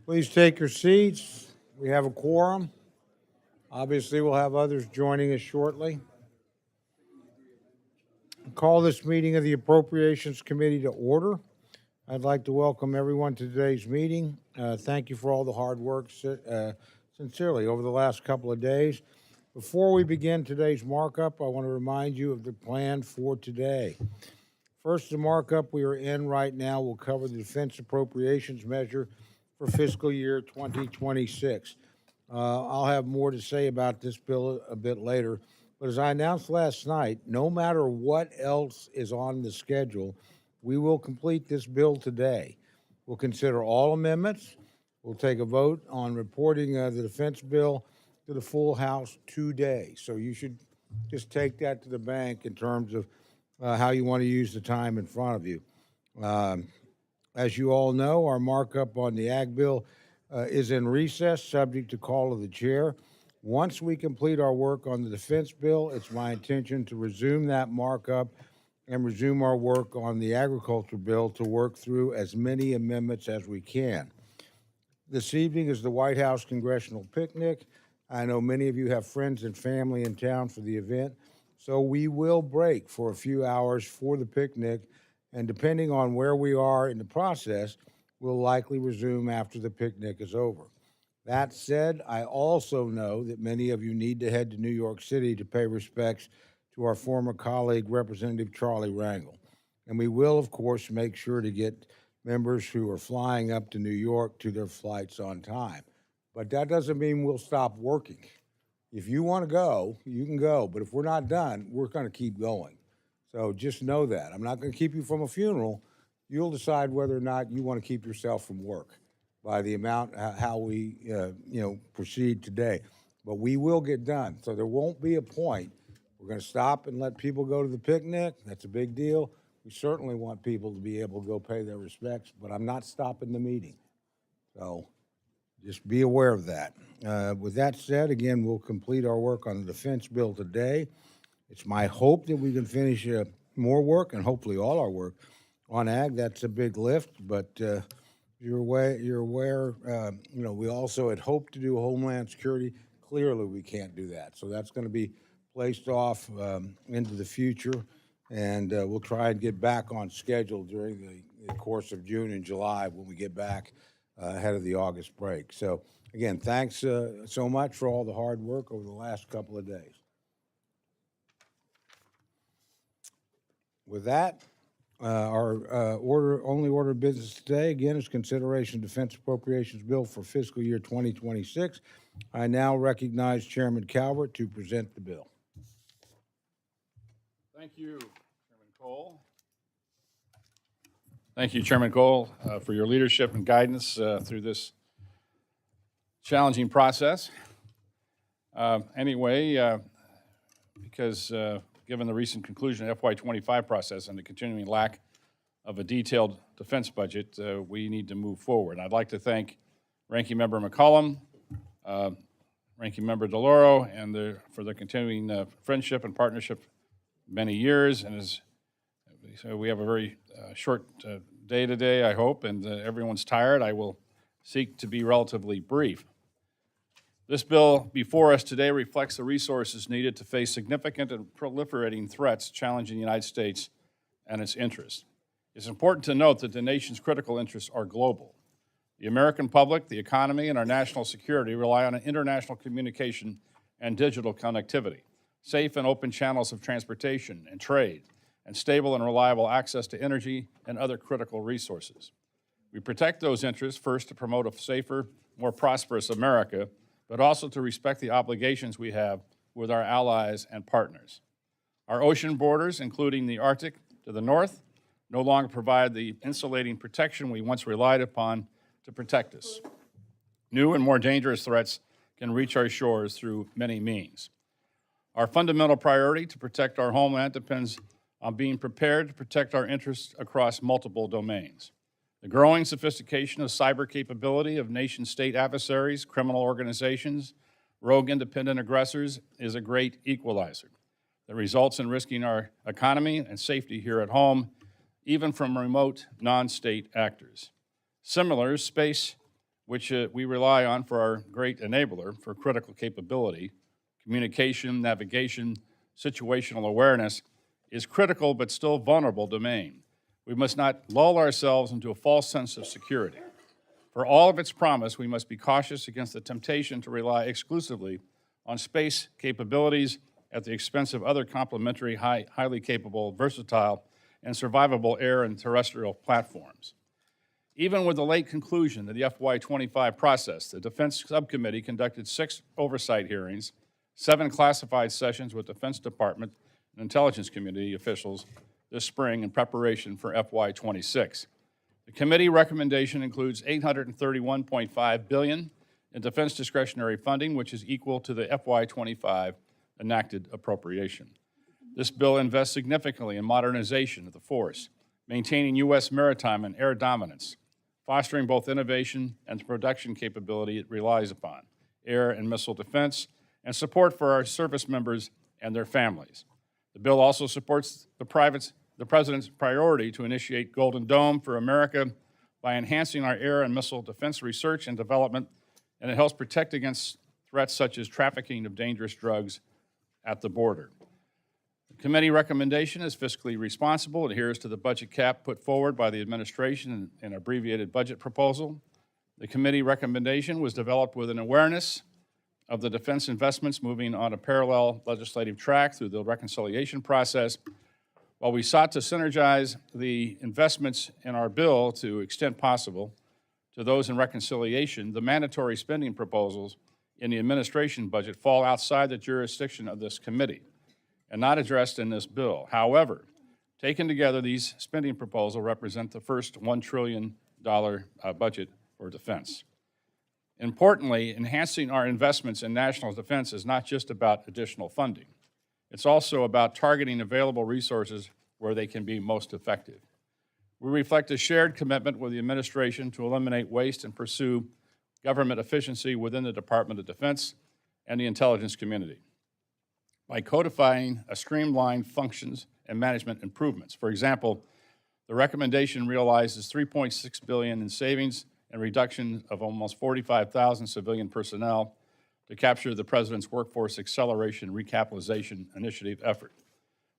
Please take your seats. We have a quorum. Obviously, we'll have others joining us shortly. Call this meeting of the Appropriations Committee to order. I'd like to welcome everyone to today's meeting. Thank you for all the hard work, sincerely, over the last couple of days. Before we begin today's markup, I want to remind you of the plan for today. First, the markup we are in right now will cover the defense appropriations measure for fiscal year 2026. I'll have more to say about this bill a bit later, but as I announced last night, no matter what else is on the schedule, we will complete this bill today. We'll consider all amendments. We'll take a vote on reporting the defense bill to the full House today. So you should just take that to the bank in terms of how you want to use the time in front of you. As you all know, our markup on the Ag bill is in recess, subject to call of the chair. Once we complete our work on the defense bill, it's my intention to resume that markup and resume our work on the agriculture bill to work through as many amendments as we can. This evening is the White House Congressional Picnic. I know many of you have friends and family in town for the event, so we will break for a few hours for the picnic, and depending on where we are in the process, we'll likely resume after the picnic is over. That said, I also know that many of you need to head to New York City to pay respects to our former colleague, Representative Charlie Rangel. And we will, of course, make sure to get members who are flying up to New York to their flights on time. But that doesn't mean we'll stop working. If you want to go, you can go. But if we're not done, we're going to keep going. So just know that. I'm not going to keep you from a funeral. You'll decide whether or not you want to keep yourself from work by the amount, how we, proceed today. But we will get done. So there won't be a point. We're going to stop and let people go to the picnic. That's a big deal. We certainly want people to be able to go pay their respects, but I'm not stopping the meeting. So just be aware of that. With that said, again, we'll complete our work on the defense bill today. It's my hope that we can finish more work, and hopefully all our work, on ag. That's a big lift, but you're aware, we also had hoped to do Homeland Security. Clearly, we can't do that. So that's going to be placed off into the future, and we'll try and get back on schedule during the course of June and July when we get back ahead of the August break. So, again, thanks so much for all the hard work over the last couple of days. With that, our only order of business today, again, is consideration of Defense Appropriations Bill for fiscal year 2026. I now recognize Chairman Calvert to present the bill. Thank you, Chairman Cole. Thank you, Chairman Cole, for your leadership and guidance through this challenging process. Because given the recent conclusion of FY25 process and the continuing lack of a detailed defense budget, we need to move forward. I'd like to thank Ranking Member McCollum, Ranking Member DeLauro, and for their continuing friendship and partnership many years. And so we have a very short day today, I hope, and everyone's tired. I will seek to be relatively brief. This bill before us today reflects the resources needed to face significant and proliferating threats challenging the United States and its interests. It's important to note that the nation's critical interests are global. The American public, the economy, and our national security rely on international communication and digital connectivity, safe and open channels of transportation and trade, and stable and reliable access to energy and other critical resources. We protect those interests first to promote a safer, more prosperous America, but also to respect the obligations we have with our allies and partners. Our ocean borders, including the Arctic to the north, no longer provide the insulating protection we once relied upon to protect us. New and more dangerous threats can reach our shores through many means. Our fundamental priority to protect our homeland depends on being prepared to protect our interests across multiple domains. The growing sophistication of cyber capability of nation-state adversaries, criminal organizations, rogue independent aggressors is a great equalizer that results in risking our economy and safety here at home, even from remote non-state actors. Similar space which we rely on for our great enabler for critical capability, communication, navigation, situational awareness, is critical but still vulnerable domain. We must not lull ourselves into a false sense of security. For all of its promise, we must be cautious against the temptation to rely exclusively on space capabilities at the expense of other complementary, highly capable, versatile, and survivable air and terrestrial platforms. Even with the late conclusion of the FY25 process, the Defense Subcommittee conducted 6 oversight hearings, 7 classified sessions with Defense Department and Intelligence Community officials this spring in preparation for FY26. The committee recommendation includes $831.5 billion in defense discretionary funding, which is equal to the FY25 enacted appropriation. This bill invests significantly in modernization of the force, maintaining U.S. maritime and air dominance, fostering both innovation and the production capability it relies upon, air and missile defense, and support for our service members and their families. The bill also supports the President's priority to initiate Golden Dome for America by enhancing our air and missile defense research and development, and it helps protect against threats such as trafficking of dangerous drugs at the border. The committee recommendation is fiscally responsible, adheres to the budget cap put forward by the administration in an abbreviated budget proposal. The committee recommendation was developed with an awareness of the defense investments moving on a parallel legislative track through the reconciliation process. While we sought to synergize the investments in our bill to extent possible to those in reconciliation, the mandatory spending proposals in the administration budget fall outside the jurisdiction of this committee and not addressed in this bill. However, taken together, these spending proposals represent the first $1 trillion budget for defense. Importantly, enhancing our investments in national defense is not just about additional funding. It's also about targeting available resources where they can be most effective. We reflect a shared commitment with the administration to eliminate waste and pursue government efficiency within the Department of Defense and the intelligence community by codifying a streamlined functions and management improvements. For example, the recommendation realizes $3.6 billion in savings and reduction of almost 45,000 civilian personnel to capture the President's Workforce Acceleration Recapitalization Initiative effort.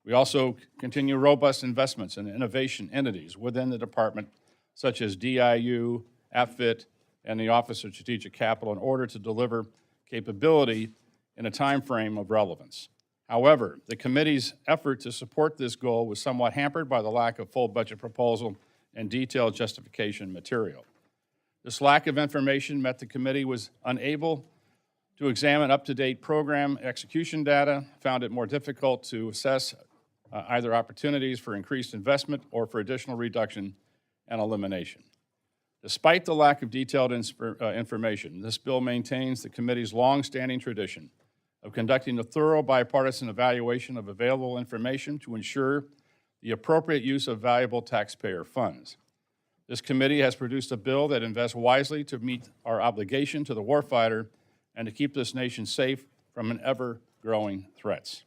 We also continue robust investments in innovation entities within the department, such as DIU, AFFIT, and the Office of Strategic Capital, in order to deliver capability in a time frame of relevance. However, the committee's effort to support this goal was somewhat hampered by the lack of full budget proposal and detailed justification material. This lack of information meant the committee was unable to examine up-to-date program execution data, found it more difficult to assess either opportunities for increased investment or for additional reduction and elimination. Despite the lack of detailed information, this bill maintains the committee's long-standing tradition of conducting a thorough bipartisan evaluation of available information to ensure the appropriate use of valuable taxpayer funds. This committee has produced a bill that invests wisely to meet our obligation to the warfighter and to keep this nation safe from an ever-growing threats.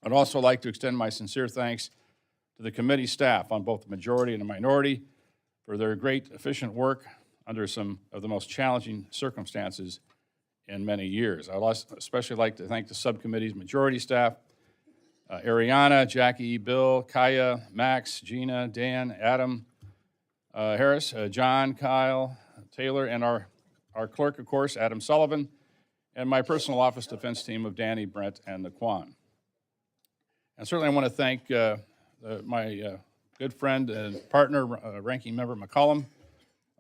I'd also like to extend my sincere thanks to the committee staff on both the majority and the minority for their great, efficient work under some of the most challenging circumstances in many years. I'd especially like to thank the subcommittee's majority staff, Ariana, Jackie, Bill, Kaya, Max, Gina, Dan, Adam, Harris, John, Kyle, Taylor, and our clerk, of course, Adam Sullivan, and my personal office defense team of Danny, Brent, and Naquan. And certainly I want to thank my good friend and partner, Ranking Member McCollum,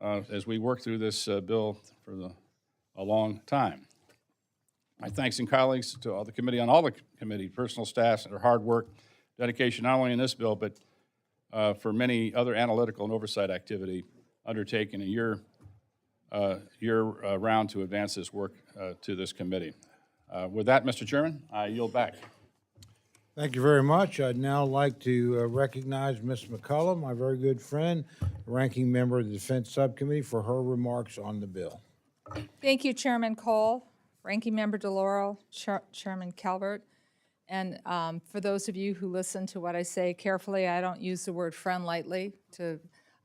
as we work through this bill for a long time. My thanks and colleagues to all the committee, on all the committee, personal staffs, and their hard work, dedication, not only in this bill, but for many other analytical and oversight activity undertaken in year round to advance this work to this committee. With that, Mr. Chairman, I yield back. Thank you very much. I'd now like to recognize Ms. McCullum, my very good friend, ranking member of the Defense Subcommittee, for her remarks on the bill. Thank you, Chairman Cole, Ranking Member DeLauro, Chairman Calvert. And for those of you who listen to what I say carefully, I don't use the word friend lightly.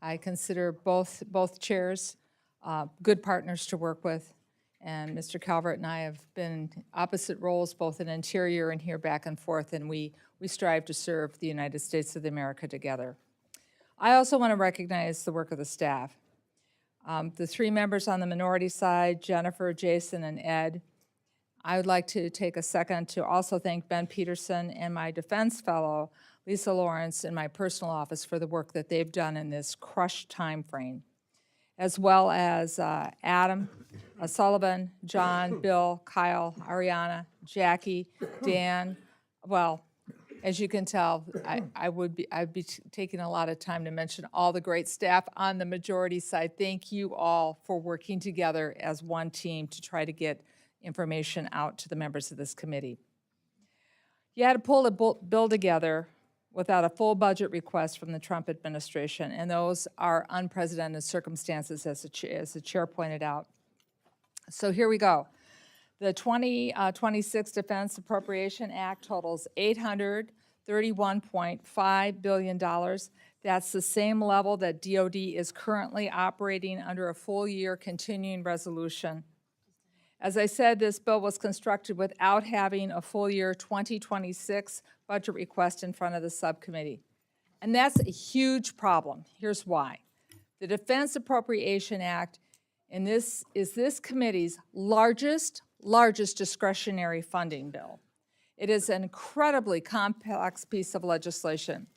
I consider both chairs good partners to work with. And Mr. Calvert and I have been in opposite roles, both in Interior and here back and forth, and we strive to serve the United States of America together. I also want to recognize the work of the staff. The three members on the minority side, Jennifer, Jason, and Ed. I would like to take a second to also thank Ben Peterson and my defense fellow, Lisa Lawrence, in my personal office for the work that they've done in this crushed time frame, as well as Adam, Sullivan, John, Bill, Kyle, Ariana, Jackie, Dan. Well, as you can tell, I'd be taking a lot of time to mention all the great staff on the majority side. Thank you all for working together as one team to try to get information out to the members of this committee. You had to pull the bill together without a full budget request from the Trump administration, and those are unprecedented circumstances, as the chair pointed out. So here we go. The 2026 Defense Appropriation Act totals $831.5 billion. That's the same level that DOD is currently operating under a full-year continuing resolution. As I said, this bill was constructed without having a full-year 2026 budget request in front of the subcommittee. And that's a huge problem. Here's why. The Defense Appropriation Act is this committee's largest discretionary funding bill. It is an incredibly complex piece of legislation.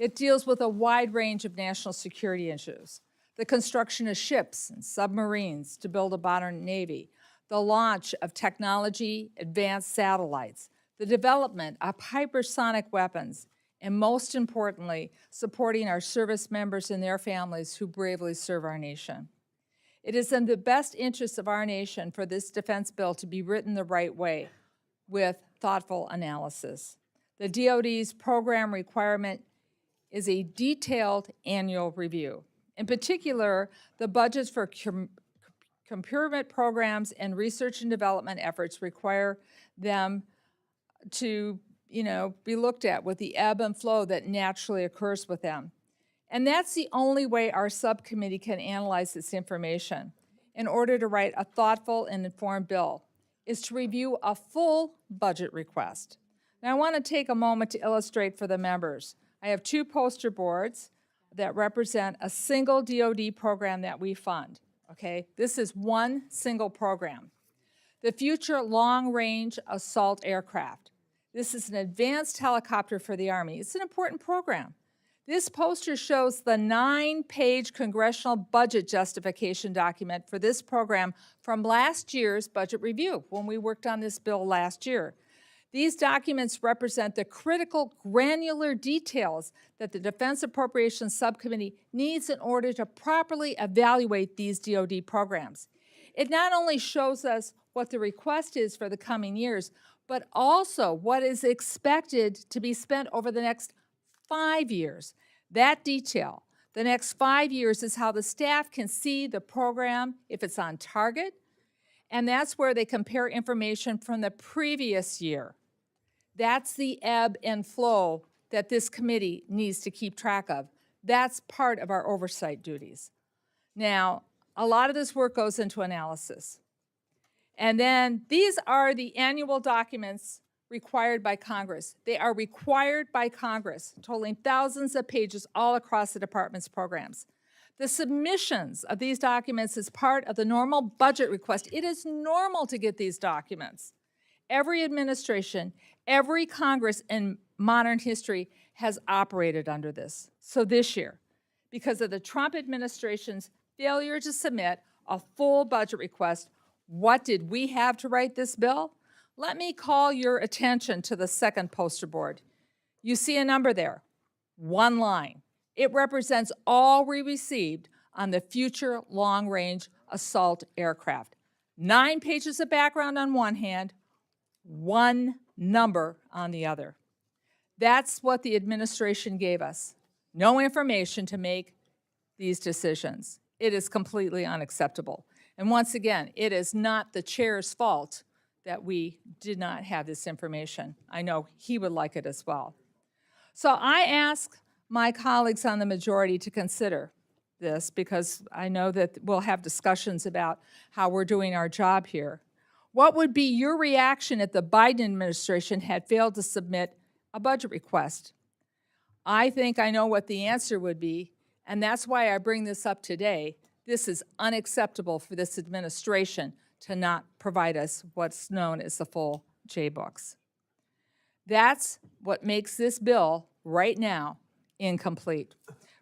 It deals with a wide range of national security issues: the construction of ships and submarines to build a modern Navy, the launch of technology, advanced satellites, the development of hypersonic weapons, and most importantly, supporting our service members and their families who bravely serve our nation. It is in the best interest of our nation for this defense bill to be written the right way, with thoughtful analysis. The DoD's program requirement is a detailed annual review. In particular, the budgets for procurement programs and research and development efforts require them to, be looked at with the ebb and flow that naturally occurs with them. And that's the only way our subcommittee can analyze this information in order to write a thoughtful and informed bill, is to review a full budget request. Now, I want to take a moment to illustrate for the members. I have two poster boards that represent a single DoD program that we fund. Okay, this is one single program. The Future Long-Range Assault Aircraft. This is an advanced helicopter for the Army. It's an important program. This poster shows the 9-page congressional budget justification document for this program from last year's budget review, when we worked on this bill last year. These documents represent the critical granular details that the Defense Appropriations Subcommittee needs in order to properly evaluate these DoD programs. It not only shows us what the request is for the coming years, but also what is expected to be spent over the next 5 years. That detail, the next 5 years, is how the staff can see the program, if it's on target, and that's where they compare information from the previous year. That's the ebb and flow that this committee needs to keep track of. That's part of our oversight duties. Now, a lot of this work goes into analysis. And then these are the annual documents required by Congress. They are required by Congress, totaling thousands of pages all across the department's programs. The submissions of these documents is part of the normal budget request. It is normal to get these documents. Every administration, every Congress in modern history has operated under this. So this year, because of the Trump administration's failure to submit a full budget request, what did we have to write this bill? Let me call your attention to the second poster board. You see a number there, one line. It represents all we received on the Future Long-Range Assault Aircraft. 9 pages of background on one hand, one number on the other. That's what the administration gave us. No information to make these decisions. It is completely unacceptable. And once again, it is not the chair's fault that we did not have this information. I know he would like it as well. So I ask my colleagues on the majority to consider this because I know that we'll have discussions about how we're doing our job here. What would be your reaction if the Biden administration had failed to submit a budget request? I think I know what the answer would be, and that's why I bring this up today. This is unacceptable for this administration to not provide us what's known as the full J-books. That's what makes this bill right now incomplete.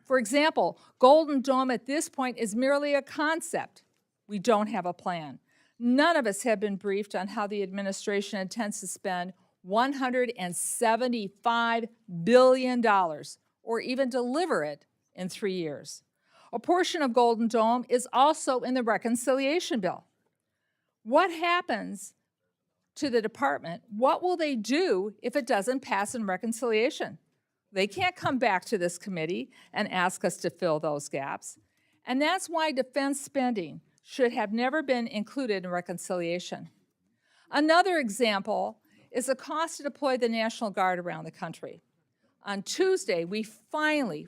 For example, Golden Dome at this point is merely a concept. We don't have a plan. None of us have been briefed on how the administration intends to spend $175 billion or even deliver it in 3 years. A portion of Golden Dome is also in the reconciliation bill. What happens to the department? What will they do if it doesn't pass in reconciliation? They can't come back to this committee and ask us to fill those gaps. And that's why defense spending should have never been included in reconciliation. Another example is the cost to deploy the National Guard around the country. On Tuesday, we finally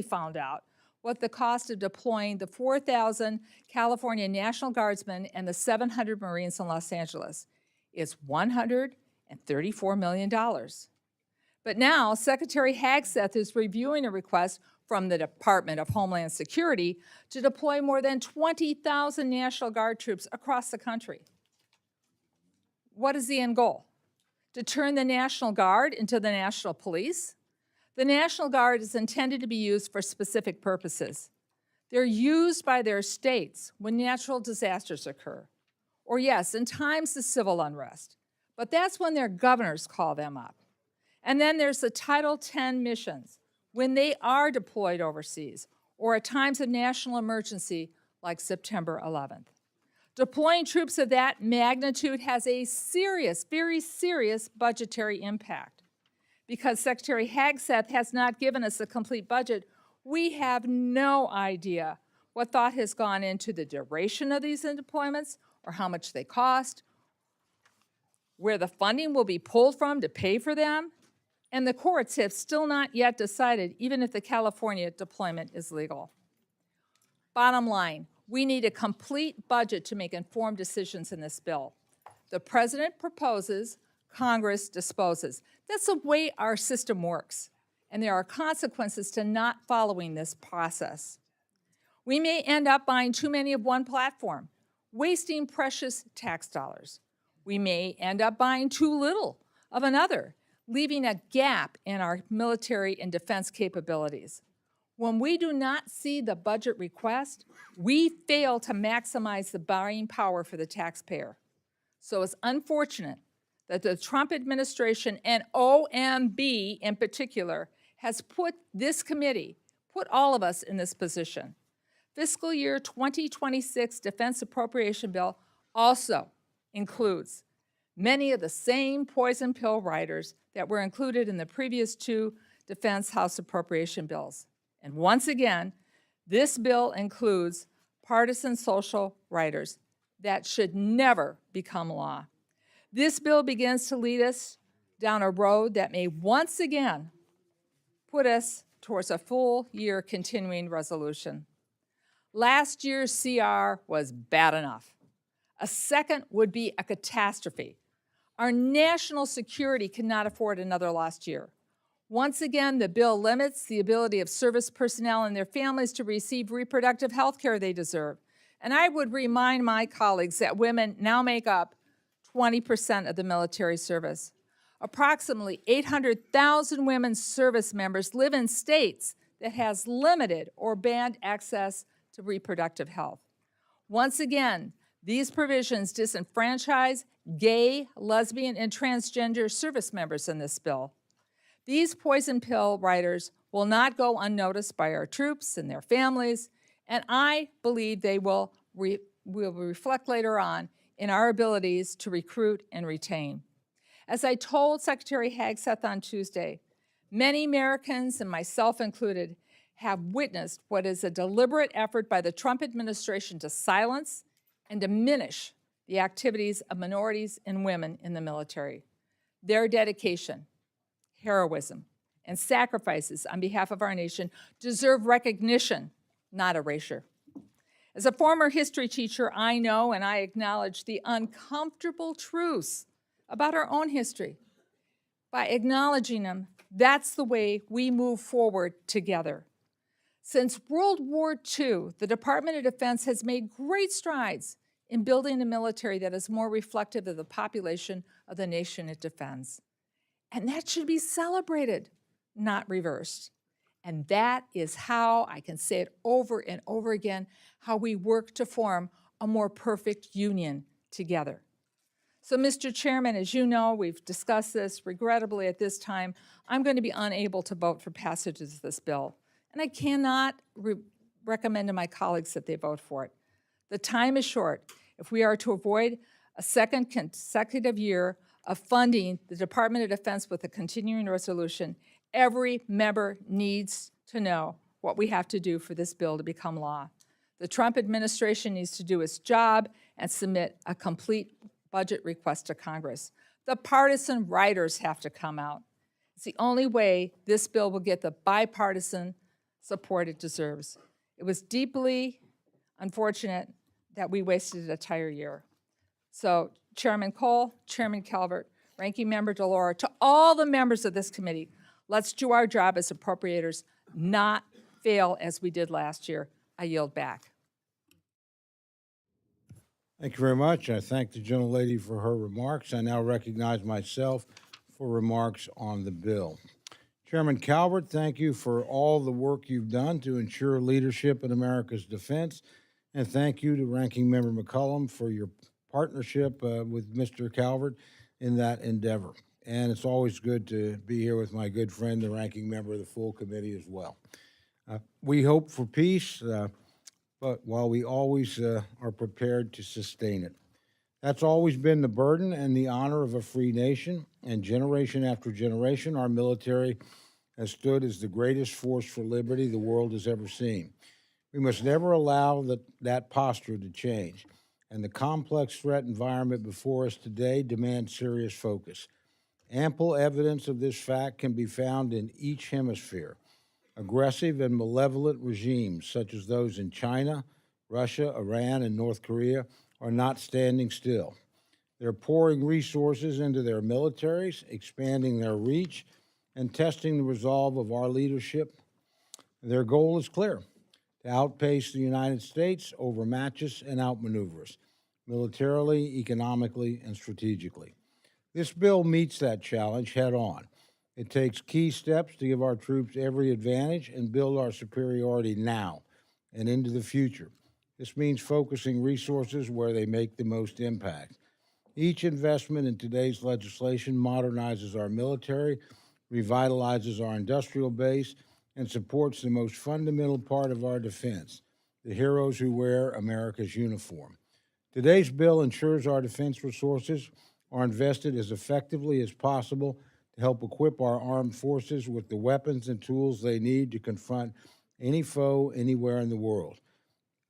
found out what the cost of deploying the 4,000 California National Guardsmen and the 700 Marines in Los Angeles. It's $134 million. But now, Secretary Hagseth is reviewing a request from the Department of Homeland Security to deploy more than 20,000 National Guard troops across the country. What is the end goal? To turn the National Guard into the National Police? The National Guard is intended to be used for specific purposes. They're used by their states when natural disasters occur, or yes, in times of civil unrest. But that's when their governors call them up. And then there's the Title X missions, when they are deployed overseas, or at times of national emergency like September 11th. Deploying troops of that magnitude has a serious, very serious budgetary impact. Because Secretary Hagseth has not given us a complete budget, we have no idea what thought has gone into the duration of these deployments or how much they cost, where the funding will be pulled from to pay for them, and the courts have still not yet decided even if the California deployment is legal. Bottom line, we need a complete budget to make informed decisions in this bill. The President proposes, Congress disposes. That's the way our system works, and there are consequences to not following this process. We may end up buying too many of one platform, wasting precious tax dollars. We may end up buying too little of another, leaving a gap in our military and defense capabilities. When we do not see the budget request, we fail to maximize the buying power for the taxpayer. So it's unfortunate that the Trump administration and OMB in particular has put this committee, put all of us in this position. Fiscal year 2026 Defense Appropriation Bill also includes many of the same poison pill riders that were included in the previous two Defense House Appropriation Bills. And once again, this bill includes partisan social riders that should never become law. This bill begins to lead us down a road that may once again put us towards a full year continuing resolution. Last year's CR was bad enough. A second would be a catastrophe. Our national security cannot afford another lost year. Once again, the bill limits the ability of service personnel and their families to receive reproductive health care they deserve. And I would remind my colleagues that women now make up 20% of the military service. Approximately 800,000 women service members live in states that has limited or banned access to reproductive health. Once again, these provisions disenfranchise gay, lesbian, and transgender service members in this bill. These poison pill riders will not go unnoticed by our troops and their families, and I believe they will reflect later on in our abilities to recruit and retain. As I told Secretary Hagseth on Tuesday, many Americans, and myself included, have witnessed what is a deliberate effort by the Trump administration to silence and diminish the activities of minorities and women in the military. Their dedication, heroism, and sacrifices on behalf of our nation deserve recognition not erasure. As a former history teacher, I know and I acknowledge the uncomfortable truths about our own history. By acknowledging them, that's the way we move forward together. Since World War II, the Department of Defense has made great strides in building a military that is more reflective of the population of the nation it defends. And that should be celebrated, not reversed. And that is how, I can say it over and over again, how we work to form a more perfect union together. So, Mr. Chairman, as you know, we've discussed this. Regrettably, at this time, I'm going to be unable to vote for passage of this bill. And I cannot recommend to my colleagues that they vote for it. The time is short. If we are to avoid a second consecutive year of funding the Department of Defense with a continuing resolution, every member needs to know what we have to do for this bill to become law. The Trump administration needs to do its job and submit a complete budget request to Congress. The partisan writers have to come out. It's the only way this bill will get the bipartisan support it deserves. It was deeply unfortunate that we wasted an entire year. So Chairman Cole, Chairman Calvert, Ranking Member DeLauro, to all the members of this committee, let's do our job as appropriators, not fail as we did last year. I yield back. Thank you very much. I thank the gentlelady for her remarks. I now recognize myself for remarks on the bill. Chairman Calvert, thank you for all the work you've done to ensure leadership in America's defense. And thank you to Ranking Member McCollum for your partnership with Mr. Calvert in that endeavor. And it's always good to be here with my good friend, the Ranking Member of the full committee as well. We hope for peace, but while we always are prepared to sustain it. That's always been the burden and the honor of a free nation, and generation after generation, our military has stood as the greatest force for liberty the world has ever seen. We must never allow that posture to change, and the complex threat environment before us today demands serious focus. Ample evidence of this fact can be found in each hemisphere. Aggressive and malevolent regimes, such as those in China, Russia, Iran, and North Korea, are not standing still. They're pouring resources into their militaries, expanding their reach, and testing the resolve of our leadership. Their goal is clear: to outpace the United States, overmatch us, and outmaneuver us, militarily, economically, and strategically. This bill meets that challenge head on. It takes key steps to give our troops every advantage and build our superiority now and into the future. This means focusing resources where they make the most impact. Each investment in today's legislation modernizes our military, revitalizes our industrial base, and supports the most fundamental part of our defense, the heroes who wear America's uniform. Today's bill ensures our defense resources are invested as effectively as possible to help equip our armed forces with the weapons and tools they need to confront any foe anywhere in the world.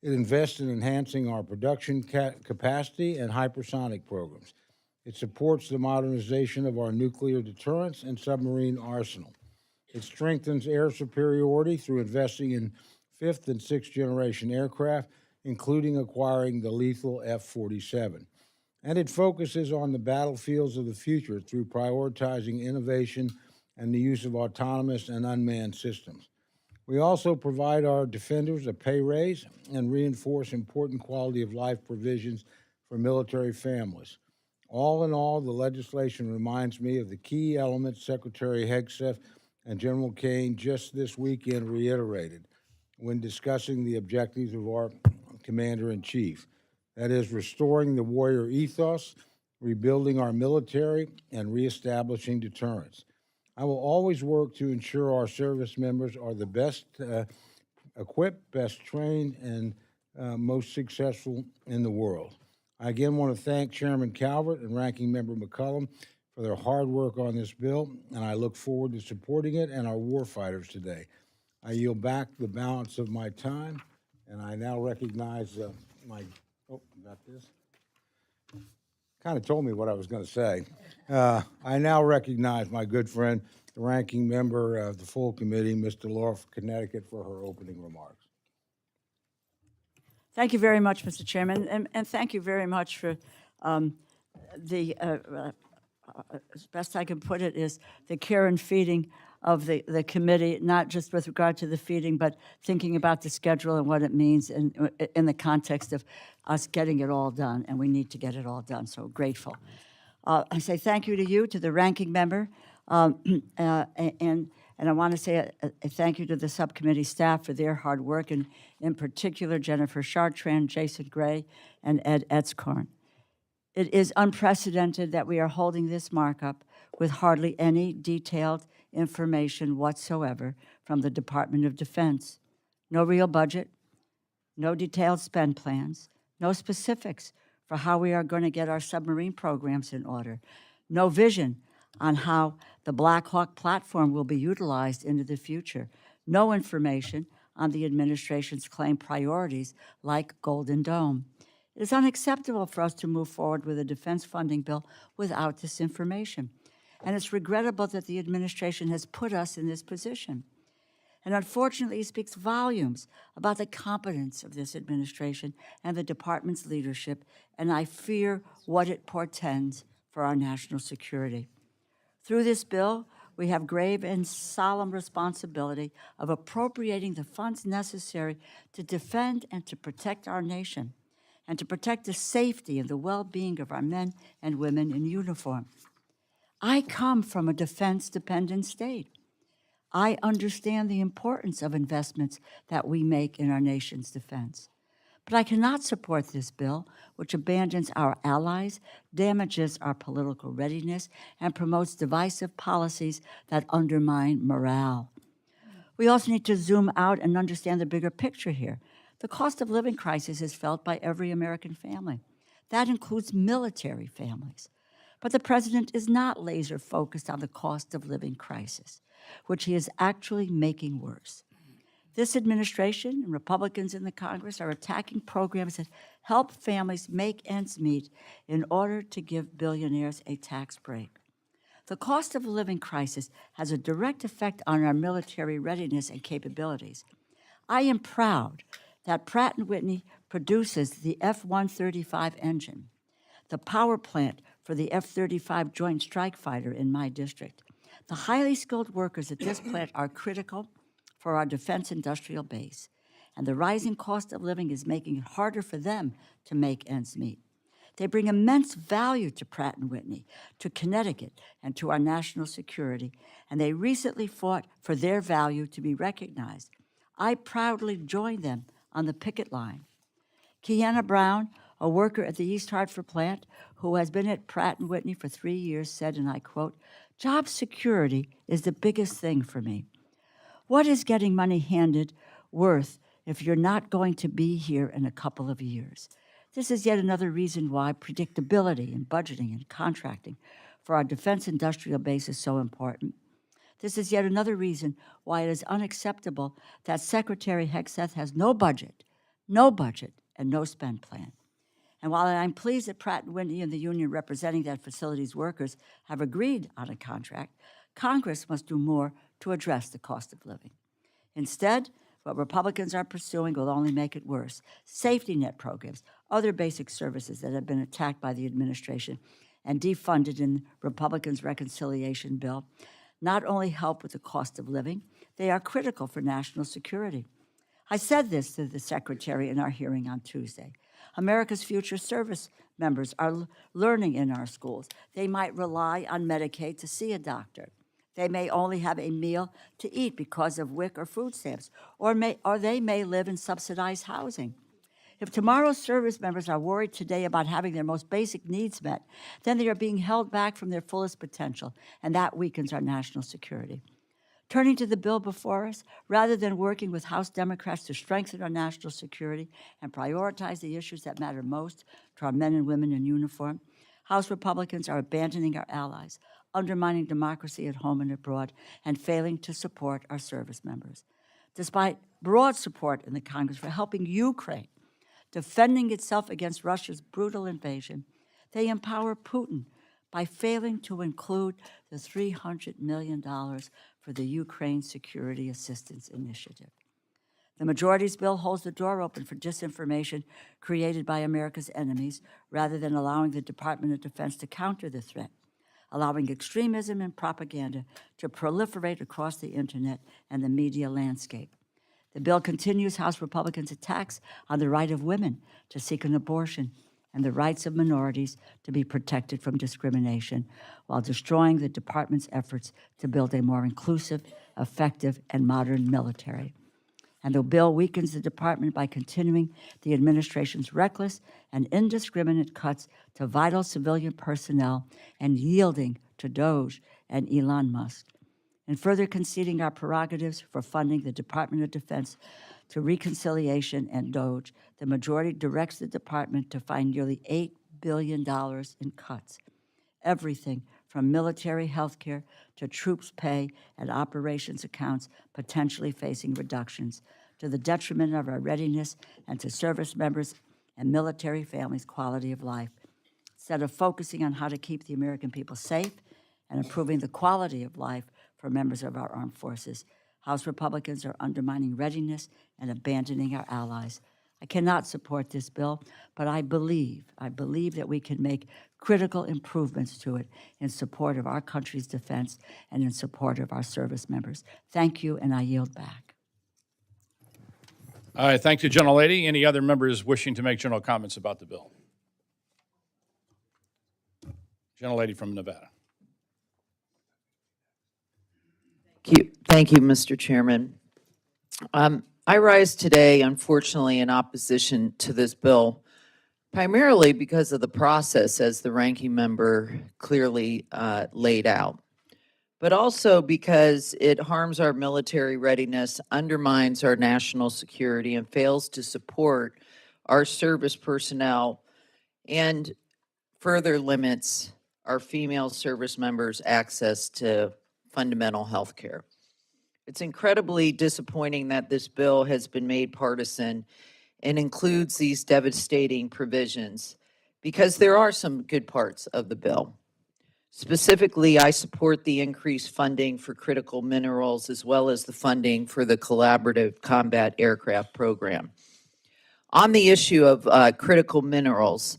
It invests in enhancing our production capacity and hypersonic programs. It supports the modernization of our nuclear deterrence and submarine arsenal. It strengthens air superiority through investing in fifth and sixth generation aircraft, including acquiring the lethal F-47. And it focuses on the battlefields of the future through prioritizing innovation and the use of autonomous and unmanned systems. We also provide our defenders a pay raise and reinforce important quality of life provisions for military families. All in all, the legislation reminds me of the key elements Secretary Hegseth and General Kane just this weekend reiterated when discussing the objectives of our Commander-in-Chief. That is, restoring the warrior ethos, rebuilding our military, and reestablishing deterrence. I will always work to ensure our service members are the best equipped, best trained, and most successful in the world. I again want to thank Chairman Calvert and Ranking Member McCollum for their hard work on this bill, and I look forward to supporting it and our warfighters today. I yield back the balance of my time, and I now recognize got this? Kind of told me what I was going to say. I now recognize my good friend, the Ranking Member of the full committee, Ms. DeLauro from Connecticut, for her opening remarks. Thank you very much, Mr. Chairman, and thank you very much for the, as best I can put it, is the care and feeding of the committee, not just with regard to the feeding, but thinking about the schedule and what it means in the context of us getting it all done, and we need to get it all done, so grateful. I say thank you to you, to the ranking member, and I want to say a thank you to the subcommittee staff for their hard work, and in particular, Jennifer Chartrand, Jason Gray, and Ed Etzkorn. It is unprecedented that we are holding this markup with hardly any detailed information whatsoever from the Department of Defense. No real budget, no detailed spend plans, no specifics for how we are going to get our submarine programs in order, no vision on how the Black Hawk platform will be utilized into the future, no information on the administration's claimed priorities like Golden Dome. It is unacceptable for us to move forward with a defense funding bill without this information. And it's regrettable that the administration has put us in this position. And unfortunately, it speaks volumes about the competence of this administration and the department's leadership, and I fear what it portends for our national security. Through this bill, we have grave and solemn responsibility of appropriating the funds necessary to defend and to protect our nation, and to protect the safety and the well-being of our men and women in uniform. I come from a defense-dependent state. I understand the importance of investments that we make in our nation's defense. But I cannot support this bill, which abandons our allies, damages our political readiness, and promotes divisive policies that undermine morale. We also need to zoom out and understand the bigger picture here. The cost of living crisis is felt by every American family. That includes military families. But the president is not laser focused on the cost of living crisis, which he is actually making worse. This administration and Republicans in the Congress are attacking programs that help families make ends meet in order to give billionaires a tax break. The cost of living crisis has a direct effect on our military readiness and capabilities. I am proud that Pratt & Whitney produces the F-135 engine, the power plant for the F-35 Joint Strike Fighter in my district. The highly skilled workers at this plant are critical for our defense industrial base, and the rising cost of living is making it harder for them to make ends meet. They bring immense value to Pratt & Whitney, to Connecticut, and to our national security, and they recently fought for their value to be recognized. I proudly joined them on the picket line. Kiana Brown, a worker at the East Hartford plant who has been at Pratt & Whitney for 3 years, said, and I quote, "Job security is the biggest thing for me. What is getting money handed worth if you're not going to be here in a couple of years?" This is yet another reason why predictability in budgeting and contracting for our defense industrial base is so important. This is yet another reason why it is unacceptable that Secretary Hegseth has no budget, and no spend plan. And while I'm pleased that Pratt & Whitney and the union representing that facility's workers have agreed on a contract, Congress must do more to address the cost of living. Instead, what Republicans are pursuing will only make it worse. Safety net programs, other basic services that have been attacked by the administration and defunded in Republicans' reconciliation bill, not only help with the cost of living, they are critical for national security. I said this to the Secretary in our hearing on Tuesday. America's future service members are learning in our schools. They might rely on Medicaid to see a doctor. They may only have a meal to eat because of WIC or food stamps, or they may live in subsidized housing. If tomorrow's service members are worried today about having their most basic needs met, then they are being held back from their fullest potential, and that weakens our national security. Turning to the bill before us, rather than working with House Democrats to strengthen our national security and prioritize the issues that matter most to our men and women in uniform, House Republicans are abandoning our allies, undermining democracy at home and abroad, and failing to support our service members. Despite broad support in the Congress for helping Ukraine, defending itself against Russia's brutal invasion, they empower Putin by failing to include the $300 million for the Ukraine Security Assistance Initiative. The majority's bill holds the door open for disinformation created by America's enemies rather than allowing the Department of Defense to counter the threat, allowing extremism and propaganda to proliferate across the internet and the media landscape. The bill continues House Republicans' attacks on the right of women to seek an abortion and the rights of minorities to be protected from discrimination, while destroying the department's efforts to build a more inclusive, effective, and modern military. And the bill weakens the department by continuing the administration's reckless and indiscriminate cuts to vital civilian personnel and yielding to DOGE and Elon Musk. And further conceding our prerogatives for funding the Department of Defense to reconciliation and DOGE, the majority directs the department to find nearly $8 billion in cuts. Everything from military health care to troops' pay and operations accounts potentially facing reductions, to the detriment of our readiness and to service members and military families' quality of life. Instead of focusing on how to keep the American people safe and improving the quality of life for members of our armed forces, House Republicans are undermining readiness and abandoning our allies. I cannot support this bill, but I believe that we can make critical improvements to it in support of our country's defense and in support of our service members. Thank you, and I yield back. All right, thank you, Gentlelady. Any other members wishing to make general comments about the bill? Gentlelady from Nevada. Thank you, Mr. Chairman. I rise today, unfortunately, in opposition to this bill, primarily because of the process, as the ranking member clearly laid out, but also because it harms our military readiness, undermines our national security, and fails to support our service personnel, and further limits our female service members' access to fundamental health care. It's incredibly disappointing that this bill has been made partisan and includes these devastating provisions, because there are some good parts of the bill. Specifically, I support the increased funding for critical minerals as well as the funding for the Collaborative Combat Aircraft Program. On the issue of critical minerals,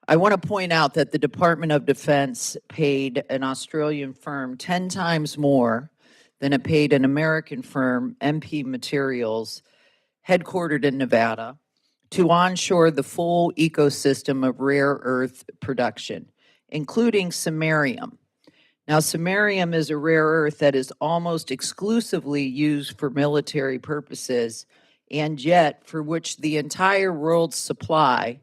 I want to point out that the Department of Defense paid an Australian firm 10 times more than it paid an American firm, MP Materials, headquartered in Nevada, to onshore the full ecosystem of rare earth production, including samarium. Now, samarium is a rare earth that is almost exclusively used for military purposes, and yet for which the entire world's supply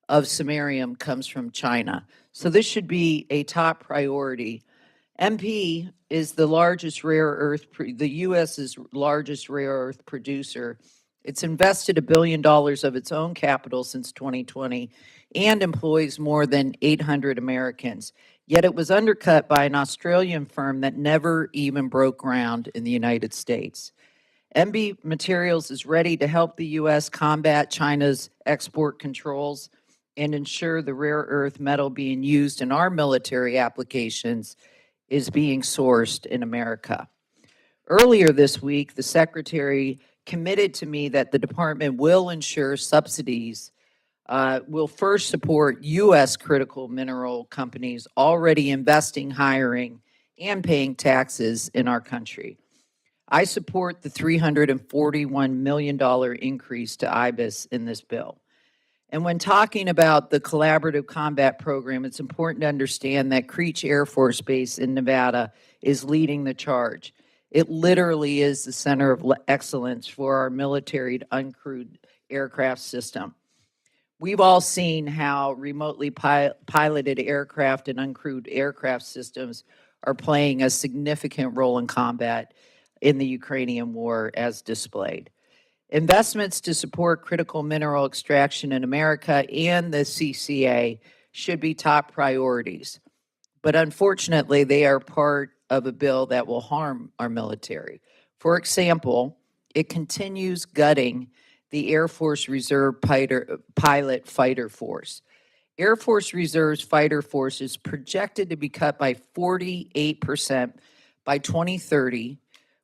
of samarium comes from China. So this should be a top priority. MP is the largest rare earth, the U.S.'s largest rare earth producer. It's invested $1 billion of its own capital since 2020 and employs more than 800 Americans. Yet it was undercut by an Australian firm that never even broke ground in the United States. MB Materials is ready to help the U.S. combat China's export controls and ensure the rare earth metal being used in our military applications is being sourced in America. Earlier this week, the Secretary committed to me that the department will ensure subsidies will first support U.S. critical mineral companies already investing, hiring, and paying taxes in our country. I support the $341 million increase to IBIS in this bill. And when talking about the Collaborative Combat Program, it's important to understand that Creech Air Force Base in Nevada is leading the charge. It literally is the center of excellence for our military uncrewed aircraft system. We've all seen how remotely piloted aircraft and uncrewed aircraft systems are playing a significant role in combat in the Ukrainian war, as displayed. Investments to support critical mineral extraction in America and the CCA should be top priorities. But unfortunately, they are part of a bill that will harm our military. For example, it continues gutting the Air Force Reserve Pilot Fighter Force. Air Force Reserve's fighter force is projected to be cut by 48% by 2030,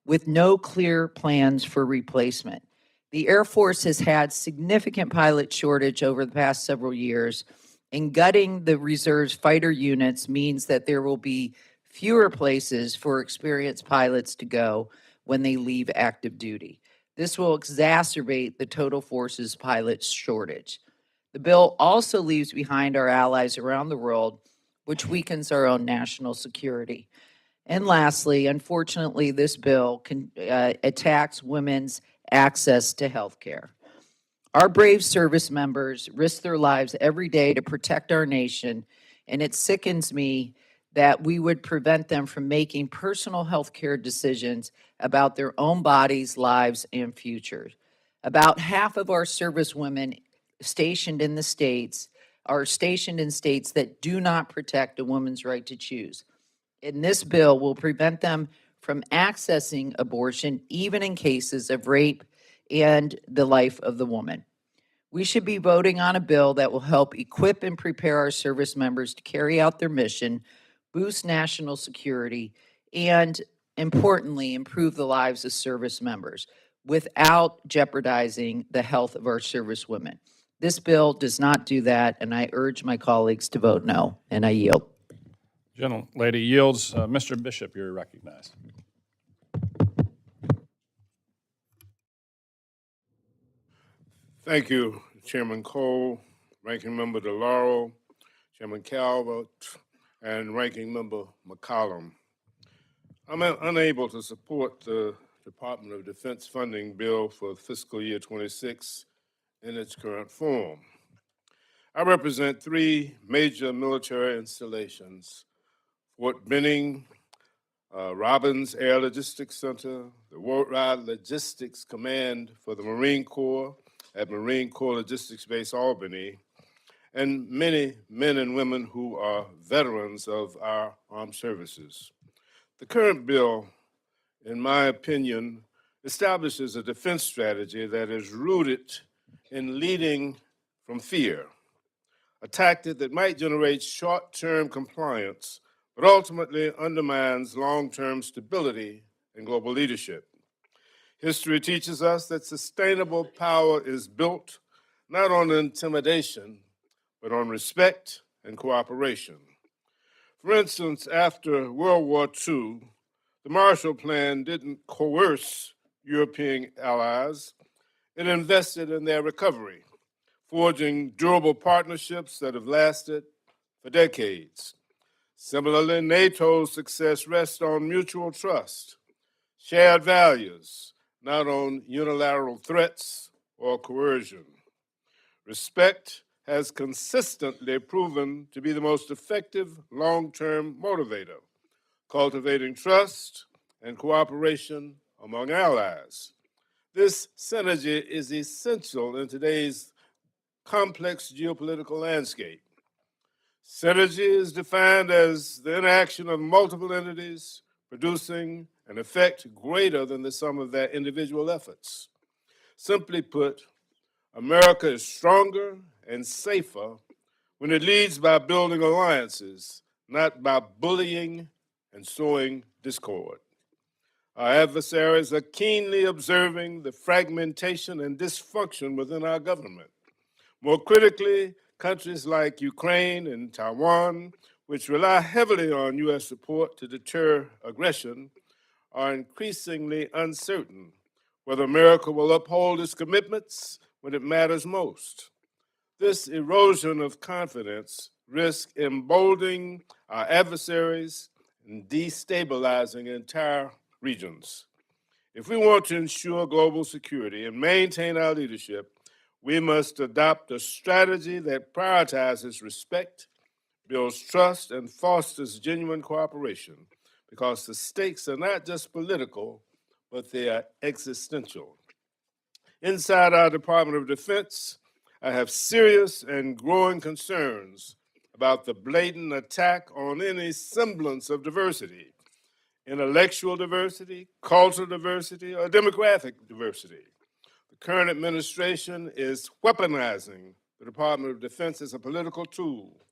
with no clear plans for replacement. The Air Force has had significant pilot shortage over the past several years, and gutting the reserve's fighter units means that there will be fewer places for experienced pilots to go when they leave active duty. This will exacerbate the total force's pilot shortage. The bill also leaves behind our allies around the world, which weakens our own national security. And lastly, unfortunately, this bill attacks women's access to health care. Our brave service members risk their lives every day to protect our nation, and it sickens me that we would prevent them from making personal health care decisions about their own bodies, lives, and futures. About half of our service women stationed in the states are stationed in states that do not protect a woman's right to choose. And this bill will prevent them from accessing abortion, even in cases of rape and the life of the woman. We should be voting on a bill that will help equip and prepare our service members to carry out their mission, boost national security, and importantly, improve the lives of service members without jeopardizing the health of our service women. This bill does not do that, and I urge my colleagues to vote no, and I yield. Gentlelady yields. Mr. Bishop, you're recognized. Thank you, Chairman Cole, Ranking Member DeLauro, Chairman Calvert, and Ranking Member McCollum. I'm unable to support the Department of Defense funding bill for fiscal year 26 in its current form. I represent three major military installations: Fort Benning, Robbins Air Logistics Center, the Worldwide Logistics Command for the Marine Corps at Marine Corps Logistics Base Albany, and many men and women who are veterans of our armed services. The current bill, in my opinion, establishes a defense strategy that is rooted in leading from fear, a tactic that might generate short-term compliance, but ultimately undermines long-term stability and global leadership. History teaches us that sustainable power is built not on intimidation, but on respect and cooperation. For instance, after World War II, the Marshall Plan didn't coerce European allies. It invested in their recovery, forging durable partnerships that have lasted for decades. Similarly, NATO's success rests on mutual trust, shared values, not on unilateral threats or coercion. Respect has consistently proven to be the most effective long-term motivator, cultivating trust and cooperation among allies. This synergy is essential in today's complex geopolitical landscape. Synergy is defined as the interaction of multiple entities producing an effect greater than the sum of their individual efforts. Simply put, America is stronger and safer when it leads by building alliances, not by bullying and sowing discord. Our adversaries are keenly observing the fragmentation and dysfunction within our government. More critically, countries like Ukraine and Taiwan, which rely heavily on U.S. support to deter aggression, are increasingly uncertain whether America will uphold its commitments when it matters most. This erosion of confidence risks emboldening our adversaries and destabilizing entire regions. If we want to ensure global security and maintain our leadership, we must adopt a strategy that prioritizes respect, builds trust, and fosters genuine cooperation, because the stakes are not just political, but they are existential. Inside our Department of Defense, I have serious and growing concerns about the blatant attack on any semblance of diversity, intellectual diversity, cultural diversity, or demographic diversity. The current administration is weaponizing the Department of Defense as a political tool,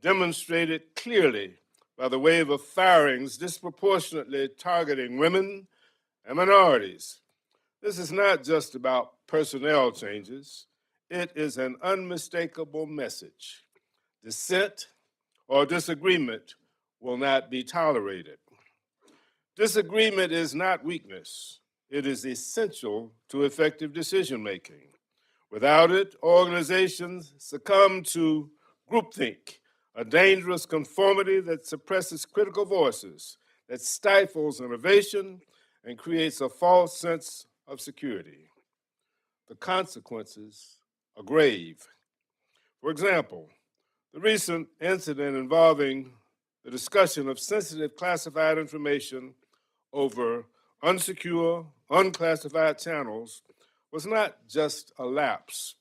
demonstrated clearly by the wave of firings disproportionately targeting women and minorities. This is not just about personnel changes. It is an unmistakable message. Dissent or disagreement will not be tolerated. Disagreement is not weakness. It is essential to effective decision making. Without it, organizations succumb to groupthink, a dangerous conformity that suppresses critical voices, that stifles innovation, and creates a false sense of security. The consequences are grave. For example, the recent incident involving the discussion of sensitive classified information over unsecure, unclassified channels was not just a lapse,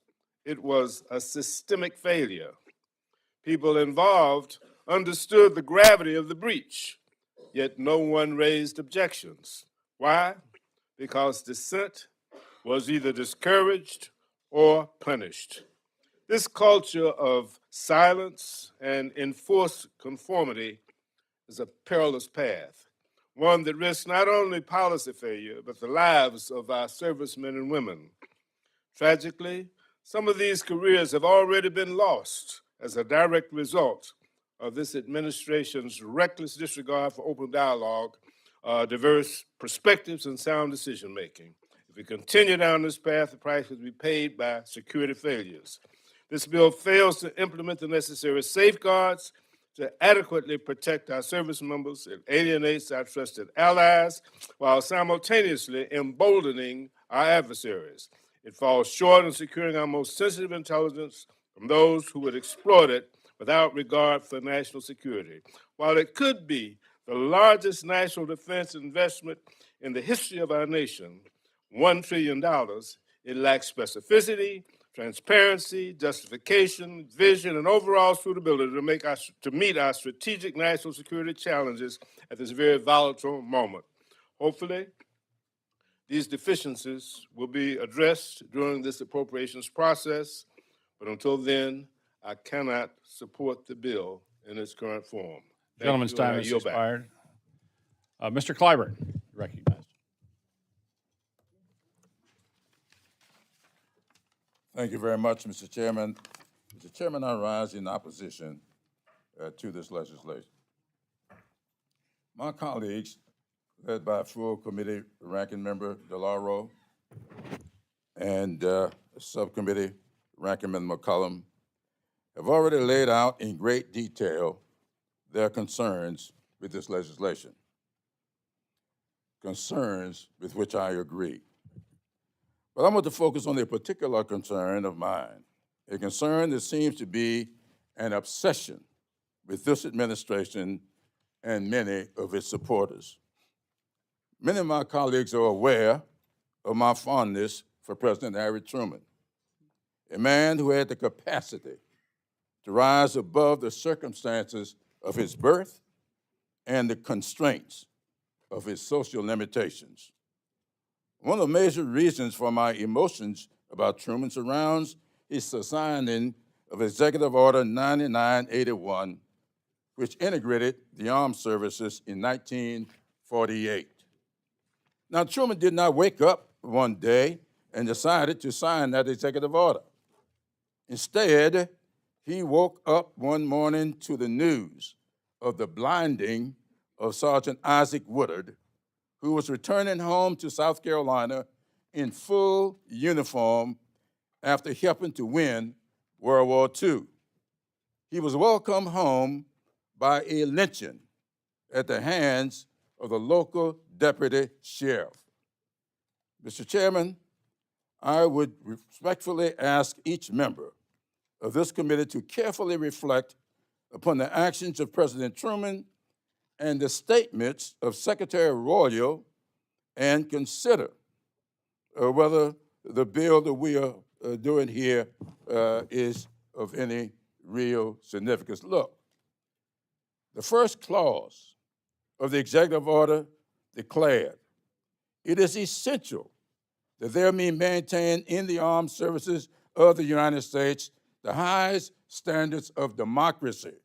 it was a systemic failure. People involved understood the gravity of the breach, yet no one raised objections. Why? Because dissent was either discouraged or punished. This culture of silence and enforced conformity is a perilous path, one that risks not only policy failure, but the lives of our servicemen and women. Tragically, some of these careers have already been lost as a direct result of this administration's reckless disregard for open dialogue, diverse perspectives, and sound decision making. If we continue down this path, the price will be paid by security failures. This bill fails to implement the necessary safeguards to adequately protect our service members. It alienates our trusted allies while simultaneously emboldening our adversaries. It falls short in securing our most sensitive intelligence from those who would exploit it without regard for national security. While it could be the largest national defense investment in the history of our nation, $1 trillion, it lacks specificity, transparency, justification, vision, and overall suitability to meet our strategic national security challenges at this very volatile moment. Hopefully, these deficiencies will be addressed during this appropriations process, but until then, I cannot support the bill in its current form. Gentleman's time has expired. Mr. Clyburn, recognized. Thank you very much, Mr. Chairman. Mr. Chairman, I rise in opposition to this legislation. My colleagues, led by full committee ranking member DeLauro and subcommittee ranking member McCollum, have already laid out in great detail their concerns with this legislation, concerns with which I agree. But I want to focus on a particular concern of mine, a concern that seems to be an obsession with this administration and many of its supporters. Many of my colleagues are aware of my fondness for President Harry Truman, a man who had the capacity to rise above the circumstances of his birth and the constraints of his social limitations. One of the major reasons for my emotions about Truman surrounds his signing of Executive Order 9981, which integrated the armed services in 1948. Now, Truman did not wake up one day and decided to sign that executive order. Instead, he woke up one morning to the news of the blinding of Sergeant Isaac Woodard, who was returning home to South Carolina in full uniform after helping to win World War II. He was welcomed home by a lynching at the hands of the local deputy sheriff. Mr. Chairman, I would respectfully ask each member of this committee to carefully reflect upon the actions of President Truman and the statements of Secretary Royal and consider whether the bill that we are doing here is of any real significance. Look, the first clause of the executive order declared, it is essential that there be maintained in the armed services of the United States the highest standards of democracy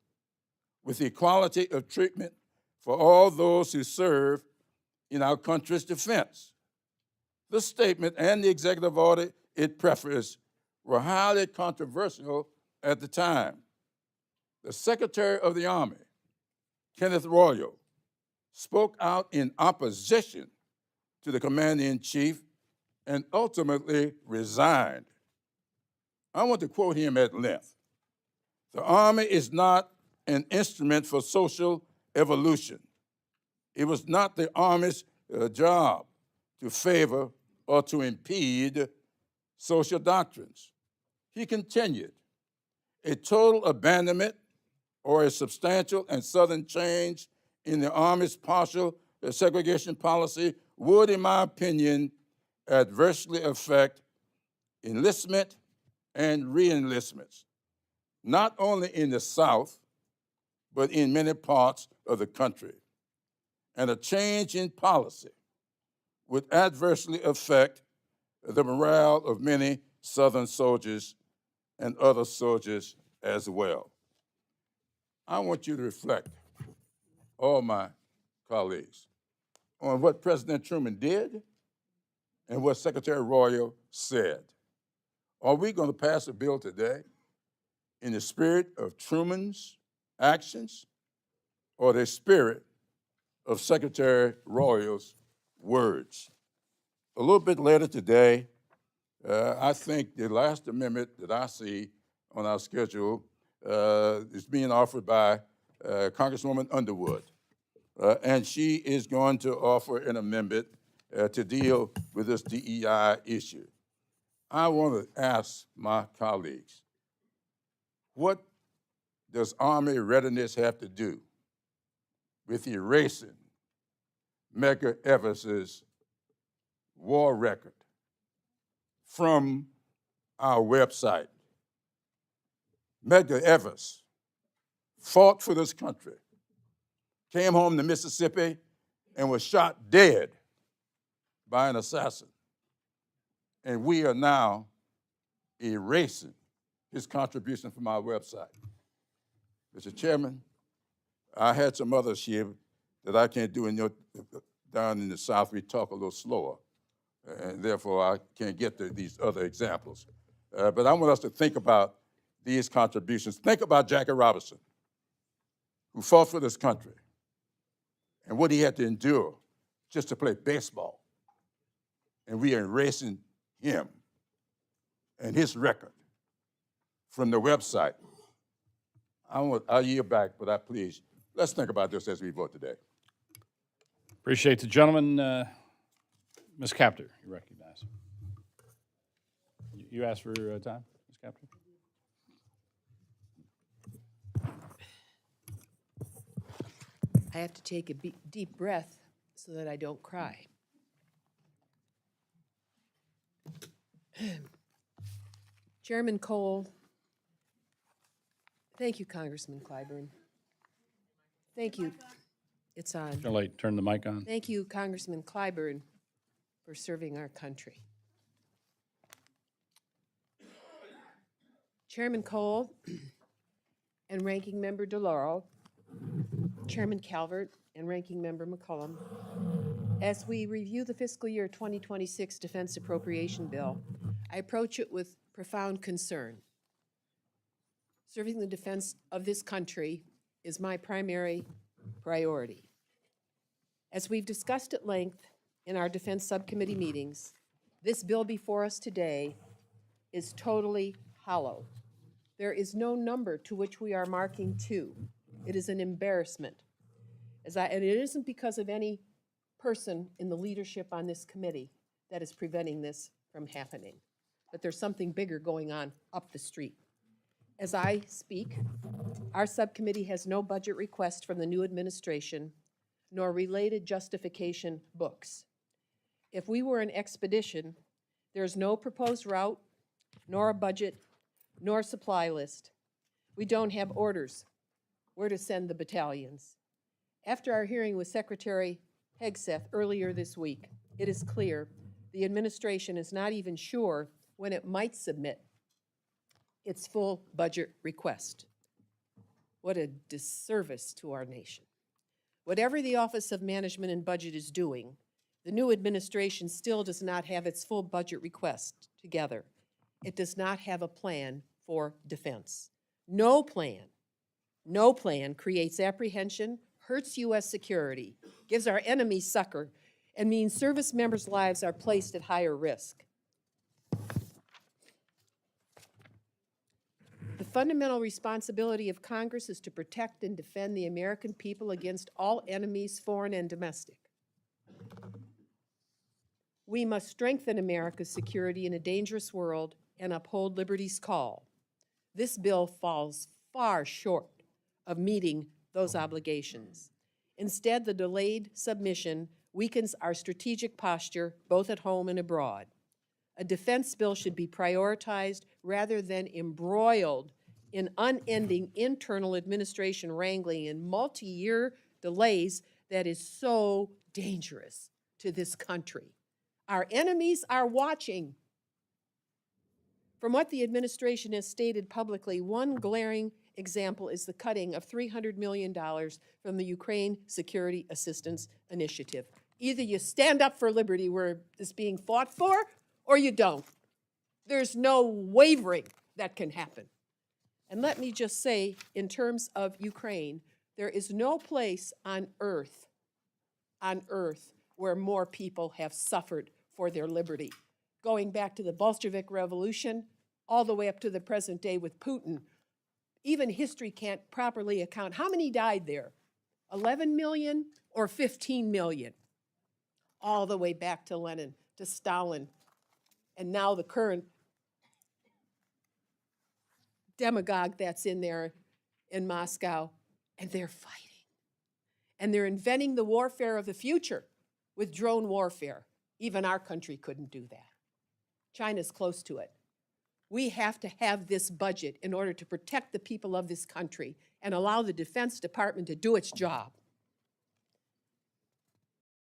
with equality of treatment for all those who serve in our country's defense. This statement and the executive order it prefaced were highly controversial at the time. The Secretary of the Army, Kenneth Royal, spoke out in opposition to the Commander-in-Chief and ultimately resigned. I want to quote him at length. "The Army is not an instrument for social evolution. It was not the Army's job to favor or to impede social doctrines." He continued, "A total abandonment or a substantial and sudden change in the Army's partial segregation policy would, in my opinion, adversely affect enlistment and reenlistments, not only in the South, but in many parts of the country. And a change in policy would adversely affect the morale of many Southern soldiers and other soldiers as well." I want you to reflect, all my colleagues, on what President Truman did and what Secretary Royal said. Are we going to pass a bill today in the spirit of Truman's actions or the spirit of Secretary Royal's words? A little bit later today, I think the last amendment that I see on our schedule is being offered by Congresswoman Underwood. And she is going to offer an amendment to deal with this DEI issue. I want to ask my colleagues, what does Army readiness have to do with erasing Medgar Evers's war record from our website? Medgar Evers fought for this country, came home to Mississippi, and was shot dead by an assassin. And we are now erasing his contribution from our website. Mr. Chairman, I had some others here that I can't do down in the South. We talk a little slower, and therefore I can't get to these other examples. But I want us to think about these contributions. Think about Jackie Robinson, who fought for this country, and what he had to endure just to play baseball. And we are erasing him and his record from the website. I'll yield back, but please, let's think about this as we vote today. Appreciate the gentleman. Ms. Capter, you recognize. You asked for time, Ms. Capter? I have to take a deep breath so that I don't cry. Chairman Cole, thank you, Congressman Clyburn. Thank you. It's on. Turn the mic on. Thank you, Congressman Clyburn, for serving our country. Chairman Cole and Ranking Member DeLauro, Chairman Calvert and Ranking Member McCollum, as we review the fiscal year 2026 Defense Appropriation Bill, I approach it with profound concern. Serving the defense of this country is my primary priority. As we've discussed at length in our Defense Subcommittee meetings, this bill before us today is totally hollow. There is no number to which we are marking to. It is an embarrassment. And it isn't because of any person in the leadership on this committee that is preventing this from happening. But there's something bigger going on up the street. As I speak, our subcommittee has no budget request from the new administration, nor related justification books. If we were an expedition, there's no proposed route, nor a budget, nor supply list. We don't have orders where to send the battalions. After our hearing with Secretary Hegseth earlier this week, it is clear the administration is not even sure when it might submit its full budget request. What a disservice to our nation. Whatever the Office of Management and Budget is doing, The new administration still does not have its full budget request together. It does not have a plan for defense. No plan creates apprehension, hurts U.S. security, gives our enemies succor, and means service members' lives are placed at higher risk. The fundamental responsibility of Congress is to protect and defend the American people against all enemies, foreign and domestic. We must strengthen America's security in a dangerous world and uphold liberty's call. This bill falls far short of meeting those obligations. Instead, the delayed submission weakens our strategic posture both at home and abroad. A defense bill should be prioritized rather than embroiled in unending internal administration wrangling and multi-year delays that is so dangerous to this country. Our enemies are watching. From what the administration has stated publicly, one glaring example is the cutting of $300 million from the Ukraine Security Assistance Initiative. Either you stand up for liberty where it's being fought for, or you don't. There's no wavering that can happen. And let me just say, in terms of Ukraine, there is no place on earth where more people have suffered for their liberty. Going back to the Bolshevik Revolution, all the way up to the present day with Putin, even history can't properly account. How many died there? 11 million or 15 million? All the way back to Lenin, to Stalin, and now the current demagogue that's in there in Moscow, and they're fighting. And they're inventing the warfare of the future with drone warfare. Even our country couldn't do that. China's close to it. We have to have this budget in order to protect the people of this country and allow the Defense Department to do its job.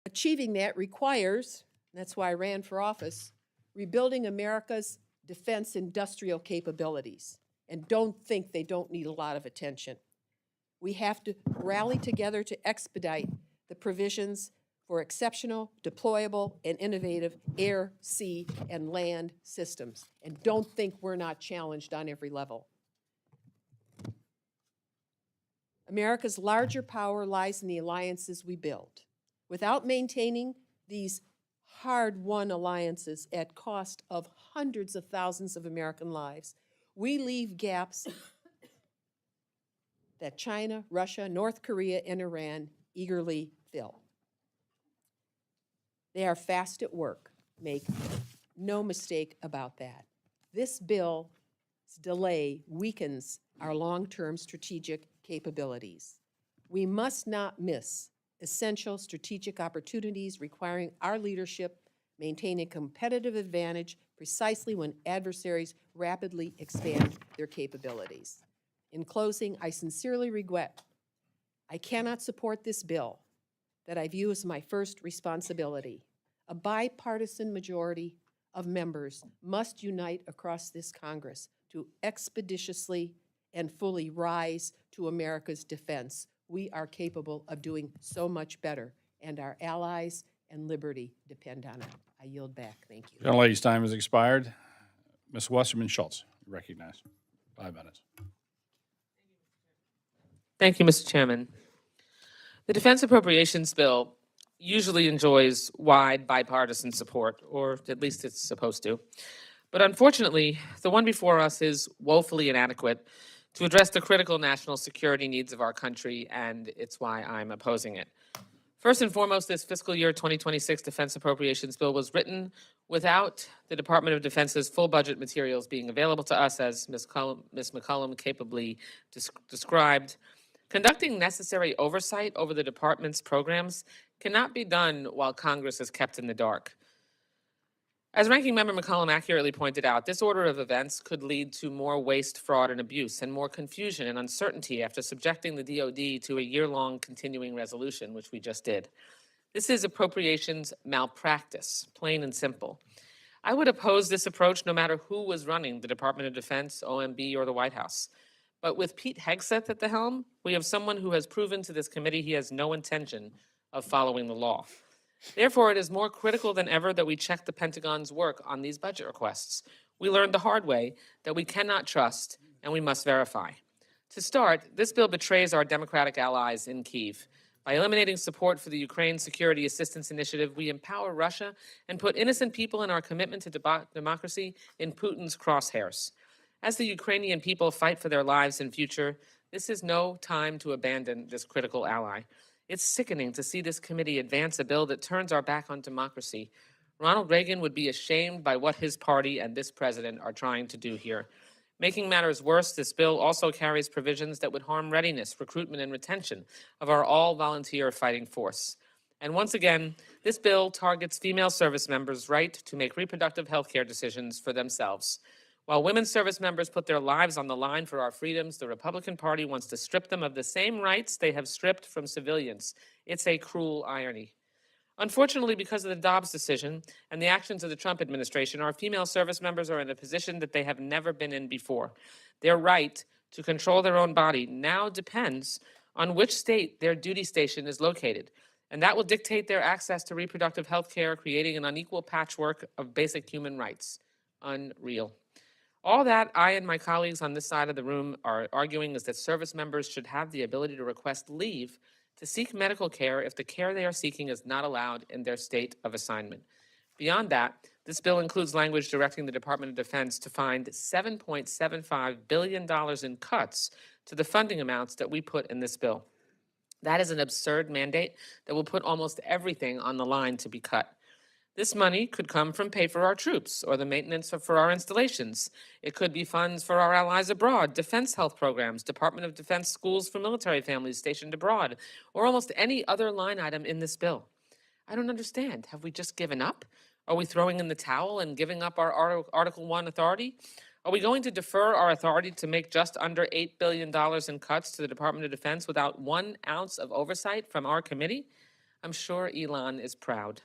Achieving that requires, that's why I ran for office, rebuilding America's defense industrial capabilities. And don't think they don't need a lot of attention. We have to rally together to expedite the provisions for exceptional, deployable, and innovative air, sea, and land systems. And don't think we're not challenged on every level. America's larger power lies in the alliances we build. Without maintaining these hard-won alliances at cost of hundreds of thousands of American lives, we leave gaps that China, Russia, North Korea, and Iran eagerly fill. They are fast at work. Make no mistake about that. This bill's delay weakens our long-term strategic capabilities. We must not miss essential strategic opportunities requiring our leadership maintain a competitive advantage precisely when adversaries rapidly expand their capabilities. In closing, I sincerely regret I cannot support this bill that I view as my first responsibility. A bipartisan majority of members must unite across this Congress to expeditiously and fully rise to America's defense. We are capable of doing so much better, and our allies and liberty depend on it. I yield back. Thank you. Young lady's time has expired. Ms. Wasserman Schultz, recognized. 5 minutes. Thank you, Mr. Chairman. The Defense Appropriations Bill usually enjoys wide bipartisan support, or at least it's supposed to. But unfortunately, the one before us is woefully inadequate to address the critical national security needs of our country, and it's why I'm opposing it. First and foremost, this fiscal year 2026 Defense Appropriations Bill was written without the Department of Defense's full budget materials being available to us, as Ms. McCollum capably described. Conducting necessary oversight over the department's programs cannot be done while Congress is kept in the dark. As Ranking Member McCollum accurately pointed out, this order of events could lead to more waste, fraud, and abuse, and more confusion and uncertainty after subjecting the DoD to a year-long continuing resolution, which we just did. This is appropriations malpractice, plain and simple. I would oppose this approach no matter who was running the Department of Defense, OMB, or the White House. But with Pete Hegseth at the helm, we have someone who has proven to this committee he has no intention of following the law. Therefore, it is more critical than ever that we check the Pentagon's work on these budget requests. We learned the hard way that we cannot trust and we must verify. To start, this bill betrays our Democratic allies in Kyiv. By eliminating support for the Ukraine Security Assistance Initiative, we empower Russia and put innocent people in our commitment to democracy in Putin's crosshairs. As the Ukrainian people fight for their lives and future, this is no time to abandon this critical ally. It's sickening to see this committee advance a bill that turns our back on democracy. Ronald Reagan would be ashamed by what his party and this president are trying to do here. Making matters worse, this bill also carries provisions that would harm readiness, recruitment, and retention of our all-volunteer fighting force. And once again, this bill targets female service members' right to make reproductive health care decisions for themselves. While women service members put their lives on the line for our freedoms, the Republican Party wants to strip them of the same rights they have stripped from civilians. It's a cruel irony. Unfortunately, because of the Dobbs decision and the actions of the Trump administration, our female service members are in a position that they have never been in before. Their right to control their own body now depends on which state their duty station is located, and that will dictate their access to reproductive health care, creating an unequal patchwork of basic human rights. Unreal. All that I and my colleagues on this side of the room are arguing is that service members should have the ability to request leave to seek medical care if the care they are seeking is not allowed in their state of assignment. Beyond that, this bill includes language directing the Department of Defense to find $7.75 billion in cuts to the funding amounts that we put in this bill. That is an absurd mandate that will put almost everything on the line to be cut. This money could come from pay for our troops or the maintenance for our installations. It could be funds for our allies abroad, defense health programs, Department of Defense schools for military families stationed abroad, or almost any other line item in this bill. I don't understand. Have we just given up? Are we throwing in the towel and giving up our Article 1 authority? Are we going to defer our authority to make just under $8 billion in cuts to the Department of Defense without 1 ounce of oversight from our committee? I'm sure Elon is proud.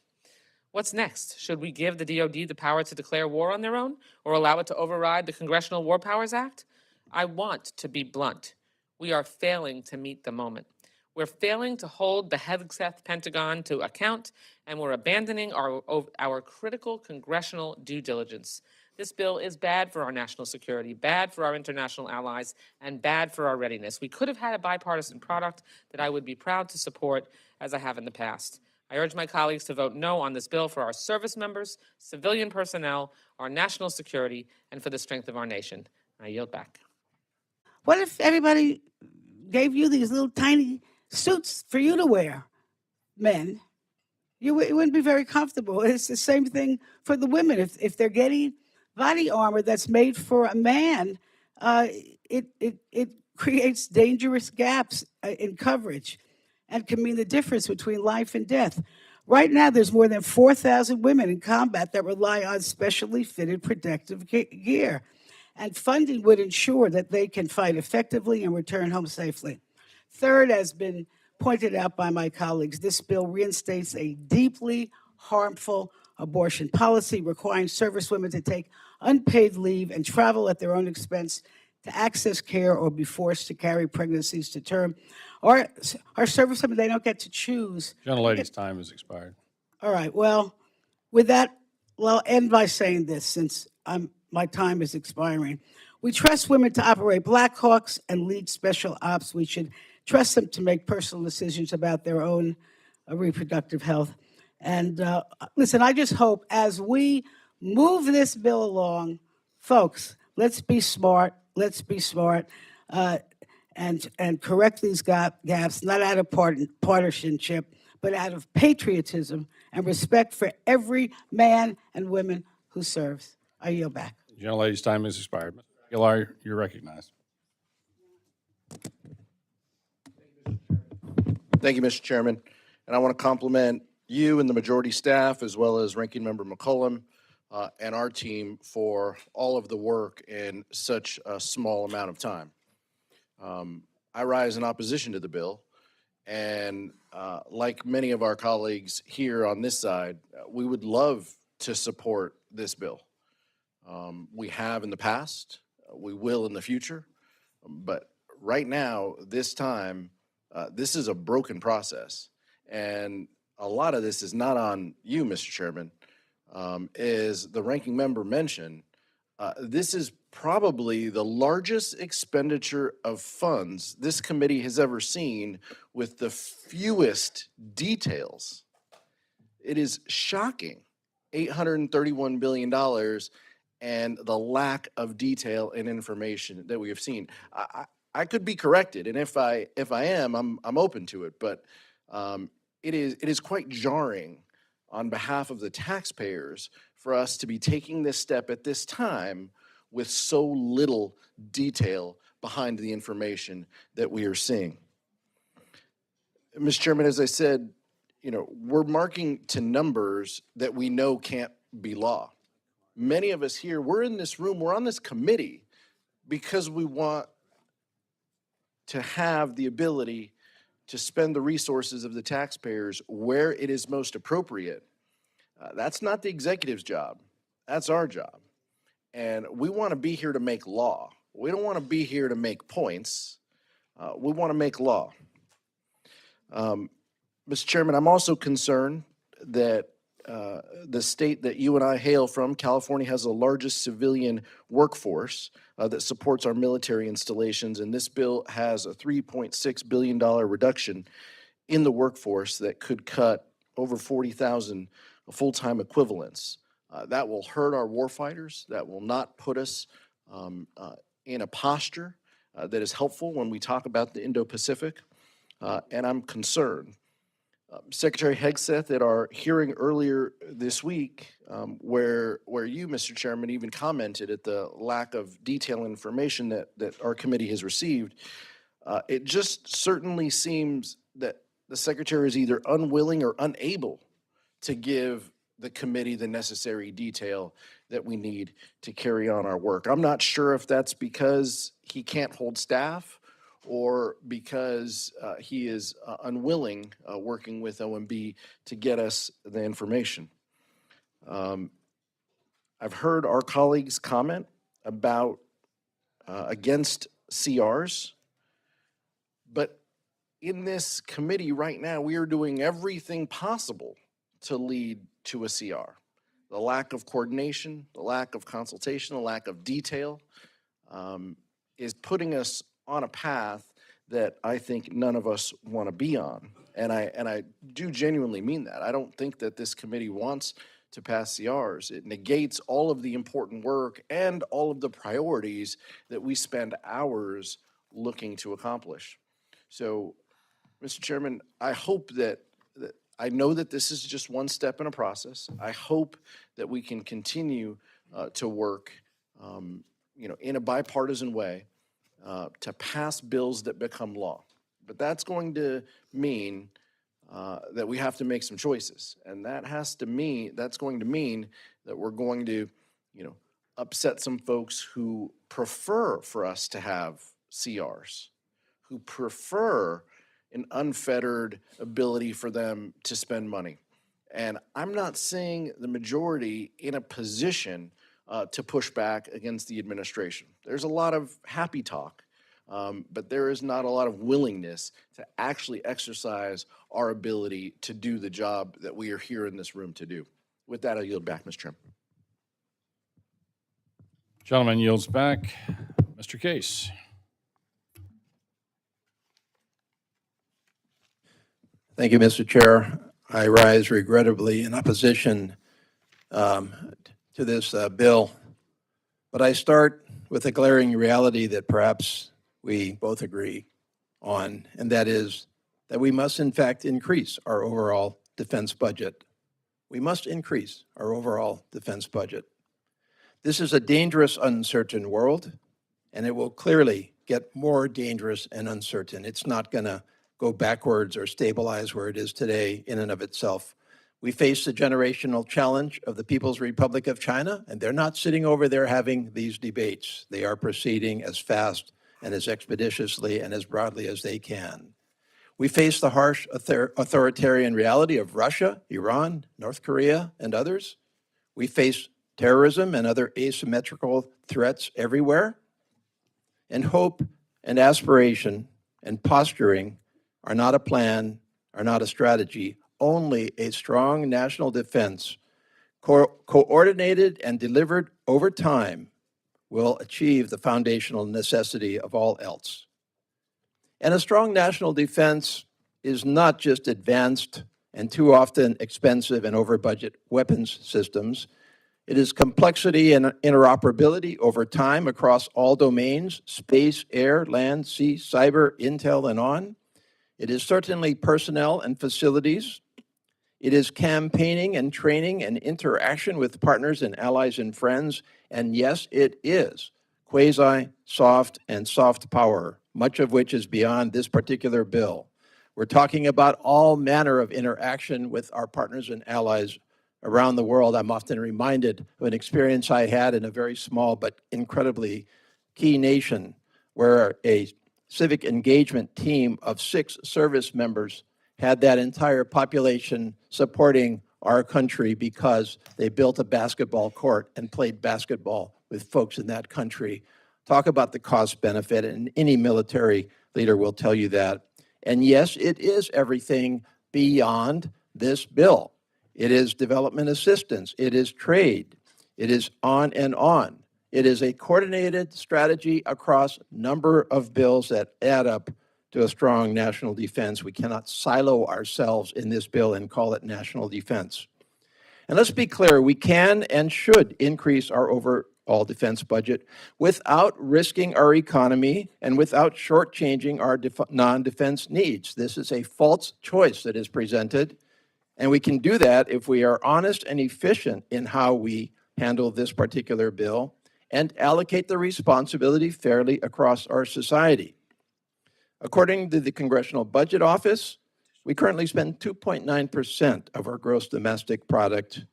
What's next? Should we give the DoD the power to declare war on their own or allow it to override the Congressional War Powers Act? I want to be blunt. We are failing to meet the moment. We're failing to hold the Hegseth Pentagon to account, and we're abandoning our critical congressional due diligence. This bill is bad for our national security, bad for our international allies, and bad for our readiness. We could have had a bipartisan product that I would be proud to support, as I have in the past. I urge my colleagues to vote no on this bill for our service members, civilian personnel, our national security, and for the strength of our nation. I yield back. What if everybody gave you these little tiny suits for you to wear, men? It wouldn't be very comfortable. It's the same thing for the women. If they're getting body armor that's made for a man, it creates dangerous gaps in coverage and can mean the difference between life and death. Right now, there's more than 4,000 women in combat that rely on specially fitted protective gear, and funding would ensure that they can fight effectively and return home safely. Third, as been pointed out by my colleagues, this bill reinstates a deeply harmful abortion policy requiring service women to take unpaid leave and travel at their own expense to access care or be forced to carry pregnancies to term. Or our service women, they don't get to choose. Gentlelady's time has expired. All right, well, with that, well, I'll end by saying this, since my time is expiring. We trust women to operate Black Hawks and lead special ops. We should trust them to make personal decisions about their own reproductive health. And listen, I just hope as we move this bill along, folks, let's be smart, and correct these gaps, not out of partisanship, but out of patriotism and respect for every man and woman who serves. I yield back. Gentlelady's time has expired. Mr. Aguilar, you're recognized. Thank you, Mr. Chairman. And I want to compliment you and the majority staff, as well as Ranking Member McCollum and our team for all of the work in such a small amount of time. I rise in opposition to the bill, and like many of our colleagues here on this side, we would love to support this bill. We have in the past, we will in the future, but right now, this time, this is a broken process. And a lot of this is not on you, Mr. Chairman, as the ranking member mentioned, this is probably the largest expenditure of funds this committee has ever seen with the fewest details. It is shocking, $831 billion and the lack of detail and information that we have seen. I could be corrected, and if I am, I'm open to it. But it is quite jarring on behalf of the taxpayers for us to be taking this step at this time with so little detail behind the information that we are seeing. Mr. Chairman, as I said, we're marking to numbers that we know can't be law. Many of us here, we're in this room, we're on this committee because we want to have the ability to spend the resources of the taxpayers where it is most appropriate. That's not the executive's job. That's our job. And we want to be here to make law. We don't want to be here to make points. We want to make law. Mr. Chairman, I'm also concerned that the state that you and I hail from, California, has the largest civilian workforce that supports our military installations, and this bill has a $3.6 billion reduction in the workforce that could cut over 40,000 full-time equivalents. That will hurt our warfighters. That will not put us in a posture that is helpful when we talk about the Indo-Pacific, and I'm concerned. Secretary Hegseth, at our hearing earlier this week, where you, Mr. Chairman, even commented at the lack of detailed information that our committee has received, it just certainly seems that the Secretary is either unwilling or unable to give the committee the necessary detail that we need to carry on our work. I'm not sure if that's because he can't hold staff or because he is unwilling, working with OMB, to get us the information. I've heard our colleagues comment about against CRs, but in this committee right now, we are doing everything possible to lead to a CR. The lack of coordination, the lack of consultation, the lack of detail is putting us on a path that I think none of us want to be on. And I do genuinely mean that. I don't think that this committee wants to pass CRs. It negates all of the important work and all of the priorities that we spend hours looking to accomplish. So, Mr. Chairman, I hope that I know that this is just one step in a process. I hope that we can continue to work, in a bipartisan way to pass bills that become law. But that's going to mean that we have to make some choices, and that's going to mean that we're going to, upset some folks who prefer for us to have CRs, who prefer an unfettered ability for them to spend money. And I'm not seeing the majority in a position to push back against the administration. There's a lot of happy talk, but there is not a lot of willingness to actually exercise our ability to do the job that we are here in this room to do. With that, I'll yield back, Mr. Chairman. Gentleman yields back. Mr. Case. Thank you, Mr. Chair. I rise regrettably in opposition to this bill, but I start with a glaring reality that perhaps we both agree on, and that is that we must in fact increase our overall defense budget. We must increase our overall defense budget. This is a dangerous, uncertain world, and it will clearly get more dangerous and uncertain. It's not going to go backwards or stabilize where it is today in and of itself. We face the generational challenge of the People's Republic of China, and they're not sitting over there having these debates. They are proceeding as fast and as expeditiously and as broadly as they can. We face the harsh authoritarian reality of Russia, Iran, North Korea, and others. We face terrorism and other asymmetrical threats everywhere. And hope and aspiration and posturing are not a plan, are not a strategy. only a strong national defense, coordinated and delivered over time, will achieve the foundational necessity of all else. And a strong national defense is not just advanced and too often expensive and over-budget weapons systems. It is complexity and interoperability over time across all domains: space, air, land, sea, cyber, intel, and on. It is certainly personnel and facilities. It is campaigning and training and interaction with partners and allies and friends. And yes, it is quasi-soft and soft power, much of which is beyond this particular bill. We're talking about all manner of interaction with our partners and allies around the world. I'm often reminded of an experience I had in a very small but incredibly key nation where a civic engagement team of 6 service members had that entire population supporting our country because they built a basketball court and played basketball with folks in that country. Talk about the cost benefit, and any military leader will tell you that. And yes, it is everything beyond this bill. It is development assistance. It is trade. It is on and on. It is a coordinated strategy across a number of bills that add up to a strong national defense. We cannot silo ourselves in this bill and call it national defense. And let's be clear, we can and should increase our overall defense budget without risking our economy and without shortchanging our non-defense needs. This is a false choice that is presented, and we can do that if we are honest and efficient in how we handle this particular bill and allocate the responsibility fairly across our society. According to the Congressional Budget Office, we currently spend 2.9% of our gross domestic product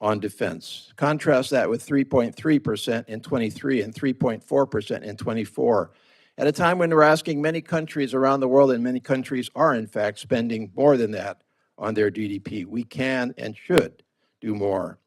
on defense. Contrast that with 3.3% in 23 and 3.4% in 24, at a time when we're asking many countries around the world, and many countries are in fact spending more than that on their GDP. We can and should do more.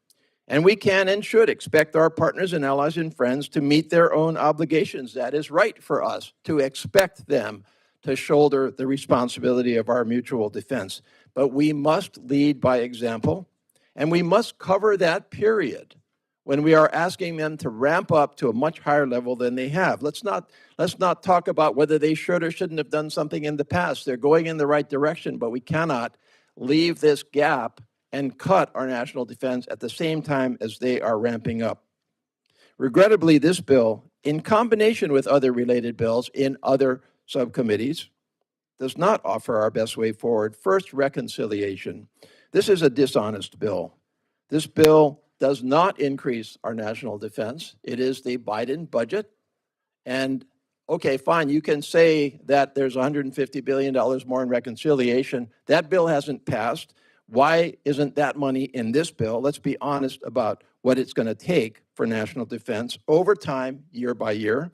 And we can and should expect our partners and allies and friends to meet their own obligations. That is right for us, to expect them to shoulder the responsibility of our mutual defense. But we must lead by example, and we must cover that period when we are asking them to ramp up to a much higher level than they have. Let's not talk about whether they should or shouldn't have done something in the past. They're going in the right direction, but we cannot leave this gap and cut our national defense at the same time as they are ramping up. Regrettably, this bill, in combination with other related bills in other subcommittees, does not offer our best way forward. First, reconciliation. This is a dishonest bill. This bill does not increase our national defense. It is the Biden budget. And okay, fine, you can say that there's $150 billion more in reconciliation. That bill hasn't passed. Why isn't that money in this bill? Let's be honest about what it's going to take for national defense over time, year by year.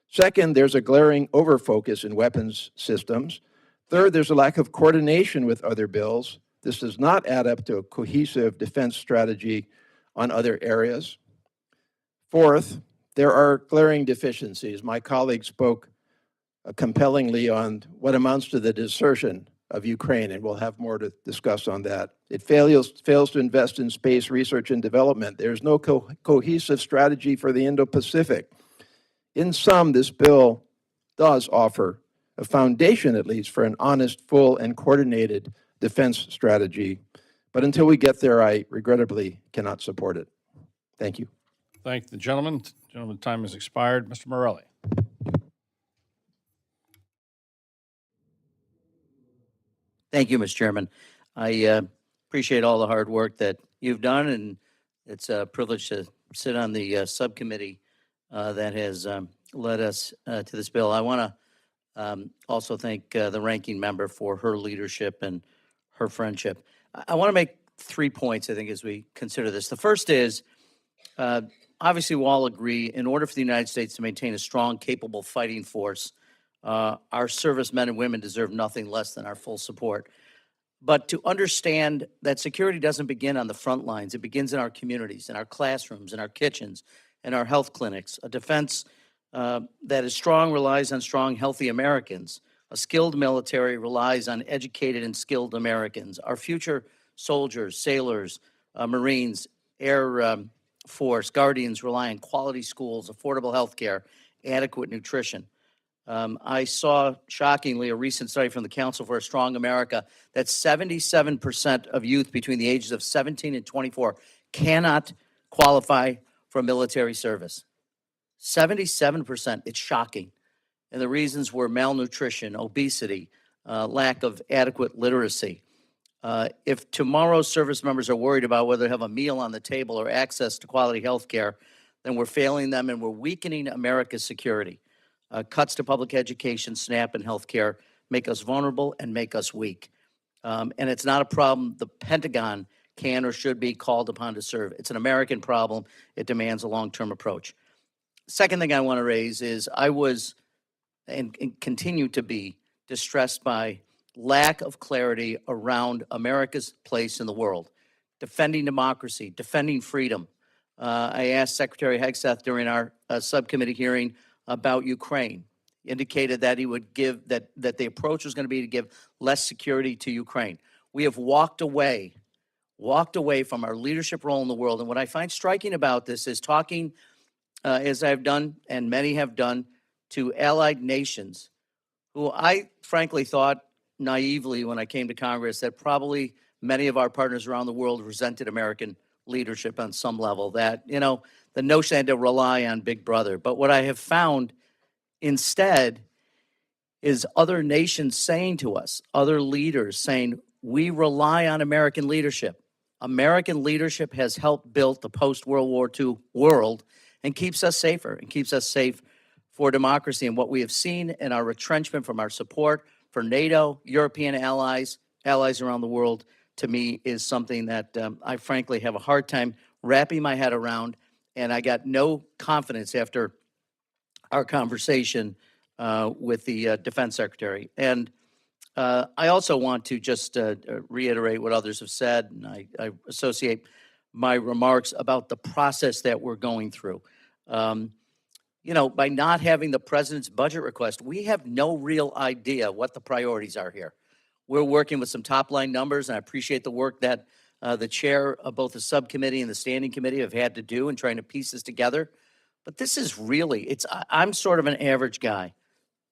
Second, there's a glaring overfocus in weapons systems. Third, there's a lack of coordination with other bills. This does not add up to a cohesive defense strategy on other areas. Fourth, there are glaring deficiencies. My colleague spoke compellingly on what amounts to the desertion of Ukraine, and we'll have more to discuss on that. It fails to invest in space research and development. There's no cohesive strategy for the Indo-Pacific. In sum, this bill does offer a foundation, at least, for an honest, full, and coordinated defense strategy. But until we get there, I regrettably cannot support it. Thank you. Thank the gentleman. Gentleman's time has expired. Mr. Morelli. Thank you, Mr. Chairman. I appreciate all the hard work that you've done, and it's a privilege to sit on the subcommittee that has led us to this bill. I want to also thank the ranking member for her leadership and her friendship. I want to make 3 points, I think, as we consider this. The first is, obviously, we all agree, in order for the United States to maintain a strong, capable fighting force, our servicemen and women deserve nothing less than our full support. But to understand that security doesn't begin on the front lines, it begins in our communities, in our classrooms, in our kitchens, in our health clinics. A defense that is strong relies on strong, healthy Americans. A skilled military relies on educated and skilled Americans. Our future soldiers, sailors, Marines, Air Force, Guardians rely on quality schools, affordable health care, adequate nutrition. I saw, shockingly, a recent study from the Council for a Strong America that 77% of youth between the ages of 17 and 24 cannot qualify for military service. 77%, it's shocking. And the reasons were malnutrition, obesity, lack of adequate literacy. If tomorrow's service members are worried about whether they have a meal on the table or access to quality health care, then we're failing them and we're weakening America's security. Cuts to public education, SNAP, and health care make us vulnerable and make us weak. And it's not a problem the Pentagon can or should be called upon to serve. It's an American problem. It demands a long-term approach. Second thing I want to raise is I was and continue to be distressed by lack of clarity around America's place in the world, defending democracy, defending freedom. I asked Secretary Hegseth during our subcommittee hearing about Ukraine. He indicated that he would give, that the approach was going to be to give less security to Ukraine. We have walked away from our leadership role in the world. And what I find striking about this is talking, as I've done and many have done, to allied nations who I frankly thought naively when I came to Congress that probably many of our partners around the world resented American leadership on some level, that, you know, the notion had to rely on Big Brother. But what I have found instead is other nations saying to us, other leaders saying, we rely on American leadership. American leadership has helped build the post-World War II world and keeps us safer and keeps us safe for democracy. And what we have seen in our retrenchment from our support for NATO, European allies around the world, to me is something that I frankly have a hard time wrapping my head around. And I got no confidence after our conversation with the Defense Secretary. And I also want to just reiterate what others have said, and I associate my remarks about the process that we're going through. You know, by not having the president's budget request, we have no real idea what the priorities are here. We're working with some top-line numbers, and I appreciate the work that the chair of both the subcommittee and the standing committee have had to do in trying to piece this together. But this is really, I'm sort of an average guy,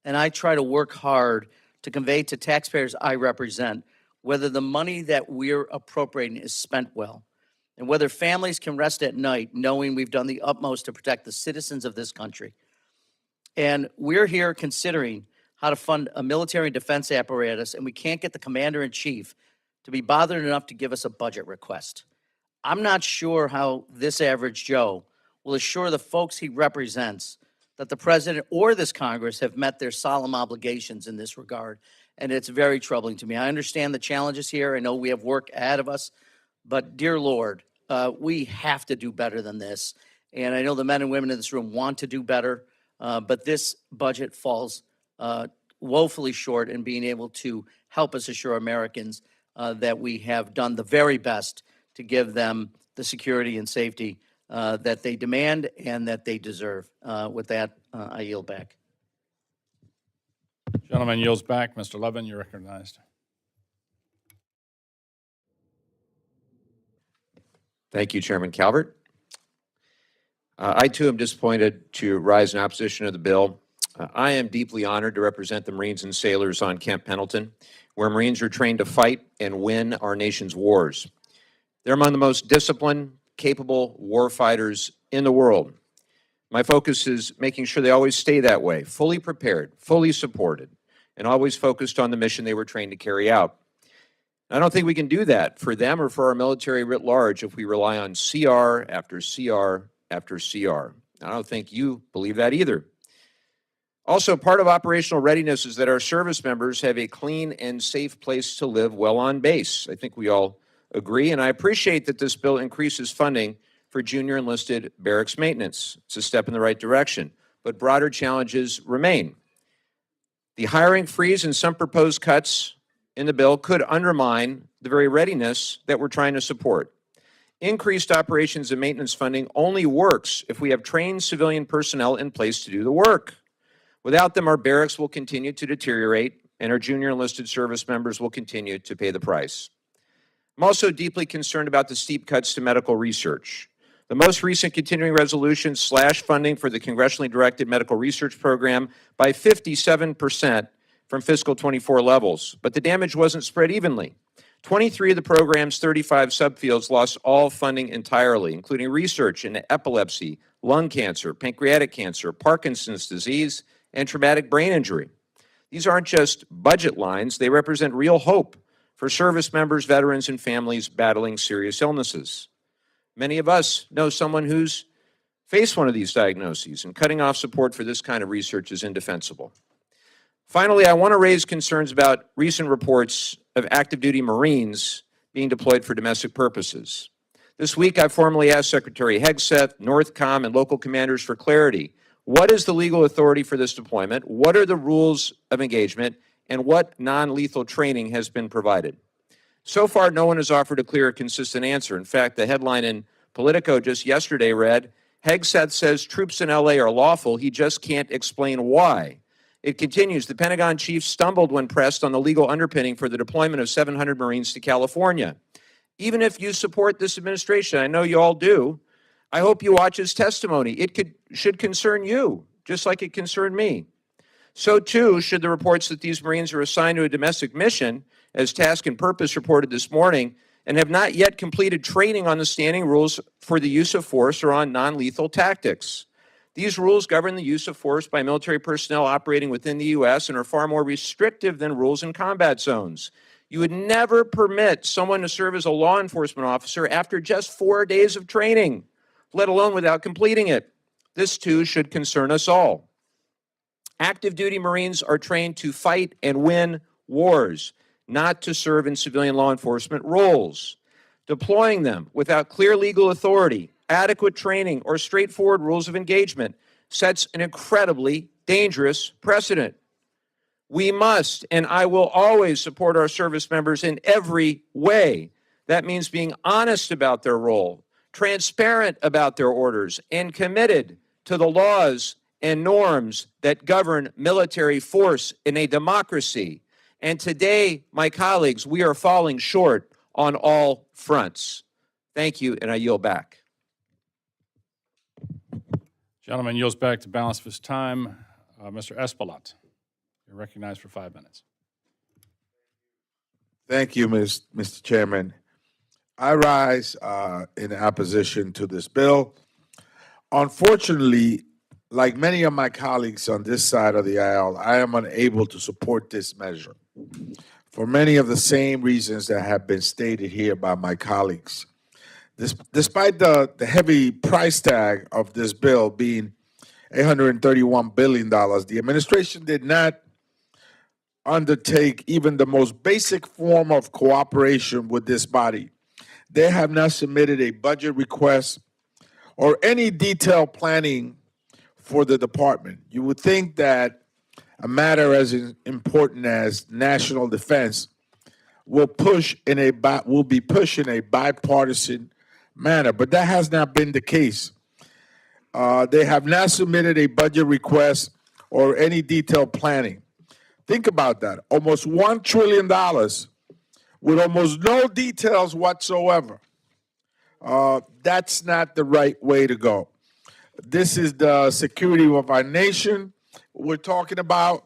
and I try to work hard to convey to taxpayers I represent whether the money that we're appropriating is spent well, and whether families can rest at night knowing we've done the utmost to protect the citizens of this country. And we're here considering how to fund a military defense apparatus, and we can't get the commander-in-chief to be bothered enough to give us a budget request. I'm not sure how this average Joe will assure the folks he represents that the president or this Congress have met their solemn obligations in this regard. And it's very troubling to me. I understand the challenges here. I know we have work ahead of us. But dear Lord, we have to do better than this. And I know the men and women in this room want to do better, but this budget falls woefully short in being able to help us assure Americans that we have done the very best to give them the security and safety that they demand and that they deserve. With that, I yield back. Gentleman yields back. Mr. Levin, you're recognized. Thank you, Chairman Calvert. I too am disappointed to rise in opposition to the bill. I am deeply honored to represent the Marines and sailors on Camp Pendleton, where Marines are trained to fight and win our nation's wars. They're among the most disciplined, capable war fighters in the world. My focus is making sure they always stay that way, fully prepared, fully supported, and always focused on the mission they were trained to carry out. I don't think we can do that for them or for our military writ large if we rely on CR after CR after CR. I don't think you believe that either. Also, part of operational readiness is that our service members have a clean and safe place to live well on base. I think we all agree, and I appreciate that this bill increases funding for junior enlisted barracks maintenance. It's a step in the right direction, but broader challenges remain. The hiring freeze and some proposed cuts in the bill could undermine the very readiness that we're trying to support. Increased operations and maintenance funding only works if we have trained civilian personnel in place to do the work. Without them, our barracks will continue to deteriorate and our junior enlisted service members will continue to pay the price. I'm also deeply concerned about the steep cuts to medical research. The most recent continuing resolution slashed funding for the congressionally directed medical research program by 57% from fiscal 24 levels, but the damage wasn't spread evenly. 23 of the program's 35 subfields lost all funding entirely, including research into epilepsy, lung cancer, pancreatic cancer, Parkinson's disease, and traumatic brain injury. These aren't just budget lines, they represent real hope for service members, veterans, and families battling serious illnesses. Many of us know someone who's faced one of these diagnoses, and cutting off support for this kind of research is indefensible. Finally, I want to raise concerns about recent reports of active duty Marines being deployed for domestic purposes. This week, I formally asked Secretary Hegseth, NORTHCOM, and local commanders for clarity. What is the legal authority for this deployment? What are the rules of engagement? And what non-lethal training has been provided? So far, no one has offered a clear, consistent answer. In fact, the headline in Politico just yesterday read, Hegseth says troops in LA are lawful, he just can't explain why. It continues, the Pentagon chief stumbled when pressed on the legal underpinning for the deployment of 700 Marines to California. Even if you support this administration, I know you all do, I hope you watch his testimony. It should concern you, just like it concerned me. So too should the reports that these Marines are assigned to a domestic mission, as Task and Purpose reported this morning, and have not yet completed training on the standing rules for the use of force or on non-lethal tactics. These rules govern the use of force by military personnel operating within the U.S. and are far more restrictive than rules in combat zones. You would never permit someone to serve as a law enforcement officer after just 4 days of training, let alone without completing it. This too should concern us all. Active duty Marines are trained to fight and win wars, not to serve in civilian law enforcement roles. Deploying them without clear legal authority, adequate training, or straightforward rules of engagement sets an incredibly dangerous precedent. We must, and I will always support our service members in every way. That means being honest about their role, transparent about their orders, and committed to the laws and norms that govern military force in a democracy. And today, my colleagues, we are falling short on all fronts. Thank you, and I yield back. Gentleman yields back to balance of his time. Mr. Espaillat, you're recognized for 5 minutes. Thank you, Mr. Chairman. I rise in opposition to this bill. Unfortunately, like many of my colleagues on this side of the aisle, I am unable to support this measure for many of the same reasons that have been stated here by my colleagues. Despite the heavy price tag of this bill being $831 billion, the administration did not undertake even the most basic form of cooperation with this body. They have not submitted a budget request or any detailed planning for the department. You would think that a matter as important as national defense will be pushed in a bipartisan manner, but that has not been the case. They have not submitted a budget request or any detailed planning. Think about that. Almost $1 trillion with almost no details whatsoever. That's not the right way to go. This is the security of our nation we're talking about.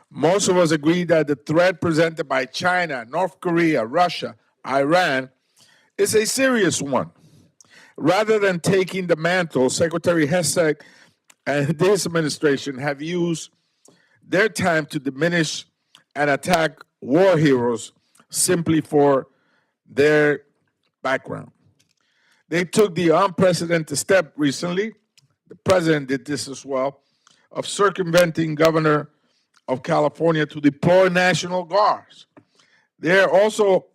Most of us agree that the threat presented by China, North Korea, Russia, Iran is a serious one. Rather than taking the mantle, Secretary Hegseth and this administration have used their time to diminish and attack war heroes simply for their background. They took the unprecedented step recently, the president did this as well, of circumventing Governor of California to deploy National Guards. They're also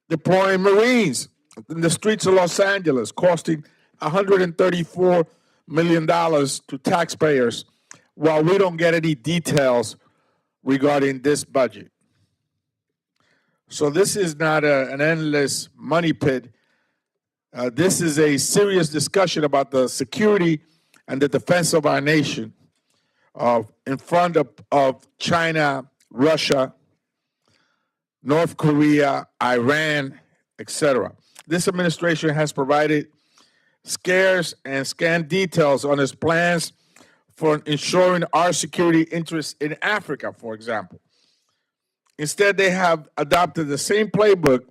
deploying Marines in the streets of Los Angeles, costing $134 million to taxpayers, while we don't get any details regarding this budget. So this is not an endless money pit. This is a serious discussion about the security and the defense of our nation in front of China, Russia, North Korea, Iran, etc. This administration has provided scarce and scant details on its plans for ensuring our security interests in Africa, for example. Instead, they have adopted the same playbook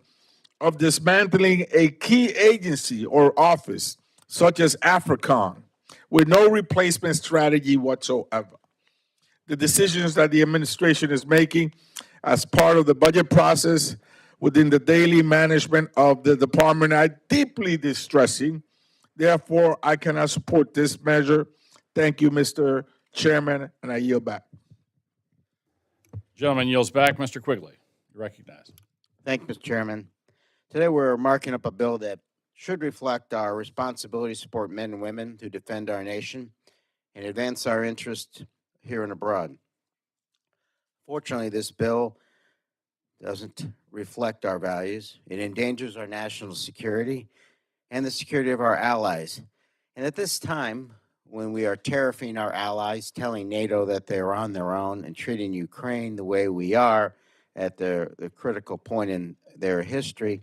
of dismantling a key agency or office, such as AFRICOM, with no replacement strategy whatsoever. The decisions that the administration is making as part of the budget process within the daily management of the department are deeply distressing. Therefore, I cannot support this measure. Thank you, Mr. Chairman, and I yield back. Gentleman yields back. Mr. Quigley, you recognize. Thank you, Mr. Chairman. Today, we're marking up a bill that should reflect our responsibility to support men and women who defend our nation and advance our interests here and abroad. Fortunately, this bill doesn't reflect our values. It endangers our national security and the security of our allies. And at this time, when we are tariffing our allies, telling NATO that they're on their own, and treating Ukraine the way we are at the critical point in their history,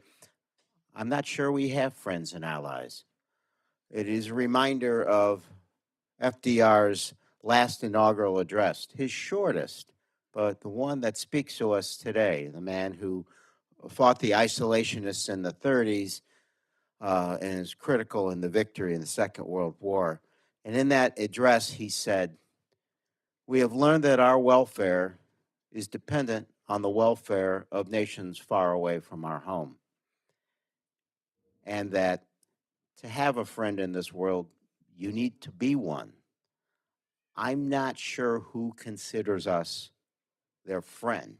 I'm not sure we have friends and allies. It is a reminder of FDR's last inaugural address, his shortest, but the one that speaks to us today, the man who fought the isolationists in the 30s and is critical in the victory in the Second World War. And in that address, he said, "We have learned that our welfare is dependent on the welfare of nations far away from our home. And that to have a friend in this world, you need to be one." I'm not sure who considers us their friend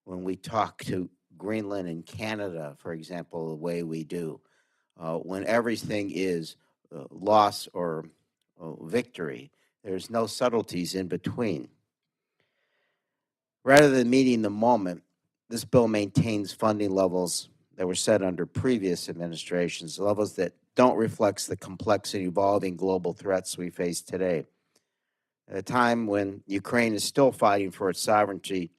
when we talk to Greenland and Canada, for example, the way we do, when everything is loss or victory. There's no subtleties in between. Rather than meeting the moment, this bill maintains funding levels that were set under previous administrations, levels that don't reflect the complex and evolving global threats we face today. At a time when Ukraine is still fighting for its sovereignty,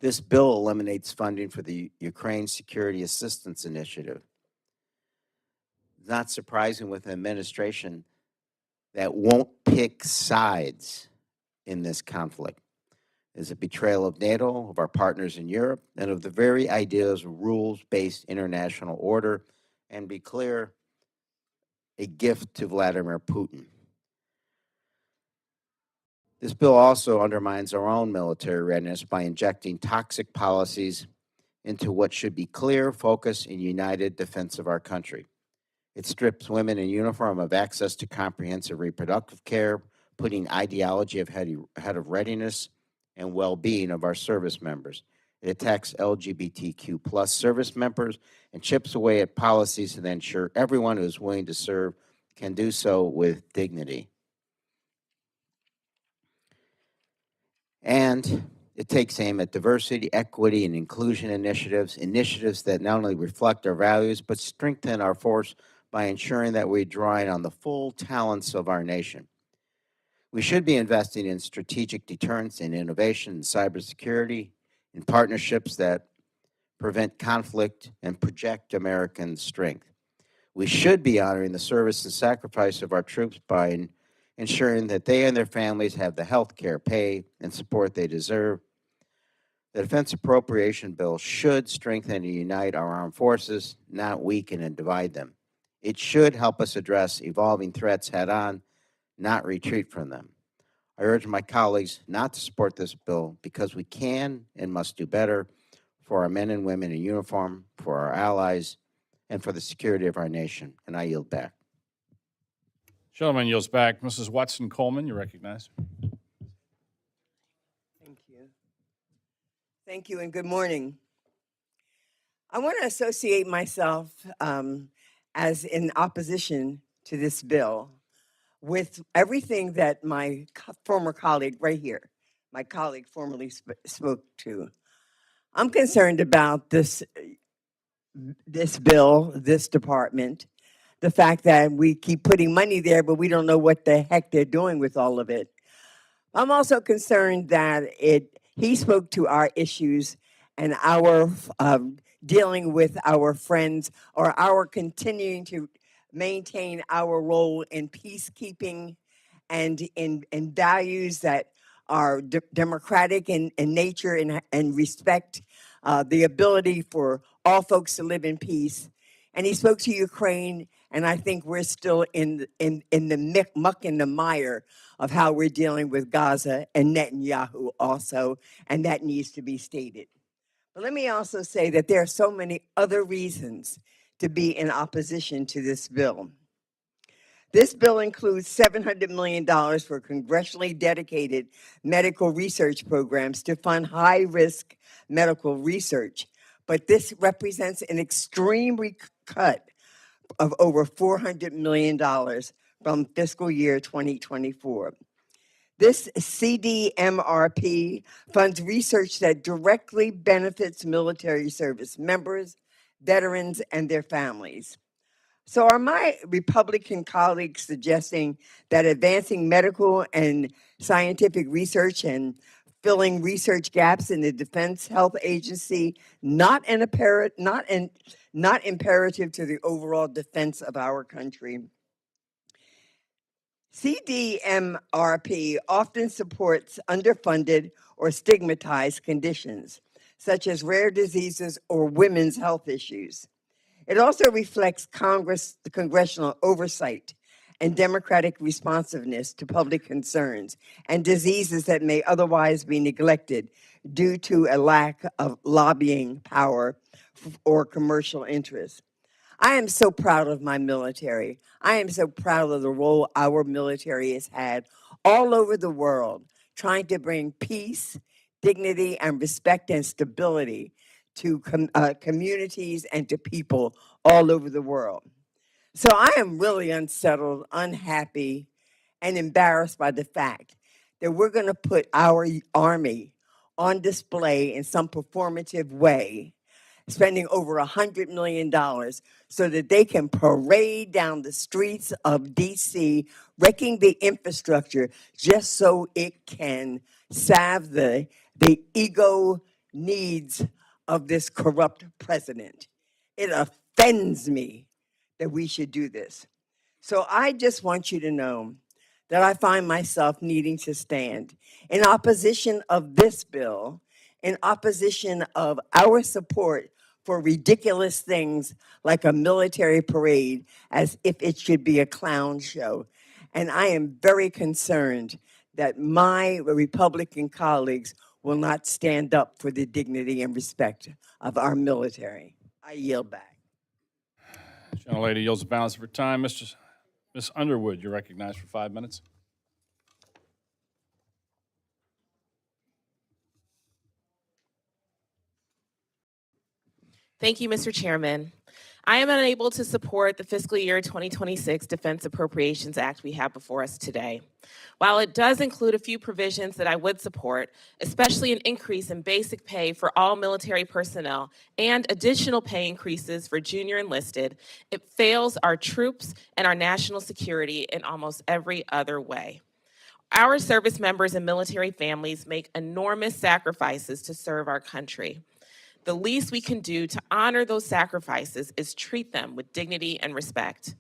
this bill eliminates funding for the Ukraine Security Assistance Initiative. Not surprising with an administration that won't pick sides in this conflict. It's a betrayal of NATO, of our partners in Europe, and of the very ideas of rules-based international order, and be clear, a gift to Vladimir Putin. This bill also undermines our own military readiness by injecting toxic policies into what should be clear, focused, and united defense of our country. It strips women in uniform of access to comprehensive reproductive care, putting ideology ahead of readiness and well-being of our service members. It attacks LGBTQ plus service members and chips away at policies to ensure everyone who is willing to serve can do so with dignity. And it takes aim at diversity, equity, and inclusion initiatives that not only reflect our values, but strengthen our force by ensuring that we're drawing on the full talents of our nation. We should be investing in strategic deterrence and innovation in cybersecurity, in partnerships that prevent conflict and project American strength. We should be honoring the service and sacrifice of our troops by ensuring that they and their families have the health care, pay, and support they deserve. The Defense Appropriation Bill should strengthen and unite our armed forces, not weaken and divide them. It should help us address evolving threats head on, not retreat from them. I urge my colleagues not to support this bill because we can and must do better for our men and women in uniform, for our allies, and for the security of our nation. And I yield back. Gentleman yields back. Mrs. Watson Coleman, you recognize. Thank you. Thank you and good morning. I want to associate myself as in opposition to this bill with everything that my former colleague right here, my colleague formerly spoke to. I'm concerned about this bill, this department, the fact that we keep putting money there, but we don't know what the heck they're doing with all of it. I'm also concerned that it He spoke to our issues and our dealing with our friends, or our continuing to maintain our role in peacekeeping and in values that are democratic in nature and respect the ability for all folks to live in peace. And he spoke to Ukraine, and I think we're still in the muck and the mire of how we're dealing with Gaza and Netanyahu also, and that needs to be stated. But let me also say that there are so many other reasons to be in opposition to this bill. This bill includes $700 million for congressionally dedicated medical research programs to fund high-risk medical research. But this represents an extreme cut of over $400 million from fiscal year 2024. This CDMRP funds research that directly benefits military service members, veterans, and their families. So are my Republican colleagues suggesting that advancing medical and scientific research and filling research gaps in the Defense Health Agency not imperative to the overall defense of our country? CDMRP often supports underfunded or stigmatized conditions, such as rare diseases or women's health issues. It also reflects the congressional oversight and democratic responsiveness to public concerns and diseases that may otherwise be neglected due to a lack of lobbying power or commercial interest. I am so proud of my military. I am so proud of the role our military has had all over the world, trying to bring peace, dignity, and respect and stability to communities and to people all over the world. So I am really unsettled, unhappy, and embarrassed by the fact that we're going to put our Army on display in some performative way, spending over $100 million so that they can parade down the streets of D.C., wrecking the infrastructure just so it can salve the ego needs of this corrupt president. It offends me that we should do this. So I just want you to know that I find myself needing to stand in opposition of this bill, in opposition of our support for ridiculous things like a military parade as if it should be a clown show. And I am very concerned that my Republican colleagues will not stand up for the dignity and respect of our military. I yield back. Gentlelady yields the balance of her time. Ms. Underwood, you're recognized for 5 minutes. Thank you, Mr. Chairman. I am unable to support the fiscal year 2026 Defense Appropriations Act we have before us today. While it does include a few provisions that I would support, especially an increase in basic pay for all military personnel and additional pay increases for junior enlisted, it fails our troops and our national security in almost every other way. Our service members and military families make enormous sacrifices to serve our country. The least we can do to honor those sacrifices is treat them with dignity and respect.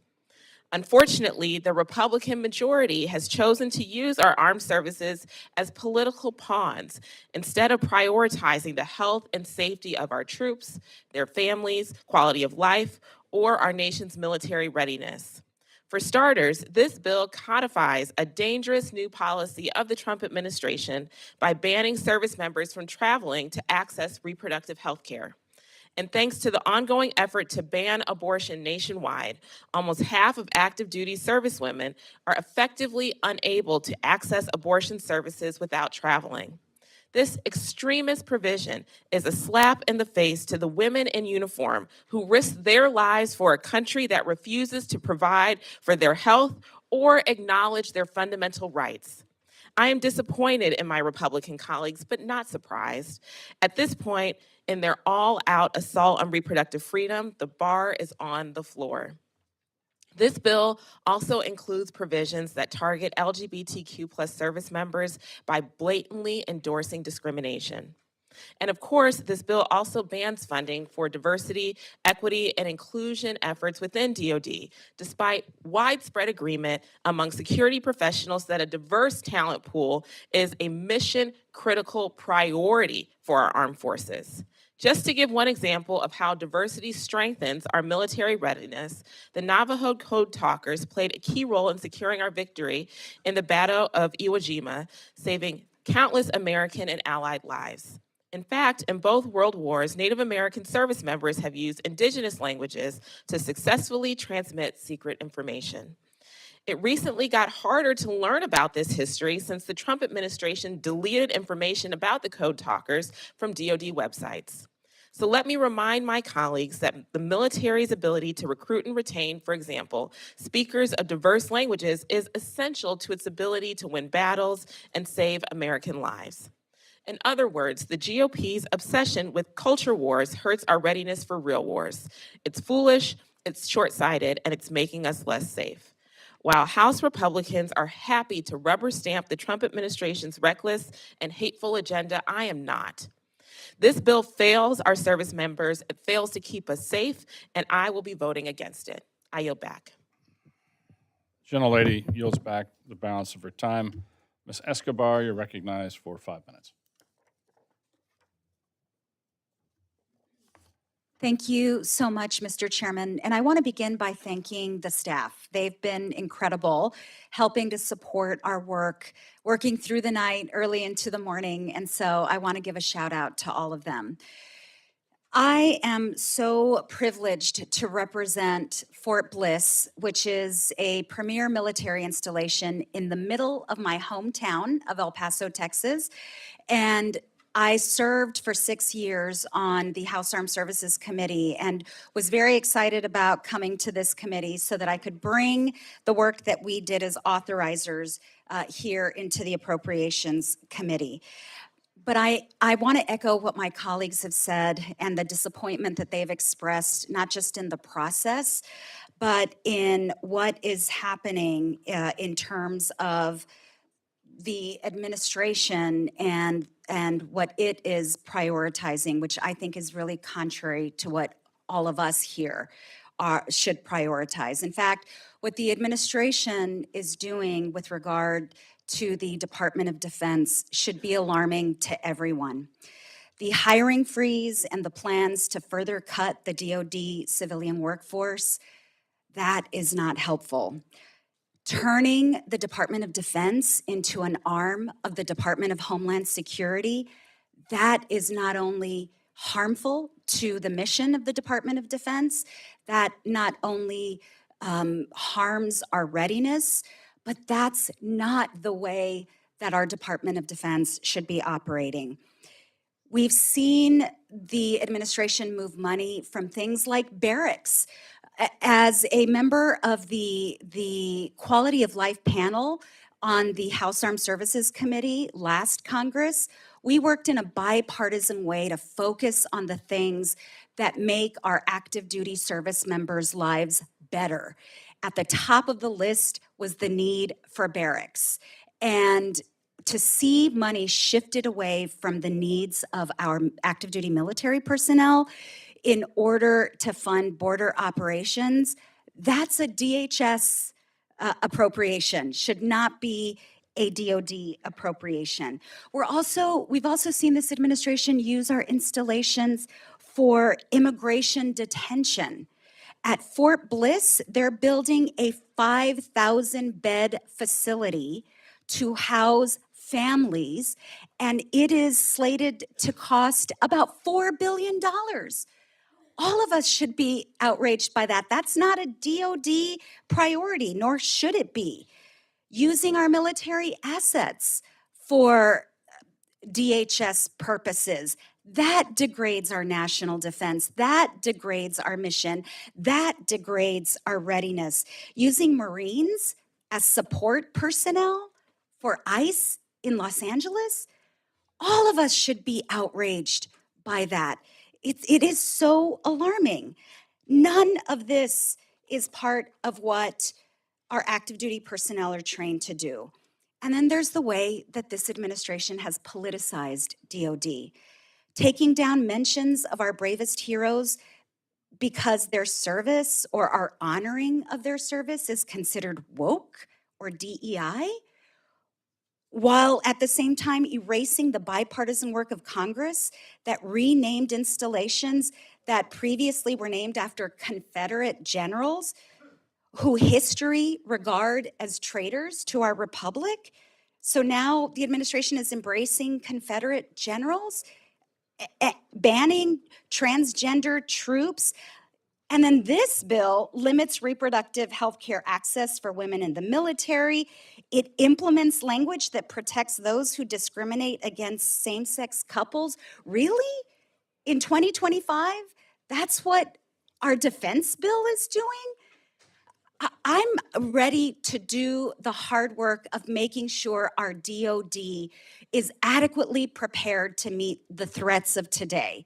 Unfortunately, the Republican majority has chosen to use our armed services as political pawns instead of prioritizing the health and safety of our troops, their families, quality of life, or our nation's military readiness. For starters, this bill codifies a dangerous new policy of the Trump administration by banning service members from traveling to access reproductive health care. And thanks to the ongoing effort to ban abortion nationwide, almost half of active duty servicewomen are effectively unable to access abortion services without traveling. This extremist provision is a slap in the face to the women in uniform who risk their lives for a country that refuses to provide for their health or acknowledge their fundamental rights. I am disappointed in my Republican colleagues, but not surprised. At this point, in their all-out assault on reproductive freedom, the bar is on the floor. This bill also includes provisions that target LGBTQ+ service members by blatantly endorsing discrimination. And of course, this bill also bans funding for diversity, equity, and inclusion efforts within DoD, despite widespread agreement among security professionals that a diverse talent pool is a mission-critical priority for our armed forces. Just to give one example of how diversity strengthens our military readiness, the Navajo Code Talkers played a key role in securing our victory in the Battle of Iwo Jima, saving countless American and Allied lives. In fact, in both World Wars, Native American service members have used indigenous languages to successfully transmit secret information. It recently got harder to learn about this history since the Trump administration deleted information about the Code Talkers from DoD websites. So let me remind my colleagues that the military's ability to recruit and retain, for example, speakers of diverse languages is essential to its ability to win battles and save American lives. In other words, the GOP's obsession with culture wars hurts our readiness for real wars. It's foolish, it's short-sighted, and it's making us less safe. While House Republicans are happy to rubber stamp the Trump administration's reckless and hateful agenda, I am not. This bill fails our service members, it fails to keep us safe, and I will be voting against it. I yield back. Gentlelady yields back the balance of her time. Ms. Escobar, you're recognized for 5 minutes. Thank you so much, Mr. Chairman. And I want to begin by thanking the staff. They've been incredible, helping to support our work, working through the night, early into the morning. And so I want to give a shout out to all of them. I am so privileged to represent Fort Bliss, which is a premier military installation in the middle of my hometown of El Paso, Texas. And I served for 6 years on the House Armed Services Committee and was very excited about coming to this committee so that I could bring the work that we did as authorizers here into the Appropriations Committee. But I want to echo what my colleagues have said and the disappointment that they've expressed, not just in the process, but in what is happening in terms of the administration and what it is prioritizing, which I think is really contrary to what all of us here should prioritize. In fact, what the administration is doing with regard to the Department of Defense should be alarming to everyone. The hiring freeze and the plans to further cut the DoD civilian workforce, that is not helpful. Turning the Department of Defense into an arm of the Department of Homeland Security, that is not only harmful to the mission of the Department of Defense, that not only harms our readiness, but that's not the way that our Department of Defense should be operating. We've seen the administration move money from things like barracks. As a member of the Quality of Life panel on the House Armed Services Committee last Congress, we worked in a bipartisan way to focus on the things that make our active duty service members' lives better. At the top of the list was the need for barracks. And to see money shifted away from the needs of our active duty military personnel in order to fund border operations, that's a DHS appropriation, should not be a DoD appropriation. We've also seen this administration use our installations for immigration detention. At Fort Bliss, they're building a 5,000-bed facility to house families, and it is slated to cost about $4 billion. All of us should be outraged by that. That's not a DoD priority, nor should it be. Using our military assets for DHS purposes, that degrades our national defense, that degrades our mission, that degrades our readiness. Using Marines as support personnel for ICE in Los Angeles, all of us should be outraged by that. It is so alarming. None of this is part of what our active duty personnel are trained to do. And then there's the way that this administration has politicized DOD, taking down mentions of our bravest heroes because their service or our honoring of their service is considered woke or DEI, while at the same time erasing the bipartisan work of Congress that renamed installations that previously were named after Confederate generals who history regard as traitors to our republic. So now the administration is embracing Confederate generals, banning transgender troops. And then this bill limits reproductive health care access for women in the military. It implements language that protects those who discriminate against same-sex couples. Really? In 2025, that's what our defense bill is doing? I'm ready to do the hard work of making sure our DOD is adequately prepared to meet the threats of today.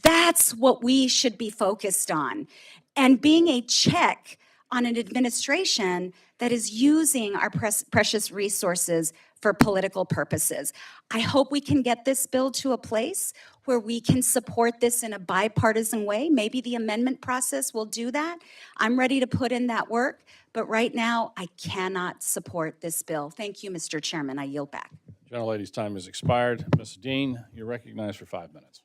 That's what we should be focused on. And being a check on an administration that is using our precious resources for political purposes. I hope we can get this bill to a place where we can support this in a bipartisan way. Maybe the amendment process will do that. I'm ready to put in that work, but right now I cannot support this bill. Thank you, Mr. Chairman. I yield back. Gentlelady's time has expired. Ms. Dean, you're recognized for 5 minutes.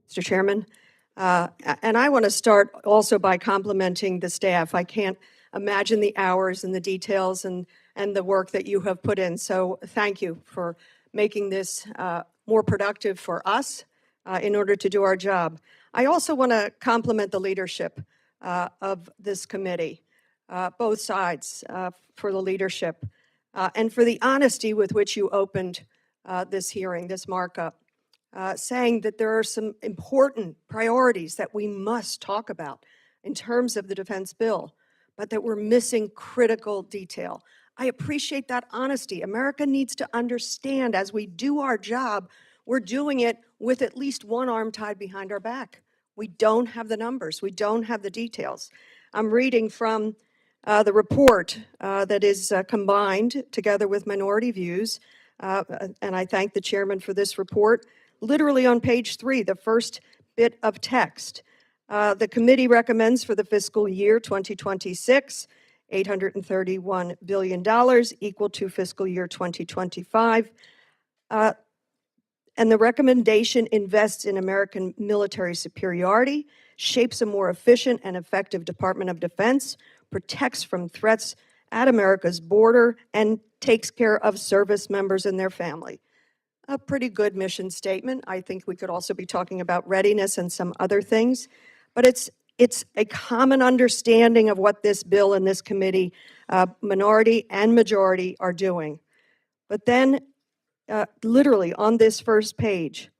Mr. Chairman. And I want to start also by complimenting the staff. I can't imagine the hours and the details and the work that you have put in. So thank you for making this more productive for us in order to do our job. I also want to compliment the leadership of this committee, both sides for the leadership, and for the honesty with which you opened this hearing, this markup. Saying that there are some important priorities that we must talk about in terms of the defense bill, but that we're missing critical detail. I appreciate that honesty. America needs to understand as we do our job, we're doing it with at least one arm tied behind our back. We don't have the numbers. We don't have the details. I'm reading from the report that is combined together with minority views, and I thank the chairman for this report. Literally on page 3, the first bit of text. The committee recommends for the fiscal year 2026, $831 billion, equal to fiscal year 2025. And the recommendation invests in American military superiority, shapes a more efficient and effective Department of Defense, protects from threats at America's border, and takes care of service members and their family. A pretty good mission statement. I think we could also be talking about readiness and some other things, but it's a common understanding of what this bill and this committee, minority and majority, are doing. But then, literally on this first page,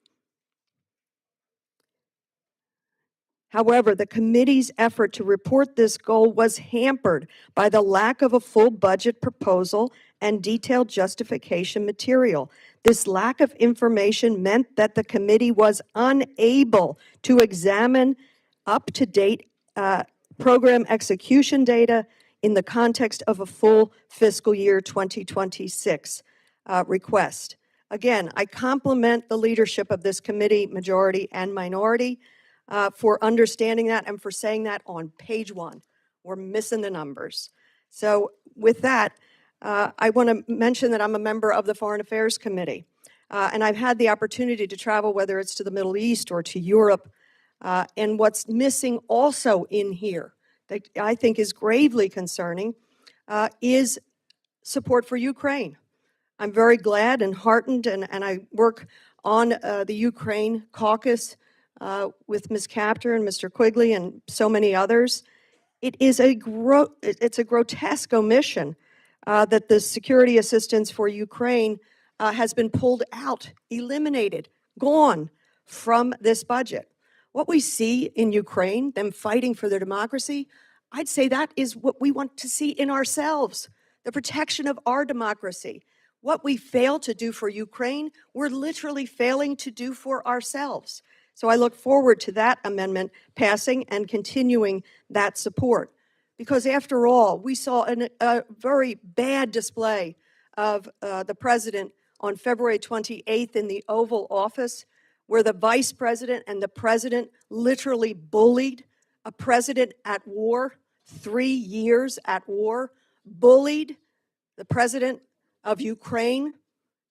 however, the committee's effort to report this goal was hampered by the lack of a full budget proposal and detailed justification material. This lack of information meant that the committee was unable to examine up-to-date program execution data in the context of a full fiscal year 2026 request. Again, I compliment the leadership of this committee, majority and minority, for understanding that and for saying that on page 1. We're missing the numbers. So with that, I want to mention that I'm a member of the Foreign Affairs Committee, and I've had the opportunity to travel, whether it's to the Middle East or to Europe, and what's missing also in here that I think is gravely concerning is support for Ukraine. I'm very glad and heartened, and I work on the Ukraine caucus with Ms. Capter and Mr. Quigley and so many others. It is it's a grotesque omission that the security assistance for Ukraine has been pulled out, eliminated, gone from this budget. What we see in Ukraine, them fighting for their democracy, I'd say that is what we want to see in ourselves, the protection of our democracy. What we fail to do for Ukraine, we're literally failing to do for ourselves. So I look forward to that amendment passing and continuing that support. Because after all, we saw a very bad display of the president on February 28th in the Oval Office, where the vice president and the president literally bullied a president at war, 3 years at war, bullied the president of Ukraine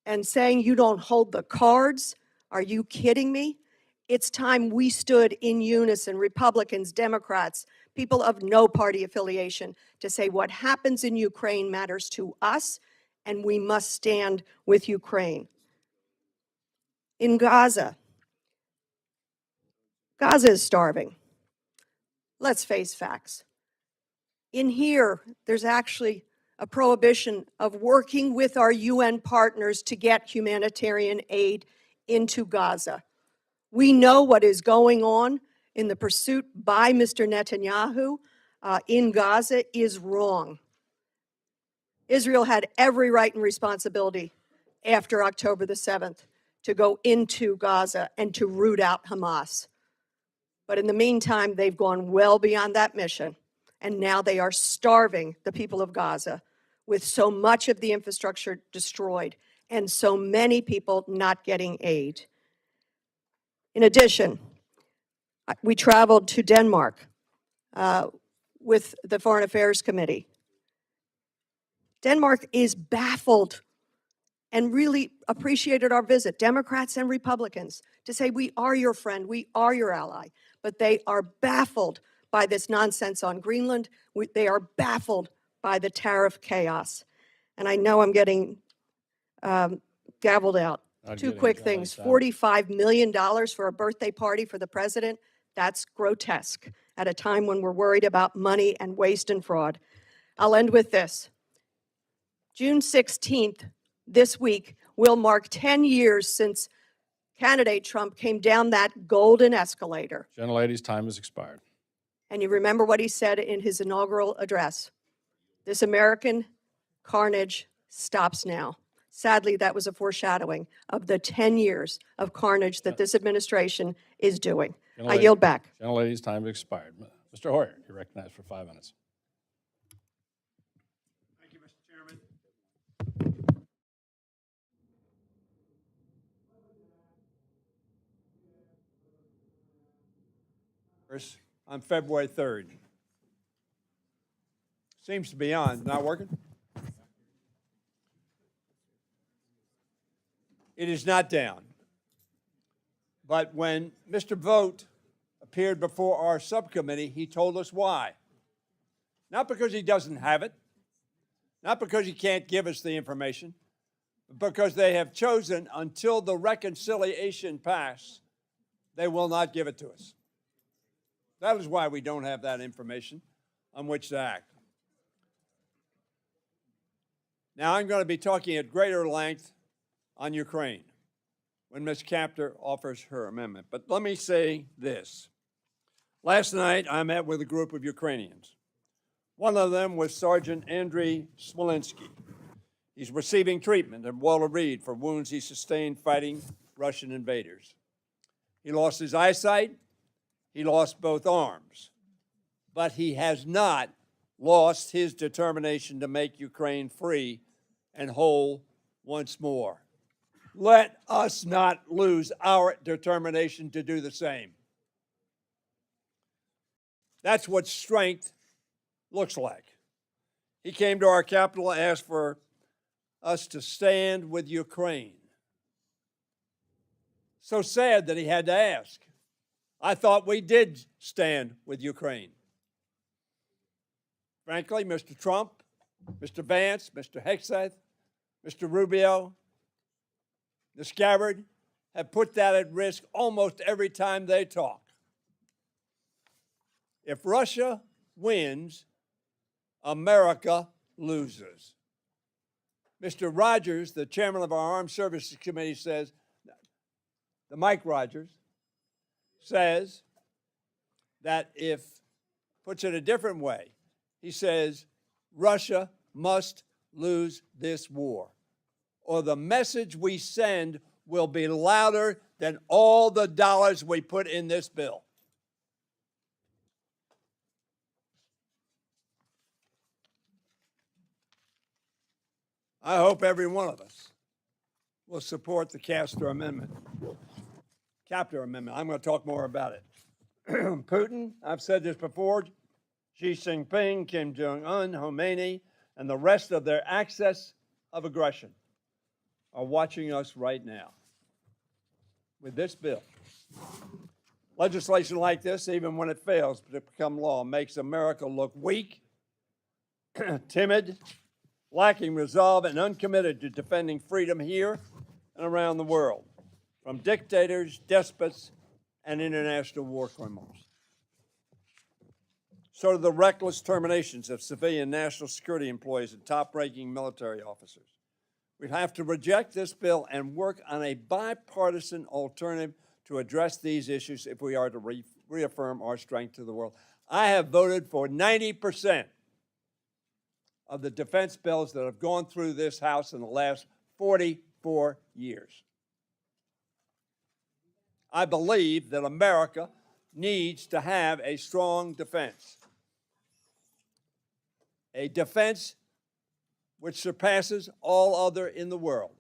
and saying, "You don't hold the cards." Are you kidding me? It's time we stood in unison, Republicans, Democrats, people of no party affiliation, to say what happens in Ukraine matters to us, and we must stand with Ukraine. In Gaza, Gaza is starving. Let's face facts. In here, there's actually a prohibition of working with our UN partners to get humanitarian aid into Gaza. We know what is going on in the pursuit by Mr. Netanyahu in Gaza is wrong. Israel had every right and responsibility after October the 7th to go into Gaza and to root out Hamas. But in the meantime, they've gone well beyond that mission. And now they are starving the people of Gaza with so much of the infrastructure destroyed and so many people not getting aid. In addition, we traveled to Denmark with the Foreign Affairs Committee. Denmark is baffled and really appreciated our visit, Democrats and Republicans, to say we are your friend, we are your ally. But they are baffled by this nonsense on Greenland. They are baffled by the tariff chaos. And I know I'm getting gavelled out. Two quick things. $45 million for a birthday party for the president. That's grotesque at a time when we're worried about money and waste and fraud. I'll end with this. June 16th, this week, will mark 10 years since candidate Trump came down that golden escalator. Gentlelady's time has expired. And you remember what he said in his inaugural address. This American carnage stops now. Sadly, that was a foreshadowing of the 10 years of carnage that this administration is doing. I yield back. Gentlelady's time has expired. Mr. Hoyer, you're recognized for 5 minutes. Thank you, Mr. Chairman. On February 3rd. Seems to be on. Not working? It is not down. But when Mr. Vogt appeared before our subcommittee, he told us why. Not because he doesn't have it, not because he can't give us the information, but because they have chosen until the reconciliation pass, they will not give it to us. That is why we don't have that information on which to act. Now, I'm going to be talking at greater length on Ukraine when Ms. Kaptur offers her amendment. But let me say this. Last night, I met with a group of Ukrainians. One of them was Sergeant Andriy Smolenski. He's receiving treatment at Walter Reed for wounds he sustained fighting Russian invaders. He lost his eyesight. He lost both arms. But he has not lost his determination to make Ukraine free and whole once more. Let us not lose our determination to do the same. That's what strength looks like. He came to our capital and asked for us to stand with Ukraine. So sad that he had to ask. I thought we did stand with Ukraine. Frankly, Mr. Trump, Mr. Vance, Mr. Hegseth, Mr. Rubio, Ms. Gabbard have put that at risk almost every time they talk. If Russia wins, America loses. Mr. Rogers, the chairman of our Armed Services Committee, says, Mike Rogers, says that puts it a different way, he says, Russia must lose this war, or the message we send will be louder than all the dollars we put in this bill. I hope every one of us will support the Captor Amendment. I'm going to talk more about it. Putin, I've said this before, Xi Jinping, Kim Jong-un, Khomeini, and the rest of their axis of aggression are watching us right now with this bill. Legislation like this, even when it fails to become law, makes America look weak, timid, lacking resolve, and uncommitted to defending freedom here and around the world from dictators, despots, and international war criminals. So do the reckless terminations of civilian national security employees and top-ranking military officers. We have to reject this bill and work on a bipartisan alternative to address these issues if we are to reaffirm our strength to the world. I have voted for 90% of the defense bills that have gone through this House in the last 44 years. I believe that America needs to have a strong defense. A defense which surpasses all other in the world.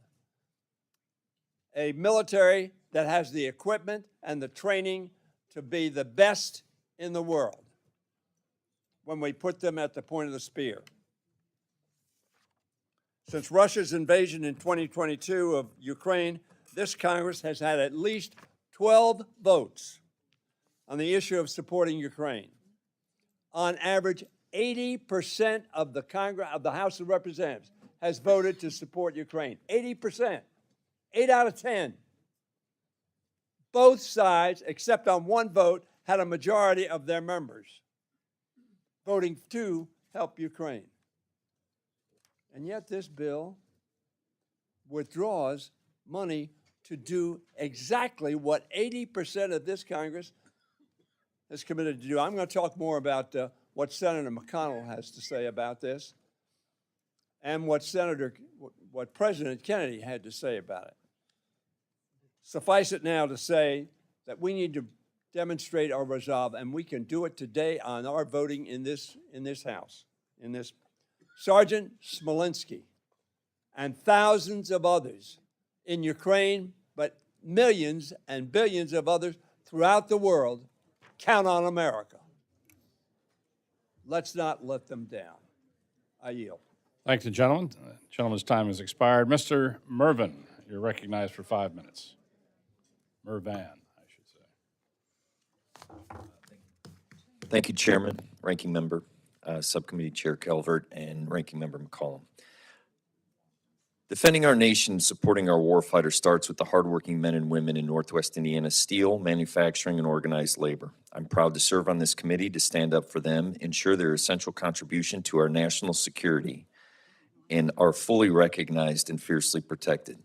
A military that has the equipment and the training to be the best in the world when we put them at the point of the spear. Since Russia's invasion in 2022 of Ukraine, this Congress has had at least 12 votes on the issue of supporting Ukraine. On average, 80% of the House of Representatives has voted to support Ukraine. 80%. 8 out of 10. Both sides, except on one vote, had a majority of their members voting to help Ukraine. And yet this bill withdraws money to do exactly what 80% of this Congress has committed to do. I'm going to talk more about what Senator McConnell has to say about this and what President Kennedy had to say about it. Suffice it now to say that we need to demonstrate our resolve, and we can do it today on our voting in this House. Sergeant Smolenski and thousands of others in Ukraine, but millions and billions of others throughout the world count on America. Let's not let them down. I yield. Thank the gentleman. The gentleman's time has expired. Mr. Mervin, you're recognized for 5 minutes. Mervan, I should say. Thank you, Chairman, Ranking Member, Subcommittee Chair Calvert, and Ranking Member McCollum. Defending our nation, supporting our warfighters starts with the hardworking men and women in Northwest Indiana steel, manufacturing, and organized labor. I'm proud to serve on this committee to stand up for them, ensure their essential contribution to our national security, and are fully recognized and fiercely protected.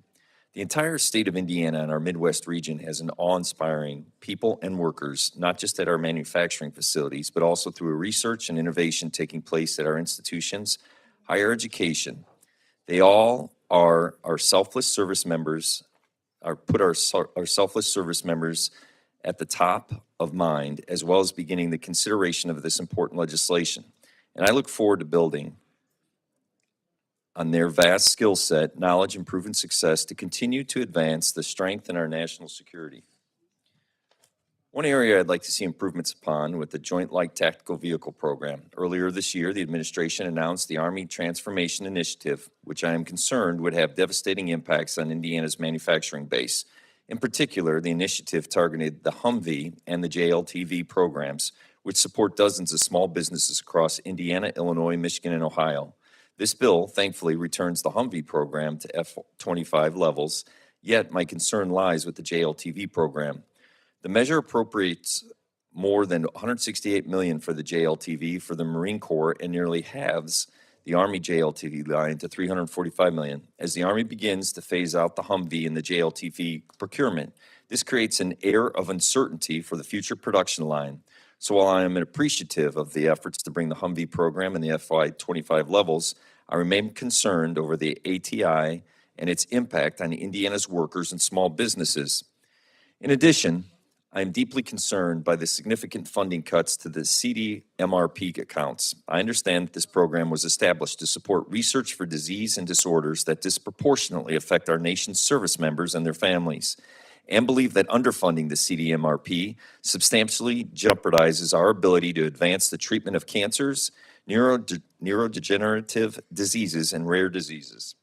The entire state of Indiana and our Midwest region has an awe-inspiring people and workers, not just at our manufacturing facilities, but also through research and innovation taking place at our institutions, higher education. They all are our selfless service members, our selfless service members at the top of mind, as well as beginning the consideration of this important legislation. And I look forward to building on their vast skill set, knowledge, and proven success to continue to advance the strength in our national security. One area I'd like to see improvements upon with the Joint Light Tactical Vehicle Program. Earlier this year, the administration announced the Army Transformation Initiative, which I am concerned would have devastating impacts on Indiana's manufacturing base. In particular, the initiative targeted the Humvee and the JLTV programs, which support dozens of small businesses across Indiana, Illinois, Michigan, and Ohio. This bill, thankfully, returns the Humvee program to F-25 levels, yet my concern lies with the JLTV program. The measure appropriates more than $168 million for the JLTV for the Marine Corps and nearly halves the Army JLTV line to $345 million. As the Army begins to phase out the Humvee and the JLTV procurement, this creates an air of uncertainty for the future production line. So while I am appreciative of the efforts to bring the Humvee program and the FY25 levels, I remain concerned over the ATI and its impact on Indiana's workers and small businesses. In addition, I am deeply concerned by the significant funding cuts to the CDMRP accounts. I understand that this program was established to support research for disease and disorders that disproportionately affect our nation's service members and their families, and believe that underfunding the CDMRP substantially jeopardizes our ability to advance the treatment of cancers, neurodegenerative diseases, and rare diseases.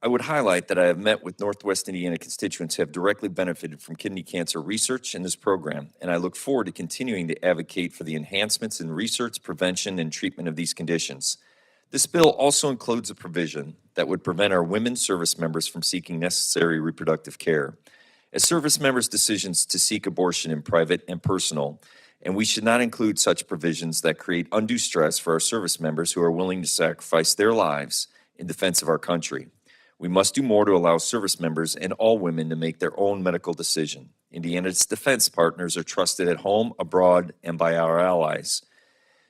I would highlight that I have met with Northwest Indiana constituents who have directly benefited from kidney cancer research in this program, and I look forward to continuing to advocate for the enhancements in research, prevention, and treatment of these conditions. This bill also includes a provision that would prevent our women service members from seeking necessary reproductive care. As service members' decisions to seek abortion in private and personal, and we should not include such provisions that create undue stress for our service members who are willing to sacrifice their lives in defense of our country. We must do more to allow service members and all women to make their own medical decision. Indiana's defense partners are trusted at home, abroad, and by our allies.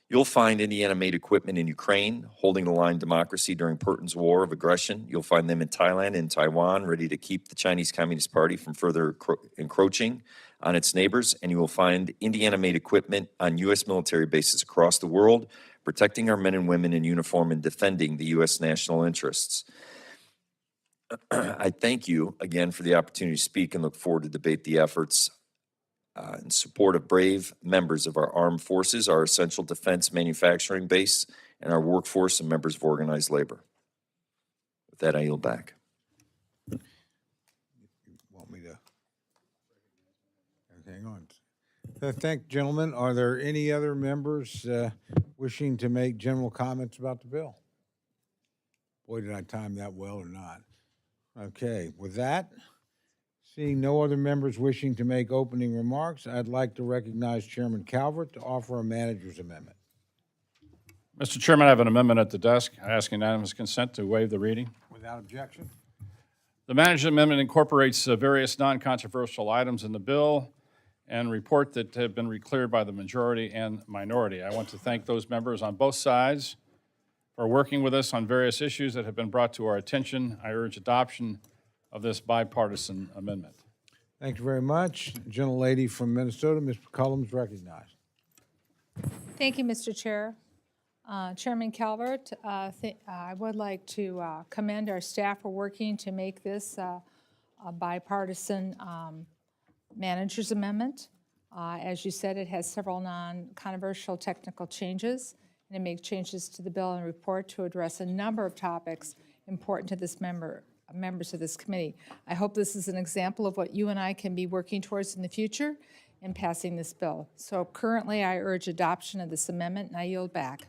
You'll find Indiana-made equipment in Ukraine, holding the line democracy during Putin's war of aggression. You'll find them in Thailand and Taiwan, ready to keep the Chinese Communist Party from further encroaching on its neighbors. And you will find Indiana-made equipment on U.S. military bases across the world, protecting our men and women in uniform and defending the U.S. national interests. I thank you again for the opportunity to speak and look forward to debate the efforts in support of brave members of our armed forces, our essential defense manufacturing base, and our workforce and members of organized labor. With that, I yield back. Want me to? Hang on. Thank you, gentlemen. Are there any other members wishing to make general comments about the bill? Boy, did I time that well or not. Okay, with that, seeing no other members wishing to make opening remarks, I'd like to recognize Chairman Calvert to offer a manager's amendment. Mr. Chairman, I have an amendment at the desk. I ask unanimous consent to waive the reading. Without objection. The manager's amendment incorporates various non-controversial items in the bill and report that have been cleared by the majority and minority. I want to thank those members on both sides for working with us on various issues that have been brought to our attention. I urge adoption of this bipartisan amendment. Thank you very much. Gentlelady from Minnesota, Ms. McCollum, is recognized. Thank you, Mr. Chair. Chairman Calvert, I would like to commend our staff for working to make this a bipartisan manager's amendment. As you said, it has several non-controversial technical changes, and it makes changes to the bill and report to address a number of topics important to this members of this committee. I hope this is an example of what you and I can be working towards in the future in passing this bill. So currently, I urge adoption of this amendment, and I yield back.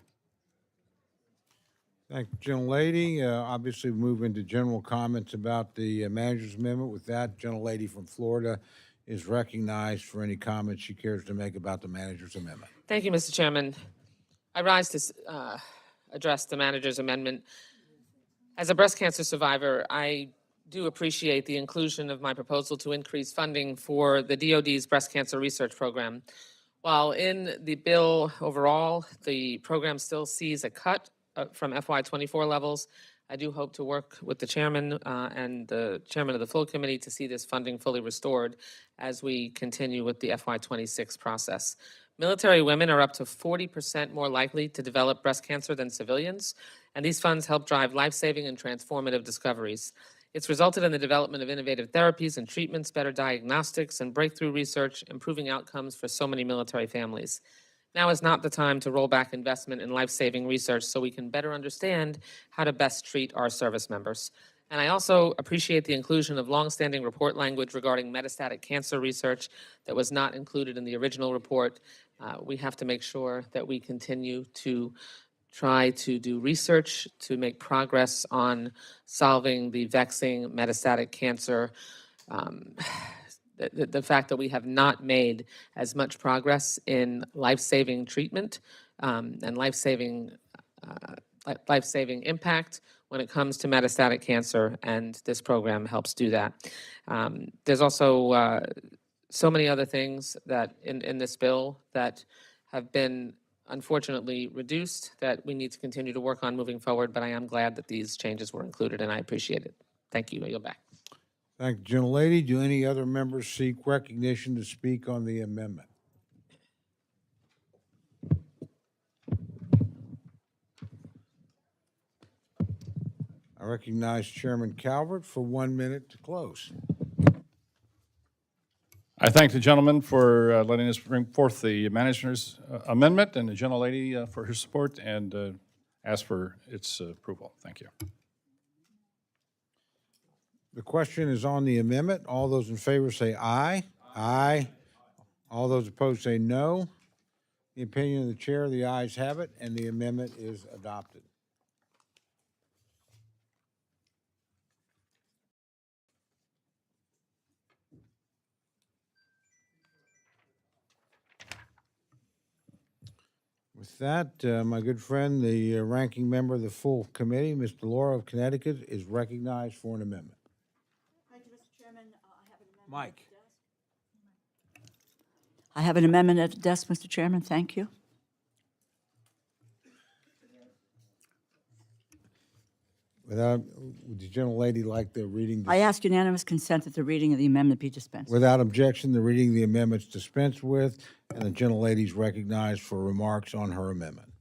Thank you, gentlelady. Obviously, we move into general comments about the manager's amendment. With that, gentlelady from Florida is recognized for any comments she cares to make about the manager's amendment. Thank you, Mr. Chairman. I rise to address the manager's amendment. As a breast cancer survivor, I do appreciate the inclusion of my proposal to increase funding for the DoD's breast cancer research program. While in the bill overall, the program still sees a cut from FY24 levels, I do hope to work with the chairman and the chairman of the full committee to see this funding fully restored as we continue with the FY26 process. Military women are up to 40% more likely to develop breast cancer than civilians, and these funds help drive life-saving and transformative discoveries. It's resulted in the development of innovative therapies and treatments, better diagnostics, and breakthrough research, improving outcomes for so many military families. Now is not the time to roll back investment in life-saving research so we can better understand how to best treat our service members. And I also appreciate the inclusion of longstanding report language regarding metastatic cancer research that was not included in the original report. We have to make sure that we continue to try to do research to make progress on solving the vexing metastatic cancer. The fact that we have not made as much progress in life-saving treatment and life-saving impact when it comes to metastatic cancer, and this program helps do that. There's also so many other things that in this bill that have been unfortunately reduced that we need to continue to work on moving forward, but I am glad that these changes were included, and I appreciate it. Thank you. I yield back. Thank you, gentlelady. Do any other members seek recognition to speak on the amendment? I recognize Chairman Calvert for 1 minute to close. I thank the gentleman for letting us bring forth the manager's amendment and the gentlelady for her support and ask for its approval. Thank you. The question is on the amendment. All those in favor say aye. Aye. All those opposed say no. The opinion of the chair, the ayes have it, and the amendment is adopted. With that, my good friend, the ranking member of the full committee, Ms. DeLauro of Connecticut, is recognized for an amendment. Thank you, Mr. Chairman. I have an amendment. Mike. I have an amendment at the desk, Mr. Chairman. Thank you. Would the gentlelady like the reading? I ask unanimous consent that the reading of the amendment be dispensed. Without objection, the reading of the amendment is dispensed with, and the gentlelady is recognized for remarks on her amendment.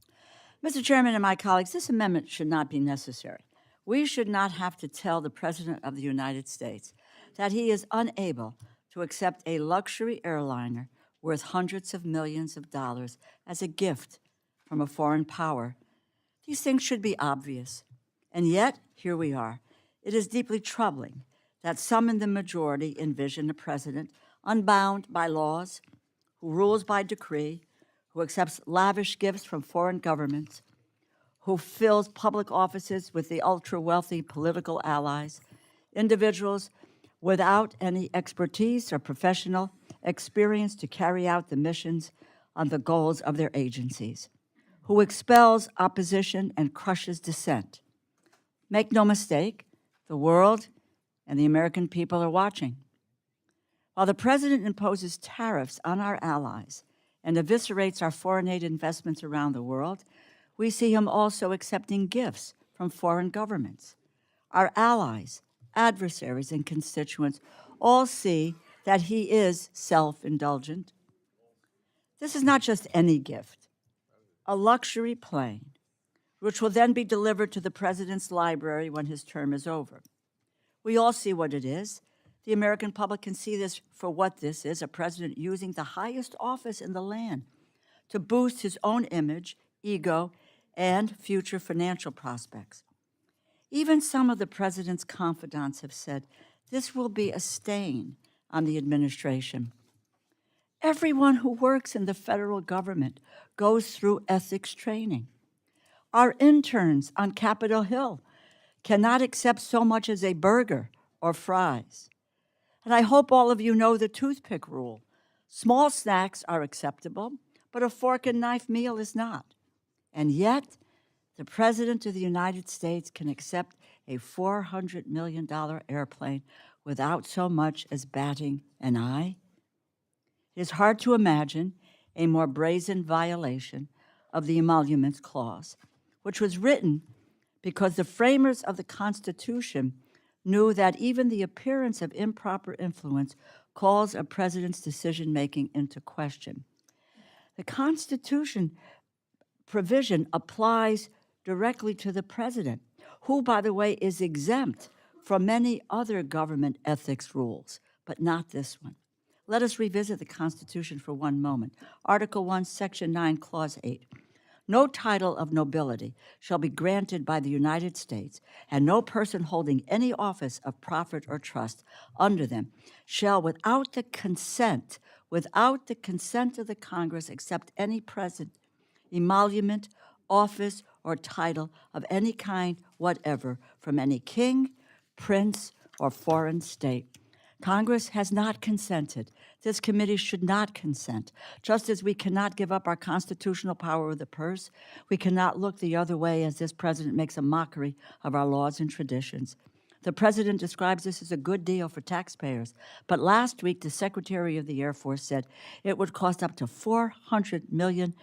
Mr. Chairman and my colleagues, this amendment should not be necessary. We should not have to tell the President of the United States that he is unable to accept a luxury airliner worth hundreds of millions of dollars as a gift from a foreign power. These things should be obvious. And yet, here we are. It is deeply troubling that some in the majority envision a president unbound by laws, who rules by decree, who accepts lavish gifts from foreign governments, who fills public offices with the ultra-wealthy political allies, individuals without any expertise or professional experience to carry out the missions on the goals of their agencies, who expels opposition and crushes dissent. Make no mistake, the world and the American people are watching. While the president imposes tariffs on our allies and eviscerates our foreign aid investments around the world, we see him also accepting gifts from foreign governments. Our allies, adversaries, and constituents all see that he is self-indulgent. This is not just any gift, a luxury plane, which will then be delivered to the president's library when his term is over. We all see what it is. The American public can see this for what this is, a president using the highest office in the land to boost his own image, ego, and future financial prospects. Even some of the president's confidants have said this will be a stain on the administration. Everyone who works in the federal government goes through ethics training. Our interns on Capitol Hill cannot accept so much as a burger or fries. And I hope all of you know the toothpick rule. Small snacks are acceptable, but a fork and knife meal is not. And yet, the President of the United States can accept a $400 million airplane without so much as batting an eye. It is hard to imagine a more brazen violation of the Emoluments Clause, which was written because the framers of the Constitution knew that even the appearance of improper influence calls a president's decision-making into question. The Constitution provision applies directly to the president, who, by the way, is exempt from many other government ethics rules, but not this one. Let us revisit the Constitution for one moment. Article 1, Section 9, Clause 8. No title of nobility shall be granted by the United States, and no person holding any office of profit or trust under them shall, without the consent of the Congress, accept any present, emolument, office, or title of any kind whatever from any king, prince, or foreign state. Congress has not consented. This committee should not consent. Just as we cannot give up our constitutional power of the purse, we cannot look the other way as this president makes a mockery of our laws and traditions. The president describes this as a good deal for taxpayers, but last week the Secretary of the Air Force said it would cost up to $400 million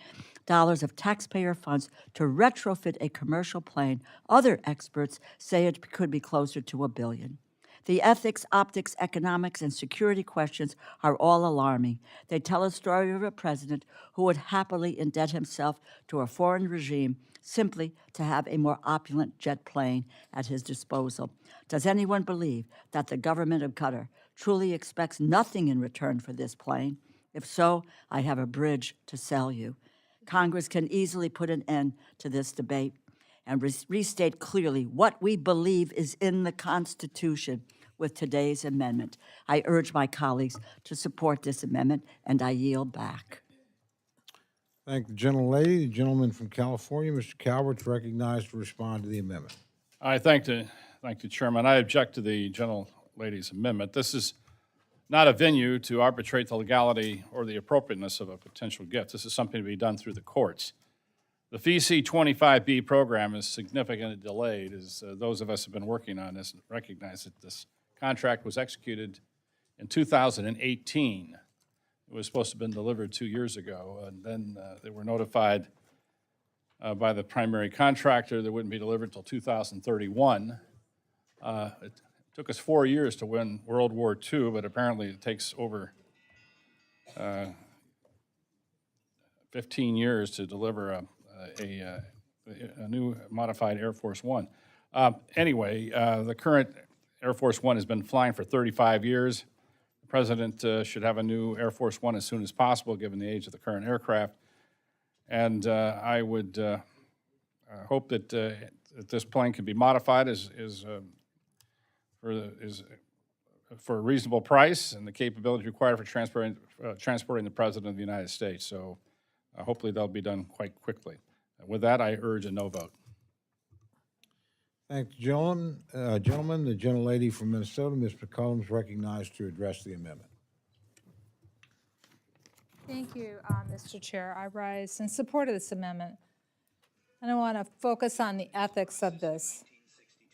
of taxpayer funds to retrofit a commercial plane. Other experts say it could be closer to $1 billion. The ethics, optics, economics, and security questions are all alarming. They tell a story of a president who would happily indebt himself to a foreign regime simply to have a more opulent jet plane at his disposal. Does anyone believe that the government of Qatar truly expects nothing in return for this plane? If so, I have a bridge to sell you. Congress can easily put an end to this debate and restate clearly what we believe is in the Constitution with today's amendment. I urge my colleagues to support this amendment, and I yield back. Thank the gentlelady. The gentleman from California, Mr. Calvert's recognized to respond to the amendment. I thank the chairman. I object to the gentlelady's amendment. This is not a venue to arbitrate the legality or the appropriateness of a potential gift. This is something to be done through the courts. The FEC 25B program is significantly delayed, as those of us who have been working on this recognize that this contract was executed in 2018. It was supposed to have been delivered 2 years ago, and then they were notified by the primary contractor that it wouldn't be delivered until 2031. It took us 4 years to win World War II, but apparently it takes over 15 years to deliver a new modified Air Force One. Anyway, the current Air Force One has been flying for 35 years. The president should have a new Air Force One as soon as possible, given the age of the current aircraft. And I would hope that this plane can be modified for a reasonable price and the capability required for transporting the president of the United States. So hopefully that'll be done quite quickly. With that, I urge a no vote. Thank the gentleman. The gentlelady from Minnesota, Ms. McCollum, is recognized to address the amendment. Thank you, Mr. Chair. I rise in support of this amendment. And I want to focus on the ethics of this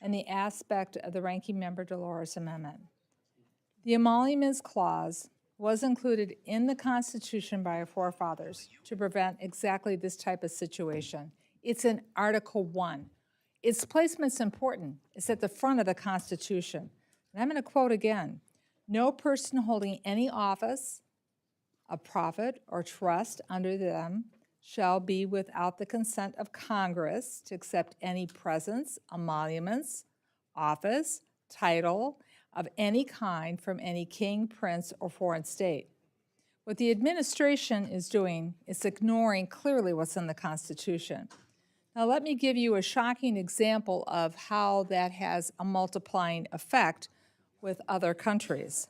and the aspect of the Ranking Member Delores amendment. The emoluments clause was included in the Constitution by our forefathers to prevent exactly this type of situation. It's in Article 1. Its placement's important. It's at the front of the Constitution. And I'm going to quote again, "No person holding any office of profit or trust under them shall be without the consent of Congress to accept any presents, emoluments, office, title of any kind from any king, prince, or foreign state." What the administration is doing is ignoring clearly what's in the Constitution. Now, let me give you a shocking example of how that has a multiplying effect with other countries.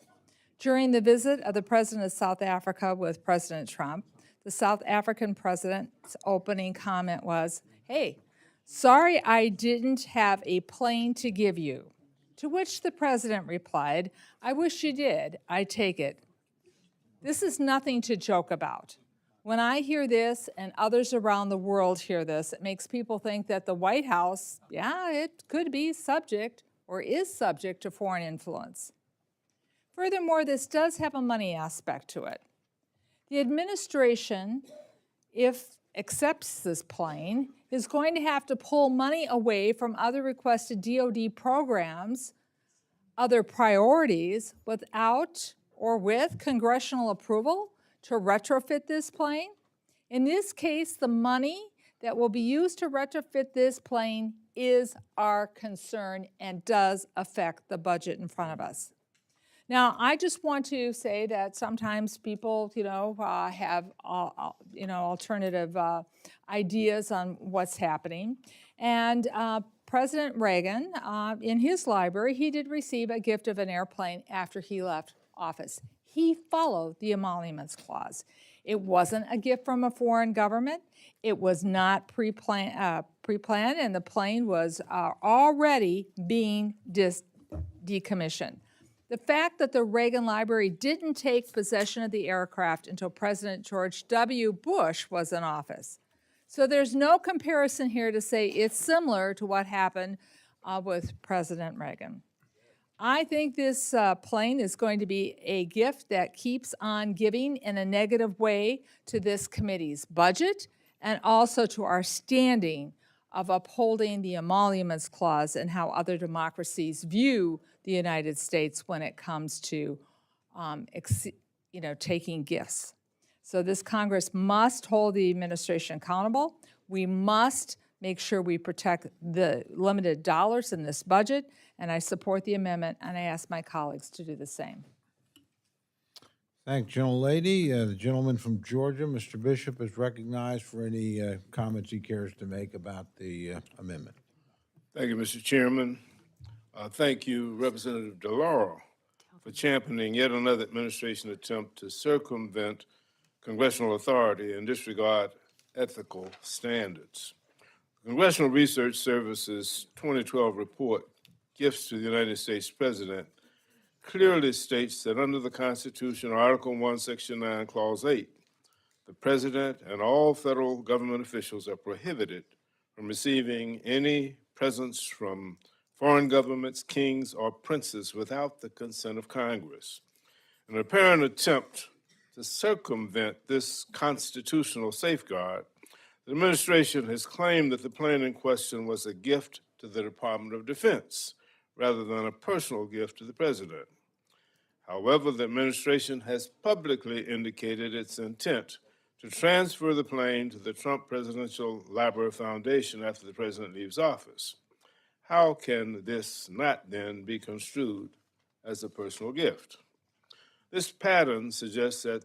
During the visit of the President of South Africa with President Trump, the South African president's opening comment was, "Hey, sorry I didn't have a plane to give you." To which the president replied, "I wish you did. I take it." This is nothing to joke about. When I hear this and others around the world hear this, it makes people think that the White House, yeah, it could be subject or is subject to foreign influence. Furthermore, this does have a money aspect to it. The administration, if accepts this plane, is going to have to pull money away from other requested DoD programs, other priorities, without or with congressional approval to retrofit this plane. In this case, the money that will be used to retrofit this plane is our concern and does affect the budget in front of us. Now, I just want to say that sometimes people, have, alternative ideas on what's happening. And President Reagan, in his library, he did receive a gift of an airplane after he left office. He followed the emoluments clause. It wasn't a gift from a foreign government. It was not pre-planned, and the plane was already being decommissioned. The fact that the Reagan Library didn't take possession of the aircraft until President George W. Bush was in office. So there's no comparison here to say it's similar to what happened with President Reagan. I think this plane is going to be a gift that keeps on giving in a negative way to this committee's budget and also to our standing of upholding the Emoluments Clause and how other democracies view the United States when it comes to taking gifts. So this Congress must hold the administration accountable. We must make sure we protect the limited dollars in this budget, and I support the amendment, and I ask my colleagues to do the same. Thank you, gentlelady. The gentleman from Georgia, Mr. Bishop, is recognized for any comments he cares to make about the amendment. Thank you, Mr. Chairman. Thank you, Representative DeLauro, for championing yet another administration attempt to circumvent congressional authority and disregard ethical standards. The Congressional Research Service's 2012 report, Gifts to the United States President, clearly states that under the Constitution, Article 1, Section 9, Clause 8, the President and all federal government officials are prohibited from receiving any presents from foreign governments, kings, or princes without the consent of Congress. In an apparent attempt to circumvent this constitutional safeguard, the administration has claimed that the plane in question was a gift to the Department of Defense rather than a personal gift to the President. However, the administration has publicly indicated its intent to transfer the plane to the Trump Presidential Library Foundation after the President leaves office. How can this not then be construed as a personal gift? This pattern suggests that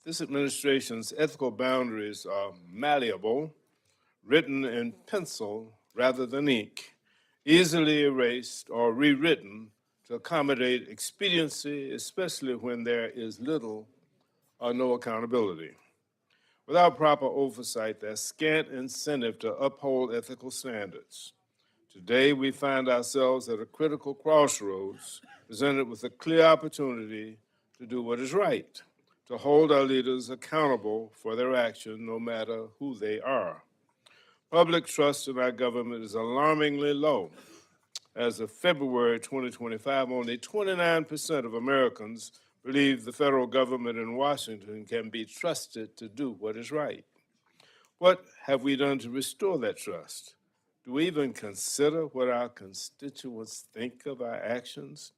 this administration's ethical boundaries are malleable, written in pencil rather than ink, easily erased or rewritten to accommodate expediency, especially when there is little or no accountability. Without proper oversight, there's scant incentive to uphold ethical standards. Today, we find ourselves at a critical crossroads, presented with a clear opportunity to do what is right, to hold our leaders accountable for their action, no matter who they are. Public trust in our government is alarmingly low. As of February 2025, only 29% of Americans believe the federal government in Washington can be trusted to do what is right. What have we done to restore that trust? Do we even consider what our constituents think of our actions?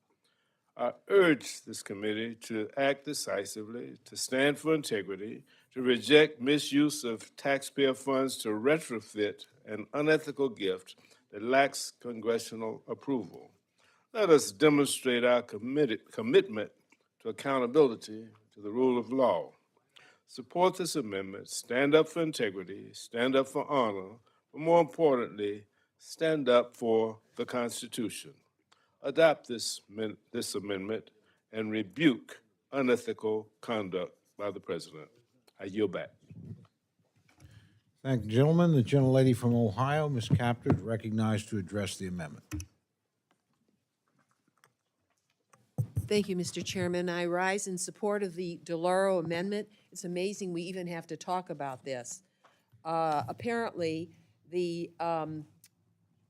I urge this committee to act decisively, to stand for integrity, to reject misuse of taxpayer funds to retrofit an unethical gift that lacks congressional approval. Let us demonstrate our commitment to accountability to the rule of law. Support this amendment, stand up for integrity, stand up for honor, but more importantly, stand up for the Constitution. Adopt this amendment and rebuke unethical conduct by the President. I yield back. Thank you, gentlemen. The gentlelady from Ohio, Ms. Capter, is recognized to address the amendment. Thank you, Mr. Chairman. I rise in support of the DeLauro amendment. It's amazing we even have to talk about this. Apparently, the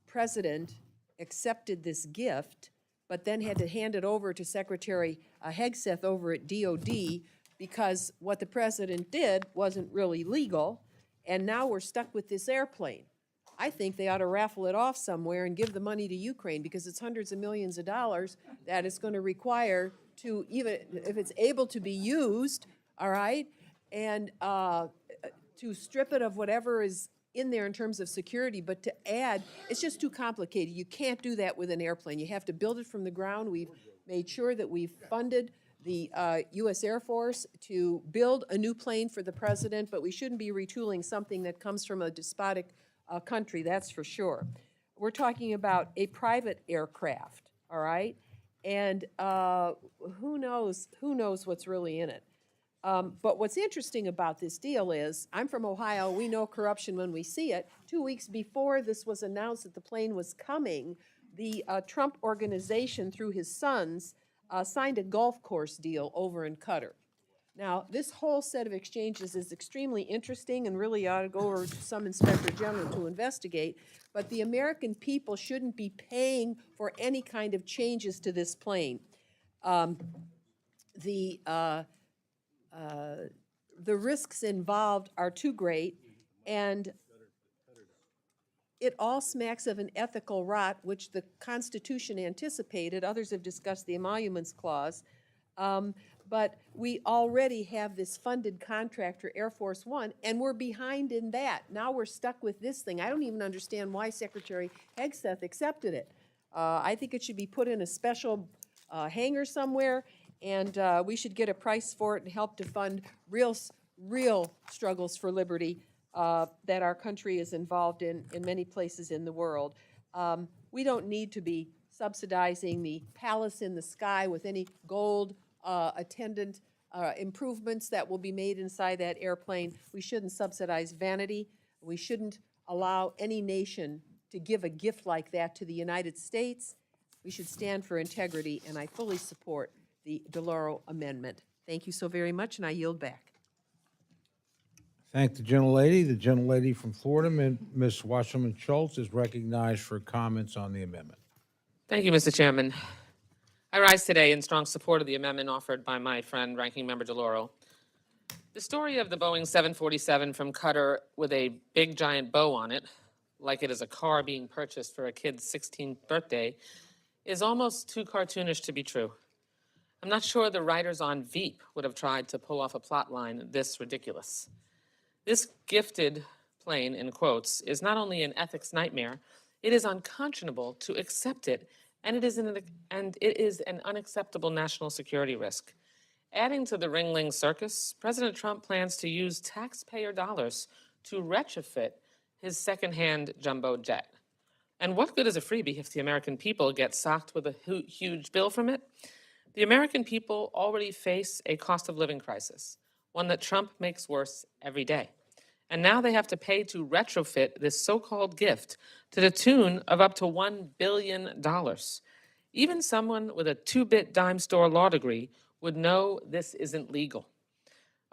President accepted this gift, but then had to hand it over to Secretary Hegseth over at DOD because what the President did wasn't really legal, and now we're stuck with this airplane. I think they ought to raffle it off somewhere and give the money to Ukraine because it's hundreds of millions of dollars that it's going to require to, even if it's able to be used, all right, and to strip it of whatever is in there in terms of security, but to add, it's just too complicated. You can't do that with an airplane. You have to build it from the ground. We've made sure that we've funded the U.S. Air Force to build a new plane for the President, but we shouldn't be retooling something that comes from a despotic country, that's for sure. We're talking about a private aircraft, all right? And who knows what's really in it. But what's interesting about this deal is, I'm from Ohio, we know corruption when we see it. 2 weeks before this was announced that the plane was coming, the Trump organization, through his sons, signed a golf course deal over in Qatar. Now, this whole set of exchanges is extremely interesting and really ought to go over to some inspector general to investigate, but the American people shouldn't be paying for any kind of changes to this plane. The risks involved are too great, And it all smacks of an ethical rot, which the Constitution anticipated. Others have discussed the emoluments clause. But we already have this funded contractor, Air Force One, and we're behind in that. Now we're stuck with this thing. I don't even understand why Secretary Hegseth accepted it. I think it should be put in a special hangar somewhere, and we should get a price for it and help to fund real struggles for liberty that our country is involved in many places in the world. We don't need to be subsidizing the palace in the sky with any gold attendant improvements that will be made inside that airplane. We shouldn't subsidize vanity. We shouldn't allow any nation to give a gift like that to the United States. We should stand for integrity, and I fully support the DeLauro amendment. Thank you so very much, and I yield back. Thank the gentlelady. The gentlelady from Florida, Ms. Wasserman Schultz, is recognized for comments on the amendment. Thank you, Mr. Chairman. I rise today in strong support of the amendment offered by my friend, Ranking Member DeLauro. The story of the Boeing 747 from Qatar with a big giant bow on it, like it is a car being purchased for a kid's 16th birthday, is almost too cartoonish to be true. I'm not sure the writers on Veep would have tried to pull off a plot line this ridiculous. This gifted plane, in quotes, is not only an ethics nightmare, it is unconscionable to accept it, and it is an unacceptable national security risk. Adding to the Ringling circus, President Trump plans to use taxpayer dollars to retrofit his second-hand jumbo jet. And what good is a freebie if the American people get socked with a huge bill from it? The American people already face a cost of living crisis, one that Trump makes worse every day. And now they have to pay to retrofit this so-called gift to the tune of up to $1 billion. Even someone with a 2-bit dime store law degree would know this isn't legal.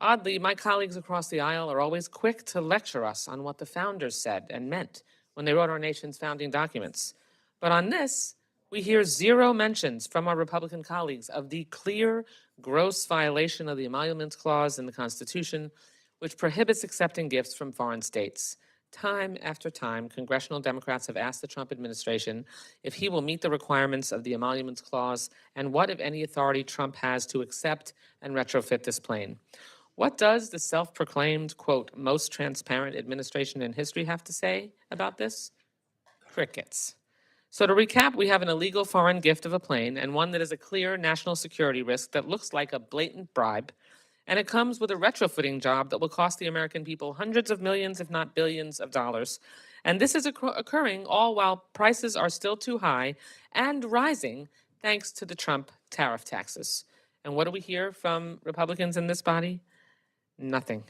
Oddly, my colleagues across the aisle are always quick to lecture us on what the founders said and meant when they wrote our nation's founding documents. But on this, we hear zero mentions from our Republican colleagues of the clear, gross violation of the Emoluments Clause in the Constitution, which prohibits accepting gifts from foreign states. Time after time, congressional Democrats have asked the Trump administration if he will meet the requirements of the Emoluments Clause and what, if any, authority Trump has to accept and retrofit this plane. What does the self-proclaimed, quote, most transparent administration in history have to say about this? Crickets. So to recap, we have an illegal foreign gift of a plane and one that is a clear national security risk that looks like a blatant bribe. And it comes with a retrofitting job that will cost the American people hundreds of millions, if not billions of dollars. And this is occurring all while prices are still too high and rising thanks to the Trump tariff taxes. And what do we hear from Republicans in this body? Nothing.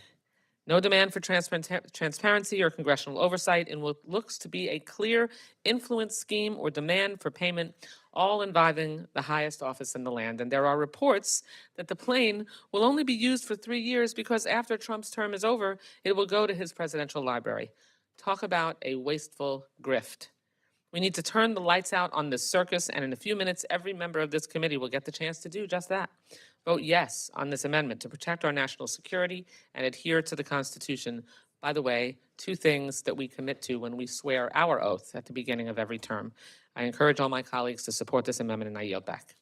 No demand for transparency or congressional oversight in what looks to be a clear influence scheme or demand for payment, all involving the highest office in the land. And there are reports that the plane will only be used for 3 years because after Trump's term is over, it will go to his presidential library. Talk about a wasteful grift. We need to turn the lights out on this circus, and in a few minutes, every member of this committee will get the chance to do just that. Vote yes on this amendment to protect our national security and adhere to the Constitution. By the way, 2 things that we commit to when we swear our oath at the beginning of every term. I encourage all my colleagues to support this amendment, and I yield back.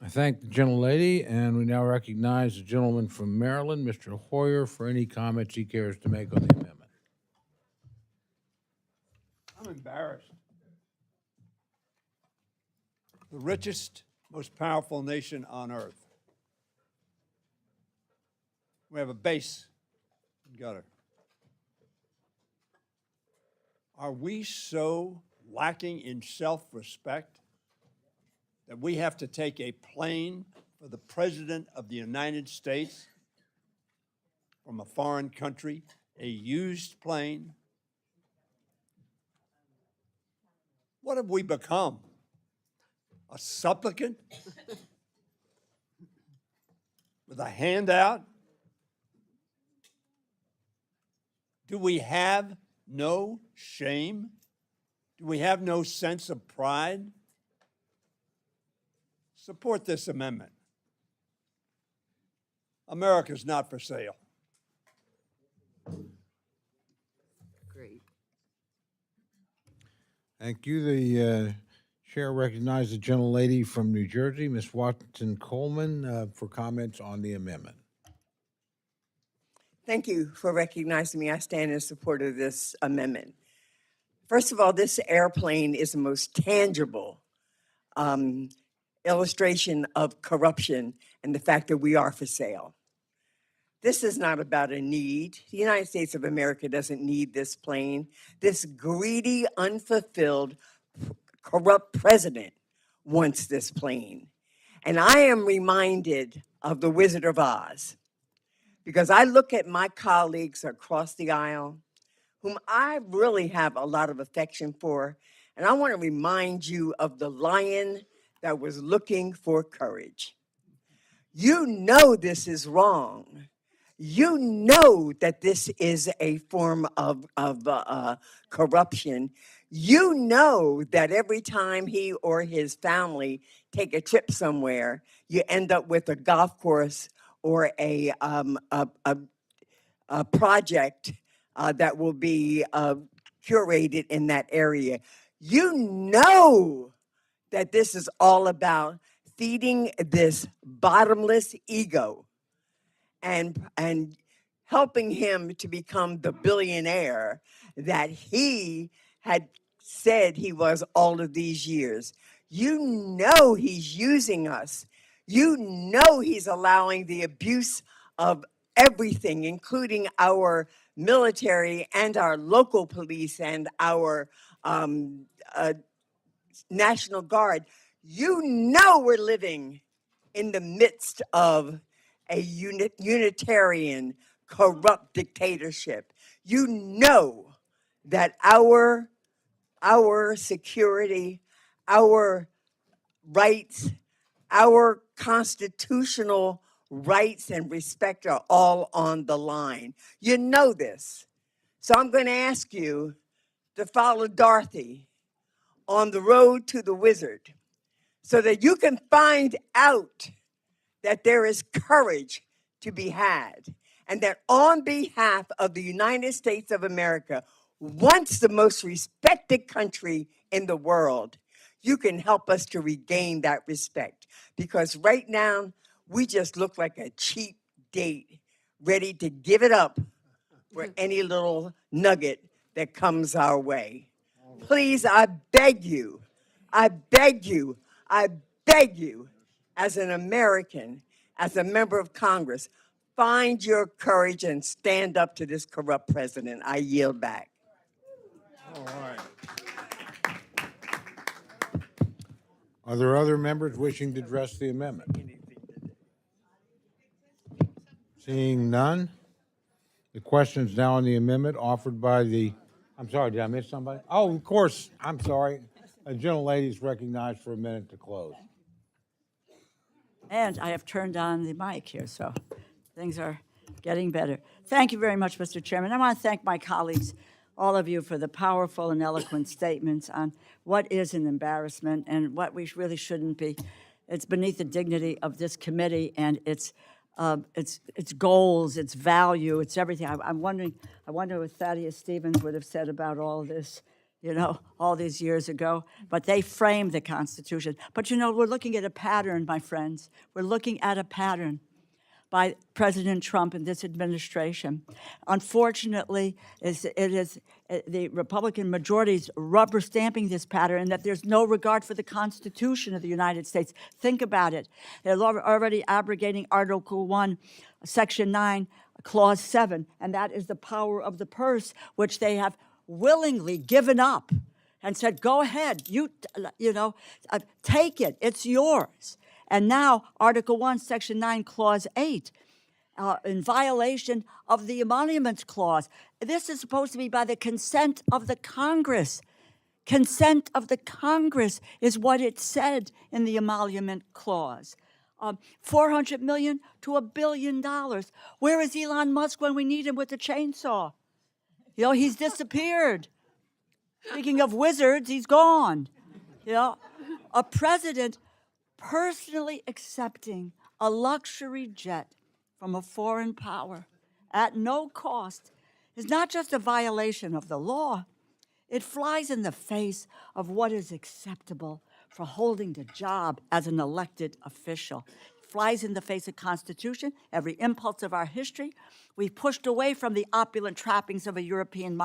I thank the gentlelady, and we now recognize the gentleman from Maryland, Mr. Hoyer, for any comments he cares to make on the amendment. I'm embarrassed. The richest, most powerful nation on earth. We have a base in Qatar. Are we so lacking in self-respect that we have to take a plane for the President of the United States from a foreign country, a used plane? What have we become? A supplicant? With a handout? Do we have no shame? Do we have no sense of pride? Support this amendment. America's not for sale. Thank you. The chair recognizes the gentlelady from New Jersey, Ms. Watson Coleman, for comments on the amendment. Thank you for recognizing me. I stand in support of this amendment. First of all, this airplane is the most tangible illustration of corruption and the fact that we are for sale. This is not about a need. The United States of America doesn't need this plane. This greedy, unfulfilled, corrupt president wants this plane. And I am reminded of the Wizard of Oz because I look at my colleagues across the aisle whom I really have a lot of affection for, and I want to remind you of the lion that was looking for courage. You know this is wrong. You know that this is a form of corruption. You know that every time he or his family take a trip somewhere, you end up with a golf course or a project that will be curated in that area. You know that this is all about feeding this bottomless ego and helping him to become the billionaire that he had said he was all of these years. You know he's using us. You know he's allowing the abuse of everything, including our military and our local police and our National Guard. You know we're living in the midst of a unitarian, corrupt dictatorship. You know that our security, our rights, our constitutional rights and respect are all on the line. You know this. So I'm going to ask you to follow Dorothy on the road to the wizard so that you can find out that there is courage to be had, and that on behalf of the United States of America, once the most respected country in the world, you can help us to regain that respect. Because right now, we just look like a cheap date, ready to give it up for any little nugget that comes our way. Please, I beg you, I beg you, I beg you, as an American, as a member of Congress, find your courage and stand up to this corrupt president. I yield back. All right. Are there other members wishing to address the amendment? Seeing none, the question is now on the amendment offered by the, I'm sorry, did I miss somebody? Oh, of course, I'm sorry. A gentlelady is recognized for a minute to close. And I have turned on the mic here, so things are getting better. Thank you very much, Mr. Chairman. I want to thank my colleagues, all of you, for the powerful and eloquent statements on what is an embarrassment and what we really shouldn't be. It's beneath the dignity of this committee and its goals, its value, its everything. I wonder what Thaddeus Stevens would have said about all of this, you know, all these years ago. But they framed the Constitution. But, you know, we're looking at a pattern, my friends. We're looking at a pattern by President Trump and this administration. Unfortunately, it is the Republican majority's rubber stamping this pattern, and that there's no regard for the Constitution of the United States. Think about it. They're already abrogating Article 1, Section 9, Clause 7, and that is the power of the purse, which they have willingly given up and said, go ahead, take it, it's yours. And now, Article 1, Section 9, Clause 8, in violation of the Emoluments Clause. This is supposed to be by the consent of the Congress. Consent of the Congress is what it said in the Emolument Clause. $400 million to $1 billion. Where is Elon Musk when we need him with the chainsaw? You know, he's disappeared. Speaking of wizards, he's gone. You know, a president personally accepting a luxury jet from a foreign power at no cost is not just a violation of the law, It flies in the face of what is acceptable for holding the job as an elected official. It flies in the face of Constitution, every impulse of our history. We've pushed away from the opulent trappings of a European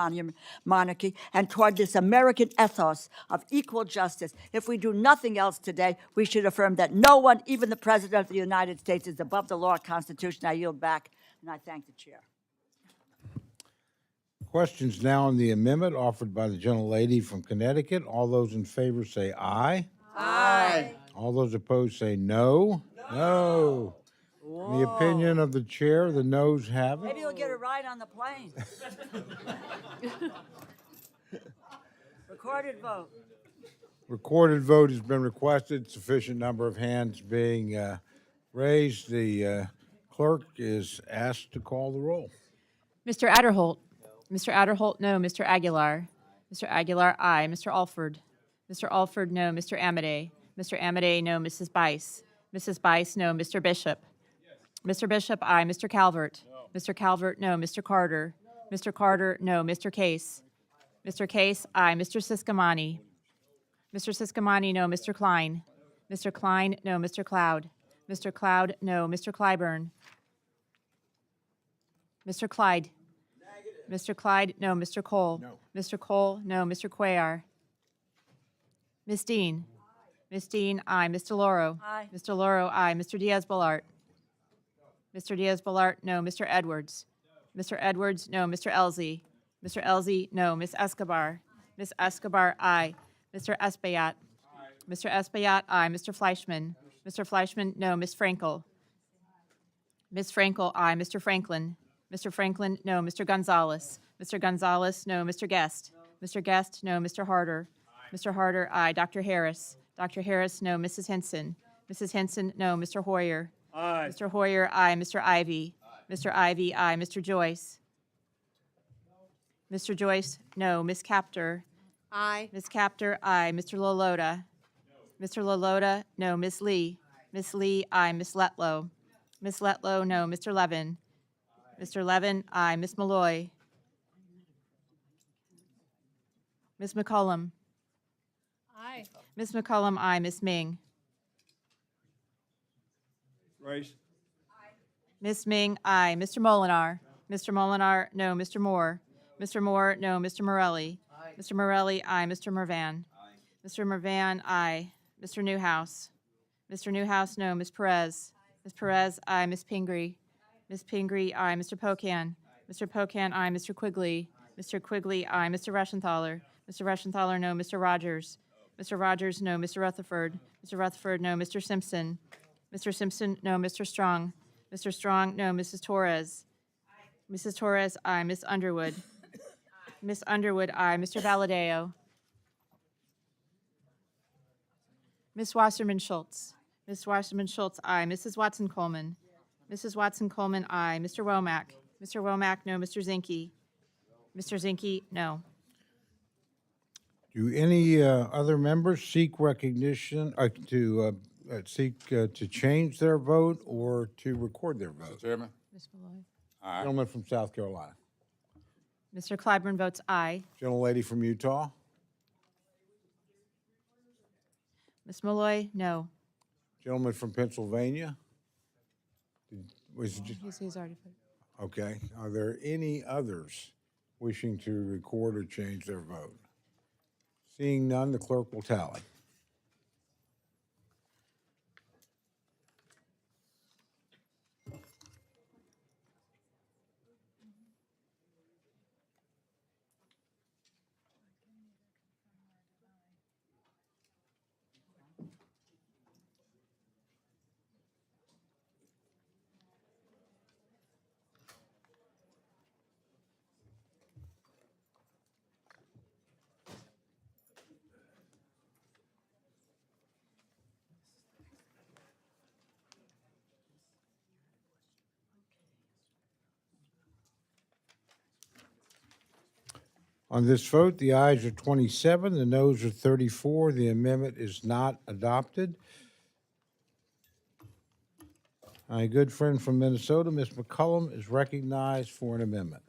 monarchy and toward this American ethos of equal justice. If we do nothing else today, we should affirm that no one, even the President of the United States, is above the law or Constitution. I yield back, and I thank the chair. Questions now on the amendment offered by the gentlelady from Connecticut. All those in favor say aye. Aye. All those opposed say no. No. In the opinion of the chair, the noes have it. Maybe you'll get a ride on the plane. Recorded vote. Recorded vote has been requested, sufficient number of hands being raised. The clerk is asked to call the roll. Mr. Adderholt. Mr. Adderholt, no. Mr. Aguilar. Mr. Aguilar, aye. Mr. Alford. Mr. Alford, no. Mr. Amade. Mr. Amade, no. Mrs. Bice. Mrs. Bice, no. Mr. Bishop. Mr. Bishop, aye. Mr. Calvert. Mr. Calvert, no. Mr. Carter. Mr. Carter, no. Mr. Case. Mr. Case, aye. Mr. Siscomani. Mr. Siscomani, no. Mr. Klein. Mr. Klein, no. Mr. Cloud. Mr. Cloud, no. Mr. Clyburn. Mr. Clyde. Mr. Clyde, no. Mr. Cole. No. Mr. Cole, no. Mr. Cuellar. Ms. Dean. Ms. Dean, aye. Mr. Loro. Aye. Mr. Loro, aye. Mr. Diaz-Balart. Mr. Diaz-Balart, no. Mr. Edwards. Mr. Edwards, no. Mr. Elzey. Mr. Elzey, no. Ms. Escobar. Ms. Escobar, aye. Mr. Espaillat. Mr. Espaillat, aye. Mr. Fleischman. Mr. Fleischman, no. Ms. Frankel. Ms. Frankel, aye. Mr. Franklin. Mr. Franklin, no. Mr. Gonzalez. Mr. Gonzalez, no. Mr. Guest. Mr. Guest, no. Mr. Harder. Mr. Harder, aye. Dr. Harris. Dr. Harris, no. Mrs. Henson. Mrs. Henson, no. Mr. Hoyer. Aye. Mr. Hoyer, aye. Mr. Ivy. Mr. Ivy, aye. Mr. Joyce. Mr. Joyce, no. Ms. Captor. Aye. Ms. Captor, aye. Mr. Loloda. Mr. Loloda, no. Ms. Lee. Ms. Lee, aye. Ms. Letlow. Ms. Letlow, no. Mr. Levin. Mr. Levin, aye. Ms. Malloy. Ms. McCollum. Aye. Ms. McCollum, aye. Ms. Ming. Race. Ms. Ming, aye. Mr. Molinar. Mr. Molinar, no. Mr. Moore. Mr. Moore, no. Mr. Morelli. Mr. Morelli, aye. Mr. Mervan. Mr. Mervan, aye. Mr. Newhouse. Mr. Newhouse, no. Ms. Perez. Ms. Perez, aye. Ms. Pingree. Ms. Pingree, aye. Mr. Pocan. Mr. Pocan, aye. Mr. Quigley. Mr. Quigley, aye. Mr. Reschenthaler. Mr. Reschenthaler, no. Mr. Rogers. Mr. Rogers, no. Mr. Rutherford. Mr. Rutherford, no. Mr. Simpson. Mr. Simpson, no. Mr. Strong. Mr. Strong, no. Mrs. Torres. Mrs. Torres, aye. Ms. Underwood. Ms. Underwood, aye. Mr. Valadeo. Ms. Wasserman Schultz. Ms. Wasserman Schultz, aye. Mrs. Watson Coleman. Mrs. Watson Coleman, aye. Mr. Womack. Mr. Womack, no. Mr. Zinke. Mr. Zinke, no. Do any other members seek recognition, to change their vote or to record their vote? Mr. Chairman? Ms. Malloy. Aye. Gentleman from South Carolina. Mr. Clyburn votes aye. Gentlelady from Utah. Ms. Malloy, no. Gentleman from Pennsylvania. Was it He's already voted. okay. Are there any others wishing to record or change their vote? Seeing none, the clerk will tally. On this vote, the ayes are 27, the noes are 34. The amendment is not adopted. My good friend from Minnesota, Ms. McCullum, is recognized for an amendment.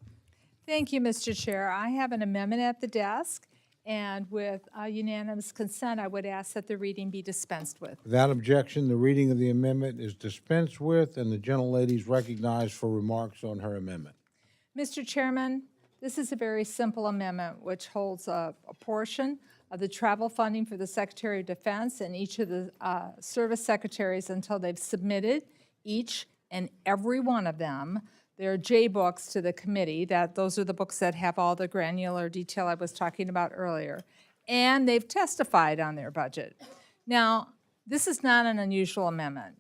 Thank you, Mr. Chair. I have an amendment at the desk. And with unanimous consent, I would ask that the reading be dispensed with. Without objection, the reading of the amendment is dispensed with, and the gentlelady is recognized for remarks on her amendment. Mr. Chairman, this is a very simple amendment which holds a portion of the travel funding for the Secretary of Defense and each of the service secretaries until they've submitted each and every one of them their J books to the committee. Those are the books that have all the granular detail I was talking about earlier. And they've testified on their budget. Now, this is not an unusual amendment.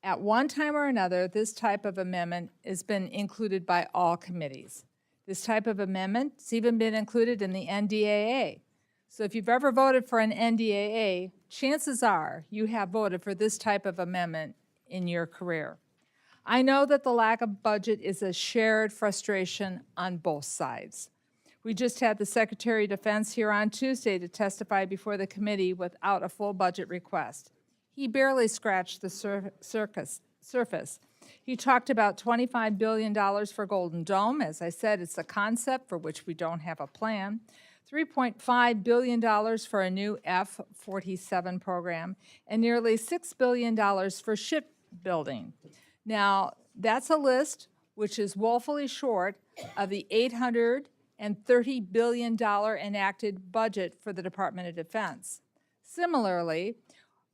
At one time or another, this type of amendment has been included by all committees. This type of amendment has even been included in the NDAA. So if you've ever voted for an NDAA, chances are you have voted for this type of amendment in your career. I know that the lack of budget is a shared frustration on both sides. We just had the Secretary of Defense here on Tuesday to testify before the committee without a full budget request. He barely scratched the surface. He talked about $25 billion for Golden Dome. As I said, it's a concept for which we don't have a plan. $3.5 billion for a new F-47 program, and nearly $6 billion for shipbuilding. Now, that's a list which is woefully short of the $830 billion enacted budget for the Department of Defense. Similarly,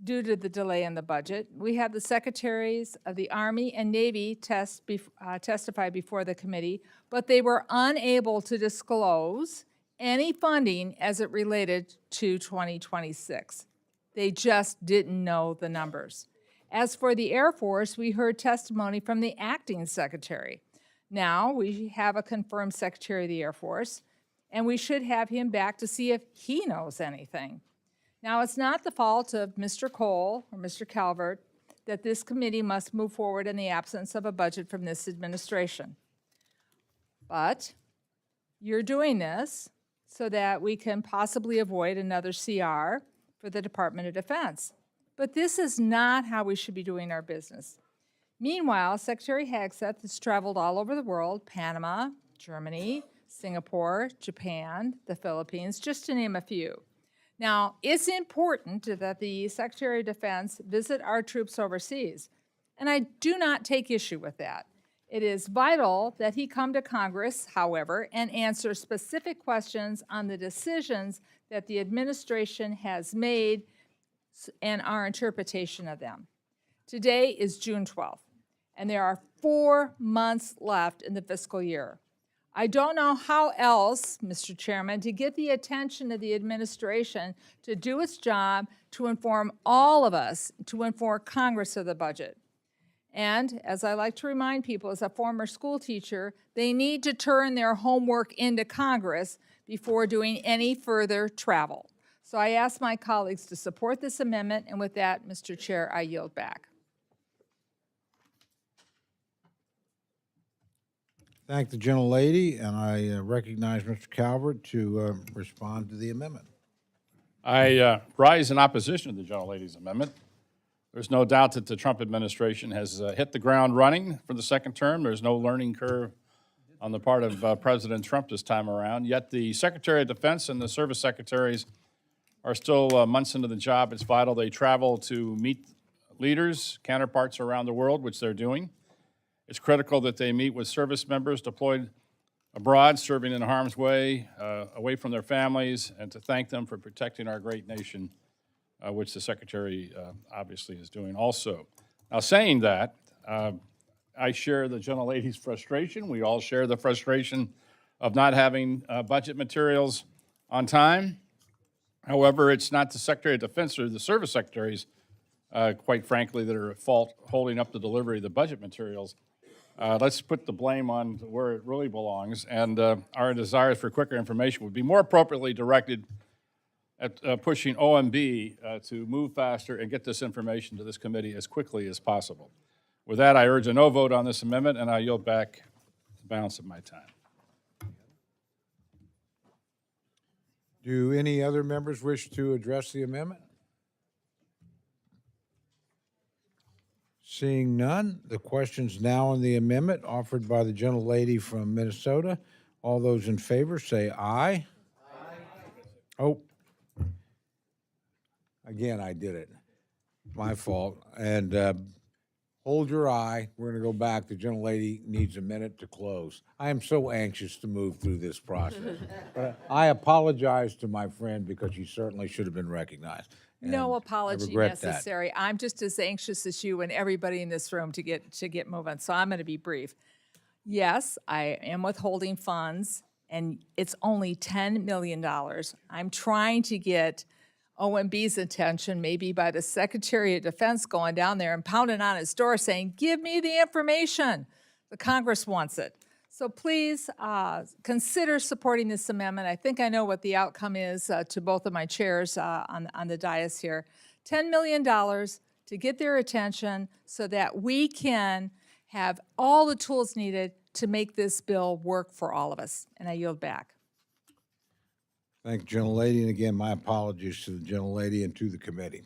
due to the delay in the budget, we have the Secretaries of the Army and Navy testify before the committee, but they were unable to disclose any funding as it related to 2026. They just didn't know the numbers. As for the Air Force, we heard testimony from the acting secretary. Now we have a confirmed Secretary of the Air Force, and we should have him back to see if he knows anything. Now, it's not the fault of Mr. Cole or Mr. Calvert that this committee must move forward in the absence of a budget from this administration. But you're doing this so that we can possibly avoid another CR for the Department of Defense. But this is not how we should be doing our business. Meanwhile, Secretary Hagseth has traveled all over the world, Panama, Germany, Singapore, Japan, the Philippines, just to name a few. Now, it's important that the Secretary of Defense visit our troops overseas, and I do not take issue with that. It is vital that he come to Congress, however, and answer specific questions on the decisions that the administration has made and our interpretation of them. Today is June 12th, and there are 4 months left in the fiscal year. I don't know how else, Mr. Chairman, to get the attention of the administration to do its job to inform all of us, to inform Congress of the budget. And as I like to remind people, as a former school teacher, they need to turn their homework into Congress before doing any further travel. So I ask my colleagues to support this amendment, and with that, Mr. Chair, I yield back. Thank the gentlelady, and I recognize Mr. Calvert to respond to the amendment. I rise in opposition to the gentlelady's amendment. There's no doubt that the Trump administration has hit the ground running for the second term. There's no learning curve on the part of President Trump this time around. Yet the Secretary of Defense and the service secretaries are still months into the job. It's vital they travel to meet leaders, counterparts around the world, which they're doing. It's critical that they meet with service members deployed abroad, serving in harm's way, away from their families, and to thank them for protecting our great nation, which the Secretary obviously is doing also. Now, saying that, I share the gentlelady's frustration. We all share the frustration of not having budget materials on time. However, it's not the Secretary of Defense or the service secretaries, quite frankly, that are at fault holding up the delivery of the budget materials. Let's put the blame on where it really belongs, and our desires for quicker information would be more appropriately directed at pushing OMB to move faster and get this information to this committee as quickly as possible. With that, I urge a no vote on this amendment, and I yield back the balance of my time. Do any other members wish to address the amendment? Seeing none, the question's now on the amendment offered by the gentlelady from Minnesota. All those in favor say aye. Aye. Oh, again, I did it. My fault. And hold your eye. We're going to go back. The gentlelady needs a minute to close. I am so anxious to move through this process. But I apologize to my friend because she certainly should have been recognized. No And apology I regret that. necessary. I'm just as anxious as you and everybody in this room to get moving, so I'm going to be brief. Yes, I am withholding funds, and it's only $10 million. I'm trying to get OMB's attention, maybe by the Secretary of Defense going down there and pounding on his door saying, give me the information. The Congress wants it. So please consider supporting this amendment. I think I know what the outcome is to both of my chairs on the dais here. $10 million to get their attention so that we can have all the tools needed to make this bill work for all of us. And I yield back. Thank you, gentlelady. And again, my apologies to the gentlelady and to the committee.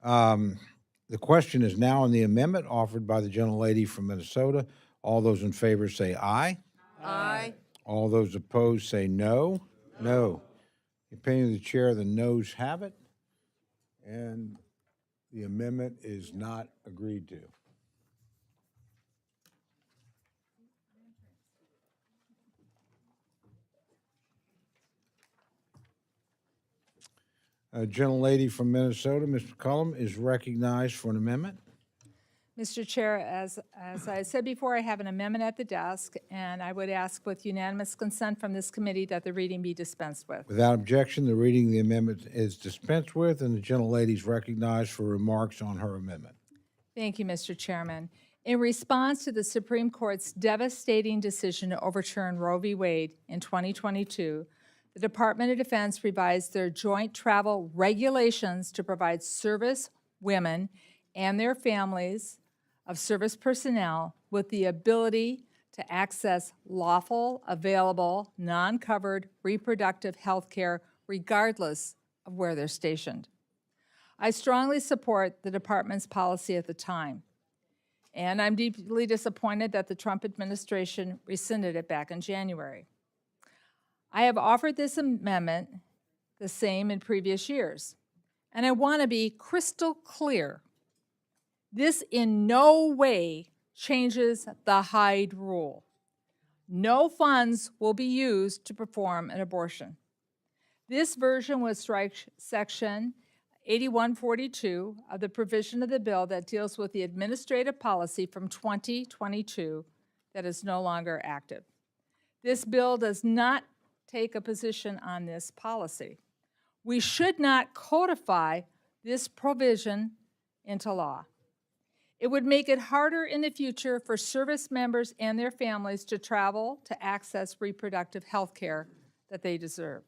The question is now on the amendment offered by the gentlelady from Minnesota. All those in favor say aye. Aye. All those opposed say no. No. In the opinion of the chair, the noes have it, and the amendment is not agreed to. A gentlelady from Minnesota, Ms. McCollum, is recognized for an amendment. Mr. Chair, as I said before, I have an amendment at the desk, and I would ask with unanimous consent from this committee that the reading be dispensed with. Without objection, the reading of the amendment is dispensed with, and the gentlelady is recognized for remarks on her amendment. Thank you, Mr. Chairman. In response to the Supreme Court's devastating decision to overturn Roe v. Wade in 2022, the Department of Defense revised their joint travel regulations to provide service women and their families of service personnel with the ability to access lawful, available, non-covered reproductive health care regardless of where they're stationed. I strongly support the department's policy at the time, and I'm deeply disappointed that the Trump administration rescinded it back in January. I have offered this amendment the same in previous years, and I want to be crystal clear. This in no way changes the Hyde Rule. No funds will be used to perform an abortion. This version would strike Section 8142 of the provision of the bill that deals with the administrative policy from 2022 that is no longer active. This bill does not take a position on this policy. We should not codify this provision into law. It would make it harder in the future for service members and their families to travel to access reproductive health care that they deserve.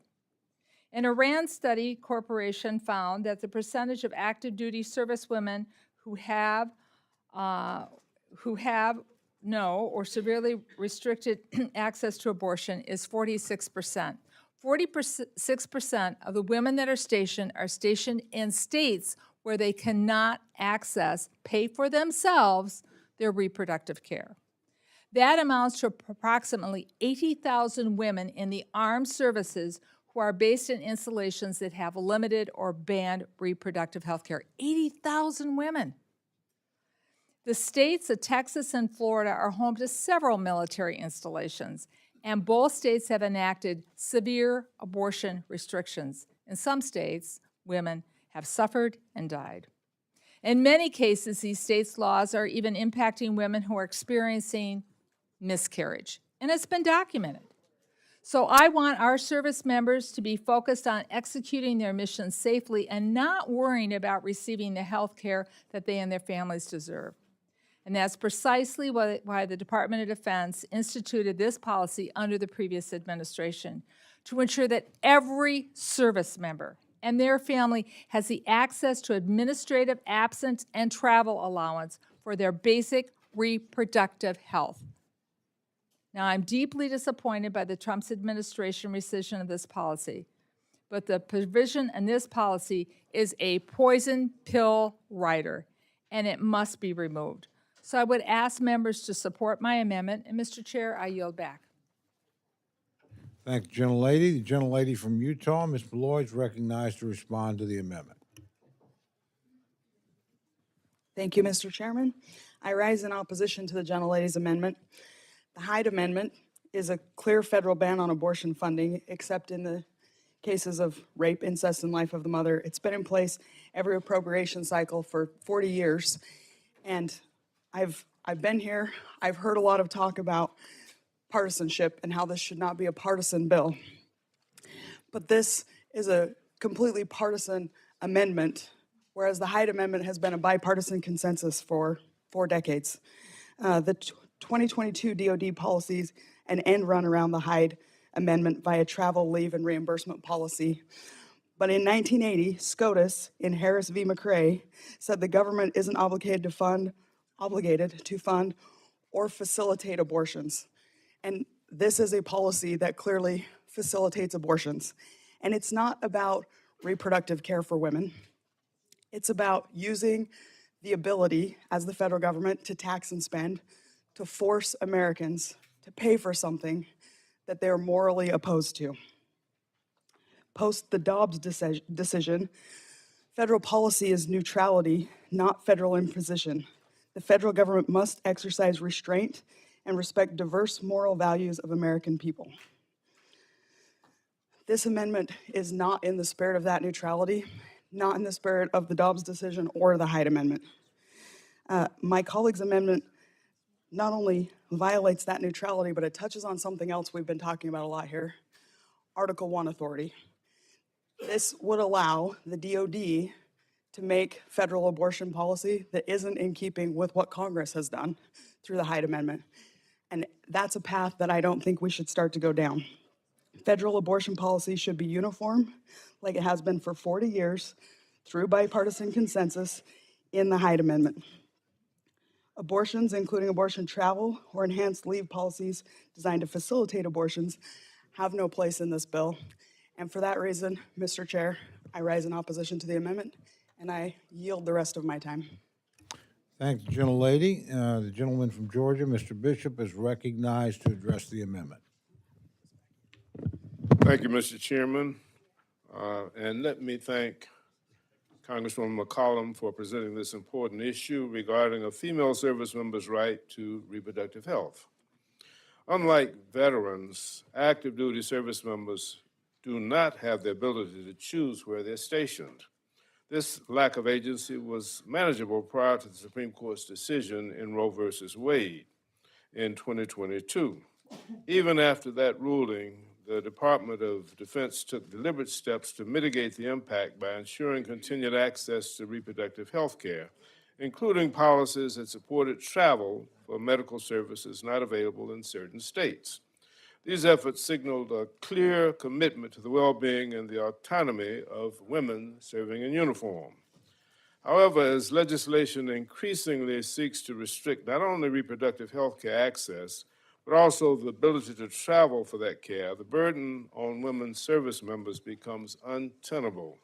An Iran study corporation found that the percentage of active duty service women who have no or severely restricted access to abortion is 46%. 46% of the women that are stationed in states where they cannot pay for themselves their reproductive care. That amounts to approximately 80,000 women in the armed services who are based in installations that have limited or banned reproductive health care. 80,000 women. The states of Texas and Florida are home to several military installations, and both states have enacted severe abortion restrictions. In some states, women have suffered and died. In many cases, these states' laws are even impacting women who are experiencing miscarriage, and it's been documented. So I want our service members to be focused on executing their mission safely and not worrying about receiving the health care that they and their families deserve. And that's precisely why the Department of Defense instituted this policy under the previous administration, to ensure that every service member and their family has the access to administrative absence and travel allowance for their basic reproductive health. Now, I'm deeply disappointed by the Trump administration rescission of this policy, but the provision in this policy is a poison pill rider, and it must be removed. So I would ask members to support my amendment, and Mr. Chair, I yield back. Thank the gentlelady. The gentlelady from Utah, Ms. Beloy, is recognized to respond to the amendment. Thank you, Mr. Chairman. I rise in opposition to the gentlelady's amendment. The Hyde Amendment is a clear federal ban on abortion funding, except in the cases of rape, incest, and life of the mother. It's been in place every appropriation cycle for 40 years. And I've been here, I've heard a lot of talk about partisanship and how this should not be a partisan bill. But this is a completely partisan amendment, whereas the Hyde Amendment has been a bipartisan consensus for 4 decades. The 2022 DoD policies an end run around the Hyde Amendment via travel, leave, and reimbursement policy. But in 1980, SCOTUS in Harris v. McRae said the government isn't obligated to fund or facilitate abortions. And this is a policy that clearly facilitates abortions. And it's not about reproductive care for women. It's about using the ability as the federal government to tax and spend to force Americans to pay for something that they're morally opposed to. Post the Dobbs decision, federal policy is neutrality, not federal imposition. The federal government must exercise restraint and respect diverse moral values of American people. This amendment is not in the spirit of that neutrality, not in the spirit of the Dobbs decision or the Hyde Amendment. My colleague's amendment not only violates that neutrality, but it touches on something else we've been talking about a lot here, Article 1 authority. This would allow the DoD to make federal abortion policy that isn't in keeping with what Congress has done through the Hyde Amendment. And that's a path that I don't think we should start to go down. Federal abortion policy should be uniform, like it has been for 40 years, through bipartisan consensus in the Hyde Amendment. Abortions, including abortion travel or enhanced leave policies designed to facilitate abortions, have no place in this bill. And for that reason, Mr. Chair, I rise in opposition to the amendment, and I yield the rest of my time. Thank the gentlelady. The gentleman from Georgia, Mr. Bishop, is recognized to address the amendment. Thank you, Mr. Chairman. And let me thank Congresswoman McCollum for presenting this important issue regarding a female service member's right to reproductive health. Unlike veterans, active duty service members do not have the ability to choose where they're stationed. This lack of agency was manageable prior to the Supreme Court's decision in Roe versus Wade in 2022. Even after that ruling, the Department of Defense took deliberate steps to mitigate the impact by ensuring continued access to reproductive health care, including policies that supported travel for medical services not available in certain states. These efforts signaled a clear commitment to the well-being and the autonomy of women serving in uniform. However, as legislation increasingly seeks to restrict not only reproductive health care access, but also the ability to travel for that care, the burden on women service members becomes untenable.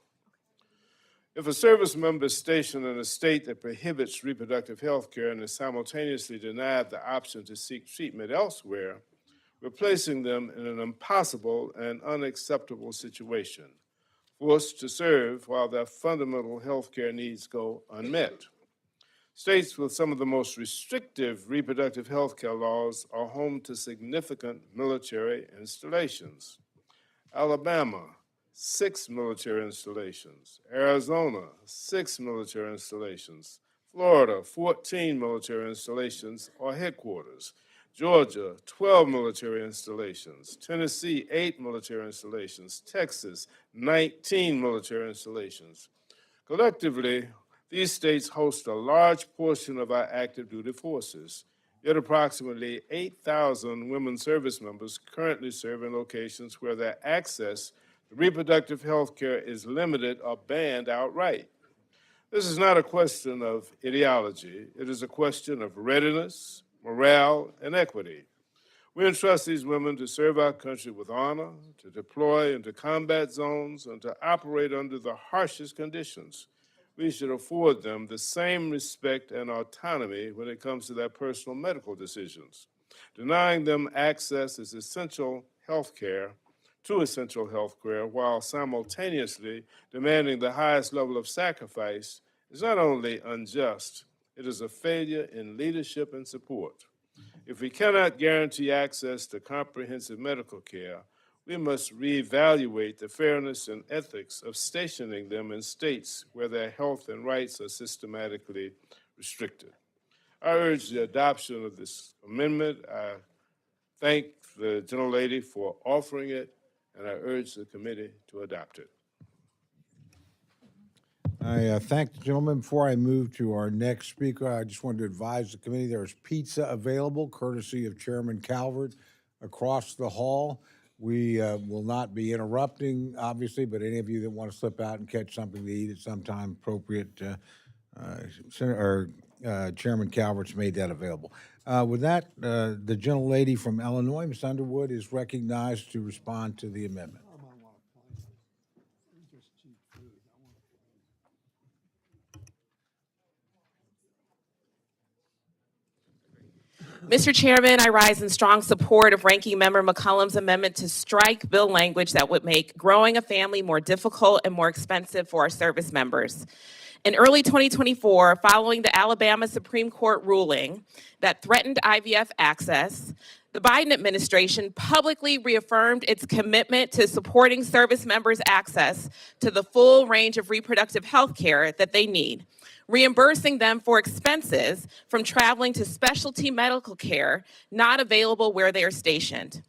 If a service member is stationed in a state that prohibits reproductive health care and is simultaneously denied the option to seek treatment elsewhere, we're placing them in an impossible and unacceptable situation, forced to serve while their fundamental health care needs go unmet. States with some of the most restrictive reproductive health care laws are home to significant military installations. Alabama, 6 military installations. Arizona, 6 military installations. Florida, 14 military installations or headquarters. Georgia, 12 military installations. Tennessee, 8 military installations. Texas, 19 military installations. Collectively, these states host a large portion of our active duty forces, yet approximately 8,000 women service members currently serve in locations where their access to reproductive health care is limited or banned outright. This is not a question of ideology. It is a question of readiness, morale, and equity. We entrust these women to serve our country with honor, to deploy into combat zones, and to operate under the harshest conditions. We should afford them the same respect and autonomy when it comes to their personal medical decisions. Denying them access is essential health care to essential health care while simultaneously demanding the highest level of sacrifice is not only unjust, it is a failure in leadership and support. If we cannot guarantee access to comprehensive medical care, we must reevaluate the fairness and ethics of stationing them in states where their health and rights are systematically restricted. I urge the adoption of this amendment. I thank the gentlelady for offering it, and I urge the committee to adopt it. I thank the gentleman. Before I move to our next speaker, I just wanted to advise the committee there is pizza available courtesy of Chairman Calvert across the hall. We will not be interrupting, obviously, but any of you that want to slip out and catch something to eat at some time appropriate, Chairman Calvert's made that available. With that, the gentlelady from Illinois, Ms. Underwood, is recognized to respond to the amendment. Mr. Chairman, I rise in strong support of Ranking Member McCollum's amendment to strike bill language that would make growing a family more difficult and more expensive for our service members. In early 2024, following the Alabama Supreme Court ruling that threatened IVF access, the Biden administration publicly reaffirmed its commitment to supporting service members' access to the full range of reproductive health care that they need, reimbursing them for expenses from traveling to specialty medical care not available where they are stationed.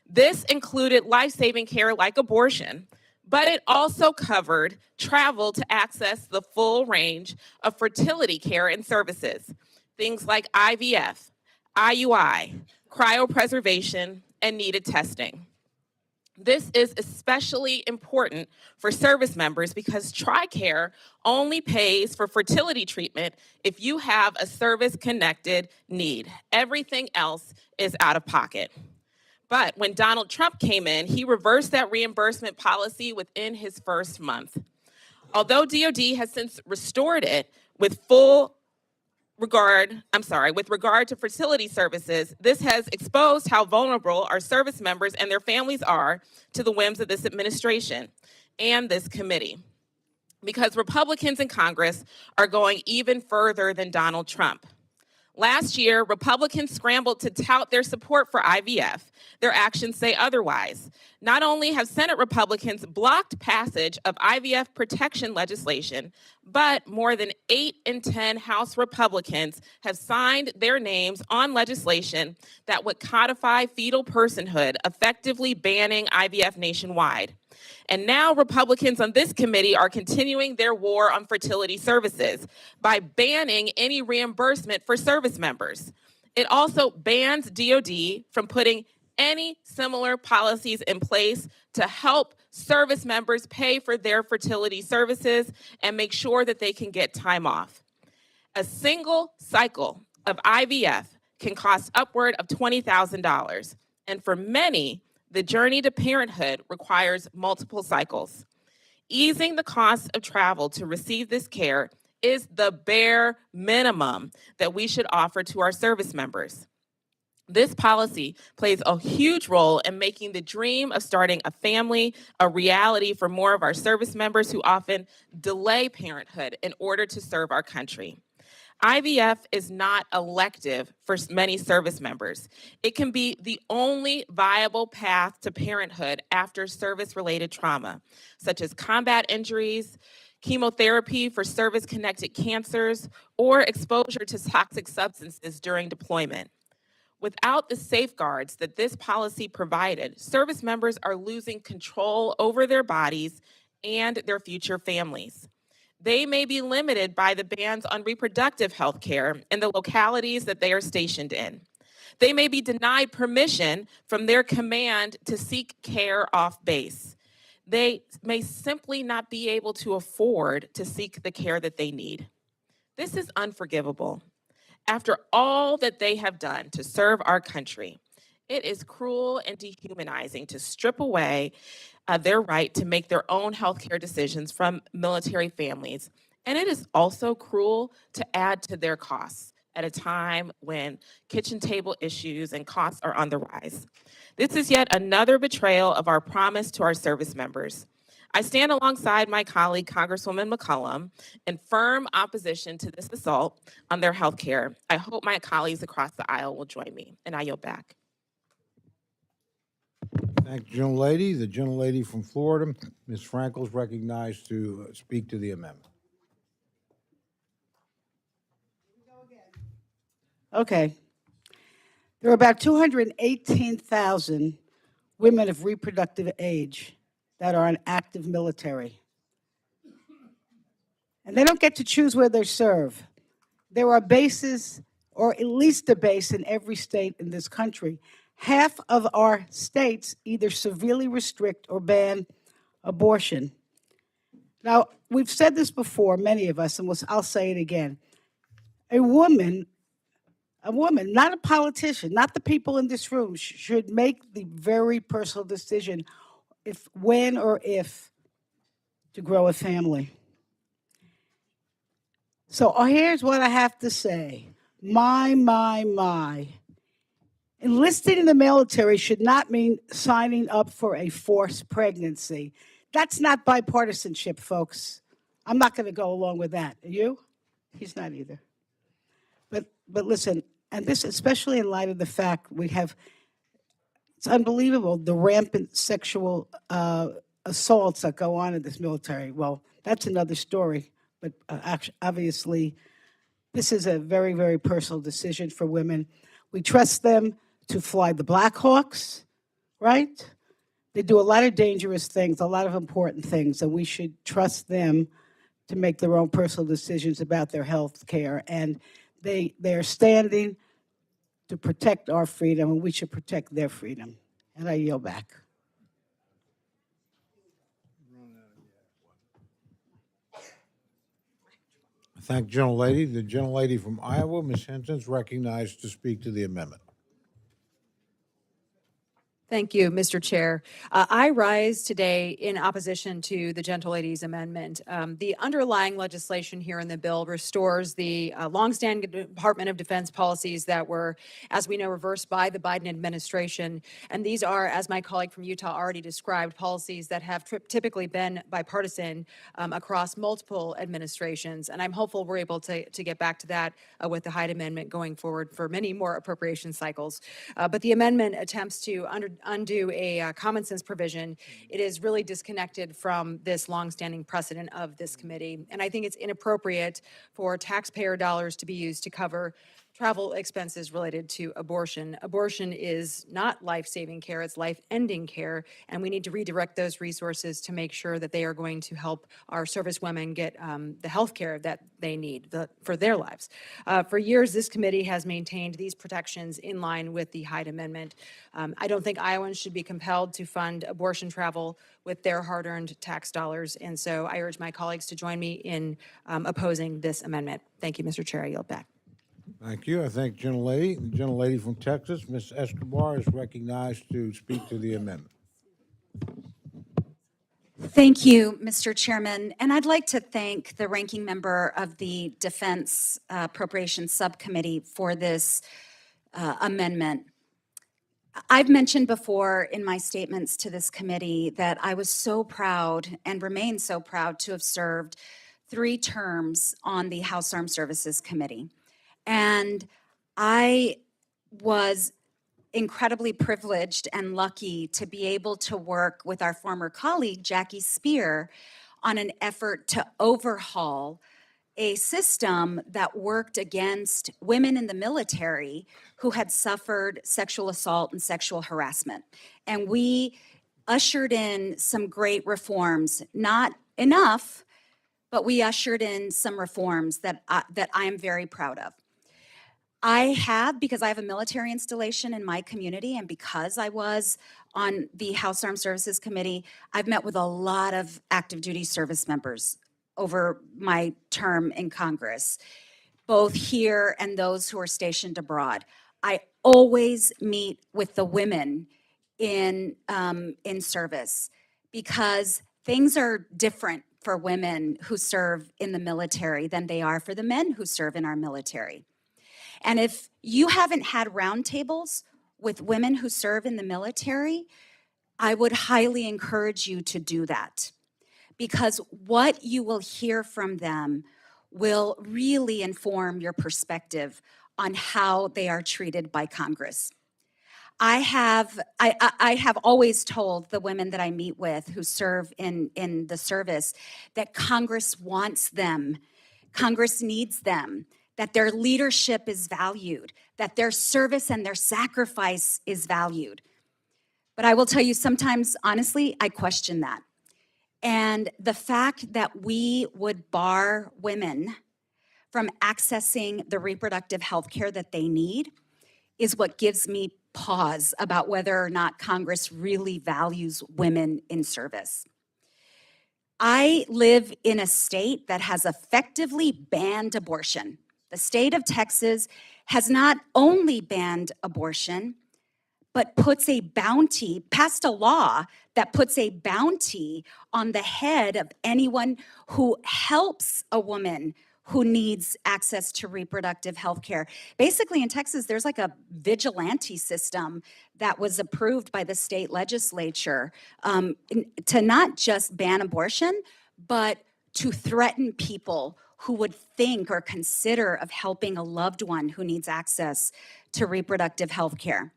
This included life-saving care like abortion, but it also covered travel to access the full range of fertility care and services, things like IVF, IUI, cryopreservation, and needed testing. This is especially important for service members because TRICARE only pays for fertility treatment if you have a service-connected need. Everything else is out of pocket. But when Donald Trump came in, he reversed that reimbursement policy within his first month. Although DOD has since restored it with regard to fertility services, this has exposed how vulnerable our service members and their families are to the whims of this administration and this committee. Because Republicans in Congress are going even further than Donald Trump. Last year, Republicans scrambled to tout their support for IVF. Their actions say otherwise. Not only have Senate Republicans blocked passage of IVF protection legislation, but more than 8 in 10 House Republicans have signed their names on legislation that would codify fetal personhood, effectively banning IVF nationwide. And now Republicans on this committee are continuing their war on fertility services by banning any reimbursement for service members. It also bans DOD from putting any similar policies in place to help service members pay for their fertility services and make sure that they can get time off. A single cycle of IVF can cost upward of $20,000, and for many, the journey to parenthood requires multiple cycles. Easing the cost of travel to receive this care is the bare minimum that we should offer to our service members. This policy plays a huge role in making the dream of starting a family a reality for more of our service members who often delay parenthood in order to serve our country. IVF is not elective for many service members. It can be the only viable path to parenthood after service-related trauma, such as combat injuries, chemotherapy for service-connected cancers, or exposure to toxic substances during deployment. Without the safeguards that this policy provided, service members are losing control over their bodies and their future families. They may be limited by the bans on reproductive health care in the localities that they are stationed in. They may be denied permission from their command to seek care off base. They may simply not be able to afford to seek the care that they need. This is unforgivable. After all that they have done to serve our country, it is cruel and dehumanizing to strip away their right to make their own healthcare decisions from military families. And it is also cruel to add to their costs at a time when kitchen table issues and costs are on the rise. This is yet another betrayal of our promise to our service members. I stand alongside my colleague, Congresswoman McCollum, in firm opposition to this assault on their health care. I hope my colleagues across the aisle will join me, and I yield back. Thank you, gentlelady. The gentlelady from Florida, Ms. Frankel, is recognized to speak to the amendment. Okay. There are about 218,000 women of reproductive age that are in active military. And they don't get to choose where they serve. There are bases, or at least a base in every state in this country. Half of our states either severely restrict or ban abortion. Now, we've said this before, many of us, and I'll say it again. A woman, not a politician, not the people in this room, should make the very personal decision when or if to grow a family. So here's what I have to say. My. Enlisting in the military should not mean signing up for a forced pregnancy. That's not bipartisanship, folks. I'm not going to go along with that. Are you? He's not either. But listen, and this especially in light of the fact it's unbelievable, the rampant sexual assaults that go on in this military. Well, that's another story. But obviously, this is a very, very personal decision for women. We trust them to fly the Black Hawks, right? They do a lot of dangerous things, a lot of important things, and we should trust them to make their own personal decisions about their health care. And they are standing to protect our freedom, and we should protect their freedom. And I yield back. Thank you, gentlelady. The gentlelady from Iowa, Ms. Henson, is recognized to speak to the amendment. Thank you, Mr. Chair. I rise today in opposition to the gentlelady's amendment. The underlying legislation here in the bill restores the longstanding Department of Defense policies that were, as we know, reversed by the Biden administration. And these are, as my colleague from Utah already described, policies that have typically been bipartisan across multiple administrations. And I'm hopeful we're able to get back to that with the Hyde Amendment going forward for many more appropriation cycles. But the amendment attempts to undo a common sense provision. It is really disconnected from this longstanding precedent of this committee. And I think it's inappropriate for taxpayer dollars to be used to cover travel expenses related to abortion. Abortion is not life-saving care, it's life-ending care, and we need to redirect those resources to make sure that they are going to help our service women get the health care that they need for their lives. For years, this committee has maintained these protections in line with the Hyde Amendment. I don't think Iowans should be compelled to fund abortion travel with their hard-earned tax dollars, and so I urge my colleagues to join me in opposing this amendment. Thank you, Mr. Chair. I yield back. Thank you. I thank gentlelady. The gentlelady from Texas, Ms. Escobar, is recognized to speak to the amendment. Thank you, Mr. Chairman. And I'd like to thank the ranking member of the Defense Appropriations Subcommittee for this amendment. I've mentioned before in my statements to this committee that I was so proud and remain so proud to have served 3 terms on the House Armed Services Committee. And I was incredibly privileged and lucky to be able to work with our former colleague, Jackie Spear, on an effort to overhaul a system that worked against women in the military who had suffered sexual assault and sexual harassment. And we ushered in some great reforms, not enough, but we ushered in some reforms that I am very proud of. Because I have a military installation in my community, and because I was on the House Armed Services Committee, I've met with a lot of active duty service members over my term in Congress, both here and those who are stationed abroad. I always meet with the women in service because things are different for women who serve in the military than they are for the men who serve in our military. And if you haven't had roundtables with women who serve in the military, I would highly encourage you to do that, because what you will hear from them will really inform your perspective on how they are treated by Congress. I have always told the women that I meet with who serve in the service that Congress wants them, Congress needs them, that their leadership is valued, that their service and their sacrifice is valued. But I will tell you, sometimes, honestly, I question that. And the fact that we would bar women from accessing the reproductive health care that they need is what gives me pause about whether or not Congress really values women in service. I live in a state that has effectively banned abortion. The state of Texas has not only banned abortion, but passed a law that puts a bounty on the head of anyone who helps a woman who needs access to reproductive health care. Basically, in Texas, there's like a vigilante system that was approved by the state legislature to not just ban abortion, but to threaten people who would think or consider of helping a loved one who needs access to reproductive health care.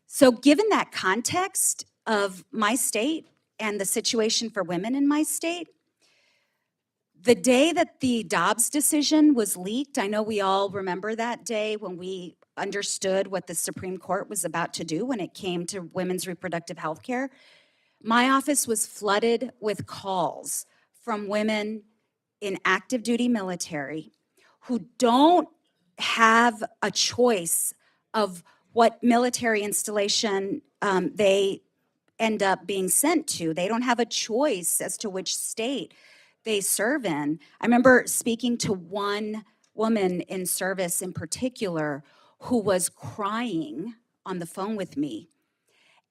So given that context of my state and the situation for women in my state, the day that the Dobbs decision was leaked, I know we all remember that day when we understood what the Supreme Court was about to do when it came to women's reproductive health care. My office was flooded with calls from women in active duty military who don't have a choice of what military installation they end up being sent to. They don't have a choice as to which state they serve in. I remember speaking to one woman in service in particular who was crying on the phone with me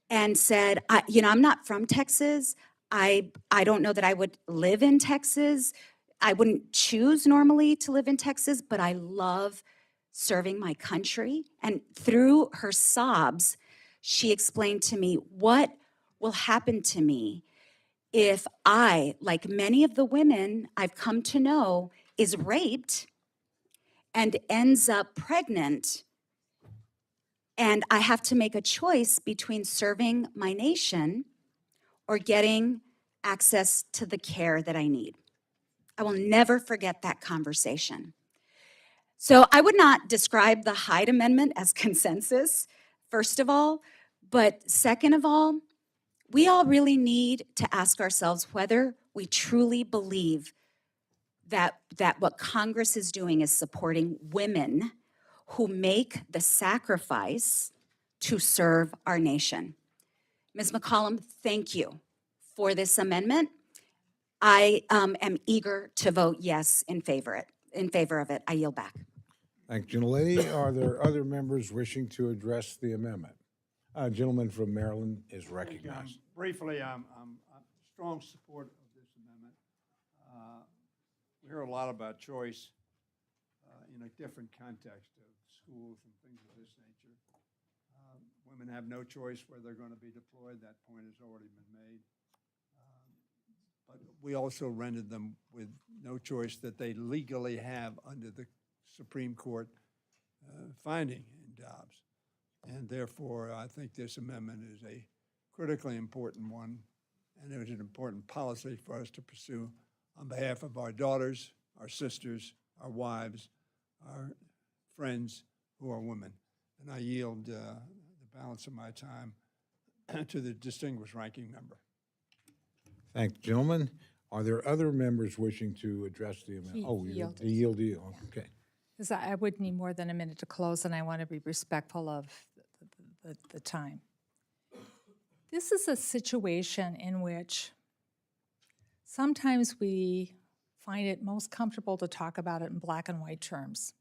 and said, I'm not from Texas. I don't know that I would live in Texas. I wouldn't choose normally to live in Texas, but I love serving my country. And through her sobs, she explained to me what will happen to me if I, like many of the women I've come to know, is raped and ends up pregnant, and I have to make a choice between serving my nation or getting access to the care that I need. I will never forget that conversation. So I would not describe the Hyde Amendment as consensus, first of all, but second of all, we all really need to ask ourselves whether we truly believe that what Congress is doing is supporting women who make the sacrifice to serve our nation. Ms. McCollum, thank you for this amendment. I am eager to vote yes in favor of it. I yield back. Thank you, gentlelady. Are there other members wishing to address the amendment? A gentleman from Maryland is recognized. Briefly, I'm strong support of this amendment. We hear a lot about choice in a different context of schools and things of this nature. Women have no choice where they're going to be deployed. That point has already been made. But we also rendered them with no choice that they legally have under the Supreme Court finding in Dobbs. And therefore, I think this amendment is a critically important one, and it was an important policy for us to pursue on behalf of our daughters, our sisters, our wives, our friends who are women. And I yield the balance of my time to the distinguished ranking member. Thank you, gentlemen. Are there other members wishing to address the amendment? He yielded. The yield to you. Okay. Because I would need more than a minute to close, and I want to be respectful of the time. This is a situation in which sometimes we find it most comfortable to talk about it in black and white terms.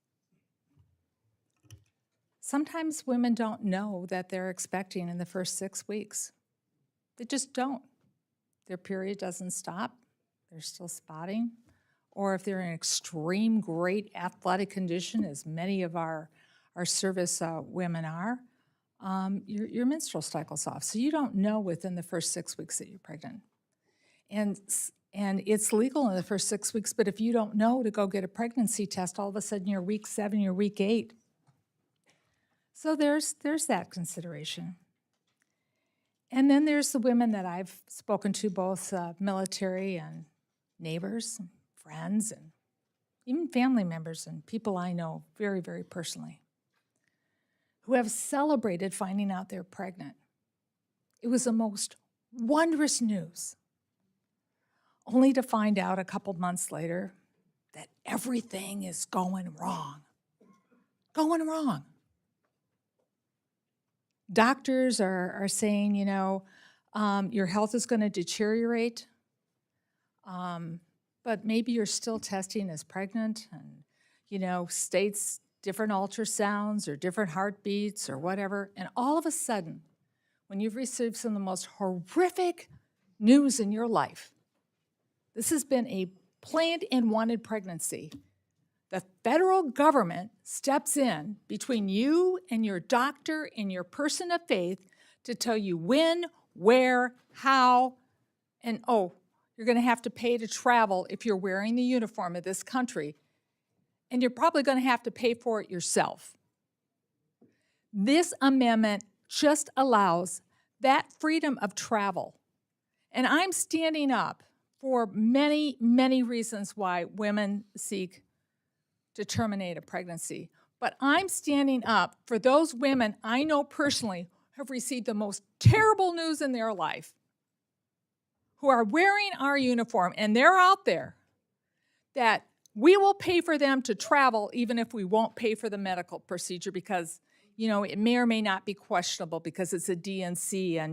Sometimes women don't know that they're expecting in the first 6 weeks. They just don't. Their period doesn't stop. They're still spotting. Or if they're in extreme great athletic condition, as many of our our service women are, your menstrual cycle's off. So you don't know within the first 6 weeks that you're pregnant. And it's legal in the first 6 weeks, but if you don't know to go get a pregnancy test, all of a sudden you're week 7, you're week 8. So there's that consideration. And then there's the women that I've spoken to, both military and neighbors and friends and even family members and people I know very, very personally, who have celebrated finding out they're pregnant. It was the most wondrous news, only to find out a couple months later that everything is going wrong. Going wrong. Doctors are saying, your health is going to deteriorate, but maybe you're still testing as pregnant, and, states different ultrasounds or different heartbeats or whatever. And all of a sudden, when you've received some of the most horrific news in your life, this has been a planned and wanted pregnancy. The federal government steps in between you and your doctor and your person of faith to tell you when, where, how, and you're going to have to pay to travel if you're wearing the uniform of this country, and you're probably going to have to pay for it yourself. This amendment just allows that freedom of travel. And I'm standing up for many, many reasons why women seek to terminate a pregnancy. But I'm standing up for those women I know personally who have received the most terrible news in their life, who are wearing our uniform, and they're out there, that we will pay for them to travel even if we won't pay for the medical procedure because, it may or may not be questionable because it's a DNC and,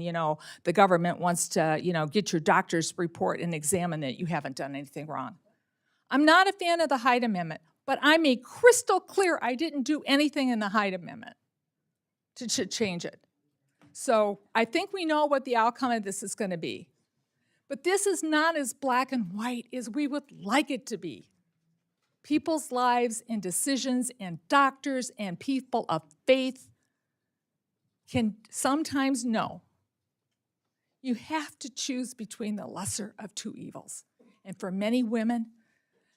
the government wants to, get your doctor's report and examine that you haven't done anything wrong. I'm not a fan of the Hyde Amendment, but I made crystal clear I didn't do anything in the Hyde Amendment to change it. So I think we know what the outcome of this is going to be. But this is not as black and white as we would like it to be. People's lives and decisions and doctors and people of faith can sometimes know. You have to choose between the lesser of two evils. And for many women,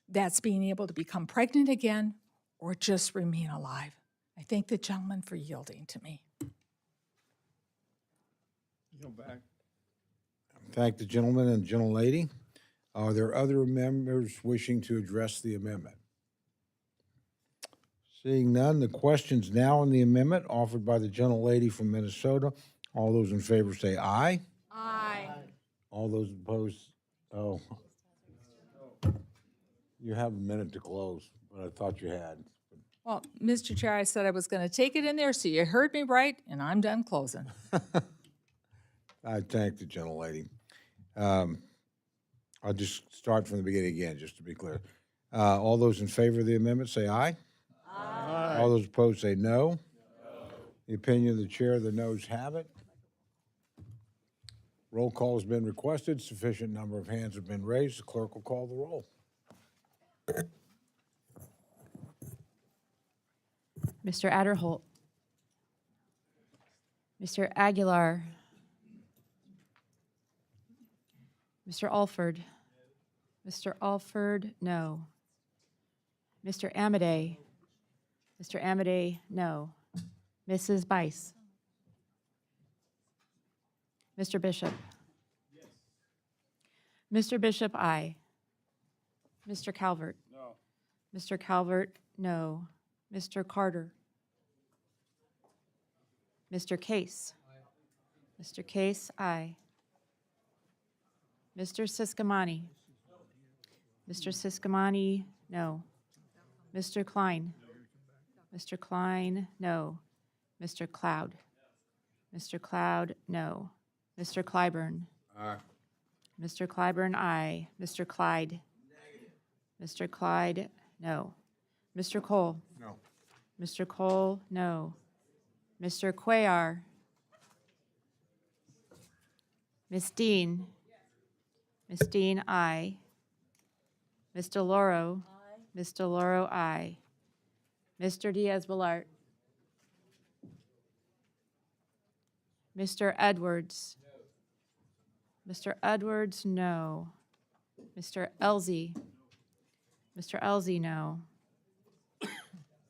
that's being able to become pregnant again or just remain alive. I thank the gentleman for yielding to me. Go back. Thank the gentleman and gentlelady. Are there other members wishing to address the amendment? Seeing none, the question's now on the amendment offered by the gentlelady from Minnesota. All those in favor say aye. Aye. All those opposed, you have a minute to close, but I thought you had. Well, Mr. Chair, I said I was going to take it in there, so you heard me right, and I'm done closing. I thank the gentlelady. I'll just start from the beginning again, just to be clear. All those in favor of the amendment say aye. Aye. All those opposed say no. The opinion of the chair, the noes have it. Roll call has been requested. Sufficient number of hands have been raised. The clerk will call the roll. Mr. Adderholt. Mr. Aguilar. Mr. Alford. Mr. Alford, no. Mr. Amadei. Mr. Amadei, no. Mrs. Bice. Mr. Bishop. Mr. Bishop, aye. Mr. Calvert. No. Mr. Calvert, no. Mr. Carter. Mr. Case. Mr. Case, aye. Mr. Siscomani. Mr. Siscomani, no. Mr. Klein. Mr. Klein, no. Mr. Cloud. Mr. Cloud, no. Mr. Clyburn. Aye. Mr. Clyburn, aye. Mr. Clyde. Mr. Clyde, no. Mr. Cole. No. Mr. Cole, no. Mr. Cuellar. Ms. Dean. Ms. Dean, aye. Ms. DeLauro. Ms. DeLauro, aye. Mr. Diaz-Balart. Mr. Edwards? Mr. Edwards, no. Mr. Elzey? Mr. Elzey, no.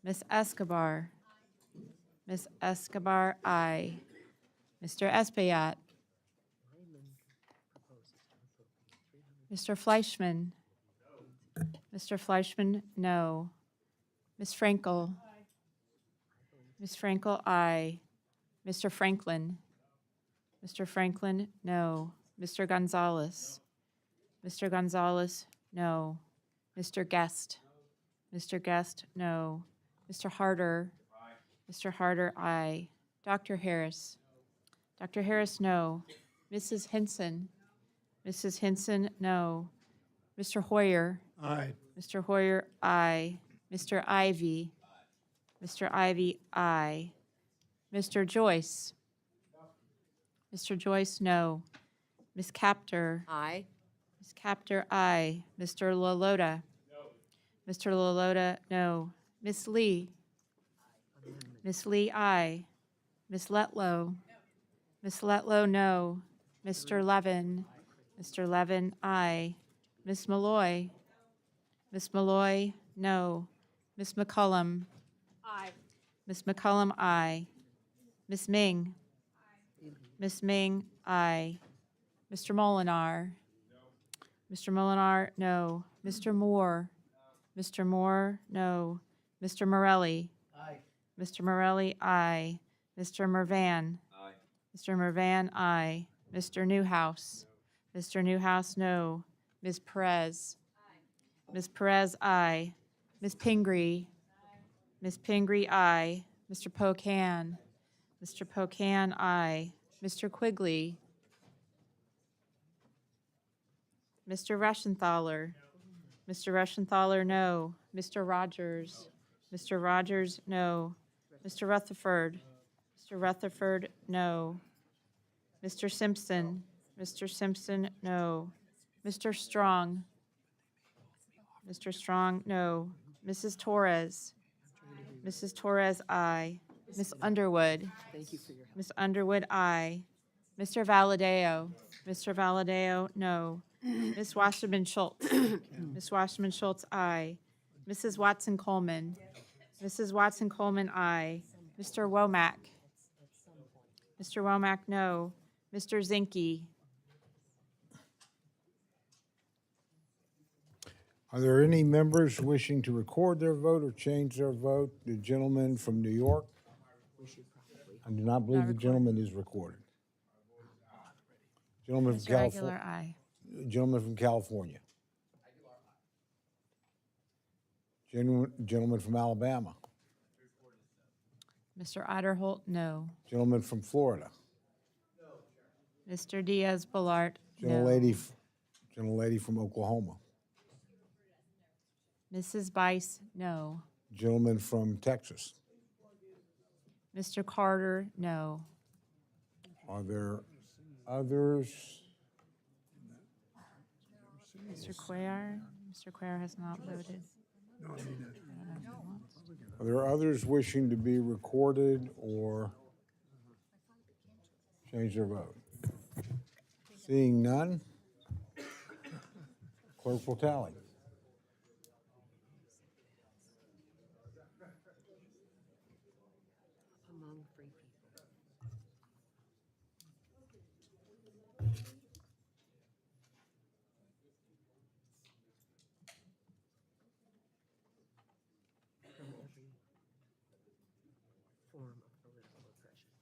Ms. Escobar? Ms. Escobar, aye. Mr. Espaillat? Mr. Fleischman? Mr. Fleischman, no. Ms. Frankel? Ms. Frankel, aye. Mr. Franklin? Mr. Franklin, no. Mr. Gonzalez? Mr. Gonzalez, no. Mr. Guest? Mr. Guest, no. Mr. Harder? Mr. Harder, aye. Dr. Harris? Dr. Harris, no. Mrs. Hinson? Mrs. Hinson, no. Mr. Hoyer? Aye. Mr. Hoyer, aye. Mr. Ivy? Mr. Ivy, aye. Mr. Joyce? Mr. Joyce, no. Ms. Capter? Aye. Ms. Capter, aye. Mr. Lalota? No. Mr. Lalota, no. Ms. Lee? Ms. Lee, aye. Ms. Letlow? Ms. Letlow, no. Mr. Levin? Mr. Levin, aye. Ms. Malloy? Ms. Malloy, no. Ms. McCullum? Aye. Ms. McCullum, aye. Ms. Ming? Ms. Ming, aye. Mr. Molinar? Mr. Molinar, no. Mr. Moore? Mr. Moore, no. Mr. Morelli? Aye. Mr. Morelli, aye. Mr. Mervan? Aye. Mr. Mervan, aye. Mr. Newhouse? Mr. Newhouse, no. Ms. Perez? Ms. Perez, aye. Ms. Pingree? Ms. Pingree, aye. Mr. Pocan? Mr. Pocan, aye. Mr. Quigley? Mr. Reschenthaler? Mr. Reschenthaler, no. Mr. Rogers? Mr. Rogers, no. Mr. Rutherford? Mr. Rutherford, no. Mr. Simpson? Mr. Simpson, no. Mr. Strong? Mr. Strong, no. Mrs. Torres? Mrs. Torres, aye. Ms. Underwood? Thank you for your help. Ms. Underwood, aye. Mr. Valadeo? Mr. Valadeo, no. Ms. Wasserman Schultz? Ms. Wasserman Schultz, aye. Mrs. Watson Coleman? Mrs. Watson Coleman, aye. Mr. Womack? Mr. Womack, no. Mr. Zinke? Are there any members wishing to record their vote or change their vote? The gentleman from New York? I do not believe the gentleman is recorded. Gentleman from Mr. Aguilar, California. aye. Gentleman from California. Gentleman from Alabama. Mr. Otterholt, no. Gentleman from Florida. Mr. Diaz-Balart, no. Gentlelady from Oklahoma. Mrs. Bice, no. Gentleman from Texas. Mr. Carter, no. Are there others? Mr. Cuellar? Mr. Cuellar has not voted. Are there others wishing to be recorded or change their vote? Seeing none, clerk will tally. Among free people. From every form of political oppression.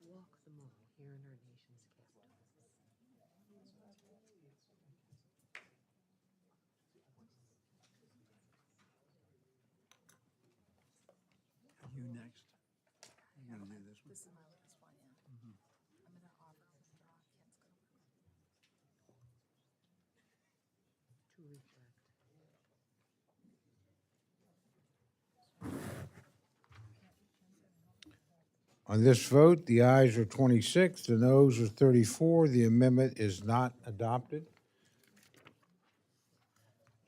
Walk the mall here in our nation's capital. On this vote, the ayes are 26, the noes are 34. The amendment is not adopted.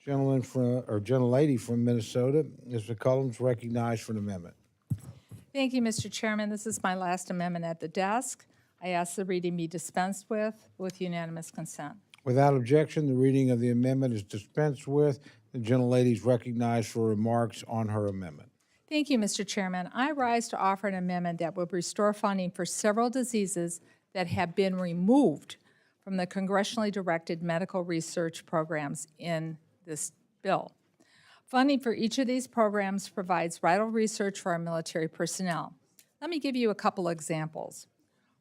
Gentleman from, or gentlelady from Minnesota, Ms. McCollum's recognized for an amendment. Thank you, Mr. Chairman. This is my last amendment at the desk. I ask the reading be dispensed with unanimous consent. Without objection, the reading of the amendment is dispensed with. The gentlelady is recognized for remarks on her amendment. Thank you, Mr. Chairman. I rise to offer an amendment that will restore funding for several diseases that have been removed from the congressionally directed medical research programs in this bill. Funding for each of these programs provides vital research for our military personnel. Let me give you a couple examples.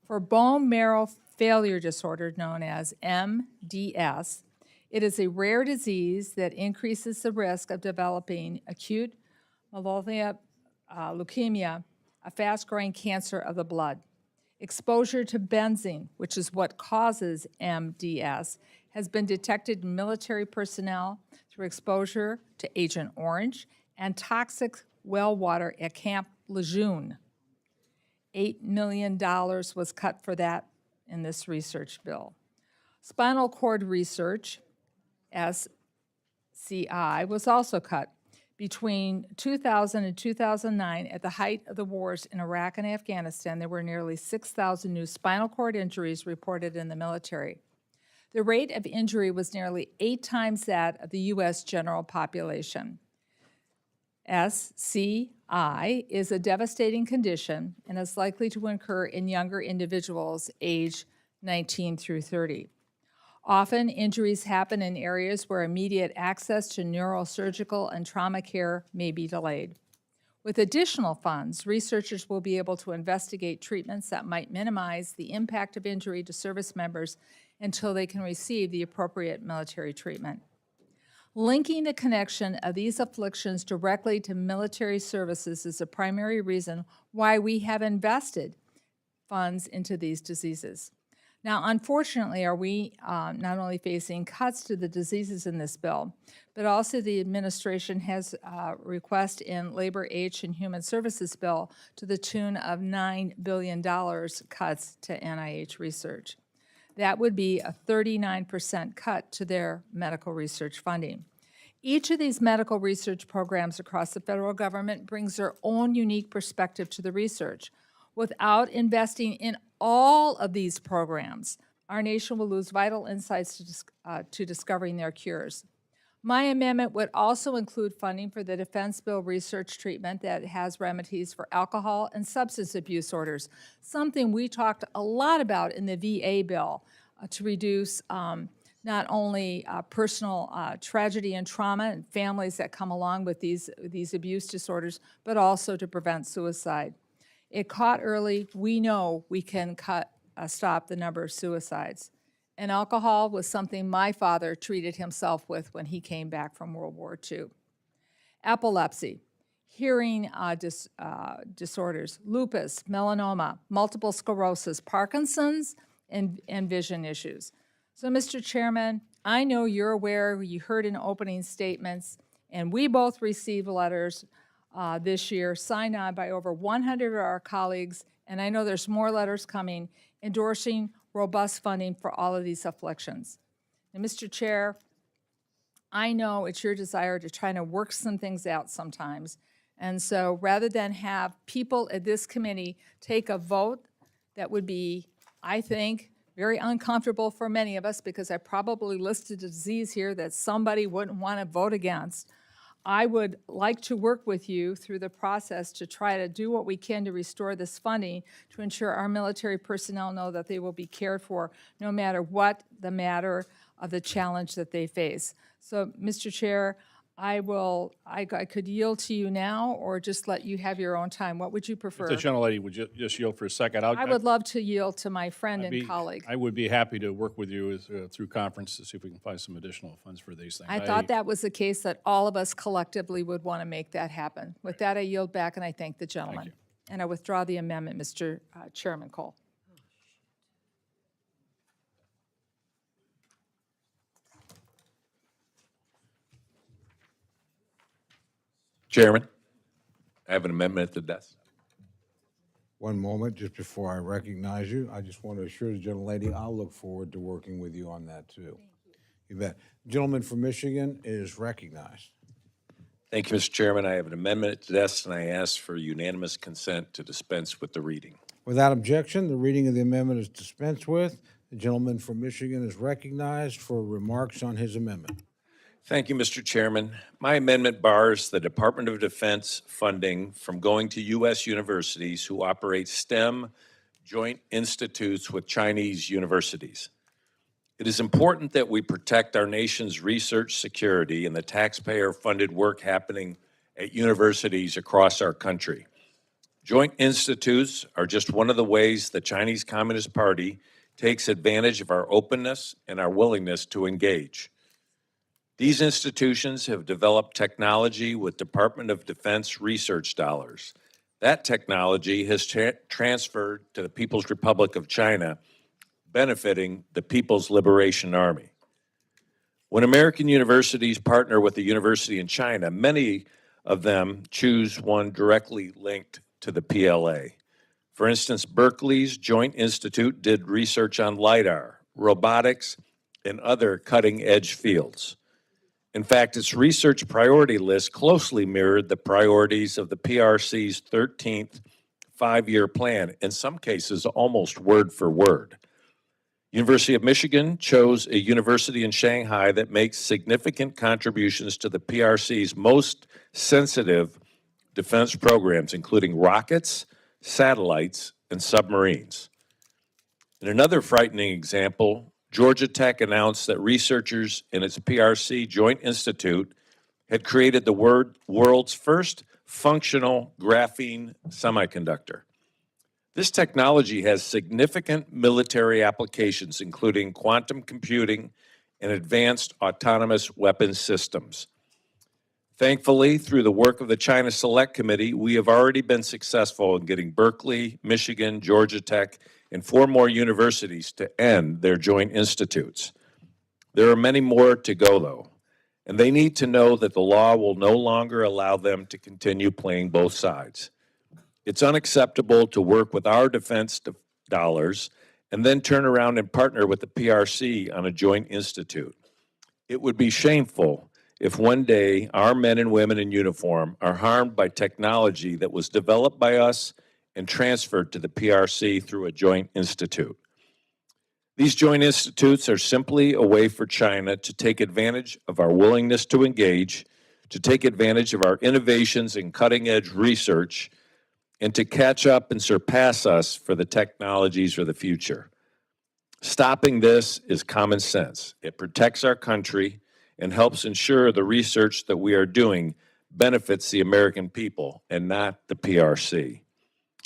For bone marrow failure disorder known as MDS, it is a rare disease that increases the risk of developing acute myeloid leukemia, a fast-growing cancer of the blood. Exposure to benzene, which is what causes MDS, has been detected in military personnel through exposure to Agent Orange and toxic well water at Camp Lejeune. $8 million was cut for that in this research bill. Spinal cord research, SCI, was also cut. Between 2000 and 2009, at the height of the wars in Iraq and Afghanistan, there were nearly 6,000 new spinal cord injuries reported in the military. The rate of injury was nearly 8 times that of the U.S. general population. SCI is a devastating condition and is likely to occur in younger individuals aged 19 through 30. Often, injuries happen in areas where immediate access to neurosurgical and trauma care may be delayed. With additional funds, researchers will be able to investigate treatments that might minimize the impact of injury to service members until they can receive the appropriate military treatment. Linking the connection of these afflictions directly to military services is a primary reason why we have invested funds into these diseases. Now, unfortunately, are we not only facing cuts to the diseases in this bill, but also the administration has a request in Labor, Age, and Human Services bill to the tune of $9 billion cuts to NIH research. That would be a 39% cut to their medical research funding. Each of these medical research programs across the federal government brings their own unique perspective to the research. Without investing in all of these programs, our nation will lose vital insights to discovering their cures. My amendment would also include funding for the Defense Bill research treatment that has remedies for alcohol and substance abuse disorders, something we talked a lot about in the VA bill to reduce not only personal tragedy and trauma and families that come along with these abuse disorders, but also to prevent suicide. It caught early, we know we can stop the number of suicides. And alcohol was something my father treated himself with when he came back from World War II. Epilepsy, hearing disorders, lupus, melanoma, multiple sclerosis, Parkinson's, and vision issues. So, Mr. Chairman, I know you're aware, you heard in opening statements, and we both received letters this year signed on by over 100 of our colleagues, and I know there's more letters coming, endorsing robust funding for all of these afflictions. And Mr. Chair, I know it's your desire to try to work some things out sometimes, and so rather than have people at this committee take a vote that would be, I think, very uncomfortable for many of us, because I probably listed a disease here that somebody wouldn't want to vote against, I would like to work with you through the process to try to do what we can to restore this funding to ensure our military personnel know that they will be cared for no matter what the matter of the challenge that they face. So, Mr. Chair, I could yield to you now or just let you have your own time. What would you prefer? If the gentlelady would just yield for a second. I would love to yield to my friend and colleague. I would be happy to work with you through conference to see if we can find some additional funds for these things. I thought that was the case that all of us collectively would want to make that happen. With that, I yield back and I thank the gentleman. And I withdraw the amendment, Mr. Chairman Cole. Chairman, I have an amendment at the desk. One moment, just before I recognize you, I just want to assure the gentlelady I'll look forward to working with you on that, too. You bet. Gentleman from Michigan is recognized. Thank you, Mr. Chairman. I have an amendment at the desk, and I ask for unanimous consent to dispense with the reading. Without objection, the reading of the amendment is dispensed with. The gentleman from Michigan is recognized for remarks on his amendment. Thank you, Mr. Chairman. My amendment bars the Department of Defense funding from going to U.S. universities who operate STEM joint institutes with Chinese universities. It is important that we protect our nation's research security and the taxpayer-funded work happening at universities across our country. Joint institutes are just one of the ways the Chinese Communist Party takes advantage of our openness and our willingness to engage. These institutions have developed technology with Department of Defense research dollars. That technology has transferred to the People's Republic of China, benefiting the People's Liberation Army. When American universities partner with a university in China, many of them choose one directly linked to the PLA. For instance, Berkeley's Joint Institute did research on LIDAR, robotics, and other cutting-edge fields. In fact, its research priority list closely mirrored the priorities of the PRC's 13th five-year plan, in some cases almost word for word. University of Michigan chose a university in Shanghai that makes significant contributions to the PRC's most sensitive defense programs, including rockets, satellites, and submarines. In another frightening example, Georgia Tech announced that researchers in its PRC Joint Institute had created the world's first functional graphene semiconductor. This technology has significant military applications, including quantum computing and advanced autonomous weapons systems. Thankfully, through the work of the China Select Committee, we have already been successful in getting Berkeley, Michigan, Georgia Tech, and 4 more universities to end their joint institutes. There are many more to go, though, and they need to know that the law will no longer allow them to continue playing both sides. It's unacceptable to work with our defense dollars and then turn around and partner with the PRC on a joint institute. It would be shameful if one day our men and women in uniform are harmed by technology that was developed by us and transferred to the PRC through a joint institute. These joint institutes are simply a way for China to take advantage of our willingness to engage, to take advantage of our innovations in cutting-edge research, and to catch up and surpass us for the technologies of the future. Stopping this is common sense. It protects our country and helps ensure the research that we are doing benefits the American people and not the PRC.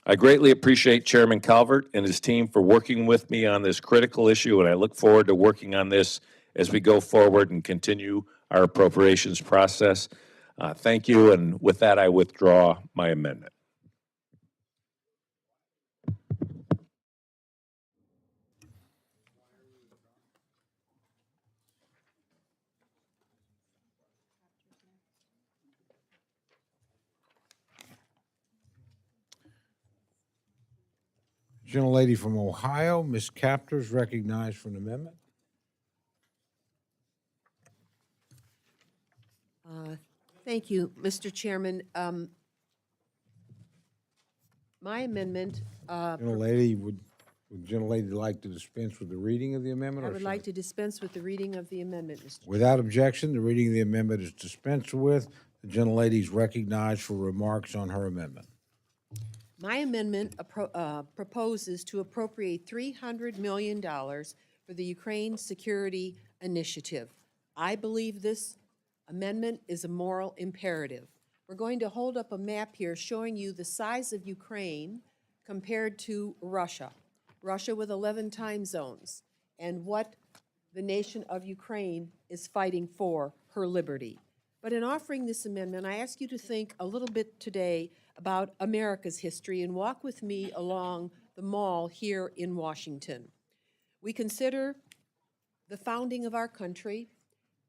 I greatly appreciate Chairman Calvert and his team for working with me on this critical issue, and I look forward to working on this as we go forward and continue our appropriations process. Thank you, and with that, I withdraw my amendment. Gentlelady from Ohio, Ms. Capter, is recognized for an amendment. Thank you, Mr. Chairman. My amendment, Gentlelady, would gentlelady like to dispense with the reading of the amendment? I or would should like to dispense with the reading of the amendment, Mr. Chairman. Without objection, the reading of the amendment is dispensed with. The gentlelady is recognized for remarks on her amendment. My amendment proposes to appropriate $300 million for the Ukraine Security Initiative. I believe this amendment is a moral imperative. We're going to hold up a map here showing you the size of Ukraine compared to Russia. Russia with 11 time zones, and what the nation of Ukraine is fighting for, her liberty. But in offering this amendment, I ask you to think a little bit today about America's history and walk with me along the mall here in Washington. We consider the founding of our country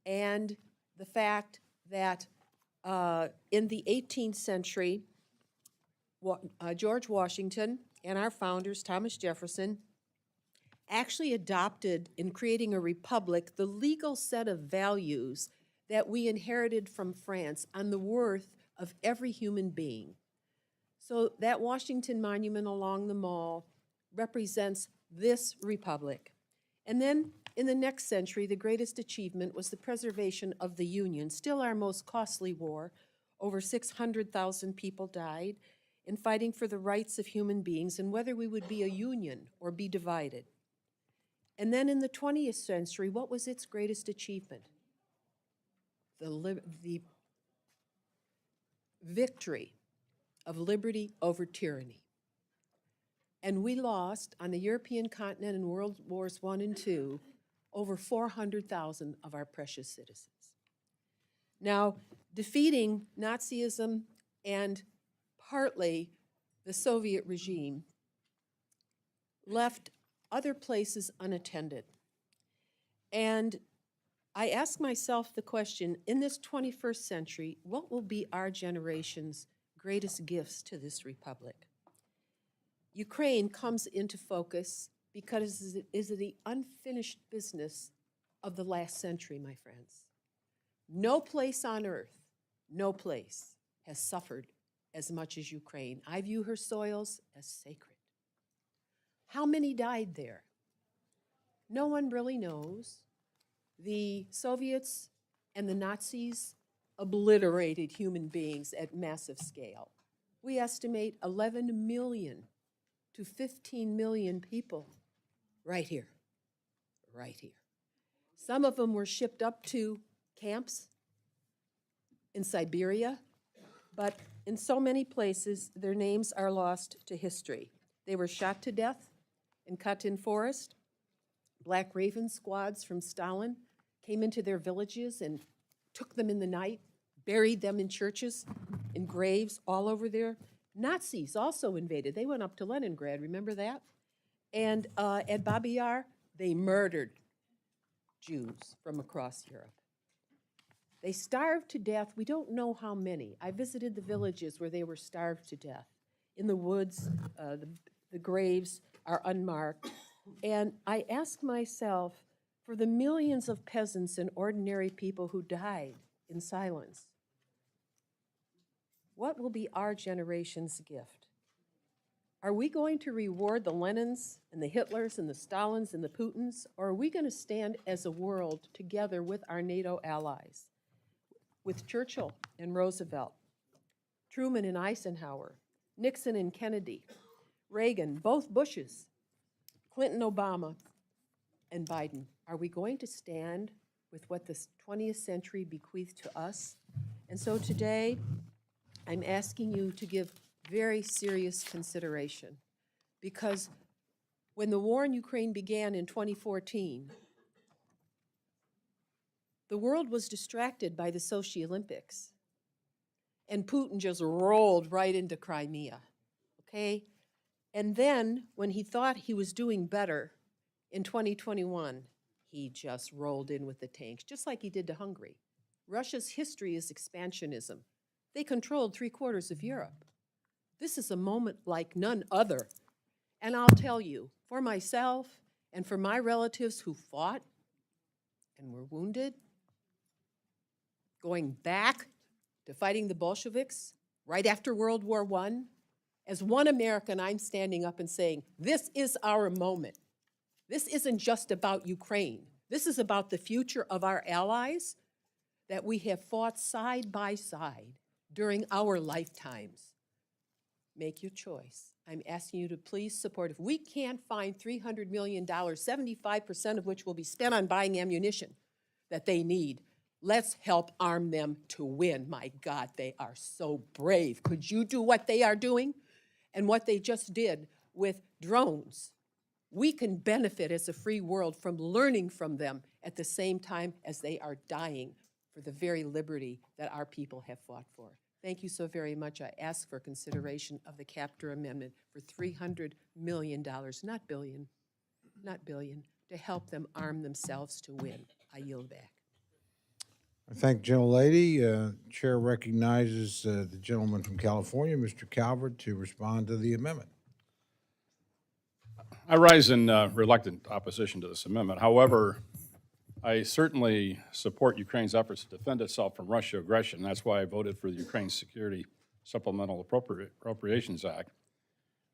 and the fact that in the 18th century, George Washington and our founders, Thomas Jefferson, actually adopted, in creating a republic, the legal set of values that we inherited from France on the worth of every human being. So that Washington Monument along the mall represents this republic. And then in the next century, the greatest achievement was the preservation of the Union, still our most costly war. Over 600,000 people died in fighting for the rights of human beings and whether we would be a union or be divided. And then in the 20th century, what was its greatest achievement? The victory of liberty over tyranny. And we lost on the European continent in World Wars I and II over 400,000 of our precious citizens. Now, defeating Nazism and partly the Soviet regime left other places unattended. And I ask myself the question, in this 21st century, what will be our generation's greatest gifts to this republic? Ukraine comes into focus because it is the unfinished business of the last century, my friends. No place on earth, no place has suffered as much as Ukraine. I view her soils as sacred. How many died there? No one really knows. The Soviets and the Nazis obliterated human beings at massive scale. We estimate 11 million to 15 million people right here, right here. Some of them were shipped up to camps in Siberia, but in so many places, their names are lost to history. They were shot to death in Katyn Forest. Black Raven squads from Stalin came into their villages and took them in the night, buried them in churches, in graves all over there. Nazis also invaded. They went up to Leningrad, remember that? And at Babi Yar, they murdered Jews from across Europe. They starved to death. We don't know how many. I visited the villages where they were starved to death. In the woods, the graves are unmarked. And I ask myself, for the millions of peasants and ordinary people who died in silence, what will be our generation's gift? Are we going to reward the Lenins and the Hitlers and the Stalins and the Putins, or are we going to stand as a world together with our NATO allies, with Churchill and Roosevelt, Truman and Eisenhower, Nixon and Kennedy, Reagan, both Bushes, Clinton, Obama, and Biden? Are we going to stand with what the 20th century bequeathed to us? And so today, I'm asking you to give very serious consideration, because when the war in Ukraine began in 2014, the world was distracted by the Sochi Olympics, and Putin just rolled right into Crimea, okay? And then, when he thought he was doing better in 2021, he just rolled in with the tanks, just like he did to Hungary. Russia's history is expansionism. They controlled 3/4 of Europe. This is a moment like none other. And I'll tell you, for myself and for my relatives who fought and were wounded, going back to fighting the Bolsheviks right after World War I, as one American, I'm standing up and saying, this is our moment. This isn't just about Ukraine. This is about the future of our allies that we have fought side by side during our lifetimes. Make your choice. I'm asking you to please support. If we can't find $300 million, 75% of which will be spent on buying ammunition that they need, let's help arm them to win. My God, they are so brave. Could you do what they are doing and what they just did with drones? We can benefit as a free world from learning from them at the same time as they are dying for the very liberty that our people have fought for. Thank you so very much. I ask for consideration of the captor amendment for $300 million, not billion, to help them arm themselves to win. I yield back. I thank the gentlelady. Chair recognizes the gentleman from California, Mr. Calvert, to respond to the amendment. I rise in reluctant opposition to this amendment. However, I certainly support Ukraine's efforts to defend itself from Russian aggression. That's why I voted for the Ukraine Security Supplemental Appropriations Act,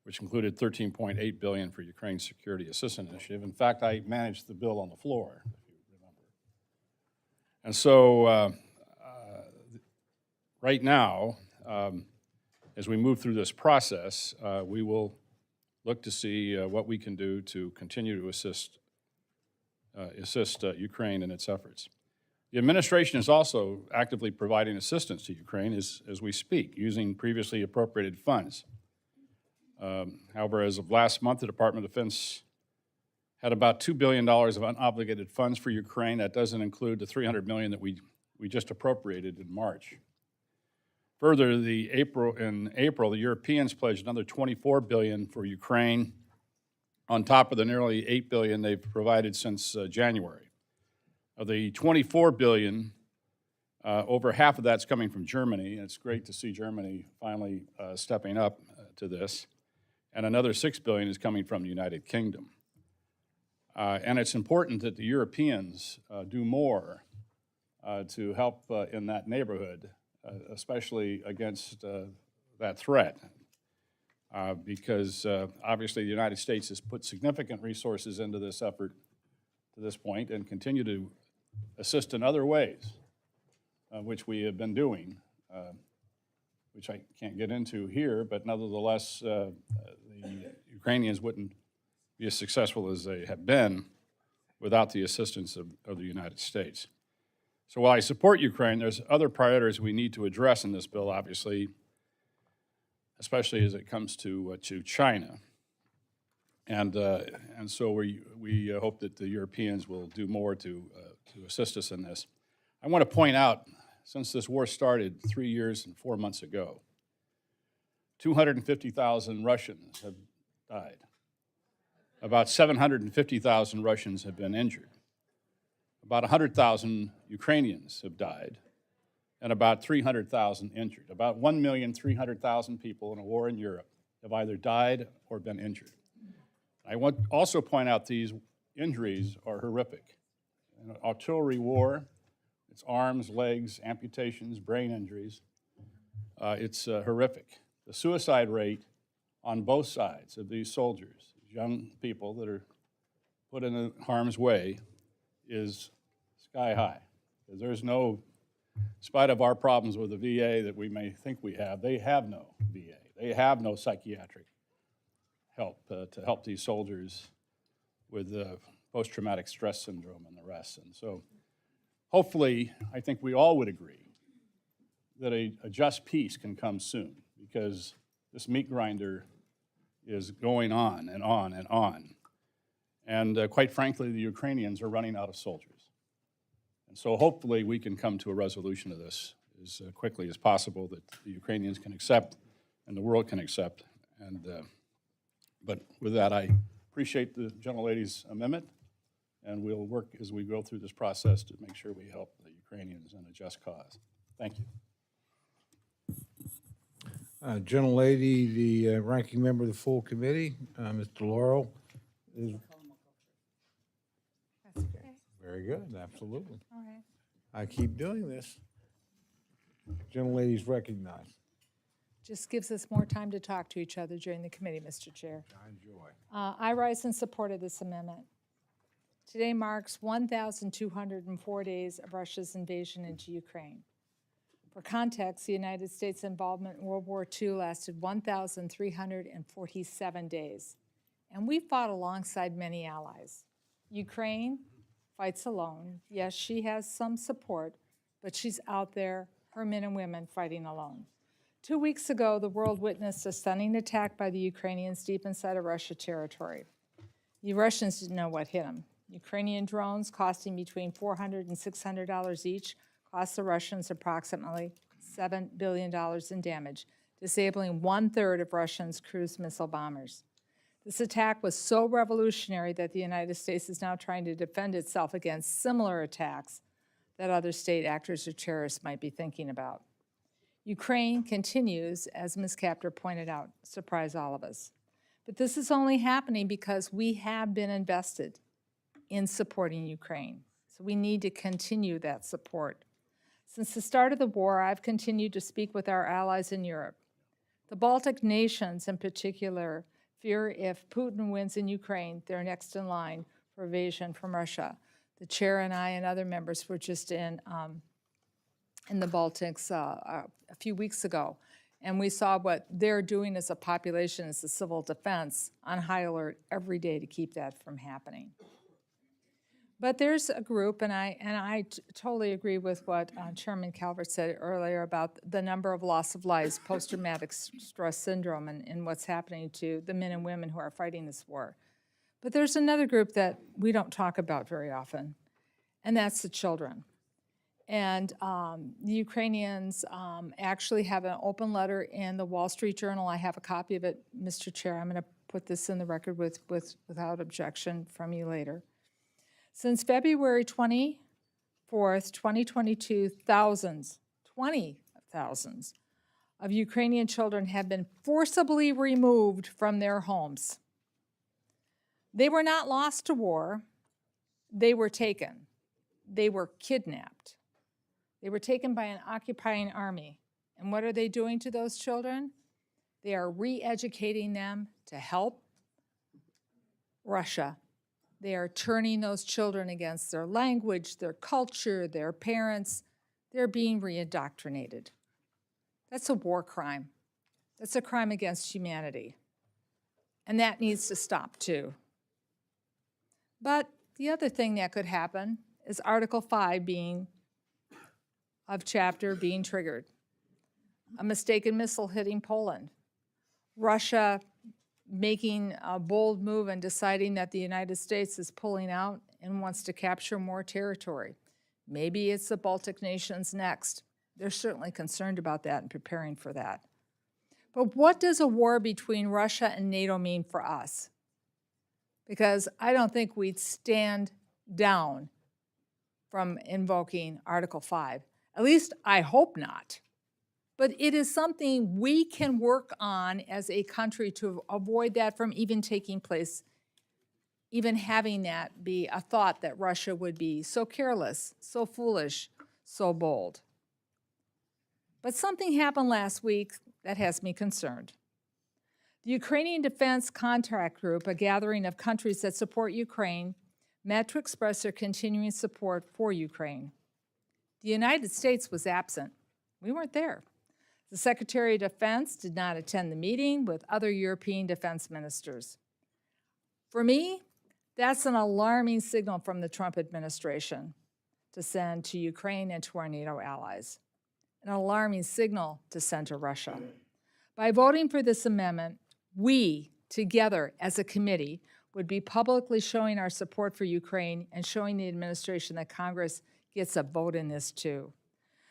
which included $13.8 billion for Ukraine's Security Assistance Initiative. In fact, I managed the bill on the floor, if you remember. And so right now, as we move through this process, we will look to see what we can do to continue to assist Ukraine in its efforts. The administration is also actively providing assistance to Ukraine as we speak, using previously appropriated funds. However, as of last month, the Department of Defense had about $2 billion of unobligated funds for Ukraine. That doesn't include the $300 million that we just appropriated in March. Further, in April, the Europeans pledged another $24 billion for Ukraine, on top of the nearly $8 billion they've provided since January. Of the $24 billion, over half of that's coming from Germany. It's great to see Germany finally stepping up to this. And another $6 billion is coming from the United Kingdom. And it's important that the Europeans do more to help in that neighborhood, especially against that threat. Because obviously the United States has put significant resources into this effort to this point and continue to assist in other ways, which we have been doing, which I can't get into here, but nevertheless, the Ukrainians wouldn't be as successful as they have been without the assistance of the United States. So while I support Ukraine, there's other priorities we need to address in this bill, obviously, especially as it comes to China. And so we hope that the Europeans will do more to assist us in this. I want to point out, since this war started 3 years and 4 months ago, 250,000 Russians have died. About 750,000 Russians have been injured. About 100,000 Ukrainians have died, and about 300,000 injured. About 1,300,000 people in a war in Europe have either died or been injured. I want to also point out these injuries are horrific. In an artillery war, it's arms, legs, amputations, brain injuries. It's horrific. The suicide rate on both sides of these soldiers, young people that are put in harm's way, is sky high. There's no, in spite of our problems with the VA that we may think we have, they have no VA. They have no psychiatric help to help these soldiers with post-traumatic stress syndrome and the rest. And so hopefully, I think we all would agree that a just peace can come soon, because this meat grinder is going on and on and on. And quite frankly, the Ukrainians are running out of soldiers. And so hopefully we can come to a resolution of this as quickly as possible that the Ukrainians can accept and the world can accept. And but with that, I appreciate the gentlelady's amendment, and we'll work as we go through this process to make sure we help the Ukrainians in a just cause. Thank you. Gentlelady, the ranking member of the full committee, Mr. Laurel. That's okay. Very good, absolutely. All right. I keep doing this. Gentlelady's recognized. Just gives us more time to talk to each other during the committee, Mr. Chair. I enjoy. I rise in support of this amendment. Today marks 1,204 days of Russia's invasion into Ukraine. For context, the United States' involvement in World War II lasted 1,347 days, and we fought alongside many allies. Ukraine fights alone. Yes, she has some support, but she's out there, her men and women, fighting alone. 2 weeks ago, the world witnessed a stunning attack by the Ukrainians deep inside of Russia territory. The Russians didn't know what hit them. Ukrainian drones costing between $400 and $600 each cost the Russians approximately $7 billion in damage, disabling 1/3 of Russia's cruise missile bombers. This attack was so revolutionary that the United States is now trying to defend itself against similar attacks that other state actors or terrorists might be thinking about. Ukraine continues, as Ms. Capter pointed out, surprise all of us. But this is only happening because we have been invested in supporting Ukraine. So we need to continue that support. Since the start of the war, I've continued to speak with our allies in Europe. The Baltic nations in particular fear if Putin wins in Ukraine, they're next in line for invasion from Russia. The chair and I and other members were just in the Baltics a few weeks ago, and we saw what they're doing as a population, as a civil defense, on high alert every day to keep that from happening. But there's a group, and I totally agree with what Chairman Calvert said earlier about the number of loss of lives, post-traumatic stress syndrome, and what's happening to the men and women who are fighting this war. But there's another group that we don't talk about very often, and that's the children. And the Ukrainians actually have an open letter in the Wall Street Journal. I have a copy of it, Mr. Chair. I'm going to put this in the record without objection from you later. Since February 24th, 2022, thousands of Ukrainian children have been forcibly removed from their homes. They were not lost to war. They were taken. They were kidnapped. They were taken by an occupying army. And what are they doing to those children? They are re-educating them to help Russia. They are turning those children against their language, their culture, their parents. They're being re-indoctrinated. That's a war crime. That's a crime against humanity. And that needs to stop too. But the other thing that could happen is Article 5 of chapter being triggered. A mistaken missile hitting Poland. Russia making a bold move and deciding that the United States is pulling out and wants to capture more territory. Maybe it's the Baltic nations next. They're certainly concerned about that and preparing for that. But what does a war between Russia and NATO mean for us? Because I don't think we'd stand down from invoking Article 5. At least I hope not. But it is something we can work on as a country to avoid that from even taking place, even having that be a thought that Russia would be so careless, so foolish, so bold. But something happened last week that has me concerned. The Ukrainian Defense Contract Group, a gathering of countries that support Ukraine, met to express their continuing support for Ukraine. The United States was absent. We weren't there. The Secretary of Defense did not attend the meeting with other European defense ministers. For me, that's an alarming signal from the Trump administration to send to Ukraine and to our NATO allies. An alarming signal to send to Russia. By voting for this amendment, we, together as a committee, would be publicly showing our support for Ukraine and showing the administration that Congress gets a vote in this too.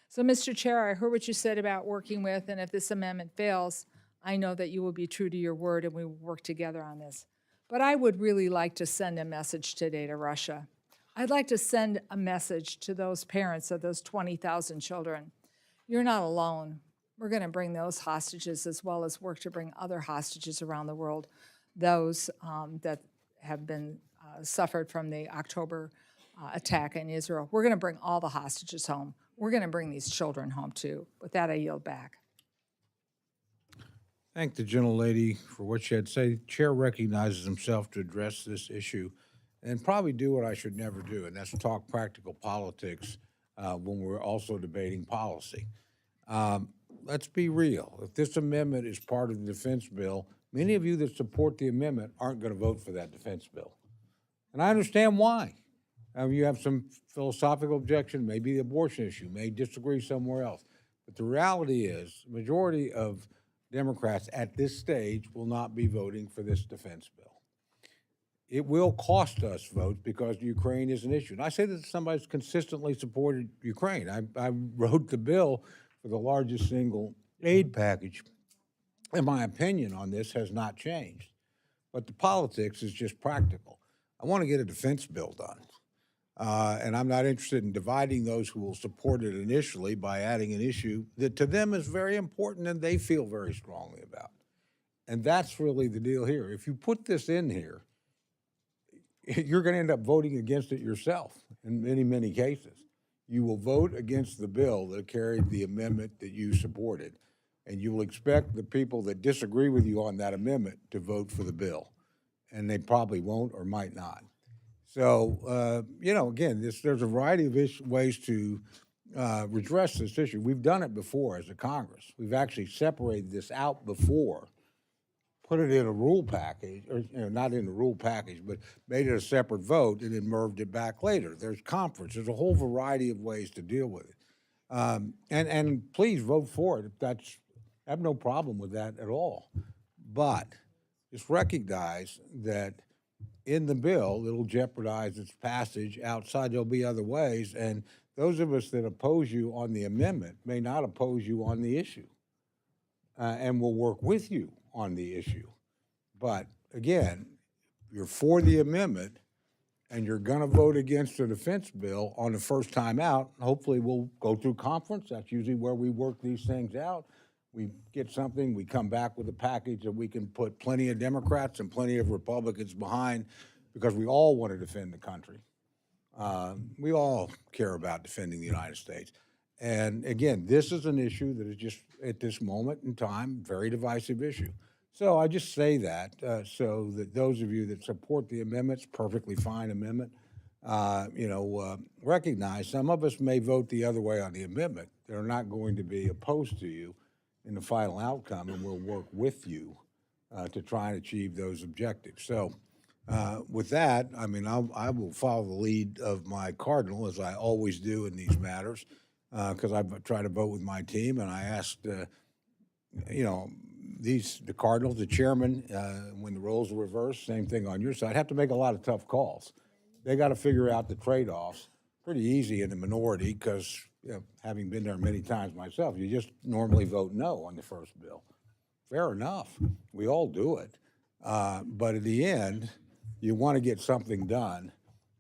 So, Mr. Chair, I heard what you said about working with, and if this amendment fails, I know that you will be true to your word and we will work together on this. But I would really like to send a message today to Russia. I'd like to send a message to those parents of those 20,000 children. You're not alone. We're going to bring those hostages as well as work to bring other hostages around the world, those that have been suffered from the October attack in Israel. We're going to bring all the hostages home. We're going to bring these children home too. With that, I yield back. Thank the gentlelady for what she had to say. The chair recognizes himself to address this issue and probably do what I should never do, and that's talk practical politics when we're also debating policy. Let's be real. If this amendment is part of the defense bill, many of you that support the amendment aren't going to vote for that defense bill. And I understand why. You have some philosophical objection, maybe the abortion issue, may disagree somewhere else. But the reality is, the majority of Democrats at this stage will not be voting for this defense bill. It will cost us votes because Ukraine is an issue. And I say this as somebody who's consistently supported Ukraine. I wrote the bill for the largest single aid package. And my opinion on this has not changed. But the politics is just practical. I want to get a defense bill done. And I'm not interested in dividing those who will support it initially by adding an issue that to them is very important and they feel very strongly about. And that's really the deal here. If you put this in here, you're going to end up voting against it yourself in many, many cases. You will vote against the bill that carried the amendment that you supported. And you will expect the people that disagree with you on that amendment to vote for the bill. And they probably won't or might not. So, again, there's a variety of ways to redress this issue. We've done it before as a Congress. We've actually separated this out before, put it in a rule package, or not in the rule package, but made it a separate vote and then merged it back later. There's conference. There's a whole variety of ways to deal with it. And please vote for it. I have no problem with that at all. But just recognize that in the bill, it'll jeopardize its passage outside. There'll be other ways. And those of us that oppose you on the amendment may not oppose you on the issue and will work with you on the issue. But again, you're for the amendment and you're going to vote against the defense bill on the first time out. Hopefully we'll go through conference. That's usually where we work these things out. We get something, we come back with a package that we can put plenty of Democrats and plenty of Republicans behind because we all want to defend the country. We all care about defending the United States. And again, this is an issue that is just, at this moment in time, very divisive issue. So I just say that so that those of you that support the amendments, perfectly fine amendment, recognize some of us may vote the other way on the amendment. They're not going to be opposed to you in the final outcome, and we'll work with you to try and achieve those objectives. So with that, I mean, I will follow the lead of my cardinal, as I always do in these matters, because I try to vote with my team, and I asked, the cardinals, the chairman, when the roles are reversed, same thing on your side, have to make a lot of tough calls. They got to figure out the trade-offs. Pretty easy in the minority because, having been there many times myself, you just normally vote no on the first bill. Fair enough. We all do it. But at the end, you want to get something done.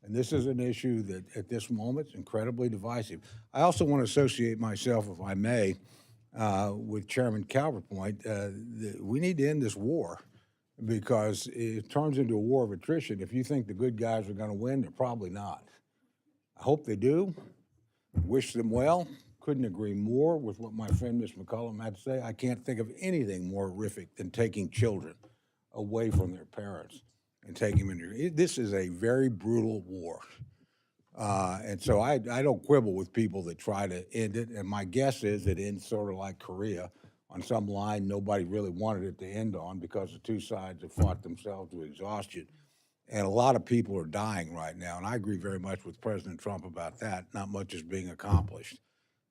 And this is an issue that at this moment is incredibly divisive. I also want to associate myself, if I may, with Chairman Calvert's point. We need to end this war because it turns into a war of attrition. If you think the good guys are going to win, they're probably not. I hope they do. Wish them well. Couldn't agree more with what my friend Ms. McCollum had to say. I can't think of anything more horrific than taking children away from their parents and taking them into. This is a very brutal war. And so I don't quibble with people that try to end it. And my guess is it ends sort of like Korea, on some line nobody really wanted it to end on because the two sides have fought themselves to exhaustion. And a lot of people are dying right now, and I agree very much with President Trump about that. Not much is being accomplished.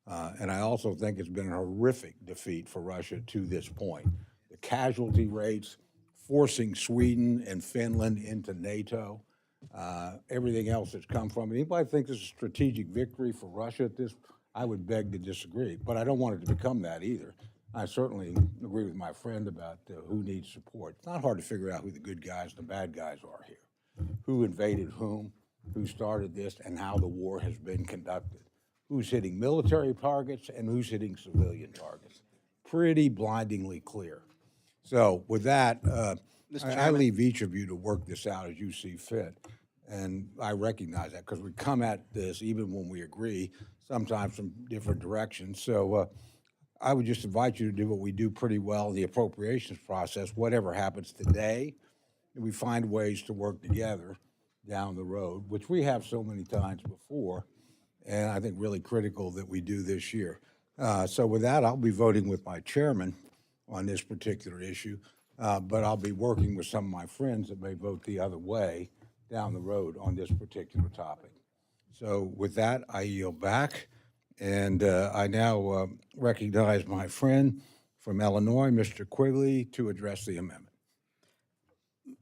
And I also think it's been a horrific defeat for Russia to this point. The casualty rates, forcing Sweden and Finland into NATO, everything else that's come from it. Anybody think this is a strategic victory for Russia at this? I would beg to disagree, but I don't want it to become that either. I certainly agree with my friend about who needs support. It's not hard to figure out who the good guys and the bad guys are here, who invaded whom, who started this, and how the war has been conducted, who's hitting military targets and who's hitting civilian targets. Pretty blindingly clear. So with that, I leave each of you to work this out as you see fit. And I recognize that because we come at this, even when we agree, sometimes from different directions. So I would just invite you to do what we do pretty well in the appropriations process. Whatever happens today, we find ways to work together down the road, which we have so many times before, and I think really critical that we do this year. So with that, I'll be voting with my chairman on this particular issue, but I'll be working with some of my friends that may vote the other way down the road on this particular topic. So with that, I yield back. And I now recognize my friend from Illinois, Mr. Quigley, to address the amendment.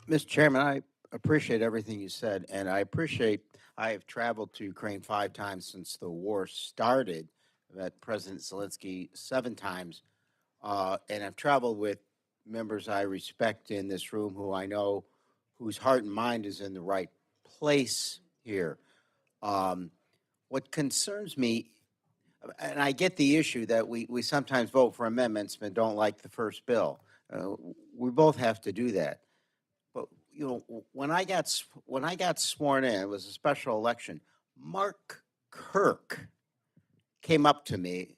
Mr. Chairman, I appreciate everything you said, and I have traveled to Ukraine 5 times since the war started, I've met President Zelensky 7 times, and I've traveled with members I respect in this room who I know whose heart and mind is in the right place here. What concerns me, and I get the issue that we sometimes vote for amendments but don't like the first bill. We both have to do that. But you know, when I got sworn in, it was a special election. Mark Kirk came up to me,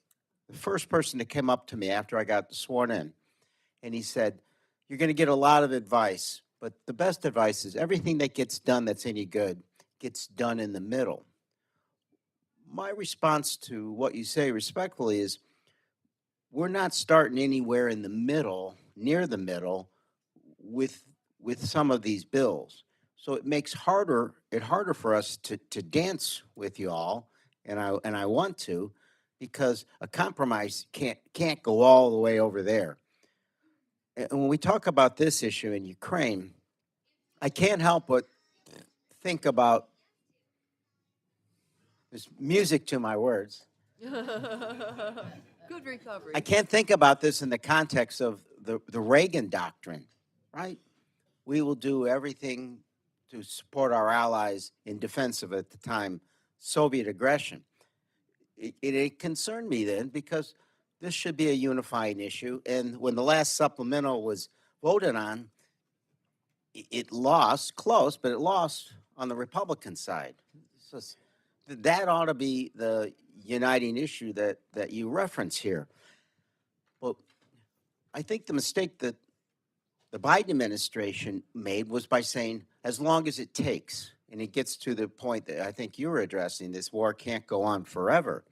the first person that came up to me after I got sworn in, and he said, "You're going to get a lot of advice, but the best advice is everything that gets done that's any good gets done in the middle." My response to what you say respectfully is, we're not starting anywhere in the middle, near the middle, with some of these bills. So it makes it harder for us to dance with you all, and I want to, because a compromise can't go all the way over there. And when we talk about this issue in Ukraine, I can't help but think about, there's music to my words. Good recovery. I can't think about this in the context of the Reagan doctrine, right? We will do everything to support our allies in defense of, at the time, Soviet aggression. It concerned me then, because this should be a unifying issue. And when the last supplemental was voted on, it lost close, but it lost on the Republican side. So that ought to be the uniting issue that you reference here. Well, I think the mistake that the Biden administration made was by saying, as long as it takes, and it gets to the point that I think you were addressing, this war can't go on forever.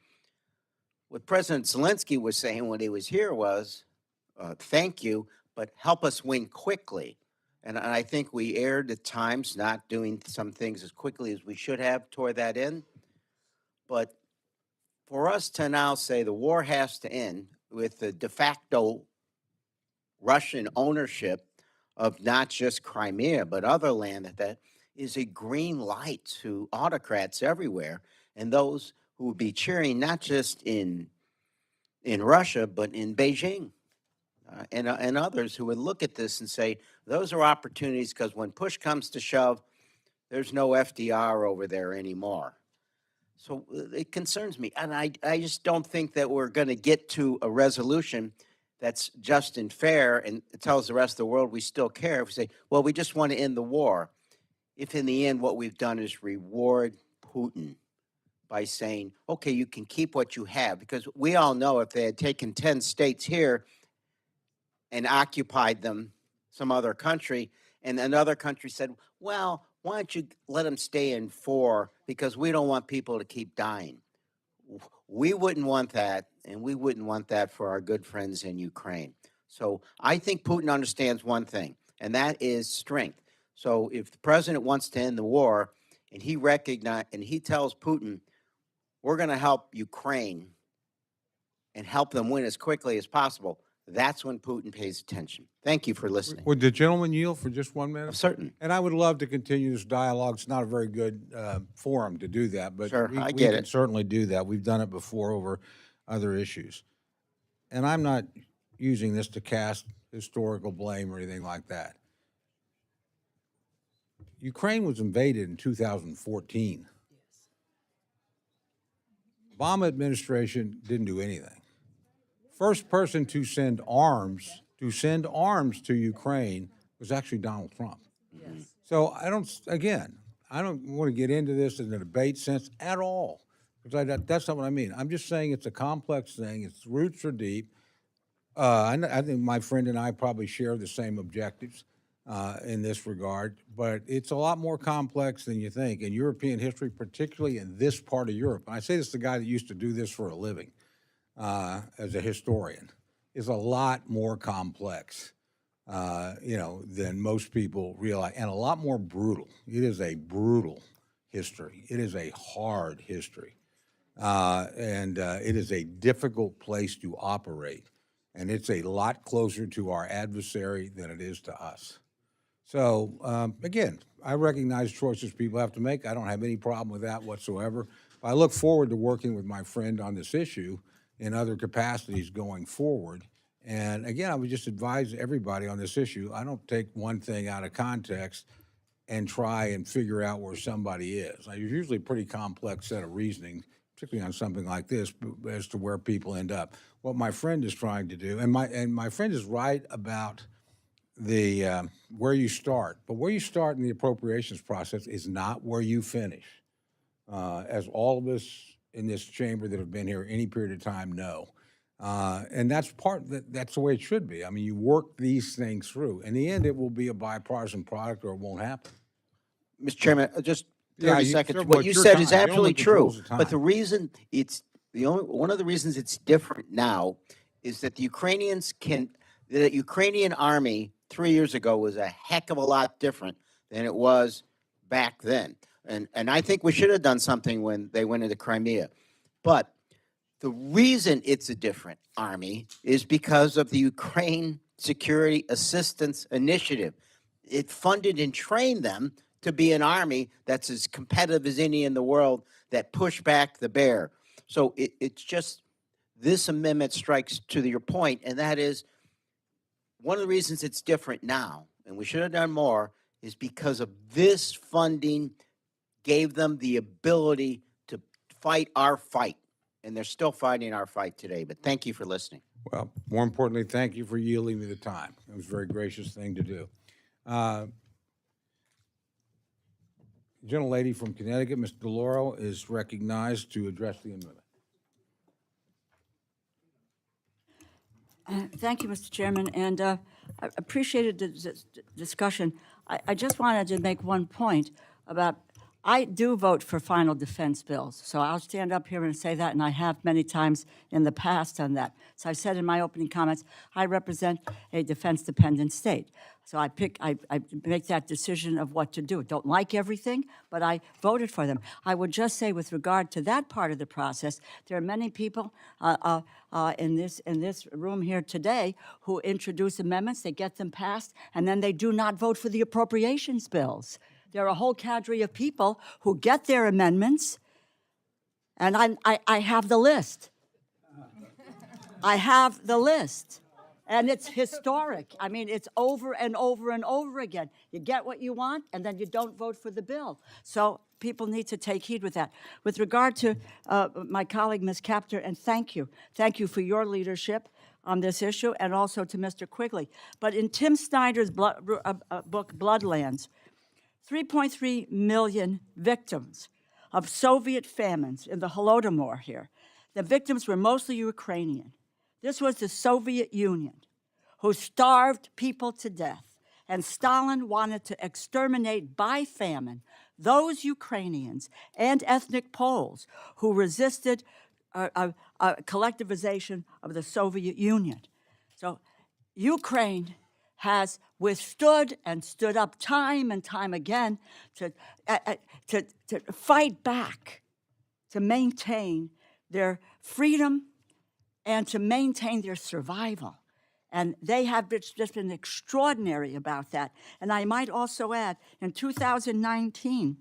What President Zelensky was saying when he was here was, thank you, but help us win quickly. And I think we erred at times not doing some things as quickly as we should have toward that end. But for us to now say the war has to end with the de facto Russian ownership of not just Crimea, but other land, that is a green light to autocrats everywhere, and those who would be cheering not just in Russia, but in Beijing, and others who would look at this and say, those are opportunities, because when push comes to shove, there's no FDR over there anymore. So it concerns me, and I just don't think that we're going to get to a resolution that's just and fair and tells the rest of the world we still care. If we say, well, we just want to end the war, if in the end what we've done is reward Putin by saying, okay, you can keep what you have, because we all know if they had taken 10 states here and occupied them, some other country, and another country said, well, why don't you let them stay in 4, because we don't want people to keep dying. We wouldn't want that, and we wouldn't want that for our good friends in Ukraine. So I think Putin understands one thing, and that is strength. So if the president wants to end the war, and he tells Putin, we're going to help Ukraine and help them win as quickly as possible, that's when Putin pays attention. Thank you for listening. Would the gentleman yield for just 1 minute? Certain. And I would love to continue this dialogue. It's not a very good forum to do that, but Sure, we I get can it. certainly do that. We've done it before over other issues. And I'm not using this to cast historical blame or anything like that. Ukraine was invaded in 2014. Obama administration didn't do anything. First person to send arms to Ukraine was actually Donald Trump. Yes. So I don't want to get into this in a debate sense at all, because that's not what I mean. I'm just saying it's a complex thing. Its roots are deep. I think my friend and I probably share the same objectives in this regard, but it's a lot more complex than you think. In European history, particularly in this part of Europe, and I say this to the guy that used to do this for a living as a historian, is a lot more complex, than most people realize, and a lot more brutal. It is a brutal history. It is a hard history, and it is a difficult place to operate, and it's a lot closer to our adversary than it is to us. So, again, I recognize choices people have to make. I don't have any problem with that whatsoever. I look forward to working with my friend on this issue in other capacities going forward. And again, I would just advise everybody on this issue, I don't take one thing out of context and try and figure out where somebody is. There's usually a pretty complex set of reasoning, particularly on something like this, as to where people end up. What my friend is trying to do, and my friend is right about the where you start, but where you start in the appropriations process is not where you finish. As all of us in this chamber that have been here any period of time know. And that's that's the way it should be. I mean, you work these things through. In the end, it will be a bipartisan product or it won't happen. Mr. Chairman, just 30 Yeah, seconds. sir, What but you your said time. is Gentleman absolutely true. controls the But time. the reason one of the reasons it's different now is that the Ukrainian army 3 years ago was a heck of a lot different than it was back then. And I think we should have done something when they went into Crimea. But the reason it's a different army is because of the Ukraine Security Assistance Initiative. It funded and trained them to be an army that's as competitive as any in the world that push back the bear. So it's just, this amendment strikes to your point, and that is one of the reasons it's different now, and we should have done more, is because of this funding gave them the ability to fight our fight. And they're still fighting our fight today. But thank you for listening. Well, more importantly, thank you for yielding me the time. It was a very gracious thing to do. Gentlelady from Connecticut, Ms. DeLauro, is recognized to address the amendment. Thank you, Mr. Chairman, and I appreciated the discussion. I just wanted to make one point about, I do vote for final defense bills, so I'll stand up here and say that, and I have many times in the past on that. So I said in my opening comments, I represent a defense-dependent state. So I make that decision of what to do. Don't like everything, but I voted for them. I would just say with regard to that part of the process, there are many people in this room here today who introduce amendments, they get them passed, and then they do not vote for the appropriations bills. There are a whole cadre of people who get their amendments, and I have the list. I have the list. And it's historic. I mean, it's over and over and over again. You get what you want, and then you don't vote for the bill. So people need to take heed with that. With regard to my colleague, Ms. Capter, and thank you. Thank you for your leadership on this issue, and also to Mr. Quigley. But in Tim Snyder's book, Bloodlands, 3.3 million victims of Soviet famines in the Holodomor here. The victims were mostly Ukrainian. This was the Soviet Union who starved people to death, and Stalin wanted to exterminate by famine those Ukrainians and ethnic Poles who resisted collectivization of the Soviet Union. So Ukraine has withstood and stood up time and time again to fight back, to maintain their freedom and to maintain their survival. And they have just been extraordinary about that. And I might also add, in 2019,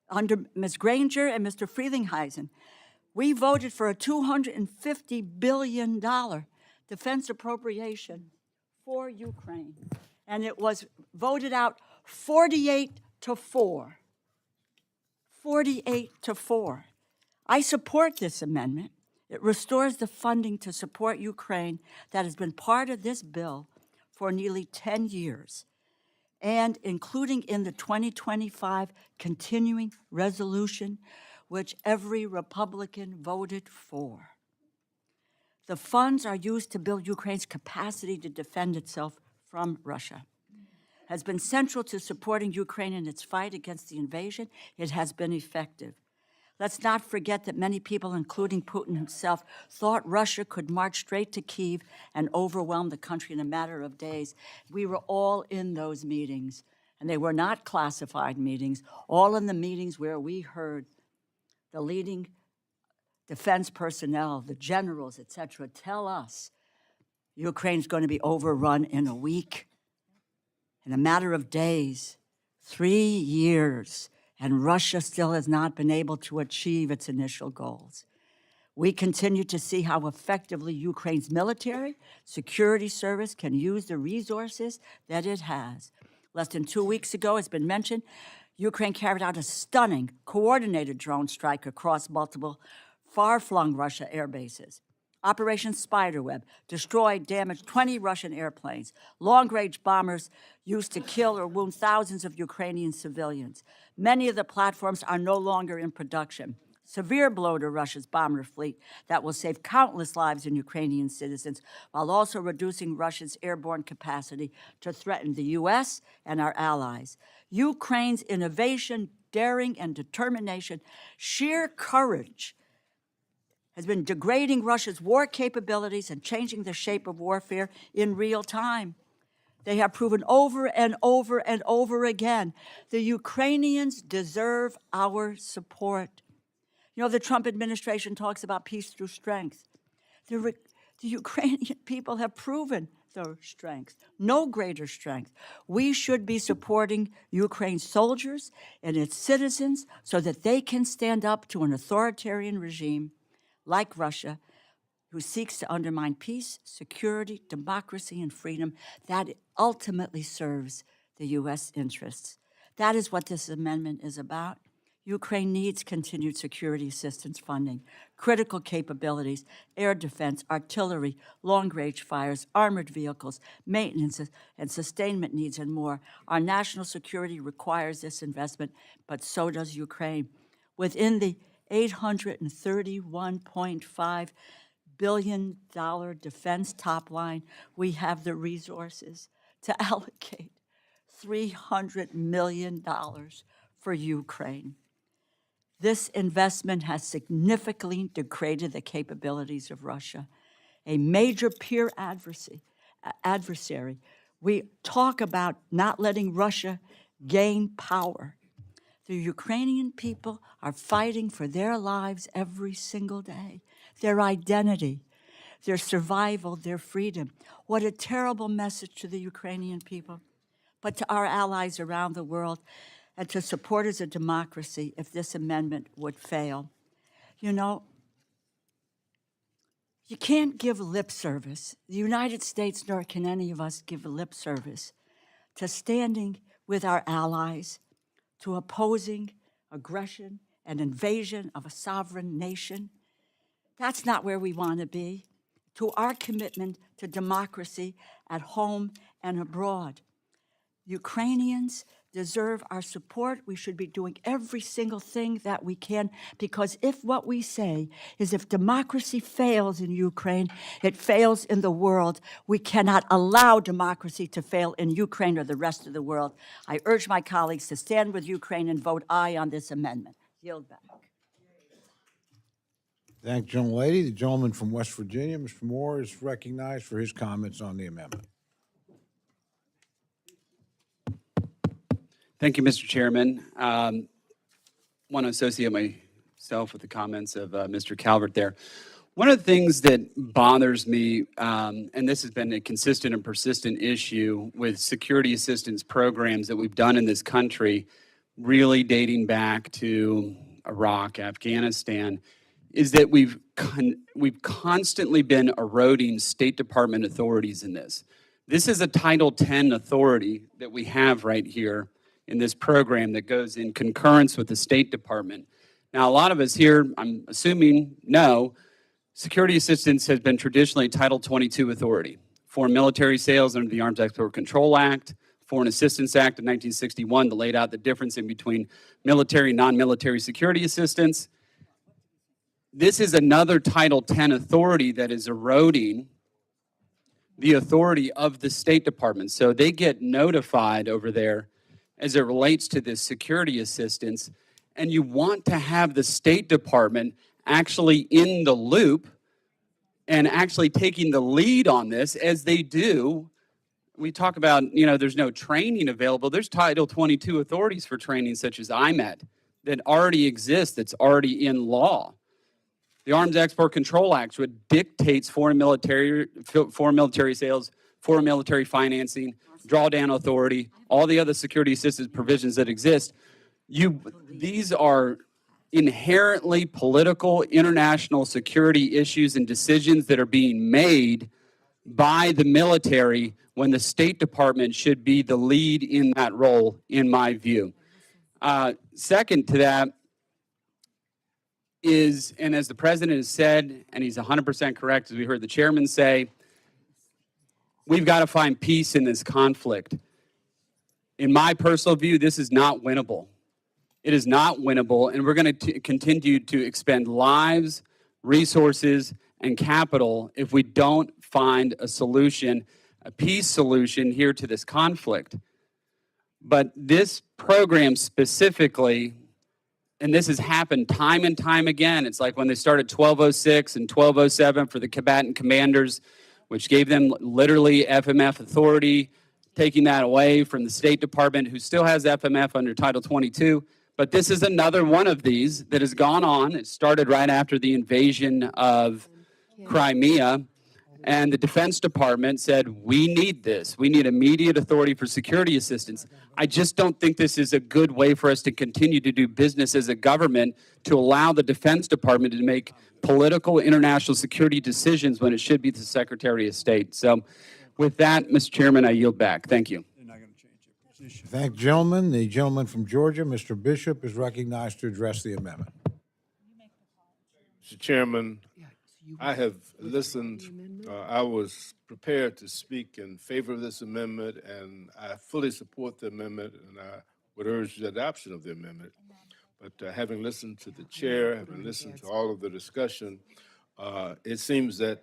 under Ms. Granger and Mr. Frelinghuysen, we voted for a $250 billion defense appropriation for Ukraine. And it was voted out 48-4. 48-4. I support this amendment. It restores the funding to support Ukraine that has been part of this bill for nearly 10 years, and including in the 2025 continuing resolution, which every Republican voted for. The funds are used to build Ukraine's capacity to defend itself from Russia. Has been central to supporting Ukraine in its fight against the invasion. It has been effective. Let's not forget that many people, including Putin himself, thought Russia could march straight to Kyiv and overwhelm the country in a matter of days. We were all in those meetings, and they were not classified meetings, all in the meetings where we heard the leading defense personnel, the generals, et cetera, tell us Ukraine's going to be overrun in a week. In a matter of days, 3 years, and Russia still has not been able to achieve its initial goals. We continue to see how effectively Ukraine's military security service can use the resources that it has. Less than 2 weeks ago, as been mentioned, Ukraine carried out a stunning, coordinated drone strike across multiple far-flung Russia air bases. Operation Spiderweb destroyed, damaged 20 Russian airplanes, long-range bombers used to kill or wound thousands of Ukrainian civilians. Many of the platforms are no longer in production. Severe blow to Russia's bomber fleet that will save countless lives in Ukrainian citizens, while also reducing Russia's airborne capacity to threaten the U.S. and our allies. Ukraine's innovation, daring, and determination, sheer courage, has been degrading Russia's war capabilities and changing the shape of warfare in real time. They have proven over and over and over again, the Ukrainians deserve our support. You know, the Trump administration talks about peace through strength. The Ukrainian people have proven their strength, no greater strength. We should be supporting Ukraine's soldiers and its citizens so that they can stand up to an authoritarian regime like Russia, who seeks to undermine peace, security, democracy, and freedom that ultimately serves the U.S. interests. That is what this amendment is about. Ukraine needs continued security assistance funding, critical capabilities, air defense, artillery, long-range fires, armored vehicles, maintenance and sustainment needs, and more. Our national security requires this investment, but so does Ukraine. Within the $831.5 billion defense top line, we have the resources to allocate $300 million for Ukraine. This investment has significantly degraded the capabilities of Russia, a major peer adversary. We talk about not letting Russia gain power. The Ukrainian people are fighting for their lives every single day, their identity, their survival, their freedom. What a terrible message to the Ukrainian people, but to our allies around the world and to supporters of democracy if this amendment would fail. You know, you can't give lip service. The United States, nor can any of us give lip service to standing with our allies, to opposing aggression and invasion of a sovereign nation. That's not where we want to be. To our commitment to democracy at home and abroad. Ukrainians deserve our support. We should be doing every single thing that we can, because if what we say is if democracy fails in Ukraine, it fails in the world. We cannot allow democracy to fail in Ukraine or the rest of the world. I urge my colleagues to stand with Ukraine and vote aye on this amendment. Yield back. Thank you, gentlelady. The gentleman from West Virginia, Mr. Moore, is recognized for his comments on the amendment. Thank you, Mr. Chairman. Want to associate myself with the comments of Mr. Calvert there. One of the things that bothers me, and this has been a consistent and persistent issue with security assistance programs that we've done in this country, really dating back to Iraq, Afghanistan, is that we've constantly been eroding State Department authorities in this. This is a Title X authority that we have right here in this program that goes in concurrence with the State Department. Now, a lot of us here, I'm assuming, know security assistance has been traditionally Title 22 authority. Foreign military sales under the Arms Export Control Act, Foreign Assistance Act of 1961 that laid out the difference in between military and non-military security assistance. This is another Title X authority that is eroding the authority of the State Department. So they get notified over there as it relates to this security assistance, and you want to have the State Department actually in the loop and actually taking the lead on this as they do. We talk about, there's no training available. There's Title 22 authorities for training such as IMET that already exists, that's already in law. The Arms Export Control Act, which dictates foreign military sales, foreign military financing, drawdown authority, all the other security assistance provisions that exist, these are inherently political international security issues and decisions that are being made by the military when the State Department should be the lead in that role, in my view. Second to that is, and as the president has said, and he's 100% correct, as we heard the chairman say, we've got to find peace in this conflict. In my personal view, this is not winnable. It is not winnable, and we're going to continue to expend lives, resources, and capital if we don't find a solution, a peace solution here to this conflict. But this program specifically, and this has happened time and time again, it's like when they started 1206 and 1207 for the combatant commanders, which gave them literally FMF authority, taking that away from the State Department, who still has FMF under Title 22. But this is another one of these that has gone on. It started right after the invasion of Crimea, and the Defense Department said, we need this. We need immediate authority for security assistance. I just don't think this is a good way for us to continue to do business as a government, to allow the Defense Department to make political international security decisions when it should be the Secretary of State. So with that, Mr. Chairman, I yield back. Thank you. Thank you, gentlemen. The gentleman from Georgia, Mr. Bishop, is recognized to address the amendment. Mr. Chairman, I have listened. I was prepared to speak in favor of this amendment, and I fully support the amendment, and I would urge the adoption of the amendment. But having listened to the chair, having listened to all of the discussion, it seems that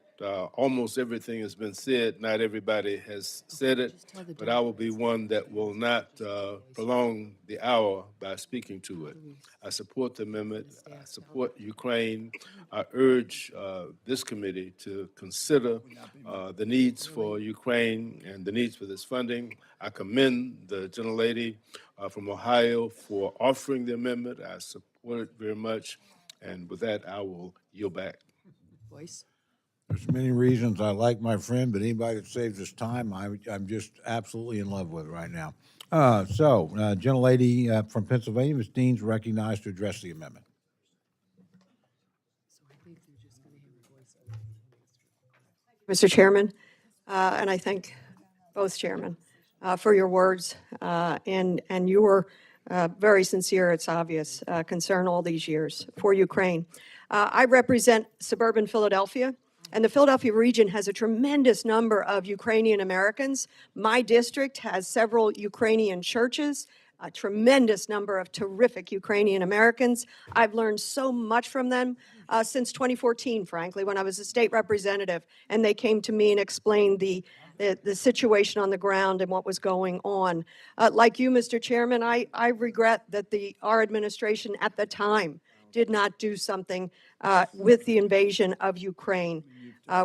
almost everything has been said. Not everybody has said it, but I will be one that will not prolong the hour by speaking to it. I support the amendment. I support Ukraine. I urge this committee to consider the needs for Ukraine and the needs for this funding. I commend the gentlelady from Ohio for offering the amendment. I support it very much. And with that, I will yield back. There's many reasons I like my friend, but anybody that saves us time, I'm just absolutely in love with right now. Gentlelady from Pennsylvania, Ms. Dean's recognized to address the amendment. Mr. Chairman, and I thank both chairmen for your words and your very sincere, it's obvious, concern all these years for Ukraine. I represent suburban Philadelphia, and the Philadelphia region has a tremendous number of Ukrainian Americans. My district has several Ukrainian churches, a tremendous number of terrific Ukrainian Americans. I've learned so much from them since 2014, frankly, when I was a state representative, and they came to me and explained the situation on the ground and what was going on. Like you, Mr. Chairman, I regret that our administration at the time did not do something with the invasion of Ukraine.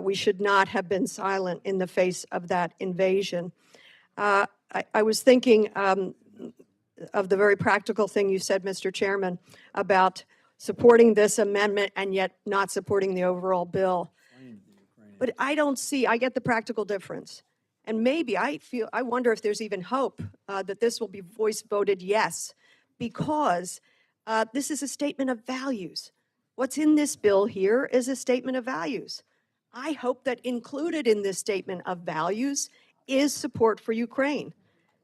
We should not have been silent in the face of that invasion. I was thinking of the very practical thing you said, Mr. Chairman, about supporting this amendment and yet not supporting the overall bill. But I get the practical difference. And maybe I wonder if there's even hope that this will be voice voted yes, because this is a statement of values. What's in this bill here is a statement of values. I hope that included in this statement of values is support for Ukraine.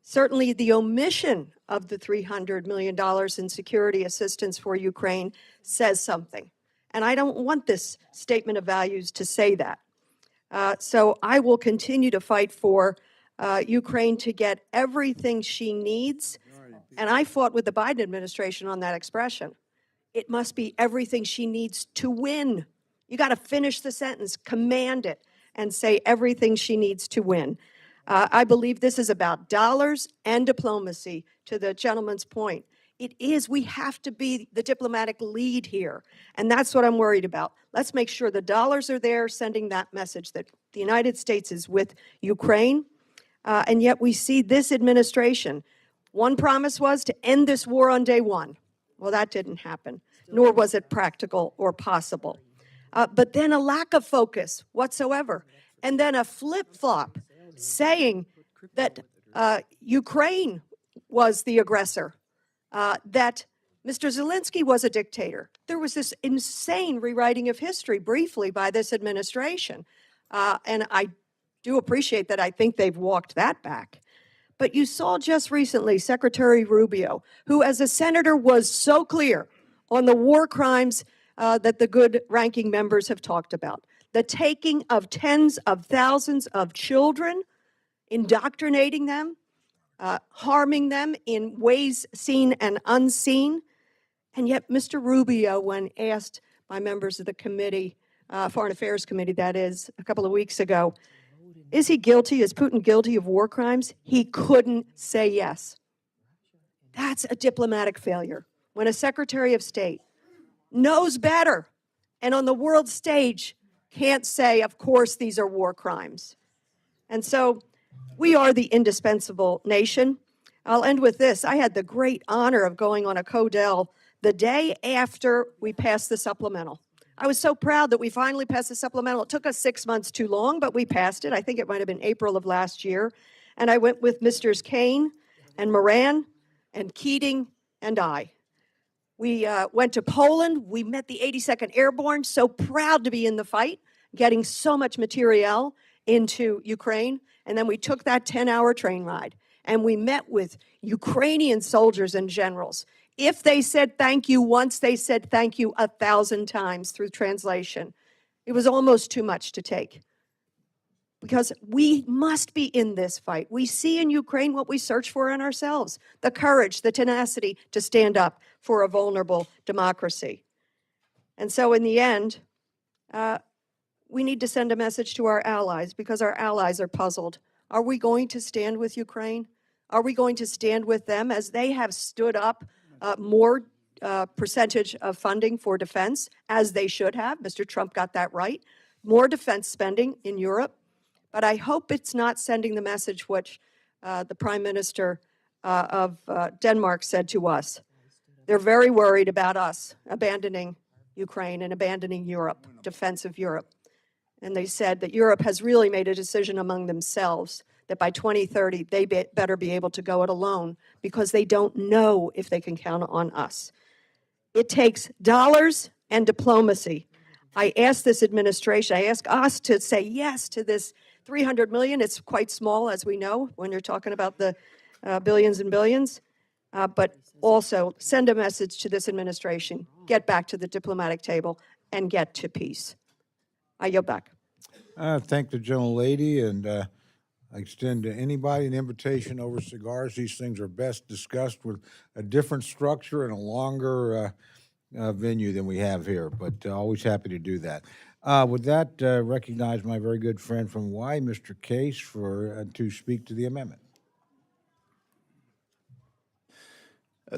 Certainly the omission of the $300 million in security assistance for Ukraine says something. And I don't want this statement of values to say that. So I will continue to fight for Ukraine to get everything she needs. And I fought with the Biden administration on that expression. It must be everything she needs to win. You got to finish the sentence, command it, and say everything she needs to win. I believe this is about dollars and diplomacy, to the gentleman's point. It is, we have to be the diplomatic lead here, and that's what I'm worried about. Let's make sure the dollars are there, sending that message that the United States is with Ukraine, and yet we see this administration. One promise was to end this war on day one. Well, that didn't happen, nor was it practical or possible. But then a lack of focus whatsoever, and then a flip-flop saying that Ukraine was the aggressor, that Mr. Zelensky was a dictator. There was this insane rewriting of history briefly by this administration. And I do appreciate that. I think they've walked that back. But you saw just recently Secretary Rubio, who as a senator was so clear on the war crimes that the good ranking members have talked about. The taking of tens of thousands of children, indoctrinating them, harming them in ways seen and unseen. And yet Mr. Rubio, when asked by members of the committee, Foreign Affairs Committee that is, a couple of weeks ago, is he guilty, is Putin guilty of war crimes? He couldn't say yes. That's a diplomatic failure. When a Secretary of State knows better and on the world stage can't say, of course, these are war crimes. And so we are the indispensable nation. I'll end with this. I had the great honor of going on a CODEL the day after we passed the supplemental. I was so proud that we finally passed the supplemental. It took us 6 months too long, but we passed it. I think it might have been April of last year. And I went with Misters Kane and Moran and Keating and I. We went to Poland. We met the 82nd Airborne, so proud to be in the fight, getting so much materiel into Ukraine. And then we took that 10-hour train ride, and we met with Ukrainian soldiers and generals. If they said thank you once, they said thank you 1,000 times through translation. It was almost too much to take, because we must be in this fight. We see in Ukraine what we search for in ourselves, the courage, the tenacity to stand up for a vulnerable democracy. And so in the end, we need to send a message to our allies, because our allies are puzzled. Are we going to stand with Ukraine? Are we going to stand with them as they have stood up more percentage of funding for defense, as they should have? Mr. Trump got that right. More defense spending in Europe. But I hope it's not sending the message which the Prime Minister of Denmark said to us. They're very worried about us abandoning Ukraine and abandoning Europe, defense of Europe. And they said that Europe has really made a decision among themselves that by 2030, they better be able to go it alone, because they don't know if they can count on us. It takes dollars and diplomacy. I asked this administration, I asked us to say yes to this $300 million. It's quite small, as we know, when you're talking about the billions and billions, but also send a message to this administration, get back to the diplomatic table and get to peace. I yield back. Thank the gentlelady, and I extend to anybody an invitation over cigars. These things are best discussed with a different structure and a longer venue than we have here, but always happy to do that. With that, recognize my very good friend from Hawaii, Mr. Case, for to speak to the amendment.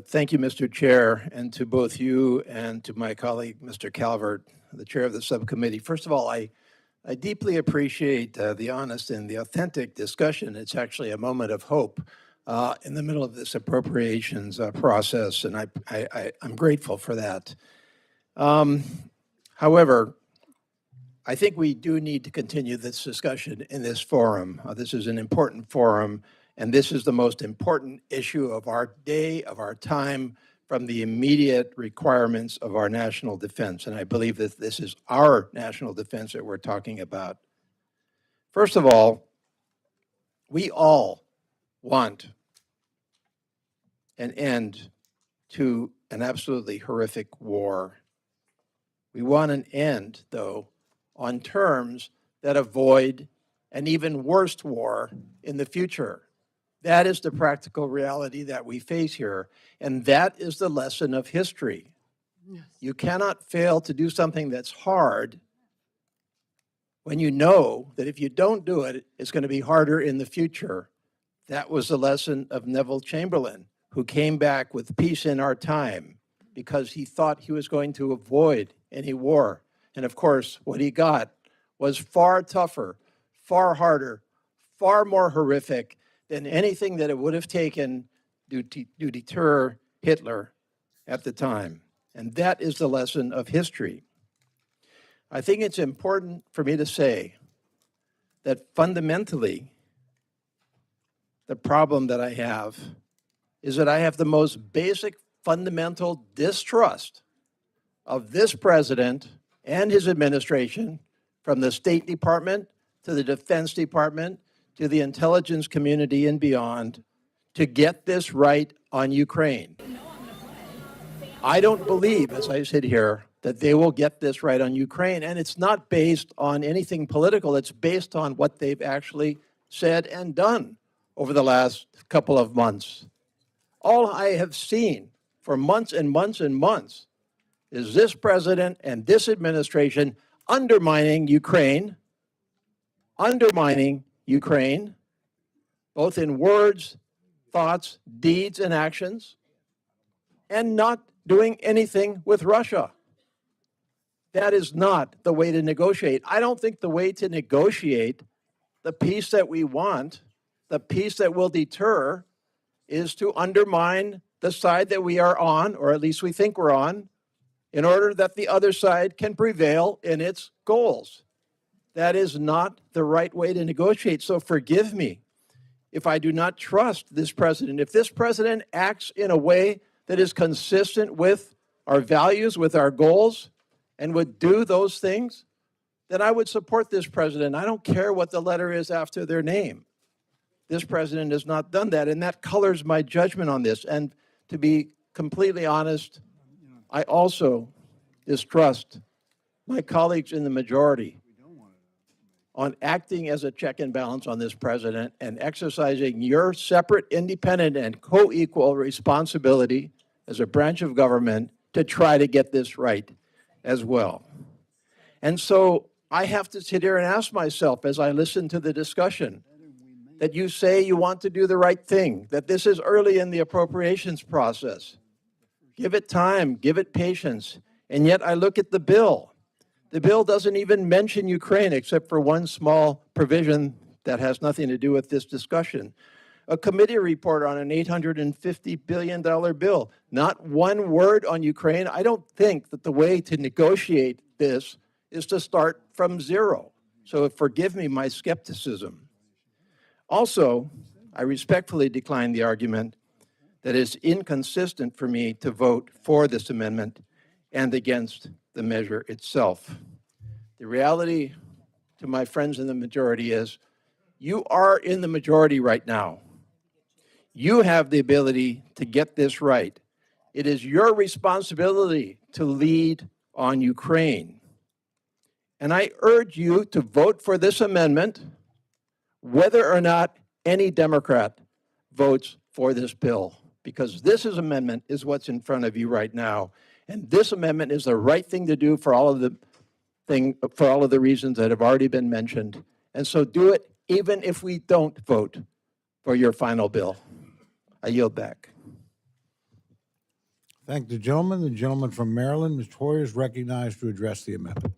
Thank you, Mr. Chair, and to both you and to my colleague, Mr. Calvert, the chair of the subcommittee. First of all, I deeply appreciate the honest and the authentic discussion. It's actually a moment of hope in the middle of this appropriations process, and I'm grateful for that. However, I think we do need to continue this discussion in this forum. This is an important forum, and this is the most important issue of our day, of our time, from the immediate requirements of our national defense. And I believe that this is our national defense that we're talking about. First of all, we all want an end to an absolutely horrific war. We want an end, though, on terms that avoid an even worse war in the future. That is the practical reality that we face here, and that is the lesson of history. Yes. You cannot fail to do something that's hard when you know that if you don't do it, it's going to be harder in the future. That was the lesson of Neville Chamberlain, who came back with peace in our time because he thought he was going to avoid any war. And of course, what he got was far tougher, far harder, far more horrific than anything that it would have taken to deter Hitler at the time. And that is the lesson of history. I think it's important for me to say that fundamentally, the problem that I have is that I have the most basic fundamental distrust of this president and his administration, from the State Department to the Defense Department to the intelligence community and beyond, to get this right on Ukraine. I don't believe, as I sit here, that they will get this right on Ukraine. And it's not based on anything political. It's based on what they've actually said and done over the last couple of months. All I have seen for months and months and months is this president and this administration undermining Ukraine, both in words, thoughts, deeds, and actions, and not doing anything with Russia. That is not the way to negotiate. I don't think the way to negotiate the peace that we want, the peace that will deter, is to undermine the side that we are on, or at least we think we're on, in order that the other side can prevail in its goals. That is not the right way to negotiate. So forgive me if I do not trust this president. If this president acts in a way that is consistent with our values, with our goals, and would do those things, then I would support this president. I don't care what the letter is after their name. This president has not done that, and that colors my judgment on this. And to be completely honest, I also distrust my colleagues in the majority on acting as a check and balance on this president and exercising your separate, independent, and co-equal responsibility as a branch of government to try to get this right as well. And so I have to sit here and ask myself, as I listen to the discussion, that you say you want to do the right thing, that this is early in the appropriations process. Give it time, give it patience. And yet I look at the bill. The bill doesn't even mention Ukraine except for one small provision that has nothing to do with this discussion. A committee report on an $850 billion bill. Not one word on Ukraine. I don't think that the way to negotiate this is to start from zero. So forgive me my skepticism. Also, I respectfully decline the argument that it's inconsistent for me to vote for this amendment and against the measure itself. The reality to my friends in the majority is you are in the majority right now. You have the ability to get this right. It is your responsibility to lead on Ukraine. And I urge you to vote for this amendment, whether or not any Democrat votes for this bill, because this amendment is what's in front of you right now. And this amendment is the right thing to do for all of the reasons that have already been mentioned. And so do it even if we don't vote for your final bill. I yield back. Thank the gentleman. The gentleman from Maryland, Ms. Hoyer, is recognized to address the amendment.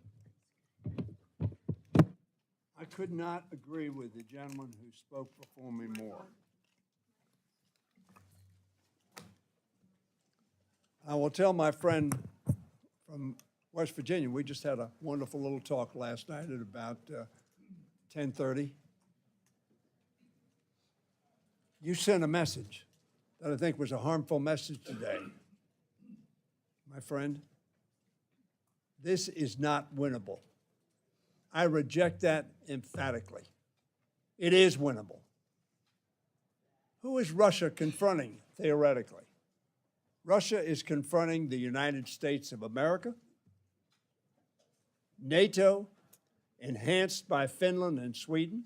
I could not agree with the gentleman who spoke before me more. I will tell my friend from West Virginia, we just had a wonderful little talk last night at about 10:30. You sent a message that I think was a harmful message today. My friend, this is not winnable. I reject that emphatically. It is winnable. Who is Russia confronting, theoretically? Russia is confronting the United States of America, NATO, enhanced by Finland and Sweden,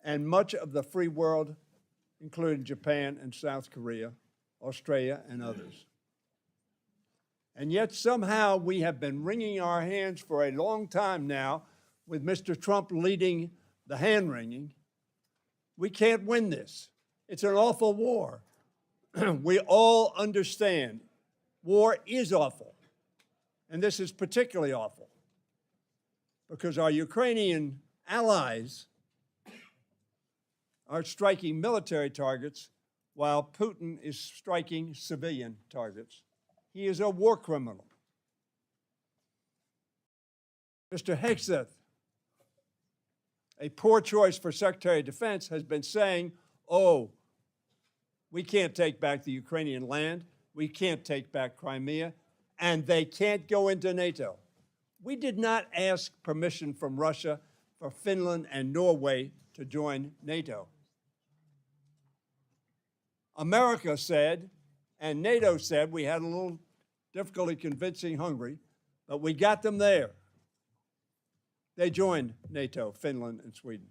and much of the free world, including Japan and South Korea, Australia, and others. And yet somehow we have been wringing our hands for a long time now with Mr. Trump leading the hand-wringing. We can't win this. It's an awful war. We all understand war is awful. And this is particularly awful because our Ukrainian allies are striking military targets while Putin is striking civilian targets. He is a war criminal. Mr. Hegseth, a poor choice for Secretary of Defense, has been saying, oh, we can't take back the Ukrainian land, we can't take back Crimea, and they can't go into NATO. We did not ask permission from Russia for Finland and Norway to join NATO. America said, and NATO said, we had a little difficulty convincing Hungary, but we got them there. They joined NATO, Finland and Sweden.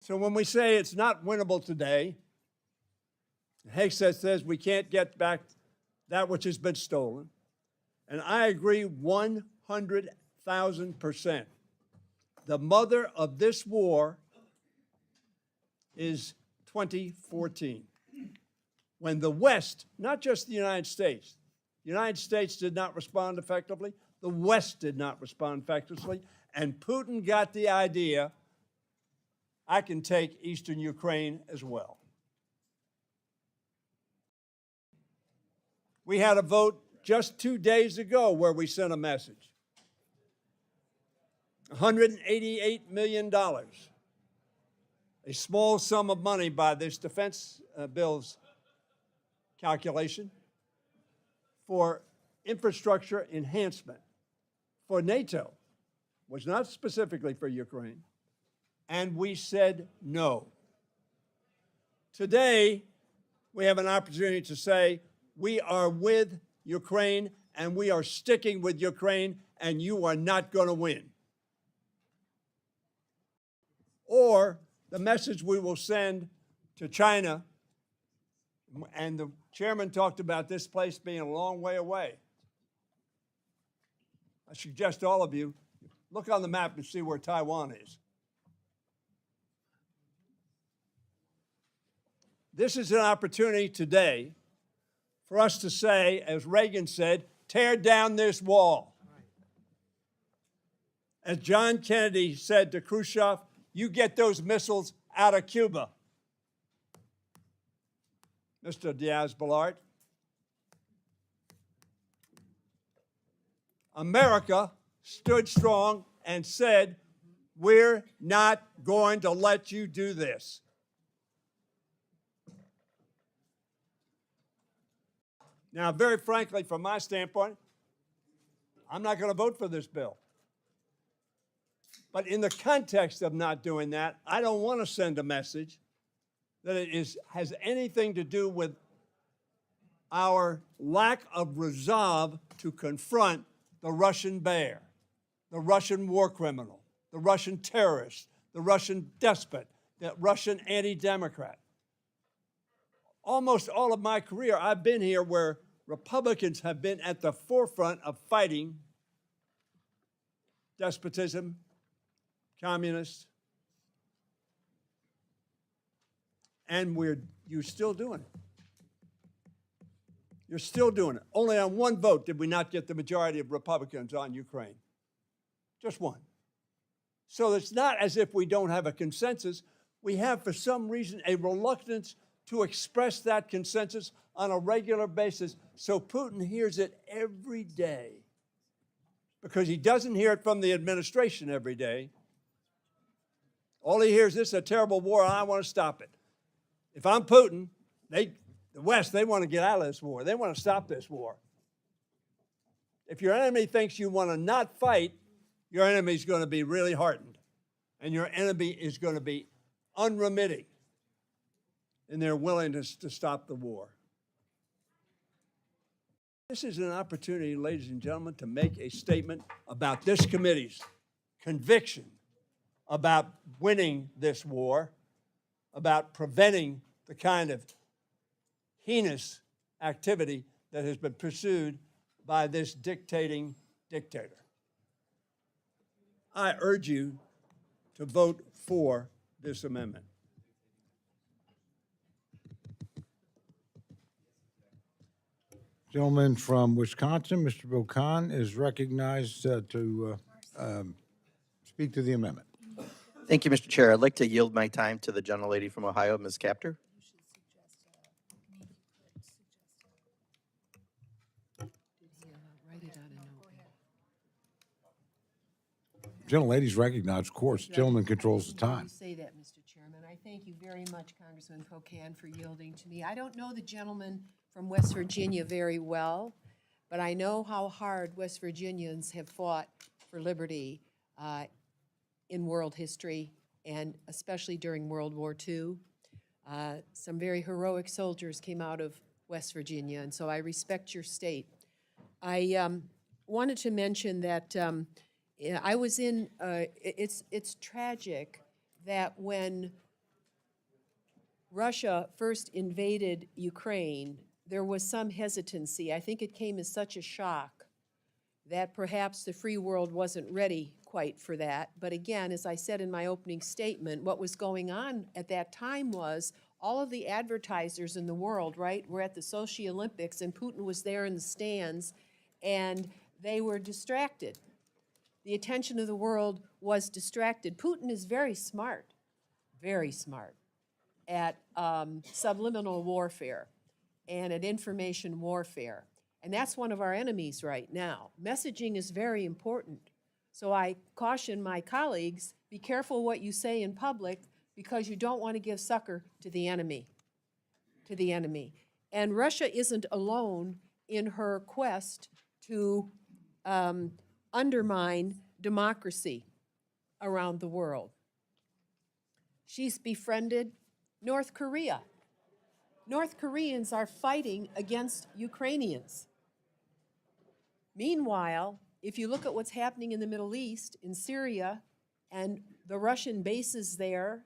So when we say it's not winnable today, Hegseth says we can't get back that which has been stolen. And I agree 100,000%. The mother of this war is 2014, when the West, not just the United States did not respond effectively, the West did not respond effectively, and Putin got the idea, I can take eastern Ukraine as well. We had a vote just 2 days ago where we sent a message. $188 million, a small sum of money by this defense bill's calculation for infrastructure enhancement for NATO, was not specifically for Ukraine, and we said no. Today, we have an opportunity to say we are with Ukraine and we are sticking with Ukraine, and you are not going to win. Or the message we will send to China, and the chairman talked about this place being a long way away. I suggest all of you look on the map and see where Taiwan is. This is an opportunity today for us to say, as Reagan said, tear down this wall. As John Kennedy said to Khrushchev, you get those missiles out of Cuba. Mr. Diaz-Balart, America stood strong and said, we're not going to let you do this. Now, very frankly, from my standpoint, I'm not going to vote for this bill. But in the context of not doing that, I don't want to send a message that it has anything to do with our lack of resolve to confront the Russian bear, the Russian war criminal, the Russian terrorist, the Russian despot, the Russian anti-democrat. Almost all of my career, I've been here where Republicans have been at the forefront of fighting despotism, communists, and you're still doing it. You're still doing it. Only on one vote did we not get the majority of Republicans on Ukraine. Just one. So it's not as if we don't have a consensus. We have, for some reason, a reluctance to express that consensus on a regular basis, so Putin hears it every day. Because he doesn't hear it from the administration every day. All he hears is, this is a terrible war, and I want to stop it. If I'm Putin, the West, they want to get out of this war. They want to stop this war. If your enemy thinks you want to not fight, your enemy is going to be really hardened. And your enemy is going to be unremitting in their willingness to stop the war. This is an opportunity, ladies and gentlemen, to make a statement about this committee's conviction about winning this war, about preventing the kind of heinous activity that has been pursued by this dictating dictator. I urge you to vote for this amendment. Gentleman from Wisconsin, Mr. Bill Kahn, is recognized to speak to the amendment. Thank you, Mr. Chair. I'd like to yield my time to the gentlelady from Ohio, Ms. Capter. Gentlelady's recognized, of course. Gentleman controls the time. You say that, Mr. Chairman. I thank you very much, Congressman Pocan, for yielding to me. I don't know the gentleman from West Virginia very well, but I know how hard West Virginians have fought for liberty in world history, and especially during World War II. Some very heroic soldiers came out of West Virginia, and so I respect your state. I wanted to mention that I was in, it's tragic that when Russia first invaded Ukraine, there was some hesitancy. I think it came as such a shock that perhaps the free world wasn't ready quite for that. But again, as I said in my opening statement, what was going on at that time was all of the advertisers in the world, right, were at the Sochi Olympics, and Putin was there in the stands, and they were distracted. The attention of the world was distracted. Putin is very smart at subliminal warfare and at information warfare. And that's one of our enemies right now. Messaging is very important. So I caution my colleagues, be careful what you say in public, because you don't want to give succor to the enemy, And Russia isn't alone in her quest to undermine democracy around the world. She's befriended North Korea. North Koreans are fighting against Ukrainians. Meanwhile, if you look at what's happening in the Middle East, in Syria, and the Russian bases there,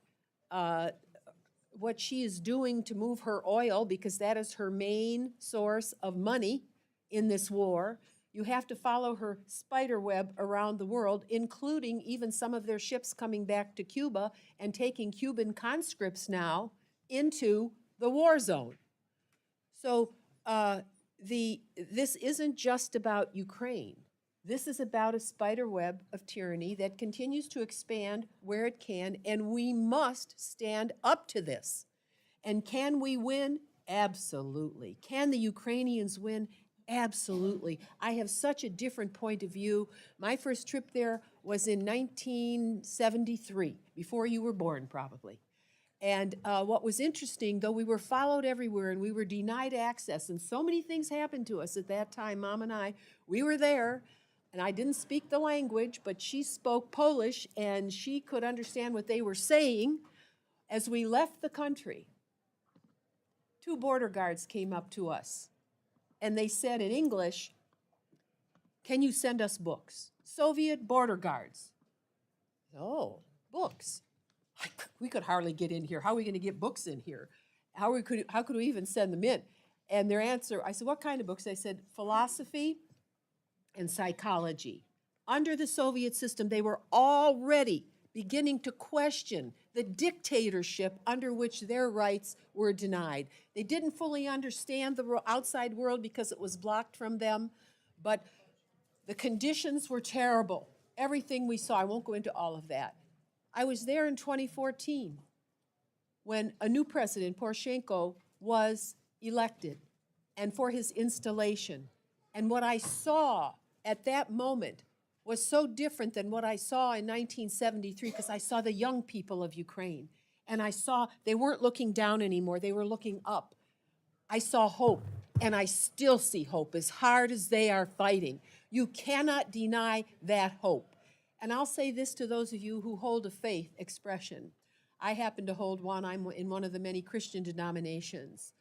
what she is doing to move her oil, because that is her main source of money in this war, you have to follow her spider web around the world, including even some of their ships coming back to Cuba and taking Cuban conscripts now into the war zone. So this isn't just about Ukraine. This is about a spider web of tyranny that continues to expand where it can, and we must stand up to this. And can we win? Absolutely. Can the Ukrainians win? Absolutely. I have such a different point of view. My first trip there was in 1973, before you were born, probably. And what was interesting, though we were followed everywhere and we were denied access, and so many things happened to us at that time, Mom and I, we were there, and I didn't speak the language, but she spoke Polish, and she could understand what they were saying. As we left the country, 2 border guards came up to us, and they said in English, "Can you send us books?" Soviet border guards. Oh, books. We could hardly get in here. How are we going to get books in here? How could we even send them in? And their answer, I said, what kind of books? They said, philosophy and psychology. Under the Soviet system, they were already beginning to question the dictatorship under which their rights were denied. They didn't fully understand the outside world because it was blocked from them, but the conditions were terrible. Everything we saw, I won't go into all of that. I was there in 2014 when a new president, Poroshenko, was elected, and for his installation. And what I saw at that moment was so different than what I saw in 1973, because I saw the young people of Ukraine. And I saw they weren't looking down anymore, they were looking up. I saw hope, and I still see hope as hard as they are fighting. You cannot deny that hope. And I'll say this to those of you who hold a faith expression. I happen to hold one. I'm in one of the many Christian denominations.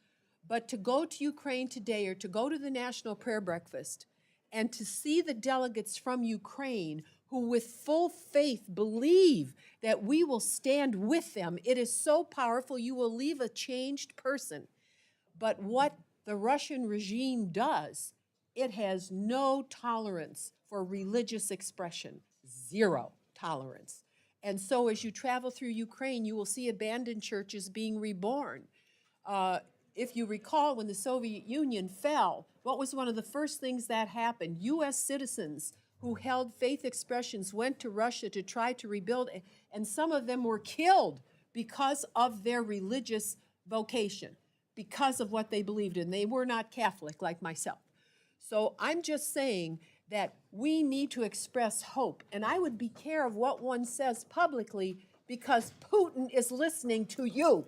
But to go to Ukraine today, or to go to the National Prayer Breakfast, and to see the delegates from Ukraine who with full faith believe that we will stand with them, it is so powerful. You will leave a changed person. But what the Russian regime does, it has no tolerance for religious expression. 0 tolerance. And so as you travel through Ukraine, you will see abandoned churches being reborn. If you recall, when the Soviet Union fell, what was one of the first things that happened? U.S. citizens who held faith expressions went to Russia to try to rebuild, and some of them were killed because of their religious vocation, because of what they believed in. They were not Catholic like myself. So I'm just saying that we need to express hope. And I would be care of what one says publicly because Putin is listening to you.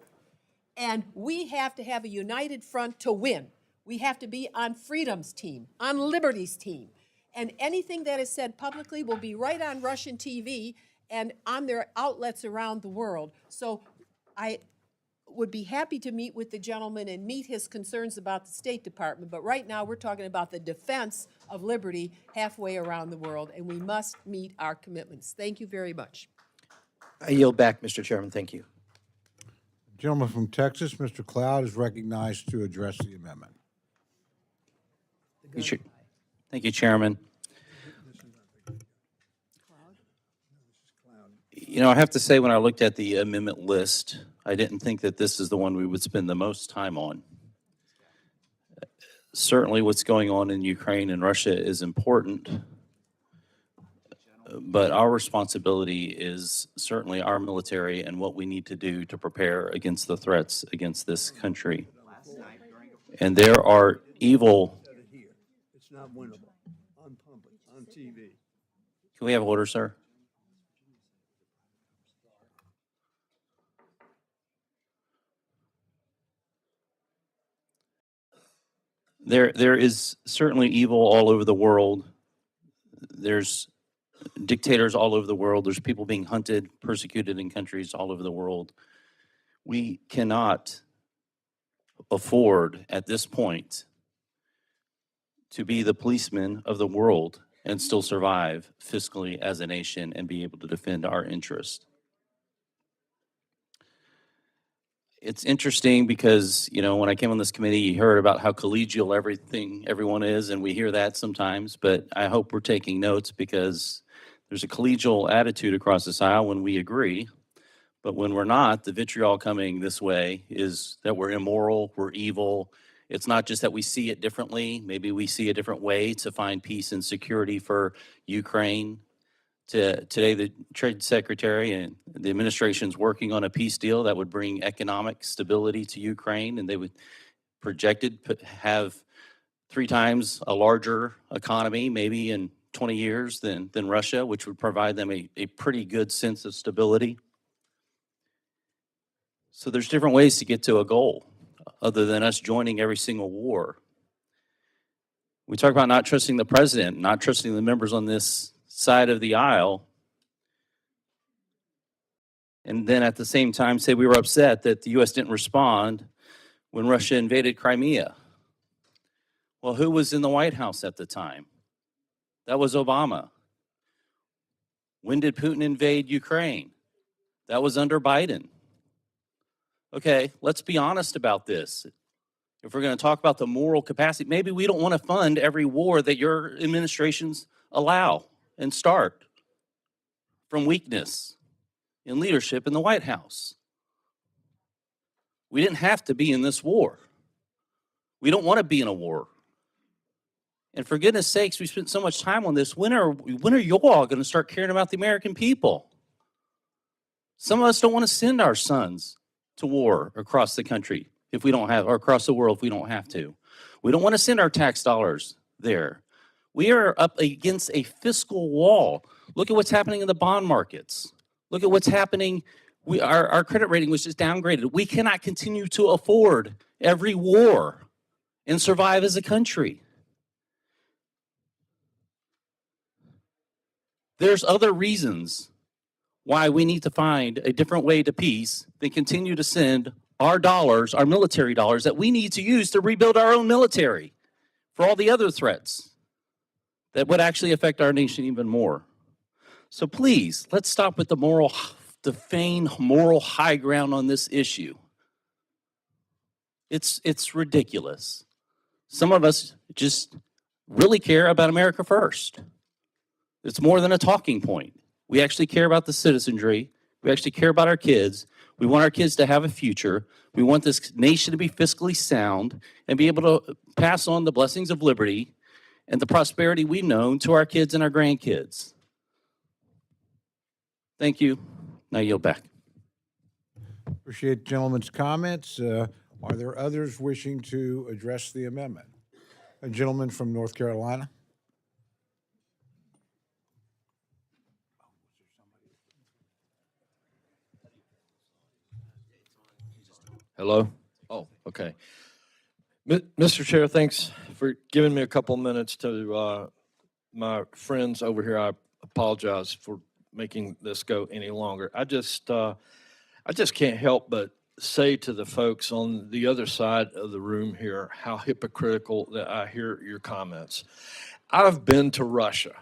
And we have to have a united front to win. We have to be on freedom's team, on liberty's team. And anything that is said publicly will be right on Russian TV and on their outlets around the world. So I would be happy to meet with the gentleman and meet his concerns about the State Department, but right now we're talking about the defense of liberty halfway around the world, and we must meet our commitments. Thank you very much. I yield back, Mr. Chairman. Thank you. Gentleman from Texas, Mr. Cloud, is recognized to address the amendment. Thank you, Chairman. You know, I have to say, when I looked at the amendment list, I didn't think that this is the one we would spend the most time on. Certainly what's going on in Ukraine and Russia is important, but our responsibility is certainly our military and what we need to do to prepare against the threats against this country. And there are evil. It's not winnable on public, on TV. Can we have order, sir? There is certainly evil all over the world. There's dictators all over the world. There's people being hunted, persecuted in countries all over the world. We cannot afford at this point to be the policemen of the world and still survive fiscally as a nation and be able to defend our interests. It's interesting because, you know, when I came on this committee, you heard about how collegial everyone is, and we hear that sometimes, but I hope we're taking notes because there's a collegial attitude across this aisle when we agree, but when we're not, the vitriol coming this way is that we're immoral, we're evil. It's not just that we see it differently, maybe we see a different way to find peace and security for Ukraine. Today, the Trade Secretary and the administration's working on a peace deal that would bring economic stability to Ukraine, and they would projected have 3 times a larger economy, maybe in 20 years than Russia, which would provide them a pretty good sense of stability. So there's different ways to get to a goal other than us joining every single war. We talk about not trusting the president, not trusting the members on this side of the aisle, and then at the same time say we were upset that the U.S. didn't respond when Russia invaded Crimea. Well, who was in the White House at the time? That was Obama. When did Putin invade Ukraine? That was under Biden. Okay, let's be honest about this. If we're going to talk about the moral capacity, maybe we don't want to fund every war that your administrations allow and start from weakness in leadership in the White House. We didn't have to be in this war. We don't want to be in a war. And for goodness sakes, we spent so much time on this. When are you all going to start caring about the American people? Some of us don't want to send our sons to war across the country if we don't have, or across the world if we don't have to. We don't want to send our tax dollars there. We are up against a fiscal wall. Look at what's happening in the bond markets. Look at what's happening. Our credit rating was just downgraded. We cannot continue to afford every war and survive as a country. There's other reasons why we need to find a different way to peace than continue to send our dollars, our military dollars that we need to use to rebuild our own military for all the other threats that would actually affect our nation even more. So please, let's stop with the feigned moral high ground on this issue. It's ridiculous. Some of us just really care about America first. It's more than a talking point. We actually care about the citizenry. We actually care about our kids. We want our kids to have a future. We want this nation to be fiscally sound and be able to pass on the blessings of liberty and the prosperity we've known to our kids and our grandkids. Thank you. Now yield back. Appreciate the gentleman's comments. Are there others wishing to address the amendment? A gentleman from North Carolina. Hello? Oh, okay. Mr. Chair, thanks for giving me a couple minutes to my friends over here. I apologize for making this go any longer. I just can't help but say to the folks on the other side of the room here how hypocritical that I hear your comments. I've been to Russia.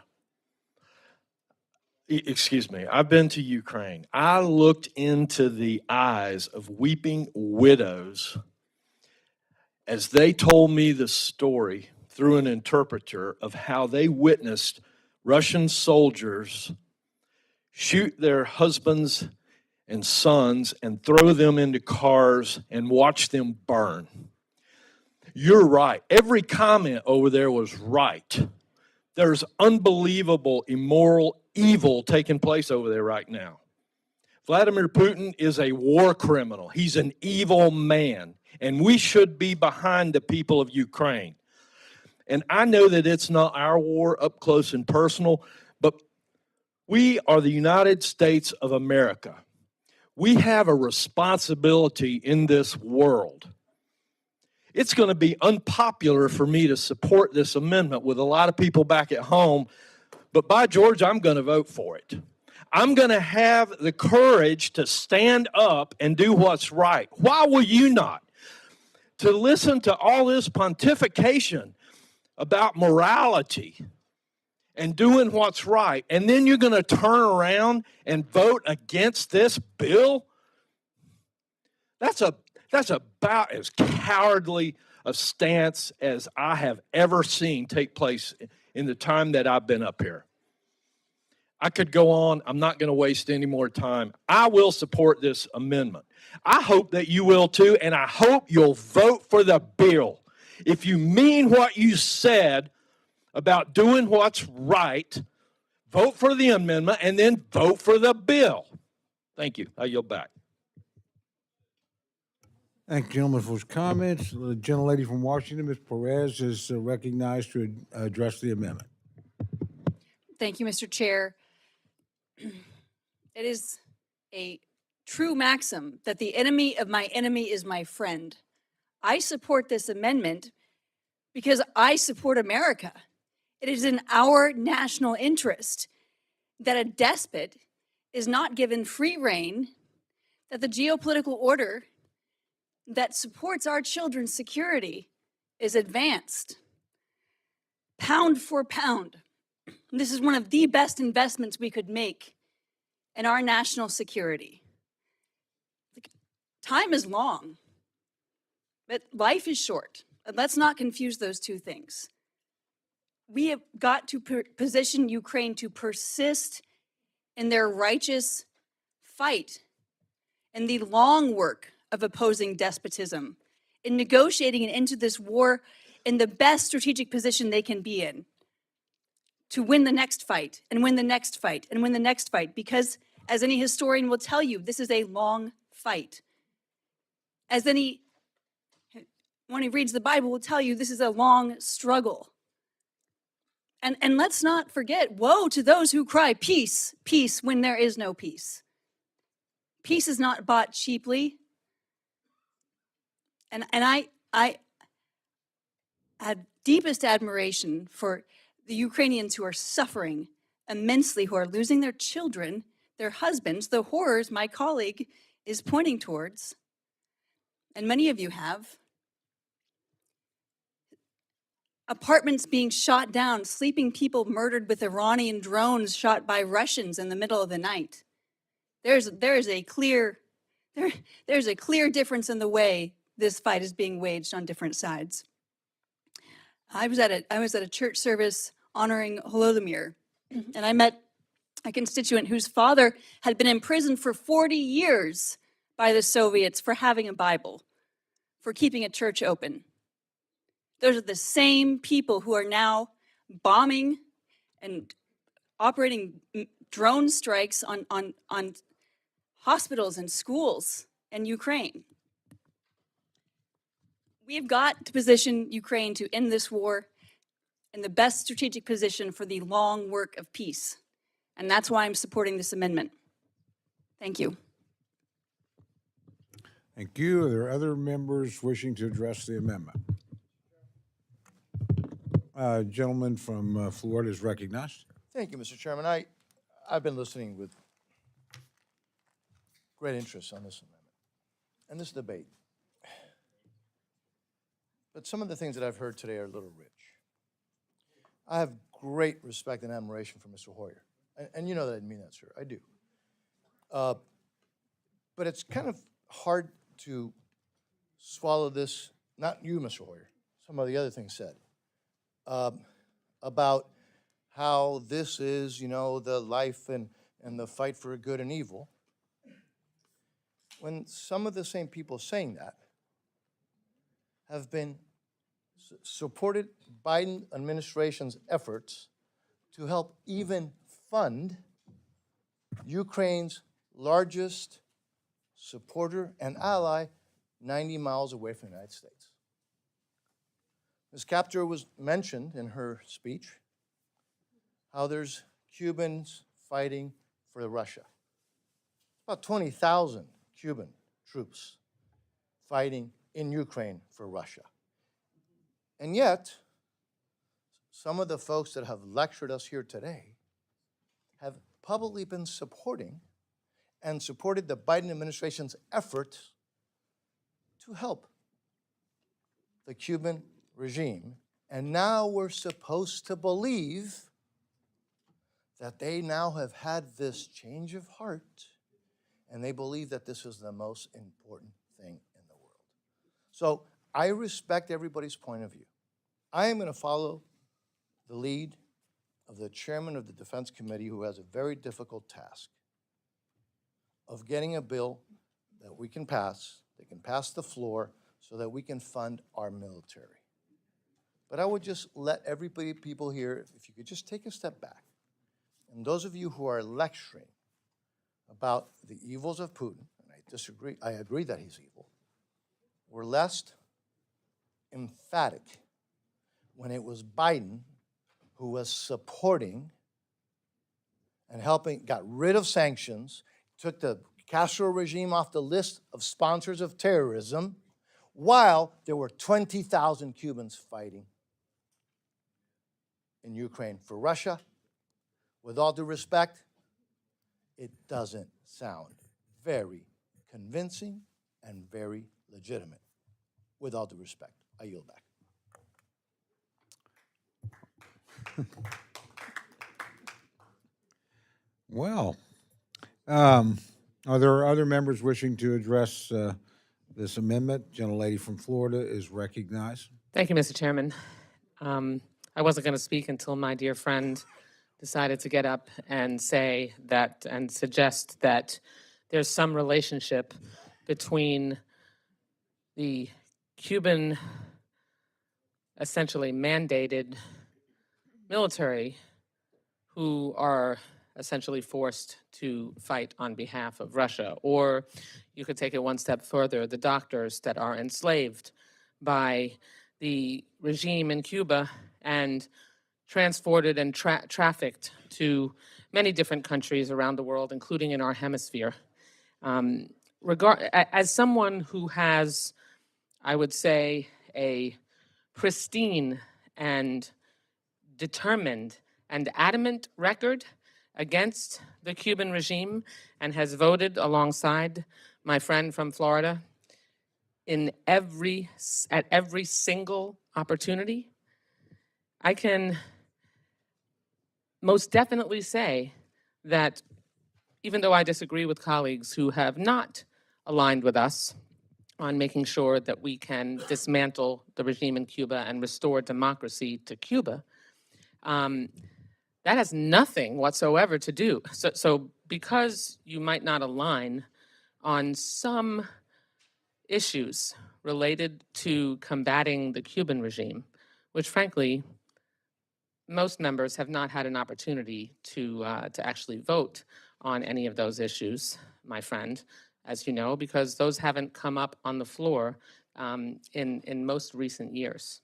Excuse me, I've been to Ukraine. I looked into the eyes of weeping widows as they told me the story through an interpreter of how they witnessed Russian soldiers shoot their husbands and sons and throw them into cars and watch them burn. You're right. Every comment over there was right. There's unbelievable immoral evil taking place over there right now. Vladimir Putin is a war criminal. He's an evil man, and we should be behind the people of Ukraine. And I know that it's not our war up close and personal, but we are the United States of America. We have a responsibility in this world. It's going to be unpopular for me to support this amendment with a lot of people back at home, but by George, I'm going to vote for it. I'm going to have the courage to stand up and do what's right. Why will you not? To listen to all this pontification about morality and doing what's right, and then you're going to turn around and vote against this bill? That's about as cowardly a stance as I have ever seen take place in the time that I've been up here. I could go on. I'm not going to waste any more time. I will support this amendment. I hope that you will too, and I hope you'll vote for the bill. If you mean what you said about doing what's right, vote for the amendment and then vote for the bill. Thank you. I yield back. Thank you, gentlemen, for his comments. The gentlelady from Washington, Ms. Perez, is recognized to address the amendment. Thank you, Mr. Chair. It is a true maxim that the enemy of my enemy is my friend. I support this amendment because I support America. It is in our national interest that a despot is not given free rein, that the geopolitical order that supports our children's security is advanced. Pound for pound, this is one of the best investments we could make in our national security. Time is long, but life is short. Let's not confuse those two things. We have got to position Ukraine to persist in their righteous fight and the long work of opposing despotism, in negotiating and into this war in the best strategic position they can be in, to win the next fight and win the next fight and win the next fight, because as any historian will tell you, this is a long fight. As anyone who reads the Bible will tell you, this is a long struggle. And let's not forget, woe to those who cry peace, peace, when there is no peace. Peace is not bought cheaply. And I have deepest admiration for the Ukrainians who are suffering immensely, who are losing their children, their husbands, the horrors my colleague is pointing towards, and many of you have. Apartments being shot down, sleeping people murdered with Iranian drones shot by Russians in the middle of the night. There's a clear difference in the way this fight is being waged on different sides. I was at a church service honoring Holodomor, and I met a constituent whose father had been imprisoned for 40 years by the Soviets for having a Bible, for keeping a church open. Those are the same people who are now bombing and operating drone strikes on hospitals and schools in Ukraine. We have got to position Ukraine to end this war in the best strategic position for the long work of peace. And that's why I'm supporting this amendment. Thank you. Thank you. Are there other members wishing to address the amendment? Gentleman from Florida is recognized. Thank you, Mr. Chairman. I've been listening with great interest on this amendment and this debate. But some of the things that I've heard today are a little rich. I have great respect and admiration for Mr. Hoyer. And you know that I mean that, sir. I do. But it's kind of hard to swallow this, not you, Mr. Hoyer, some of the other things said, about how this is, the life and the fight for good and evil. When some of the same people saying that have been supported Biden administration's efforts to help even fund Ukraine's largest supporter and ally 90 miles away from the United States. Ms. Captor was mentioned in her speech how there's Cubans fighting for Russia. About 20,000 Cuban troops fighting in Ukraine for Russia. And yet, some of the folks that have lectured us here today have publicly been supporting and supported the Biden administration's efforts to help the Cuban regime. And now we're supposed to believe that they now have had this change of heart and they believe that this is the most important thing in the world. So I respect everybody's point of view. I am going to follow the lead of the chairman of the Defense Committee, who has a very difficult task of getting a bill that we can pass, that can pass the floor, so that we can fund our military. But I would just let people here, if you could just take a step back, and those of you who are lecturing about the evils of Putin, and I disagree, I agree that he's evil, were less emphatic when it was Biden who was supporting and helping, got rid of sanctions, took the Castro regime off the list of sponsors of terrorism, while there were 20,000 Cubans fighting in Ukraine for Russia. With all due respect, it doesn't sound very convincing and very legitimate. With all due respect, I yield back. Well, are there other members wishing to address this amendment? Gentlelady from Florida is recognized. Thank you, Mr. Chairman. I wasn't going to speak until my dear friend decided to get up and say that and suggest that there's some relationship between the Cuban essentially mandated military who are essentially forced to fight on behalf of Russia. Or you could take it one step further, the doctors that are enslaved by the regime in Cuba and transported and trafficked to many different countries around the world, including in our hemisphere. As someone who has, I would say, a pristine and determined and adamant record against the Cuban regime and has voted alongside my friend from Florida at every single opportunity, I can most definitely say that even though I disagree with colleagues who have not aligned with us on making sure that we can dismantle the regime in Cuba and restore democracy to Cuba, that has nothing whatsoever to do. So because you might not align on some issues related to combating the Cuban regime, which frankly, most members have not had an opportunity to actually vote on any of those issues, my friend, as you know, because those haven't come up on the floor in most recent years.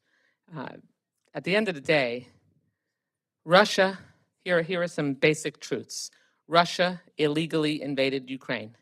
At the end of the day, Russia, here are some basic truths. Russia illegally invaded Ukraine.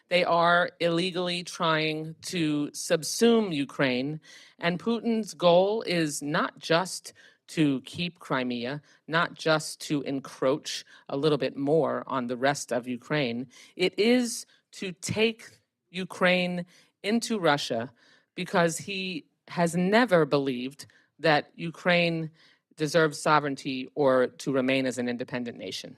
They are illegally trying to subsume Ukraine, and Putin's goal is not just to keep Crimea, not just to encroach a little bit more on the rest of Ukraine. It is to take Ukraine into Russia because he has never believed that Ukraine deserves sovereignty or to remain as an independent nation.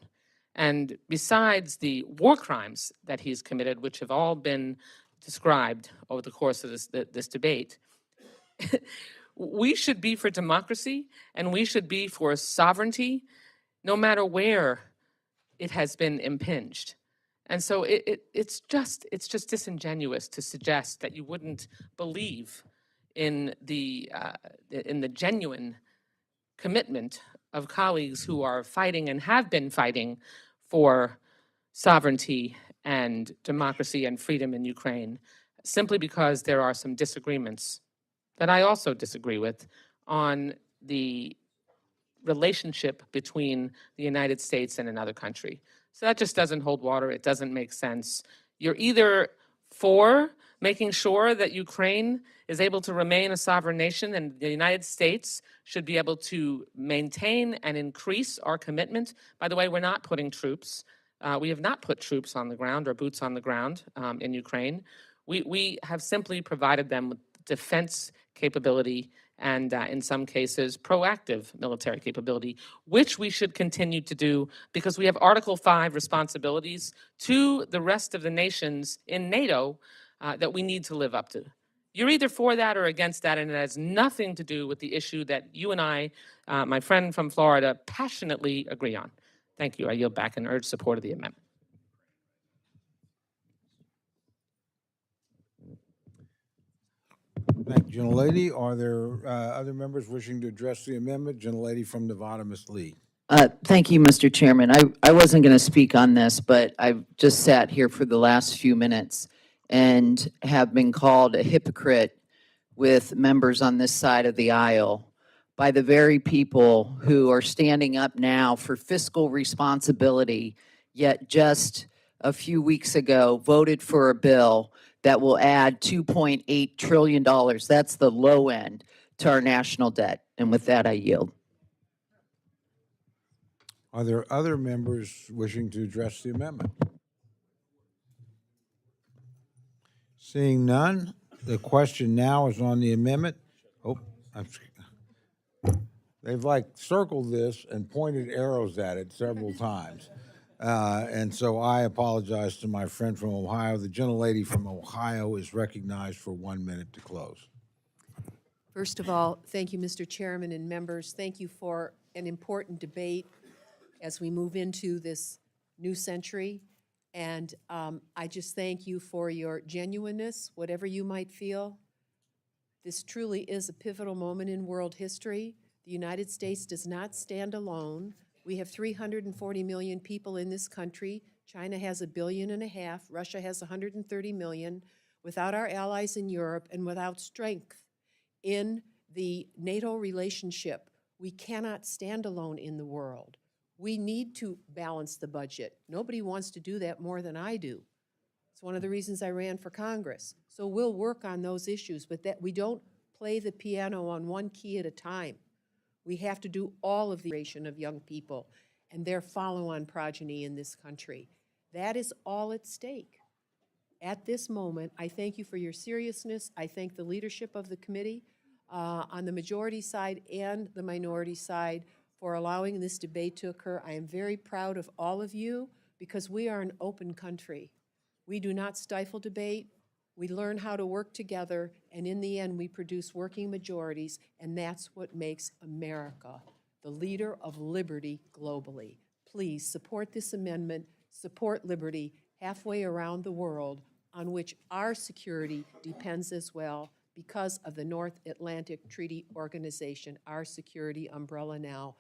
And besides the war crimes that he's committed, which have all been described over the course of this debate, we should be for democracy and we should be for sovereignty, no matter where it has been impinged. And so it's just disingenuous to suggest that you wouldn't believe in the genuine commitment of colleagues who are fighting and have been fighting for sovereignty and democracy and freedom in Ukraine, simply because there are some disagreements that I also disagree with on the relationship between the United States and another country. So that just doesn't hold water. It doesn't make sense. You're either for making sure that Ukraine is able to remain a sovereign nation, and the United States should be able to maintain and increase our commitment. By the way, we're not putting troops. We have not put troops on the ground or boots on the ground in Ukraine. We have simply provided them with defense capability and in some cases proactive military capability, which we should continue to do because we have Article 5 responsibilities to the rest of the nations in NATO that we need to live up to. You're either for that or against that, and it has nothing to do with the issue that you and I, my friend from Florida, passionately agree on. Thank you. I yield back and urge support of the amendment. Thank you, gentlelady. Are there other members wishing to address the amendment? Gentlelady from Nevada, Ms. Lee. Thank you, Mr. Chairman. I wasn't going to speak on this, but I've just sat here for the last few minutes and have been called a hypocrite with members on this side of the aisle by the very people who are standing up now for fiscal responsibility, yet just a few weeks ago voted for a bill that will add $2.8 trillion. That's the low end to our national debt. And with that, I yield. Are there other members wishing to address the amendment? Seeing none, the question now is on the amendment. Oh, they've like circled this and pointed arrows at it several times. And so I apologize to my friend from Ohio. The gentlelady from Ohio is recognized for 1 minute to close. First of all, thank you, Mr. Chairman and members. Thank you for an important debate as we move into this new century. And I just thank you for your genuineness, whatever you might feel. This truly is a pivotal moment in world history. The United States does not stand alone. We have 340 million people in this country. China has 1.5 billion. Russia has 130 million. Without our allies in Europe and without strength in the NATO relationship, we cannot stand alone in the world. We need to balance the budget. Nobody wants to do that more than I do. It's one of the reasons I ran for Congress. So we'll work on those issues, but that we don't play the piano on one key at a time. We have to do all of the generation of young people and their follow-on progeny in this country. That is all at stake. At this moment, I thank you for your seriousness. I thank the leadership of the committee on the majority side and the minority side for allowing this debate to occur. I am very proud of all of you because we are an open country. We do not stifle debate. We learn how to work together, and in the end, we produce working majorities, and that's what makes America the leader of liberty globally. Please support this amendment, support liberty halfway around the world, on which our security depends as well because of the North Atlantic Treaty Organization, our security umbrella now,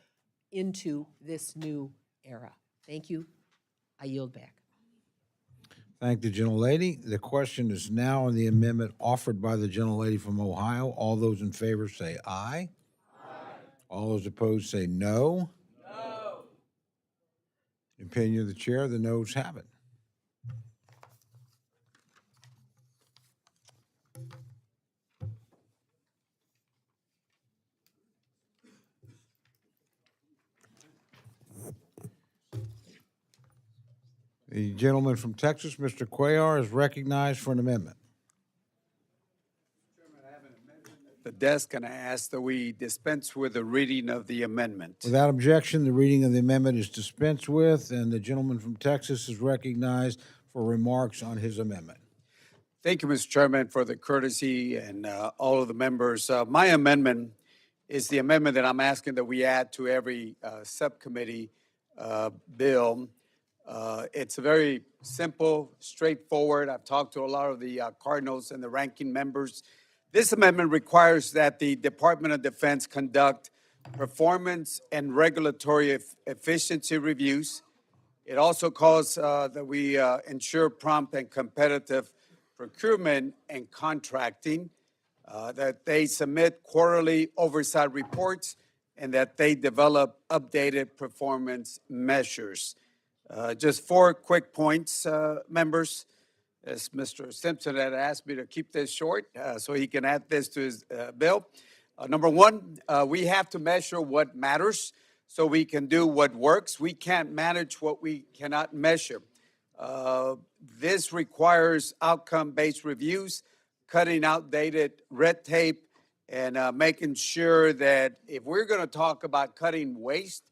into this new era. Thank you. I yield back. Thank the gentlelady. The question is now on the amendment offered by the gentlelady from Ohio. All those in favor say aye. Aye. All those opposed say no. No. In opinion of the chair, the noes have it. The gentleman from Texas, Mr. Cuellar, is recognized for an amendment. The desk, and I ask that we dispense with the reading of the amendment. Without objection, the reading of the amendment is dispensed with, and the gentleman from Texas is recognized for remarks on his amendment. Thank you, Mr. Chairman, for the courtesy and all of the members. My amendment is the amendment that I'm asking that we add to every subcommittee bill. It's very simple, straightforward. I've talked to a lot of the cardinals and the ranking members. This amendment requires that the Department of Defense conduct performance and regulatory efficiency reviews. It also calls that we ensure prompt and competitive procurement and contracting, that they submit quarterly oversight reports, and that they develop updated performance measures. Just 4 quick points, members. As Mr. Simpson had asked me to keep this short so he can add this to his bill. Number 1, we have to measure what matters so we can do what works. We can't manage what we cannot measure. This requires outcome-based reviews, cutting outdated red tape, and making sure that if we're going to talk about cutting waste,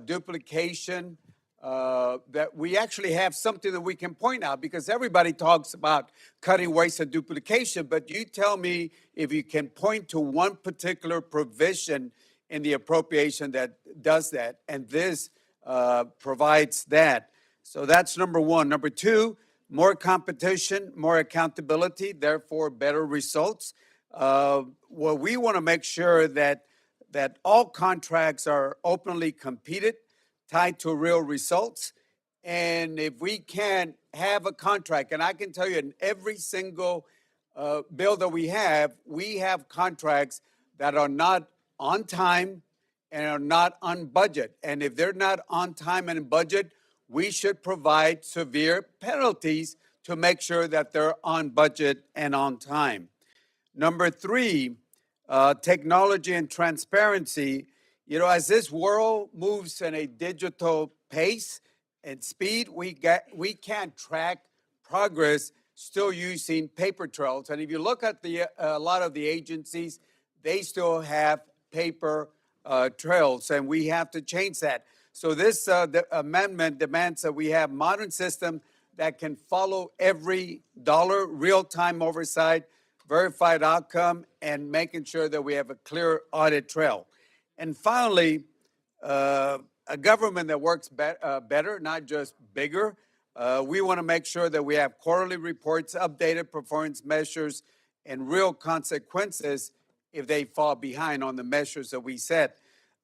duplication, that we actually have something that we can point out, because everybody talks about cutting waste and duplication, but you tell me if you can point to one particular provision in the appropriation that does that, and this provides that. So that's number 1. Number 2, more competition, more accountability, therefore better results. Well, we want to make sure that all contracts are openly competed, tied to real results. And if we can have a contract, and I can tell you in every single bill that we have contracts that are not on time and are not on budget. And if they're not on time and in budget, we should provide severe penalties to make sure that they're on budget and on time. Number 3, technology and transparency. You know, as this world moves in a digital pace and speed, we can't track progress still using paper trails. And if you look at a lot of the agencies, they still have paper trails, and we have to change that. So this the amendment demands that we have modern system that can follow every dollar, real-time oversight, verified outcome, and making sure that we have a clear audit trail. And finally, a government that works better, not just bigger. We want to make sure that we have quarterly reports, updated performance measures, and real consequences if they fall behind on the measures that we set.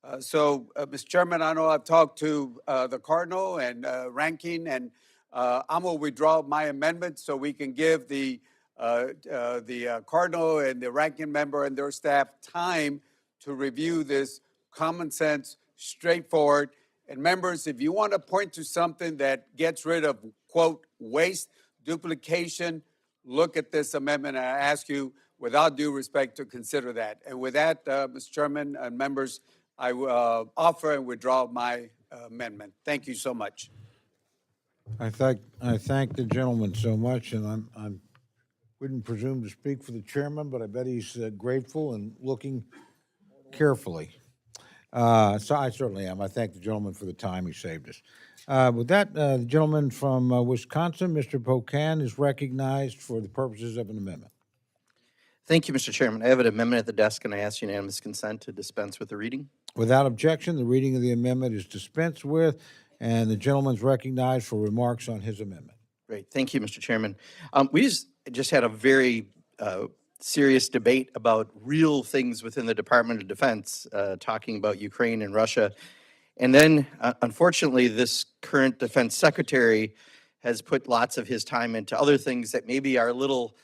Mr. Chairman, I know I've talked to the Cardinal and Ranking, and I'm going to withdraw my amendment so we can give the Cardinal and the Ranking Member and their staff time to review this common sense, straightforward. And members, if you want to point to something that gets rid of, quote, waste, duplication, look at this amendment, and I ask you, without due respect, to consider that. And with that, Mr. Chairman and members, I offer and withdraw my amendment. Thank you so much. I thank the gentleman so much, and I wouldn't presume to speak for the chairman, but I bet he's grateful and looking carefully. So I certainly am. I thank the gentleman for the time he saved us. With that, the gentleman from Wisconsin, Mr. Pocan, is recognized for the purposes of an amendment. Thank you, Mr. Chairman. I have an amendment at the desk, and I ask unanimous consent to dispense with the reading. Without objection, the reading of the amendment is dispensed with, and the gentleman's recognized for remarks on his amendment. Great. Thank you, Mr. Chairman. We just had a very serious debate about real things within the Department of Defense, talking about Ukraine and Russia. And then, unfortunately, this current defense secretary has put lots of his time into other things that maybe are a little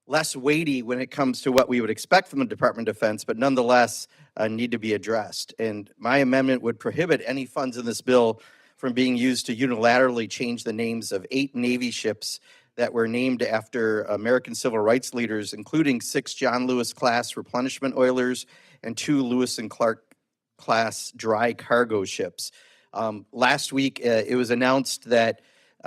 less weighty when it comes to what we would expect from the Department of Defense, but nonetheless need to be addressed. And my amendment would prohibit any funds in this bill from being used to unilaterally change the names of 8 Navy ships that were named after American civil rights leaders, including 6 John Lewis-class replenishment oilers and 2 Lewis and Clark-class dry cargo ships. Last week, it was announced that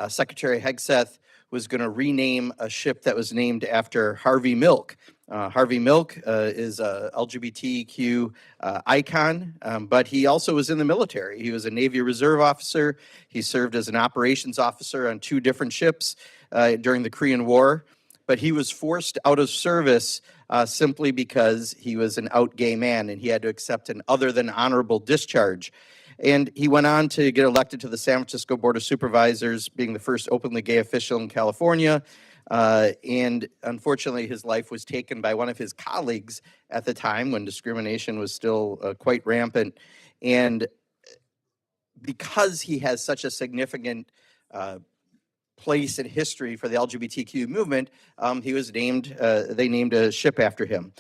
Secretary Hegseth was going to rename a ship that was named after Harvey Milk. Harvey Milk is a LGBTQ icon, but he also was in the military. He was a Navy Reserve officer. He served as an operations officer on 2 different ships during the Korean War, but he was forced out of service simply because he was an out gay man and he had to accept an other than honorable discharge. And he went on to get elected to the San Francisco Board of Supervisors, being the first openly gay official in California. And unfortunately, his life was taken by one of his colleagues at the time when discrimination was still quite rampant. And because he has such a significant place in history for the LGBTQ movement, he was named, they named a ship after him.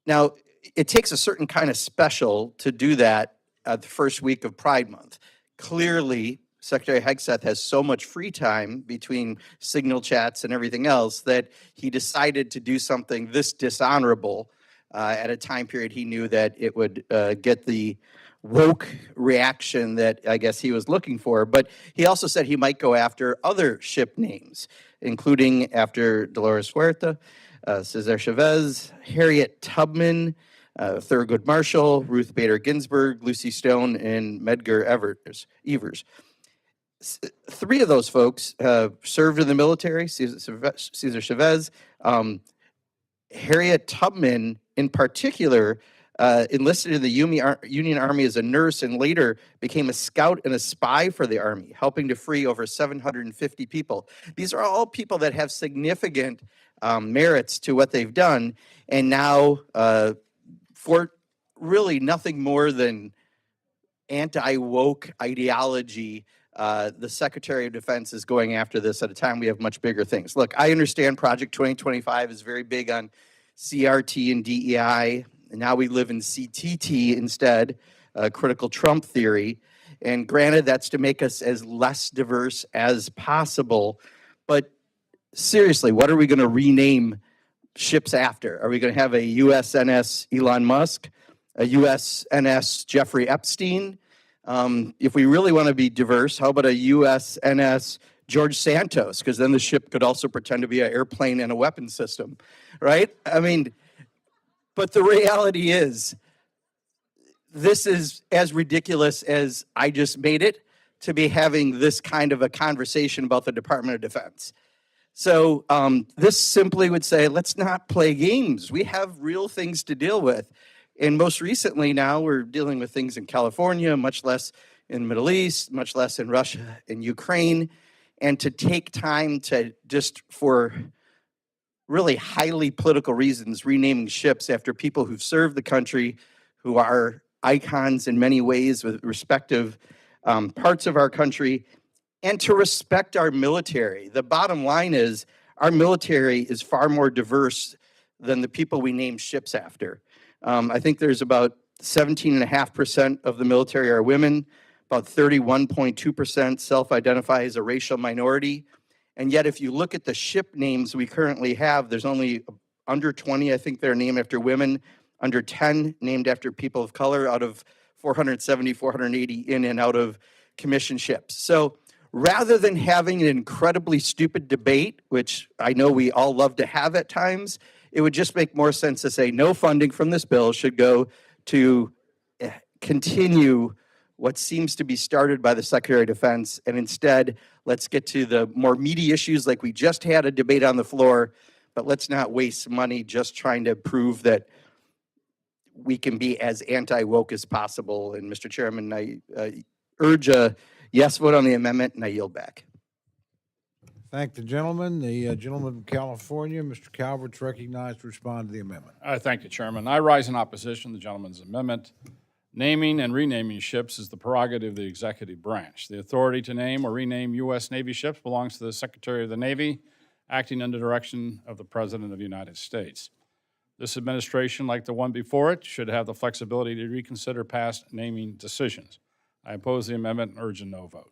Now, it takes a certain kind of special to do that the first week of Pride Month. Clearly, Secretary Hegseth has so much free time between signal chats and everything else that he decided to do something this dishonorable at a time period he knew that it would get the woke reaction that I guess he was looking for. But he also said he might go after other ship names, including after Dolores Huerta, Cesar Chavez, Harriet Tubman, Thurgood Marshall, Ruth Bader Ginsburg, Lucy Stone, and Medgar Evers. 3 of those folks served in the military, Cesar Chavez. Harriet Tubman, in particular, enlisted in the Union Army as a nurse and later became a scout and a spy for the Army, helping to free over 750 people. These are all people that have significant merits to what they've done, and now for really nothing more than anti-woke ideology, the Secretary of Defense is going after this at a time we have much bigger things. Look, I understand Project 2025 is very big on CRT and DEI, and now we live in CTT instead, critical Trump theory. And granted, that's to make us as less diverse as possible. But seriously, what are we going to rename ships after? Are we going to have a USNS Elon Musk, a USNS Jeffrey Epstein? If we really want to be diverse, how about a USNS George Santos? Because then the ship could also pretend to be an airplane and a weapon system, right? I mean, but the reality is, this is as ridiculous as I just made it to be having this kind of a conversation about the Department of Defense. So this simply would say, let's not play games. We have real things to deal with. And most recently now, we're dealing with things in California, much less in the Middle East, much less in Russia and Ukraine. And to take time to just for really highly political reasons, renaming ships after people who've served the country, who are icons in many ways with respective parts of our country, and to respect our military. The bottom line is our military is far more diverse than the people we name ships after. I think there's about 17.5% of the military are women, about 31.2% self-identify as a racial minority. And yet, if you look at the ship names we currently have, there's only under 20, I think, that are named after women, under 10 named after people of color out of 470, 480 in and out of commissioned ships. So rather than having an incredibly stupid debate, which I know we all love to have at times, it would just make more sense to say no funding from this bill should go to continue what seems to be started by the Secretary of Defense, and instead, let's get to the more meaty issues like we just had a debate on the floor, but let's not waste money just trying to prove that we can be as anti-woke as possible. And Mr. Chairman, I urge a yes vote on the amendment, and I yield back. Thank the gentleman. The gentleman from California, Mr. Calvert's recognized to respond to the amendment. Thank you, Chairman. I rise in opposition to the gentleman's amendment. Naming and renaming ships is the prerogative of the executive branch. The authority to name or rename U.S. Navy ships belongs to the Secretary of the Navy, acting under direction of the President of the United States. This administration, like the one before it, should have the flexibility to reconsider past naming decisions. I oppose the amendment and urge a no vote.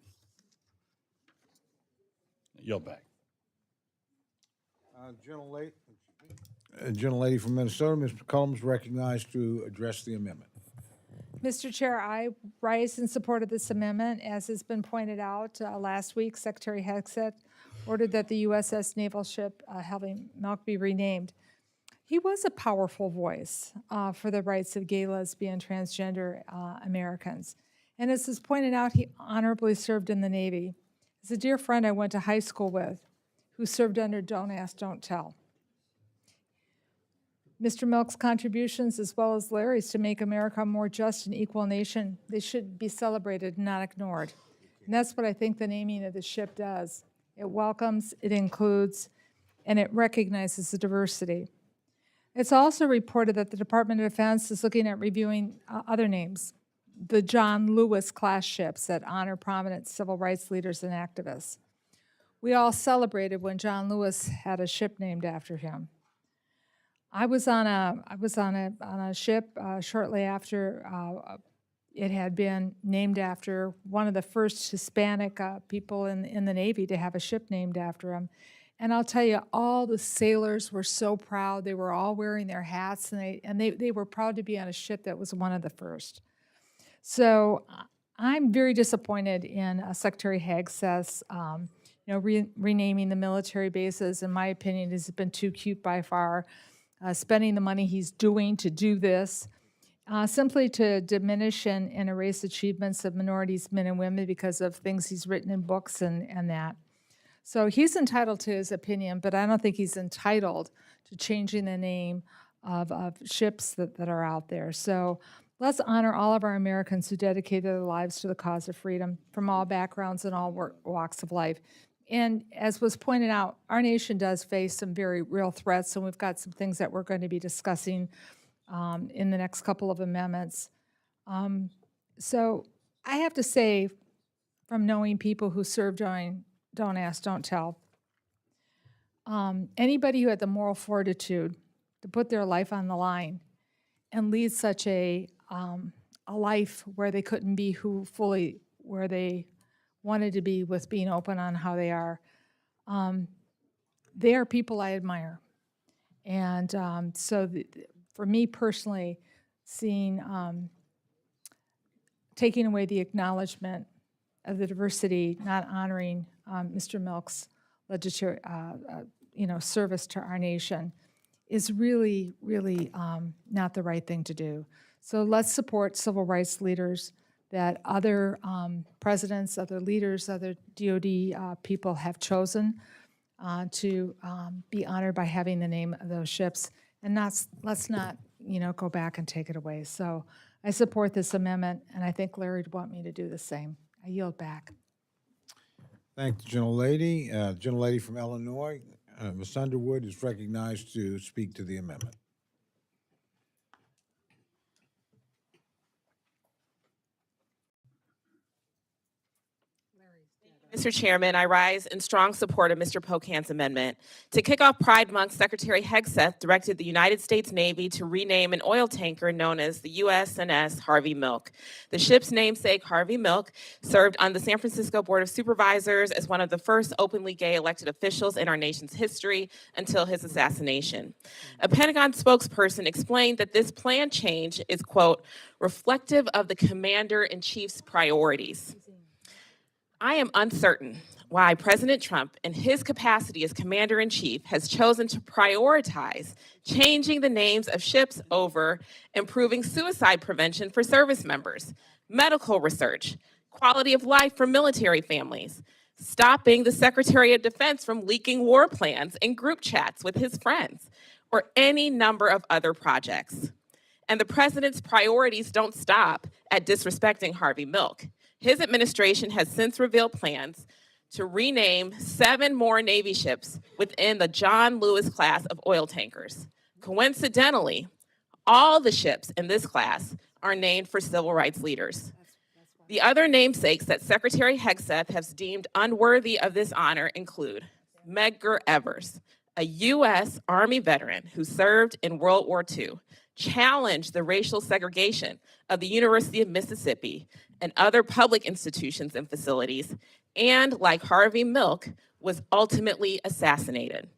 Yield back. Gentlelady from Minnesota, Ms. McCollum, is recognized to address the amendment. Mr. Chair, I rise in support of this amendment. As has been pointed out, last week, Secretary Hegseth ordered that the USS naval ship Harvey Milk be renamed. He was a powerful voice for the rights of gay, lesbian, transgender Americans. And as is pointed out, he honorably served in the Navy. As a dear friend I went to high school with, who served under Don't Ask, Don't Tell. Mr. Milk's contributions, as well as Larry's, to make America a more just and equal nation, they should be celebrated and not ignored. And that's what I think the naming of the ship does. It welcomes, it includes, and it recognizes the diversity. It's also reported that the Department of Defense is looking at reviewing other names, the John Lewis class ships that honor prominent civil rights leaders and activists. We all celebrated when John Lewis had a ship named after him. I was on a ship shortly after it had been named after one of the first Hispanic people in the Navy to have a ship named after him. And I'll tell you, all the sailors were so proud. They were all wearing their hats, and they were proud to be on a ship that was one of the first. So I'm very disappointed in Secretary Hegseth's renaming the military bases. In my opinion, has been too cute by far. Spending the money he's doing to do this, simply to diminish and erase achievements of minorities, men and women, because of things he's written in books and that. So he's entitled to his opinion, but I don't think he's entitled to changing the name of ships that are out there. So let's honor all of our Americans who dedicated their lives to the cause of freedom from all backgrounds and all walks of life. And as was pointed out, our nation does face some very real threats, and we've got some things that we're going to be discussing in the next couple of amendments. So I have to say, from knowing people who served during Don't Ask, Don't Tell, anybody who had the moral fortitude to put their life on the line and lead such a life where they couldn't be where they wanted to be with being open on how they are people I admire. And for me personally, seeing, taking away the acknowledgement of the diversity, not honoring Mr. Milk's legislature, service to our nation is really, really not the right thing to do. So let's support civil rights leaders that other presidents, other leaders, other DOD people have chosen to be honored by having the name of those ships. And let's not, go back and take it away. So I support this amendment, and I think Larry would want me to do the same. I yield back. Thank the gentlelady. Gentlelady from Illinois, Ms. Underwood, is recognized to speak to the amendment. Mr. Chairman, I rise in strong support of Mr. Pocan's amendment. To kick off Pride Month, Secretary Hegseth directed the United States Navy to rename an oil tanker known as the USNS Harvey Milk. The ship's namesake, Harvey Milk, served on the San Francisco Board of Supervisors as one of the first openly gay elected officials in our nation's history until his assassination. A Pentagon spokesperson explained that this plan change is, quote, reflective of the Commander-in-Chief's priorities. I am uncertain why President Trump, in his capacity as Commander-in-Chief, has chosen to prioritize changing the names of ships over improving suicide prevention for service members, medical research, quality of life for military families, stopping the Secretary of Defense from leaking war plans in group chats with his friends, or any number of other projects. And the president's priorities don't stop at disrespecting Harvey Milk. His administration has since revealed plans to rename 7 more Navy ships within the John Lewis class of oil tankers. Coincidentally, all the ships in this class are named for civil rights leaders. The other namesakes that Secretary Hegseth has deemed unworthy of this honor include Medgar Evers, a U.S. Army veteran who served in World War II, challenged the racial segregation of the University of Mississippi and other public institutions and facilities, and, like Harvey Milk, was ultimately assassinated.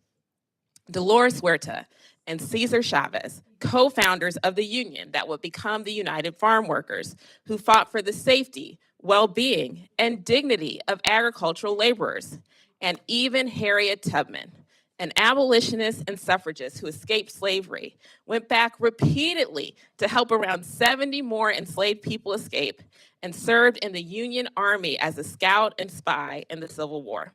Dolores Huerta, and Cesar Chavez, co-founders of the union that would become the United Farm Workers, who fought for the safety, well-being, and dignity of agricultural laborers, and even Harriet Tubman, an abolitionist and suffragist who escaped slavery, went back repeatedly to help around 70 more enslaved people escape, and served in the Union Army as a scout and spy in the Civil War.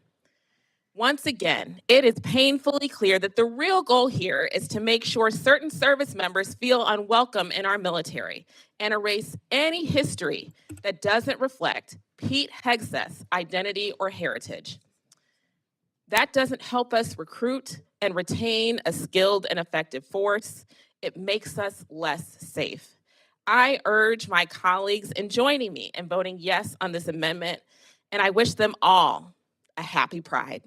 Once again, it is painfully clear that the real goal here is to make sure certain service members feel unwelcome in our military and erase any history that doesn't reflect Pete Hegseth's identity or heritage. That doesn't help us recruit and retain a skilled and effective force. It makes us less safe. I urge my colleagues in joining me in voting yes on this amendment, and I wish them all a happy Pride.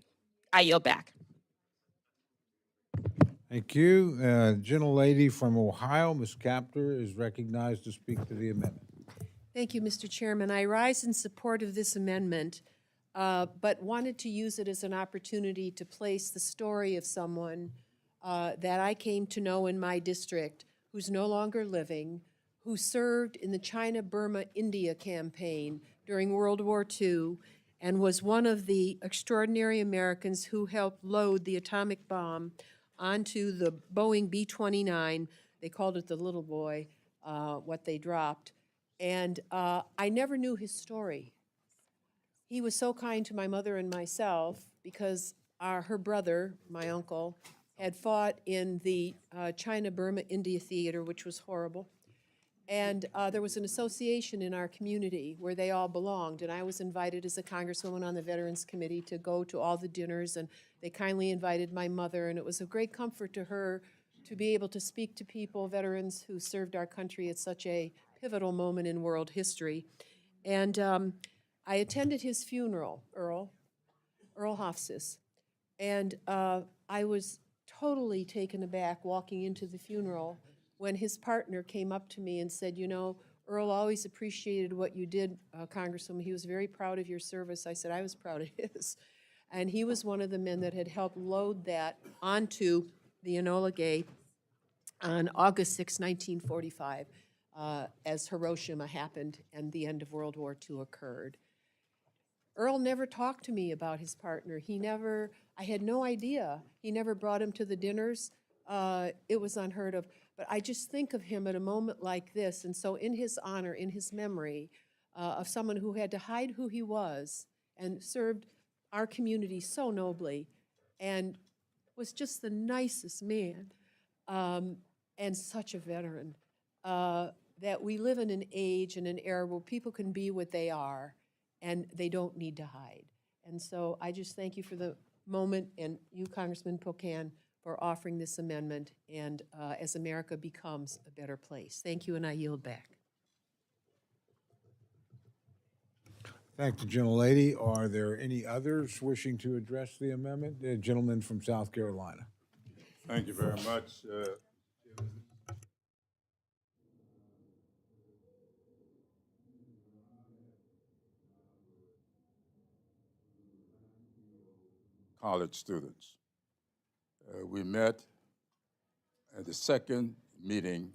I yield back. Thank you. Gentlelady from Ohio, Ms. Capter, is recognized to speak to the amendment. Thank you, Mr. Chairman. I rise in support of this amendment, but wanted to use it as an opportunity to place the story of someone that I came to know in my district who's no longer living, who served in the China-Burma-India campaign during World War II and was one of the extraordinary Americans who helped load the atomic bomb onto the Boeing B-29. They called it the little boy, what they dropped. And I never knew his story. He was so kind to my mother and myself because her brother, my uncle, had fought in the China-Burma-India theater, which was horrible. And there was an association in our community where they all belonged, and I was invited as a congresswoman on the Veterans Committee to go to all the dinners, and they kindly invited my mother, and it was a great comfort to her to be able to speak to people, veterans who served our country at such a pivotal moment in world history. And I attended his funeral, Earl Hofsis, and I was totally taken aback walking into the funeral when his partner came up to me and said, you know, Earl always appreciated what you did, Congresswoman. He was very proud of your service. I said, I was proud of his. And he was one of the men that had helped load that onto the Enola Gay on August 6, 1945, as Hiroshima happened and the end of World War II occurred. Earl never talked to me about his partner. I had no idea. He never brought him to the dinners. It was unheard of. But I just think of him at a moment like this, and so in his honor, in his memory, of someone who had to hide who he was and served our community so nobly and was just the nicest man and such a veteran, that we live in an age and an era where people can be what they are and they don't need to hide. And so I just thank you for the moment, and you, Congressman Pocan, for offering this amendment, and as America becomes a better place. Thank you, and I yield back. Thank the gentlelady. Are there any others wishing to address the amendment? The gentleman from South Carolina. Thank you very much. College students. We met at the second meeting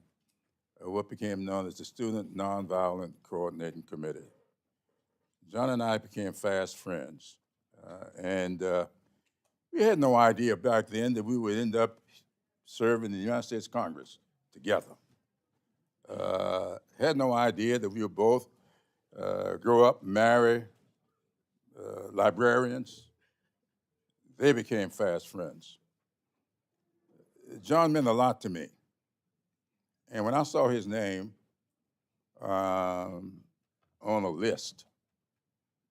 of what became known as the Student Nonviolent Coordinating Committee. John and I became fast friends, and we had no idea back then that we would end up serving in the United States Congress together. Had no idea that we would both grow up, marry librarians. They became fast friends. John meant a lot to me. And when I saw his name on a list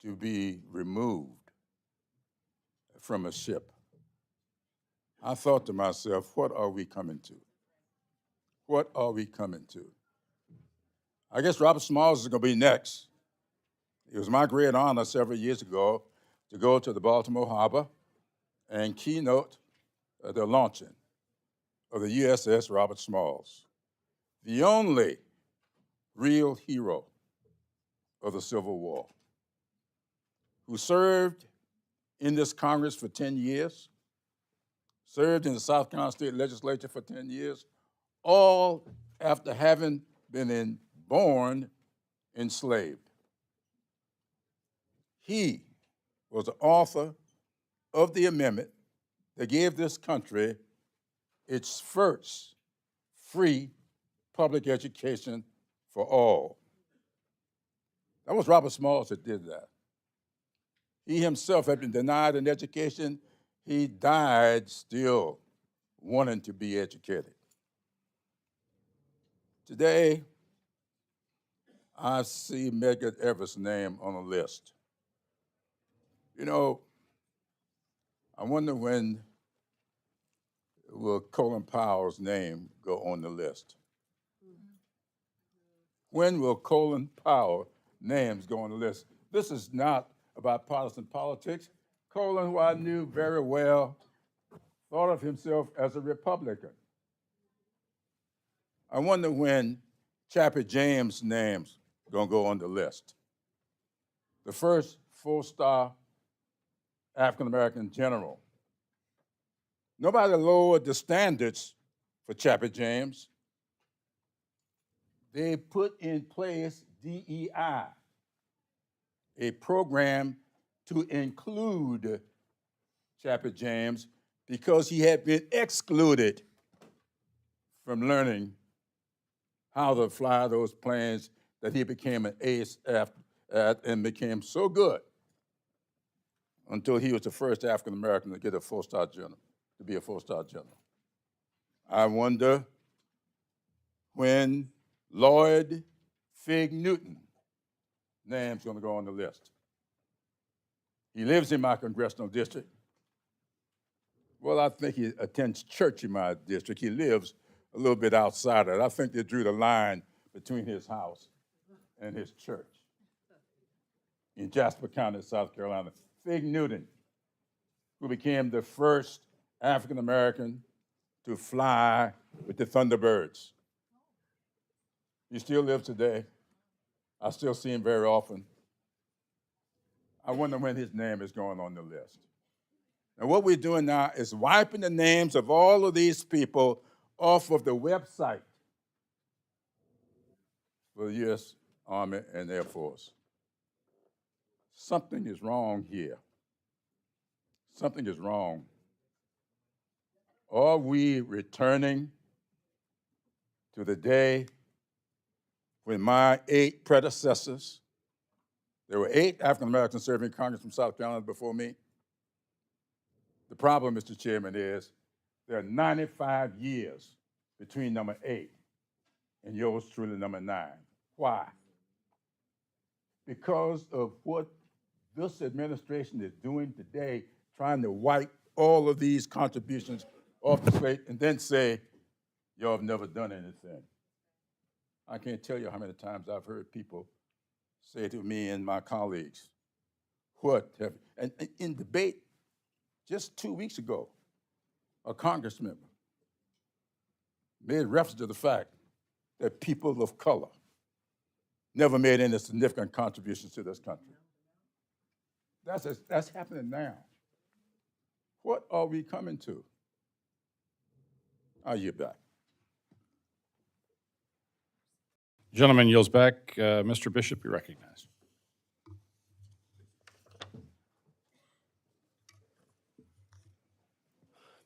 to be removed from a ship, I thought to myself, what are we coming to? What are we coming to? I guess Robert Smalls is going to be next. It was my great honor several years ago to go to the Baltimore Harbor and keynote the launching of the USS Robert Smalls, the only real hero of the Civil War, who served in this Congress for 10 years, served in the South Carolina State Legislature for 10 years, all after having been born enslaved. He was the author of the amendment that gave this country its first free public education for all. That was Robert Smalls that did that. He himself had been denied an education. He died still wanting to be educated. Today, I see Medgar Everett's name on a list. You know, I wonder when will Colin Powell's name go on the list? When will Colin Powell's names go on the list? This is not about partisan politics. Colin, who I knew very well, thought of himself as a Republican. I wonder when Chappie James' name's gonna go on the list. The first four-star African-American general. Nobody lowered the standards for Chappie James. They put in place DEI, a program to include Chappie James because he had been excluded from learning how to fly those planes that he became an ace at and became so good until he was the first African American to get a four-star general, to be a four-star general. I wonder when Lloyd Fig Newton name's gonna go on the list. He lives in my congressional district. Well, I think he attends church in my district. He lives a little bit outside of it. I think they drew the line between his house and his church in Jasper County, South Carolina. Fig Newton, who became the first African-American to fly with the Thunderbirds. He still lives today. I still see him very often. I wonder when his name is going on the list. And what we're doing now is wiping the names of all of these people off of the website for the U.S. Army and Air Force. Something is wrong here. Something is wrong. Are we returning to the day when my 8 predecessors, there were 8 African Americans serving in Congress from South Carolina before me? The problem, Mr. Chairman, is there are 95 years between number 8 and yours truly, number 9. Why? Because of what this administration is doing today, trying to wipe all of these contributions off the slate and then say, y'all have never done anything. I can't tell you how many times I've heard people say to me and my colleagues, and in debate just 2 weeks ago, a Congress member made reference to the fact that people of color never made any significant contributions to this country. That's happening now. What are we coming to? I'll yield back. Gentleman yields back. Mr. Bishop, you're recognized.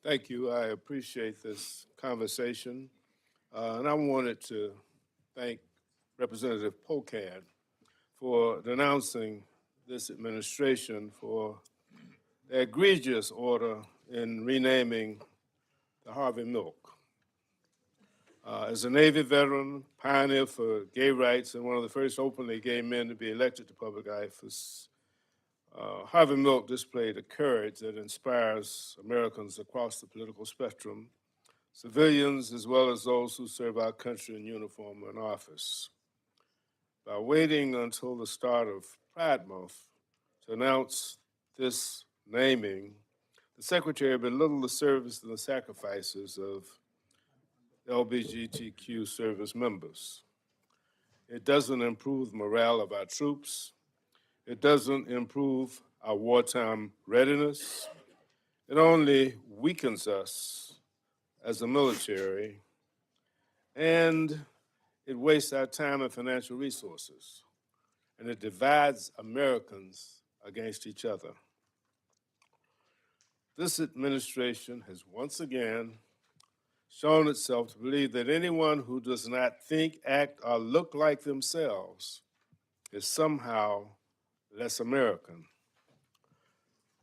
Thank you. I appreciate this conversation. And I wanted to thank Representative Pocan for denouncing this administration for the egregious order in renaming the Harvey Milk. As a Navy veteran, pioneer for gay rights, and one of the first openly gay men to be elected to public office, Harvey Milk displayed a courage that inspires Americans across the political spectrum, civilians as well as those who serve our country in uniform or in office. By waiting until the start of Pride Month to announce this naming, the Secretary belittled the service and the sacrifices of LGBTQ service members. It doesn't improve the morale of our troops. It doesn't improve our wartime readiness. It only weakens us as a military, and it wastes our time and financial resources, and it divides Americans against each other. This administration has once again shown itself to believe that anyone who does not think, act, or look like themselves is somehow less American.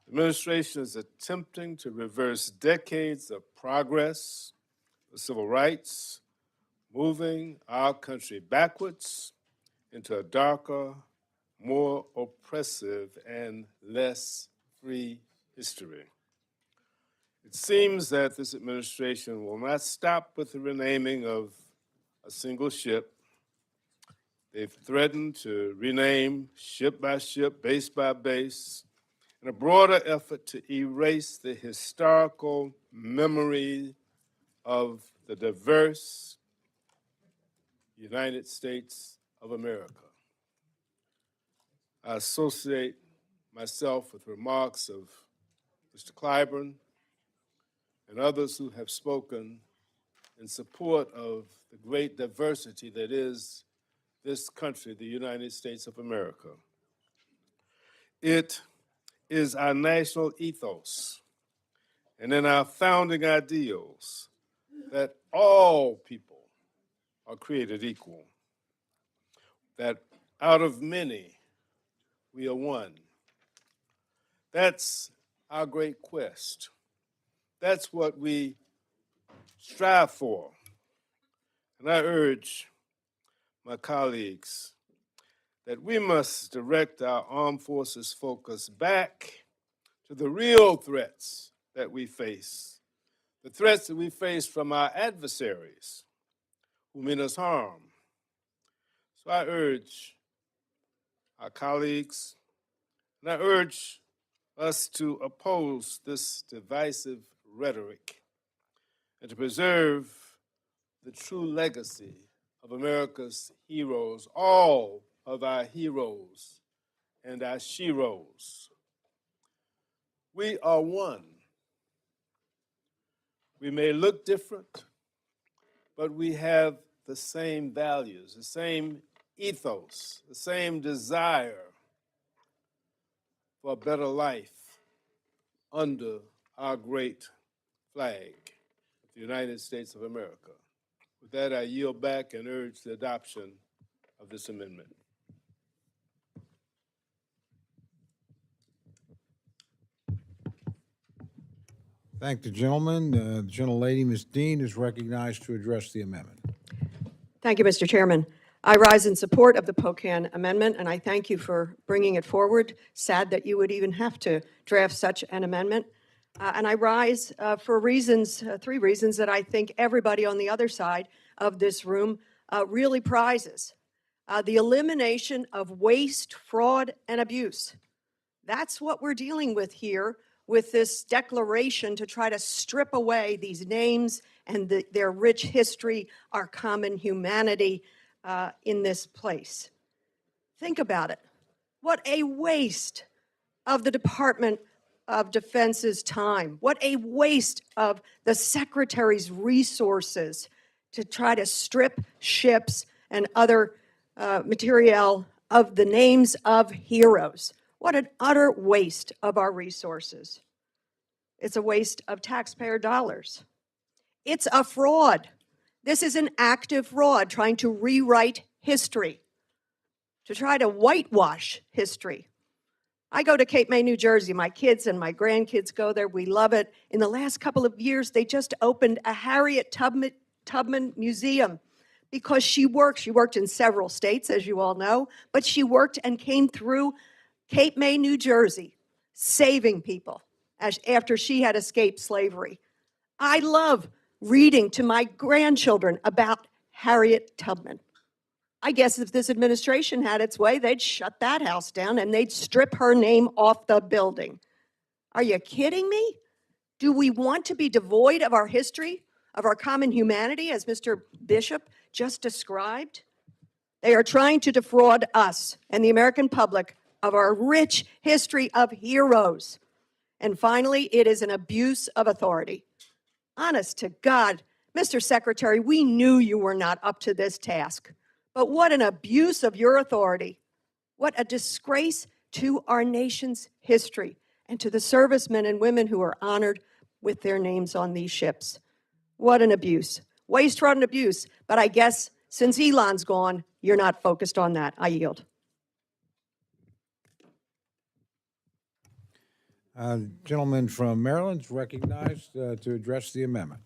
The administration is attempting to reverse decades of progress for civil rights, moving our country backwards into a darker, more oppressive, and less free history. It seems that this administration will not stop with the renaming of a single ship. They've threatened to rename ship by ship, base by base, in a broader effort to erase the historical memory of the diverse United States of America. I associate myself with remarks of Mr. Clyburn and others who have spoken in support of the great diversity that is this country, the United States of America. It is our national ethos and in our founding ideals that all people are created equal, that out of many we are one. That's our great quest. That's what we strive for. And I urge my colleagues that we must direct our armed forces focus back to the real threats that we face, the threats that we face from our adversaries who mean us harm. So I urge our colleagues, and I urge us to oppose this divisive rhetoric and to preserve the true legacy of America's heroes, all of our heroes and our sheroes. We are one. We may look different, but we have the same values, the same ethos, the same desire for a better life under our great flag, the United States of America. With that, I yield back and urge the adoption of this amendment. Thank the gentleman. The gentlelady, Ms. Dean, is recognized to address the amendment. Thank you, Mr. Chairman. I rise in support of the Pocan amendment, and I thank you for bringing it forward. Sad that you would even have to draft such an amendment. And I rise for reasons, three reasons that I think everybody on the other side of this room really prizes. The elimination of waste, fraud, and abuse. That's what we're dealing with here with this declaration to try to strip away these names and their rich history, our common humanity in this place. Think about it. What a waste of the Department of Defense's time. What a waste of the Secretary's resources to try to strip ships and other material of the names of heroes. What an utter waste of our resources. It's a waste of taxpayer dollars. It's a fraud. This is an active fraud trying to rewrite history, to try to whitewash history. I go to Cape May, New Jersey. My kids and my grandkids go there. We love it. In the last couple of years, they just opened a Harriet Tubman Museum because she worked in several states, as you all know, but she worked and came through Cape May, New Jersey, saving people after she had escaped slavery. I love reading to my grandchildren about Harriet Tubman. I guess if this administration had its way, they'd shut that house down and they'd strip her name off the building. Are you kidding me? Do we want to be devoid of our history, of our common humanity, as Mr. Bishop just described? They are trying to defraud us and the American public of our rich history of heroes. And finally, it is an abuse of authority. Honest to God, Mr. Secretary, we knew you were not up to this task. But what an abuse of your authority. What a disgrace to our nation's history and to the servicemen and women who are honored with their names on these ships. What an abuse. Waste, fraud, and abuse. But I guess since Elon's gone, you're not focused on that. I yield. Gentleman from Maryland is recognized to address the amendment.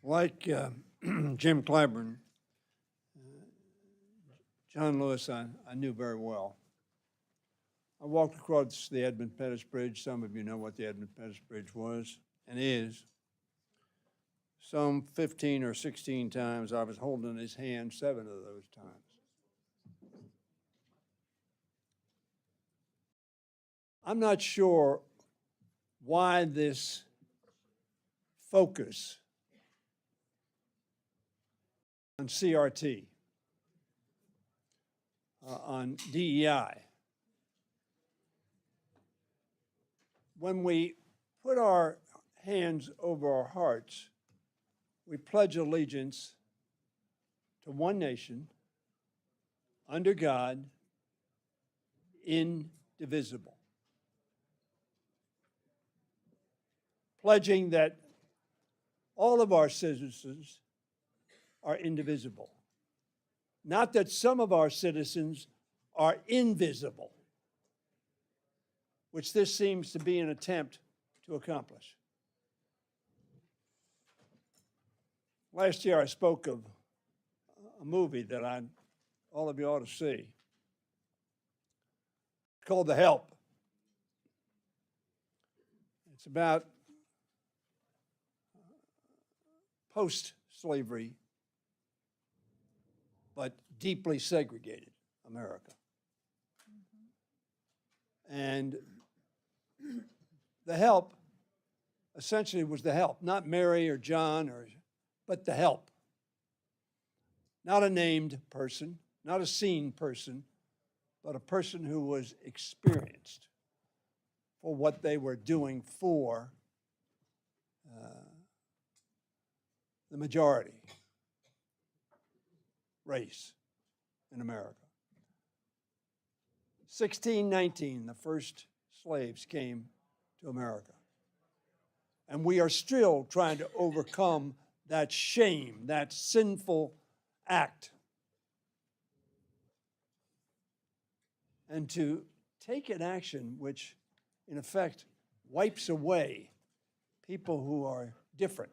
Like Jim Clyburn, John Lewis I knew very well. I walked across the Edmund Pettus Bridge. Some of you know what the Edmund Pettus Bridge was and is. Some 15 or 16 times I was holding his hand, 7 of those times. I'm not sure why this focus on CRT, on DEI. When we put our hands over our hearts, we pledge allegiance to one nation, under God, indivisible. Pledging that all of our citizens are indivisible. Not that some of our citizens are invisible, which this seems to be an attempt to accomplish. Last year I spoke of a movie that all of you ought to see. It's called The Help. It's about post-slavery, but deeply segregated America. And the help essentially was the help, not Mary or John, but the help. Not a named person, not a seen person, but a person who was experienced for what they were doing for the majority race in America. 1619, the first slaves came to America. And we are still trying to overcome that shame, that sinful act. And to take an action which, in effect, wipes away people who are different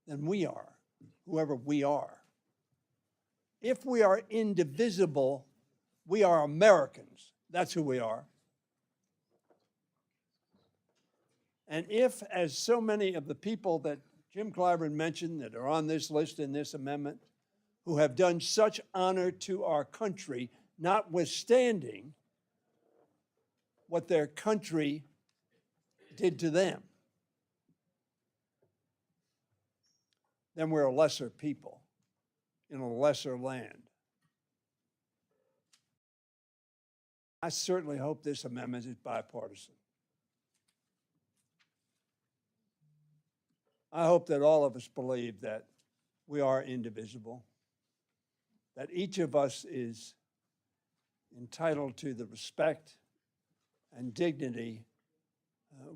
than we are, whoever we are. If we are indivisible, we are Americans. That's who we are. And if, as so many of the people that Jim Clyburn mentioned that are on this list in this amendment, who have done such honor to our country, notwithstanding what their country did to them, then we're a lesser people in a lesser land. I certainly hope this amendment is bipartisan. I hope that all of us believe that we are indivisible, that each of us is entitled to the respect and dignity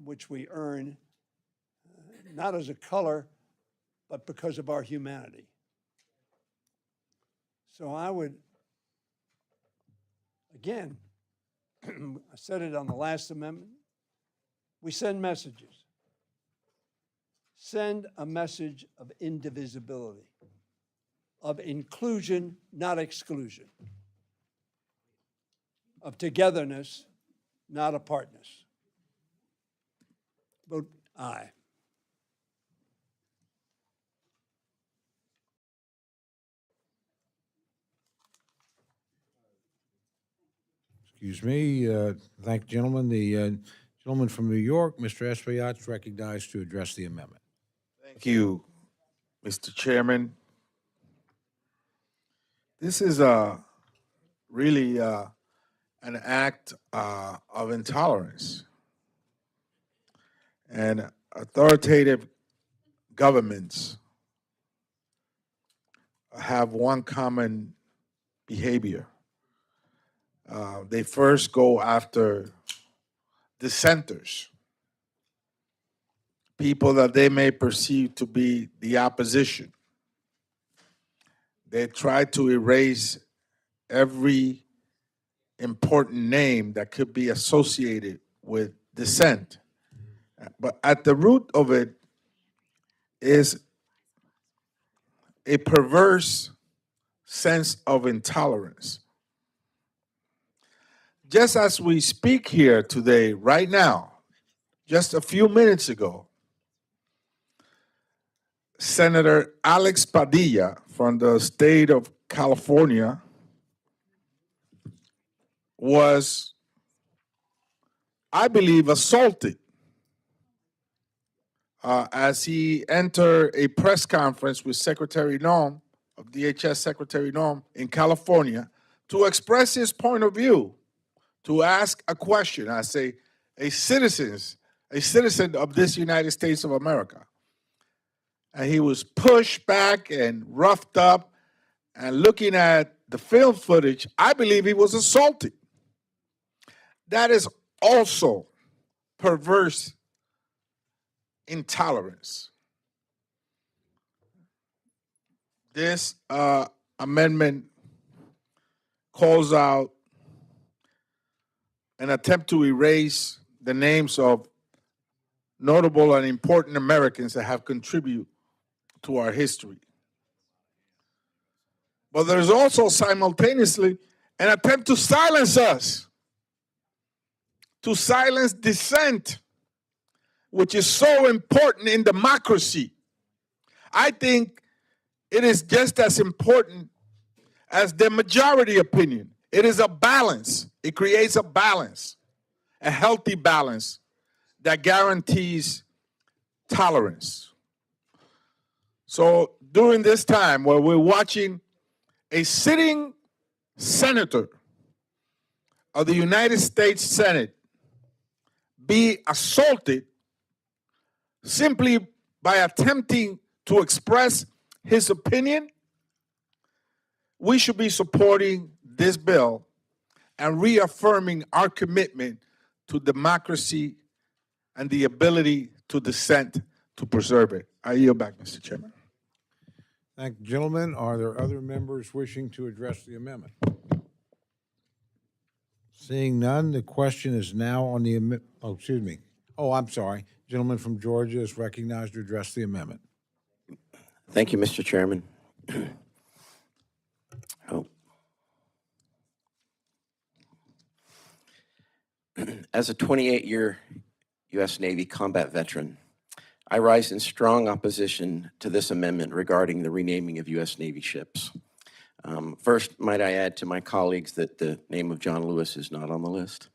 which we earn, not as a color, but because of our humanity. So I would, again, I said it on the last amendment, we send messages. Send a message of indivisibility, of inclusion, not exclusion, of togetherness, not apartness. Vote aye. Excuse me. Thank you, gentlemen. The gentleman from New York, Mr. Espaillat, is recognized to address the amendment. Thank you, Mr. Chairman. This is a really an act of intolerance. And authoritative governments have one common behavior. They first go after dissenters, people that they may perceive to be the opposition. They try to erase every important name that could be associated with dissent. But at the root of it is a perverse sense of intolerance. Just as we speak here today, right now, just a few minutes ago, Senator Alex Padilla from the state of California was, I believe, assaulted as he entered a press conference with Secretary Noem, of DHS Secretary Noem in California, to express his point of view, to ask a question as a citizen of this United States of America. And he was pushed back and roughed up, and looking at the film footage, I believe he was assaulted. That is also perverse intolerance. This amendment calls out an attempt to erase the names of notable and important Americans that have contributed to our history. But there's also simultaneously an attempt to silence us, to silence dissent, which is so important in democracy. I think it is just as important as the majority opinion. It is a balance. It creates a balance, a healthy balance that guarantees tolerance. So during this time where we're watching a sitting senator of the United States Senate be assaulted simply by attempting to express his opinion, we should be supporting this bill and reaffirming our commitment to democracy and the ability to dissent to preserve it. I yield back, Mr. Chairman. Thank you, gentlemen. Are there other members wishing to address the amendment? Seeing none, the question is now on the amendment. Oh, excuse me. Oh, I'm sorry. Gentleman from Georgia is recognized to address the amendment. Thank you, Mr. Chairman. As a 28-year U.S. Navy combat veteran, I rise in strong opposition to this amendment regarding the renaming of U.S. Navy ships. First, might I add to my colleagues that the name of John Lewis is not on the list.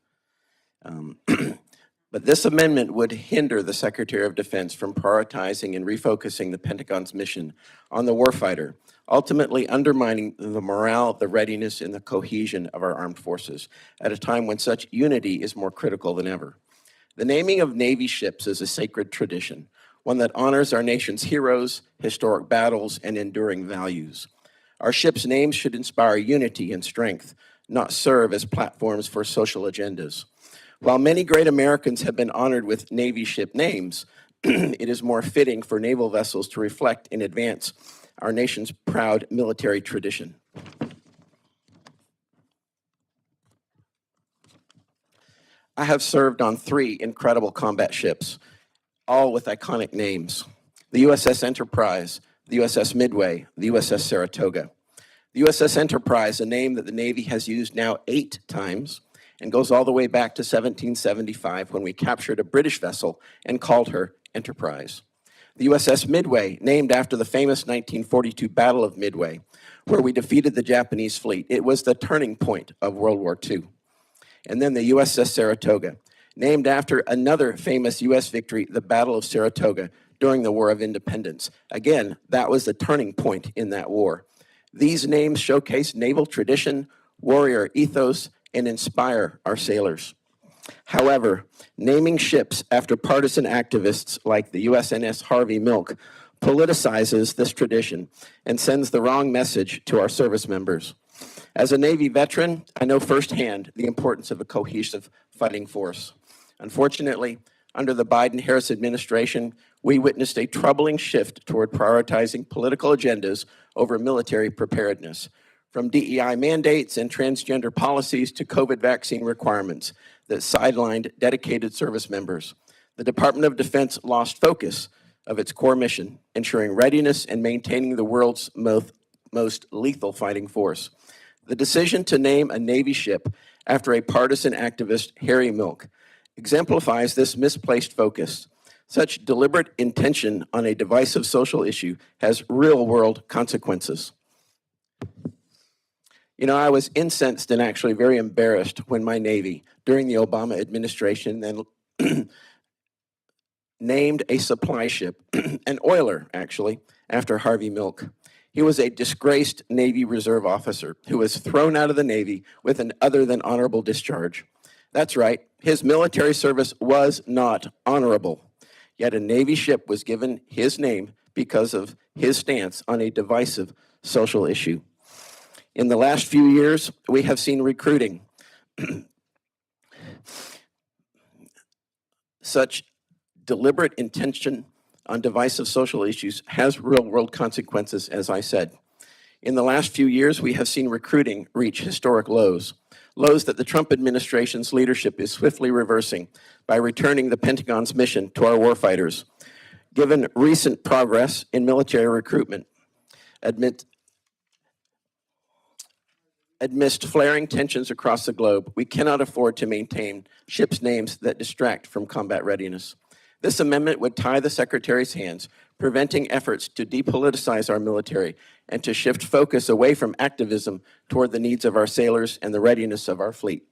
But this amendment would hinder the Secretary of Defense from prioritizing and refocusing the Pentagon's mission on the warfighter, ultimately undermining the morale, the readiness, and the cohesion of our armed forces at a time when such unity is more critical than ever. The naming of Navy ships is a sacred tradition, one that honors our nation's heroes, historic battles, and enduring values. Our ships' names should inspire unity and strength, not serve as platforms for social agendas. While many great Americans have been honored with Navy ship names, it is more fitting for naval vessels to reflect and advance our nation's proud military tradition. I have served on 3 incredible combat ships, all with iconic names: the USS Enterprise, the USS Midway, the USS Saratoga. The USS Enterprise, a name that the Navy has used now 8 times, and goes all the way back to 1775 when we captured a British vessel and called her Enterprise. The USS Midway, named after the famous 1942 Battle of Midway, where we defeated the Japanese fleet. It was the turning point of World War II. And then the USS Saratoga, named after another famous U.S. victory, the Battle of Saratoga, during the War of Independence. Again, that was the turning point in that war. These names showcase naval tradition, warrior ethos, and inspire our sailors. However, naming ships after partisan activists like the USNS Harvey Milk politicizes this tradition and sends the wrong message to our service members. As a Navy veteran, I know firsthand the importance of a cohesive fighting force. Unfortunately, under the Biden-Harris administration, we witnessed a troubling shift toward prioritizing political agendas over military preparedness, from DEI mandates and transgender policies to COVID vaccine requirements that sidelined dedicated service members. The Department of Defense lost focus of its core mission, ensuring readiness and maintaining the world's most lethal fighting force. The decision to name a Navy ship after a partisan activist, Harry Milk, exemplifies this misplaced focus. Such deliberate intention on a divisive social issue has real-world consequences. You know, I was incensed and actually very embarrassed when my Navy, during the Obama administration, then named a supply ship, an oiler, actually, after Harvey Milk. He was a disgraced Navy Reserve officer who was thrown out of the Navy with an other than honorable discharge. That's right, his military service was not honorable. Yet a Navy ship was given his name because of his stance on a divisive social issue. In the last few years, we have seen recruiting. Such deliberate intention on divisive social issues has real-world consequences, as I said. In the last few years, we have seen recruiting reach historic lows, lows that the Trump administration's leadership is swiftly reversing by returning the Pentagon's mission to our warfighters. Given recent progress in military recruitment, amidst flaring tensions across the globe, we cannot afford to maintain ships' names that distract from combat readiness. This amendment would tie the Secretary's hands, preventing efforts to depoliticize our military and to shift focus away from activism toward the needs of our sailors and the readiness of our fleet.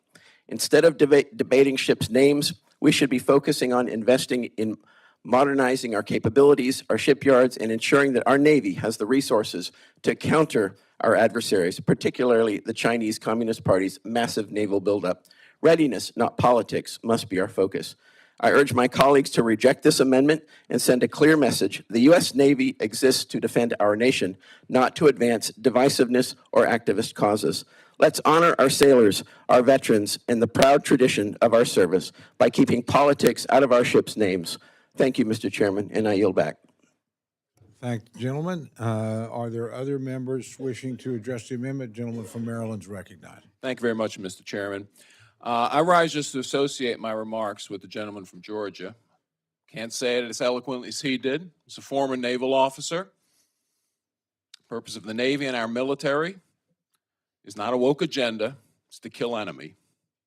Instead of debating ships' names, we should be focusing on investing in modernizing our capabilities, our shipyards, and ensuring that our Navy has the resources to counter our adversaries, particularly the Chinese Communist Party's massive naval buildup. Readiness, not politics, must be our focus. I urge my colleagues to reject this amendment and send a clear message. The U.S. Navy exists to defend our nation, not to advance divisiveness or activist causes. Let's honor our sailors, our veterans, and the proud tradition of our service by keeping politics out of our ships' names. Thank you, Mr. Chairman, and I yield back. Thank you, gentlemen. Are there other members wishing to address the amendment? Gentleman from Maryland is recognized. Thank you very much, Mr. Chairman. I rise just to associate my remarks with the gentleman from Georgia. Can't say it as eloquently as he did. He's a former naval officer. The purpose of the Navy and our military is not a woke agenda. It's to kill enemy.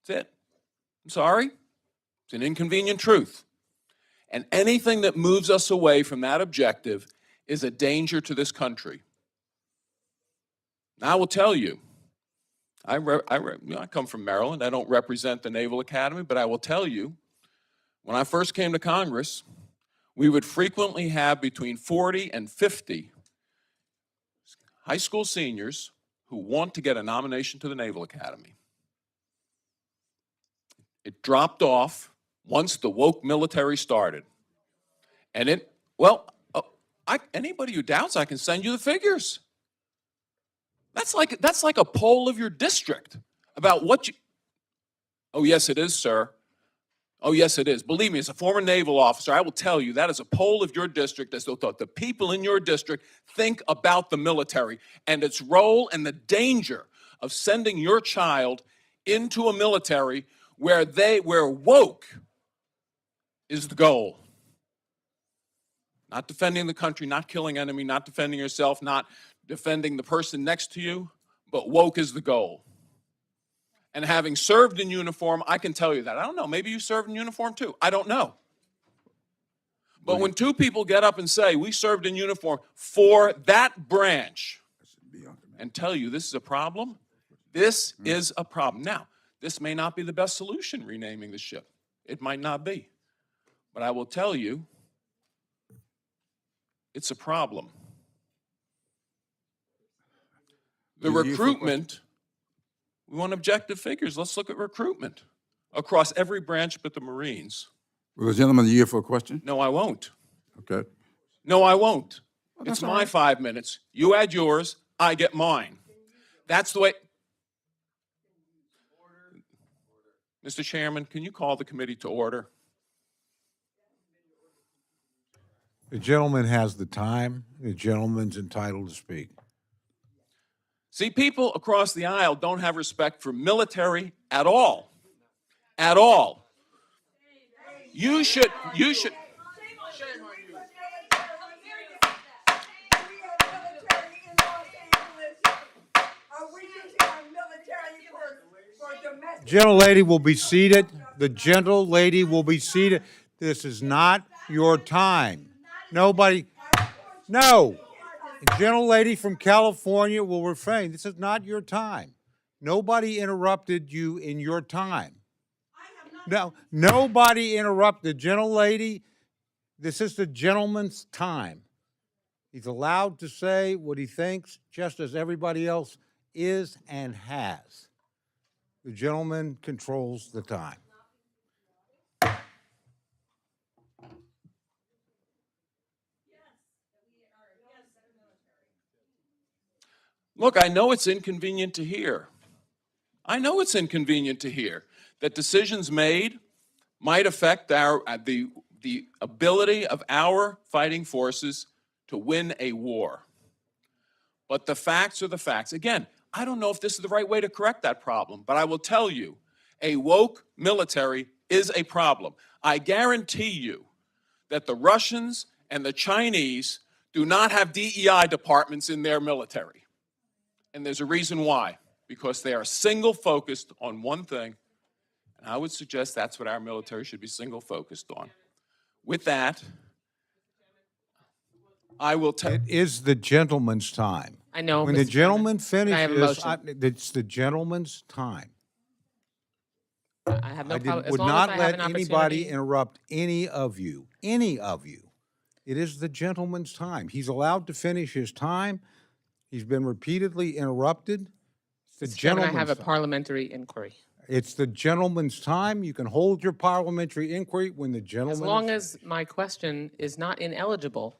That's it. I'm sorry. It's an inconvenient truth. And anything that moves us away from that objective is a danger to this country. Now, I will tell you, I come from Maryland. I don't represent the Naval Academy, but I will tell you, when I first came to Congress, we would frequently have between 40 and 50 high school seniors who want to get a nomination to the Naval Academy. It dropped off once the woke military started. And anybody who doubts, I can send you the figures. That's like a poll of your district about what you, oh yes it is, sir. Oh yes it is. Believe me, as a former naval officer, I will tell you that is a poll of your district as though the people in your district think about the military and its role and the danger of sending your child into a military where woke is the goal. Not defending the country, not killing enemy, not defending yourself, not defending the person next to you, but woke is the goal. And having served in uniform, I can tell you that. I don't know, maybe you served in uniform too. I don't know. But when two people get up and say, we served in uniform for that branch, and tell you this is a problem, this is a problem. Now, this may not be the best solution, renaming the ship. It might not be. But I will tell you, it's a problem. The recruitment, We want objective figures. Let's look at recruitment across every branch but the Marines. Will the gentleman yield for a question? No, I won't. Okay. No, I won't. Well, It's that's all my right. 5 minutes. You add yours, I get mine. That's the way. Mr. Chairman, can you call the committee to order? The gentleman has the time. The gentleman's entitled to speak. See, people across the aisle don't have respect for military at all. At all. You should. Gentlelady will be seated. The gentlelady will be seated. This is not your time. Nobody, no. The gentlelady from California will refrain. This is not your time. Nobody interrupted you in your time. No, nobody interrupted. Gentlelady, this is the gentleman's time. He's allowed to say what he thinks, just as everybody else is and has. The gentleman controls the time. Look, I know it's inconvenient to hear. I know it's inconvenient to hear that decisions made might affect the ability of our fighting forces to win a war. But the facts are the facts. Again, I don't know if this is the right way to correct that problem, but I will tell you, a woke military is a problem. I guarantee you that the Russians and the Chinese do not have DEI departments in their military. And there's a reason why, because they are single-focused on one thing, and I would suggest that's what our military should be single-focused on. With that, I will tell. It is the gentleman's time. I know, When the Mr. gentleman Chairman. I have a finishes, motion. it's the gentleman's time. I have no problem, as Would long as not I have let an anybody opportunity. interrupt any of you. Any of you. It is the gentleman's time. He's allowed to finish his time. He's been repeatedly interrupted. It's the Mr. Chairman, I have gentleman's a time. parliamentary inquiry. It's the gentleman's time. You can hold your parliamentary inquiry when the gentleman. As long as my question is not ineligible,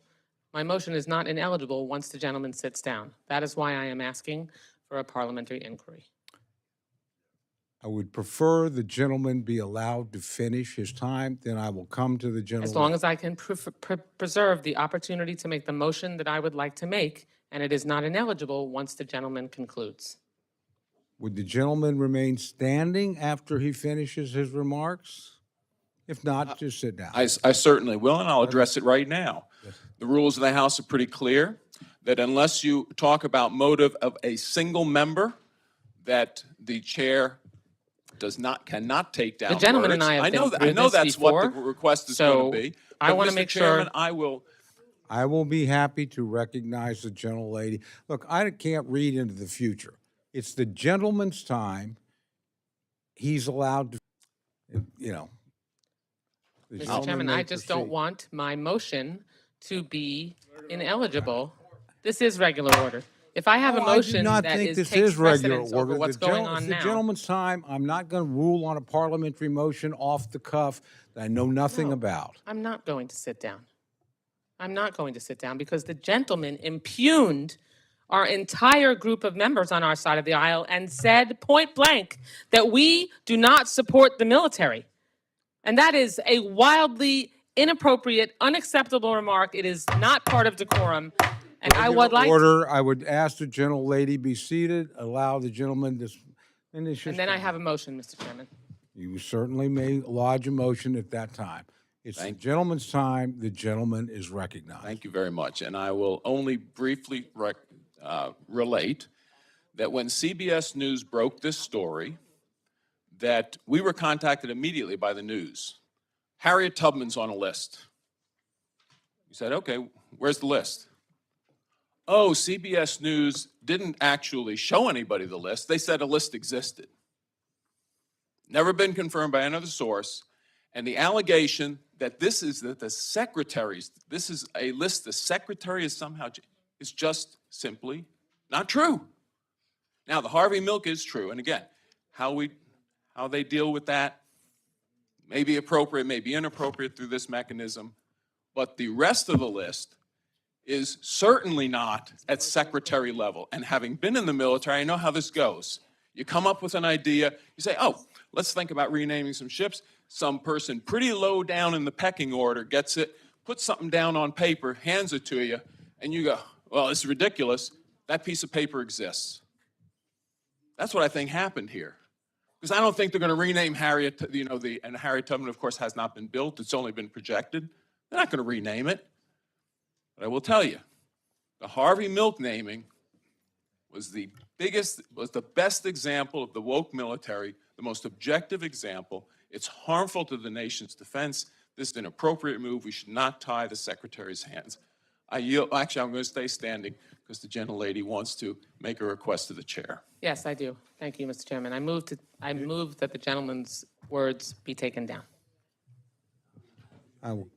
my motion is not ineligible once the gentleman sits down. That is why I am asking for a parliamentary inquiry. I would prefer the gentleman be allowed to finish his time, then I will come to the gentleman. As long as I can preserve the opportunity to make the motion that I would like to make, and it is not ineligible once the gentleman concludes. Would the gentleman remain standing after he finishes his remarks? If not, just sit down. I certainly will, and I'll address it right now. The rules of the House are pretty clear, that unless you talk about motive of a single member, that the chair cannot take down The gentleman and words. I have been I through know this that's before, what the request is so going to be. I But want to Mr. make Chairman, sure. I will be happy to recognize the gentlelady. Look, I can't read into the future. It's the gentleman's time. He's allowed to, you know. the Mr. gentleman Chairman, may I just don't proceed. want my motion to be ineligible. This is regular order. If I have a No, I do motion not that think is, this takes is regular precedence order. over what's The going it's on the now. gentleman's time. I'm not going to rule on a parliamentary motion off the cuff that I know nothing No. about. I'm not going to sit down. I'm not going to sit down because the gentleman impugned our entire group of members on our side of the aisle and said point blank that we do not support the military. And that is a wildly inappropriate, unacceptable remark. It is not part of decorum. And I would like to, Order, I would ask the gentlelady be seated, allow the gentleman to finish his and then I time. have a motion, Mr. Chairman. You certainly may lodge a motion at that time. It's the gentleman's time. The gentleman is recognized. Thank you very much. And I will only briefly relate that when CBS News broke this story, that we were contacted immediately by the news. Harriet Tubman's on a list. We said, okay, where's the list? Oh, CBS News didn't actually show anybody the list. They said a list existed. Never been confirmed by another source. And the allegation that this is that the secretaries, this is a list the secretary is somehow, is just simply not true. Now, the Harvey Milk is true. And again, how they deal with that may be appropriate, may be inappropriate through this mechanism, but the rest of the list is certainly not at secretary level. And having been in the military, I know how this goes. You come up with an idea, you say, oh, let's think about renaming some ships. Some person pretty low down in the pecking order gets it, puts something down on paper, hands it to you, and you go, well, it's ridiculous. That piece of paper exists. That's what I think happened here. Because I don't think they're going to rename Harriet, and Harriet Tubman, of course, has not been built. It's only been projected. They're not going to rename it. But I will tell you, the Harvey Milk naming was the best example of the woke military, the most objective example. It's harmful to the nation's defense. This is an appropriate move. We should not tie the secretary's hands. I yield. Actually, I'm going to stay standing because the gentlelady wants to make a request to the chair. Yes, I do. Thank you, Mr. Chairman. I move that the gentleman's words be taken down. I will.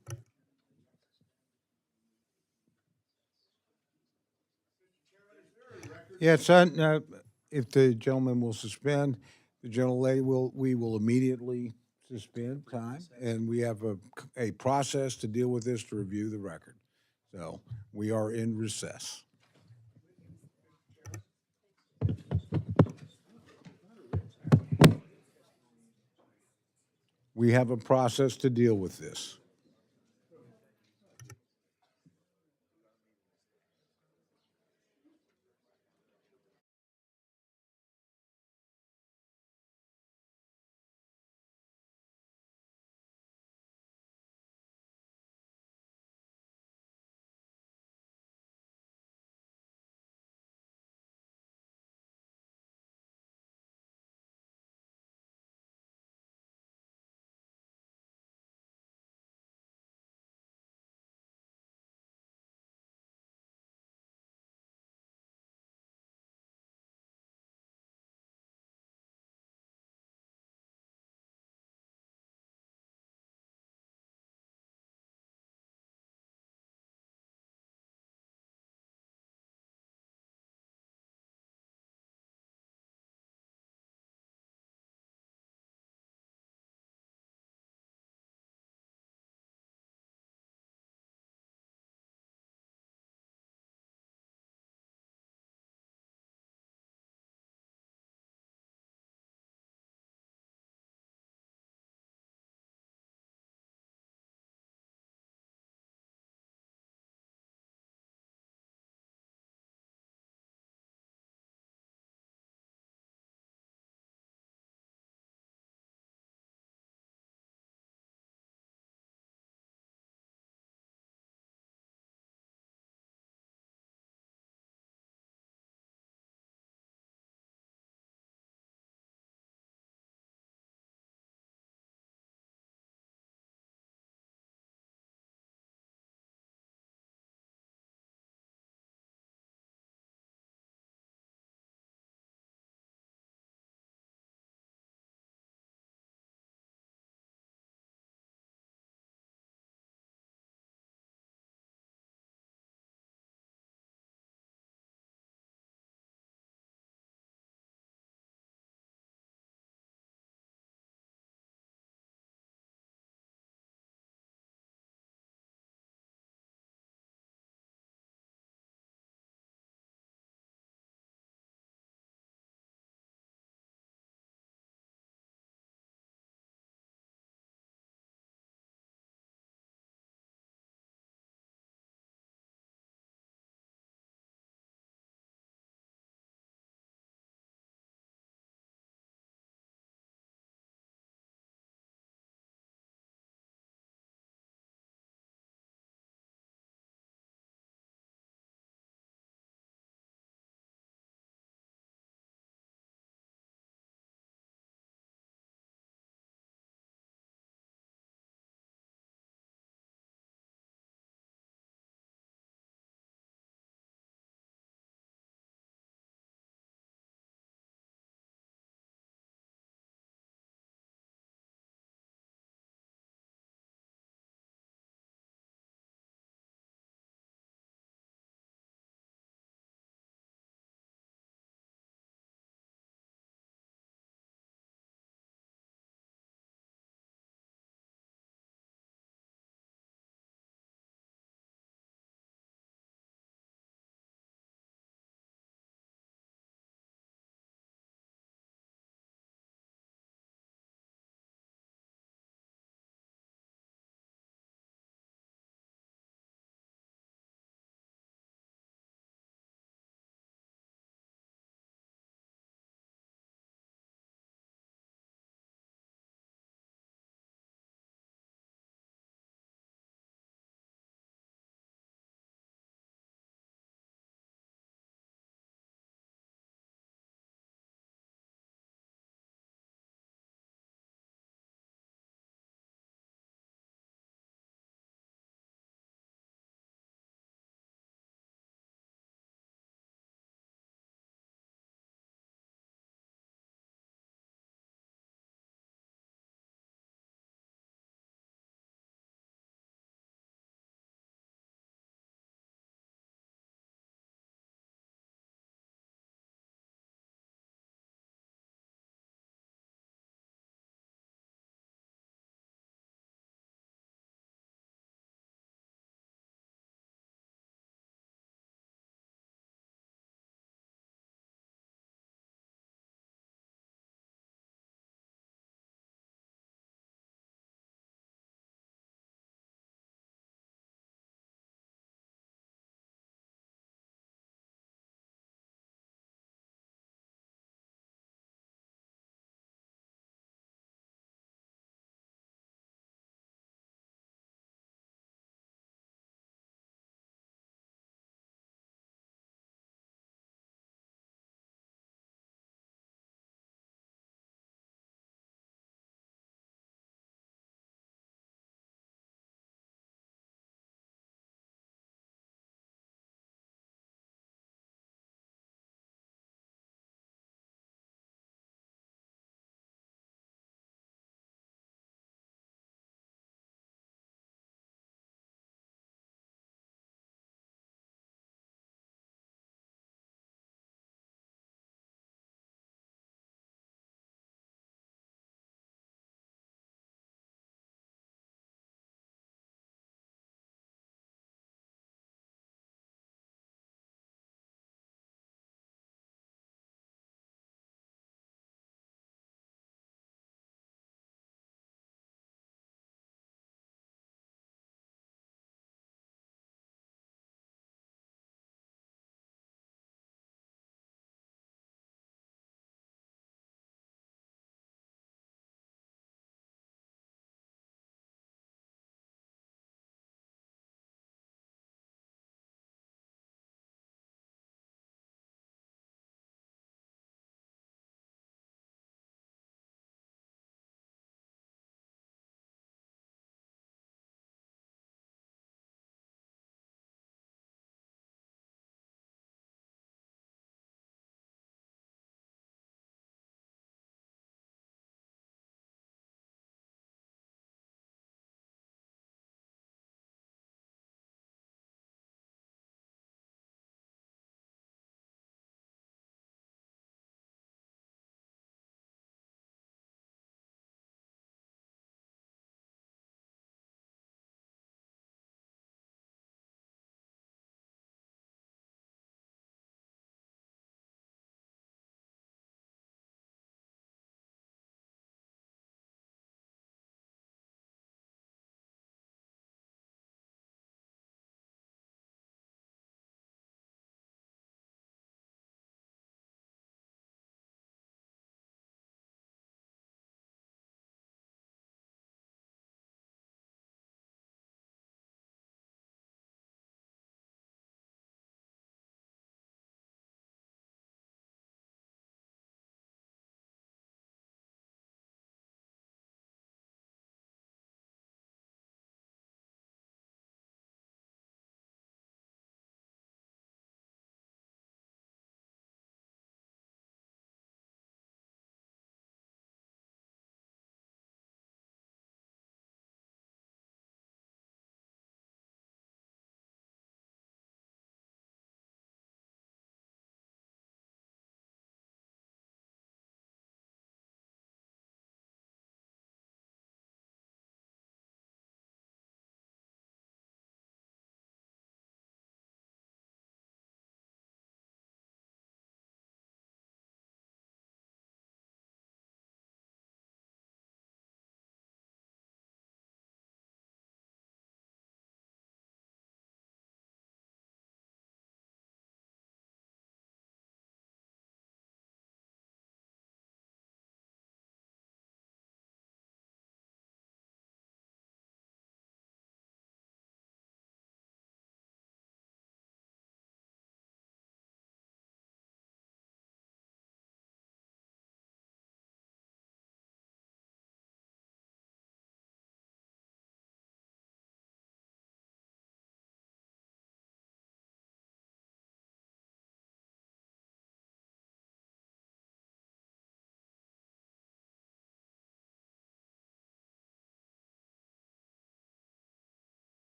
Yes, if the gentleman will suspend, the gentlelady we will immediately suspend time, and we have a process to deal with this to review the record. So we are in recess. We have a process to deal with this.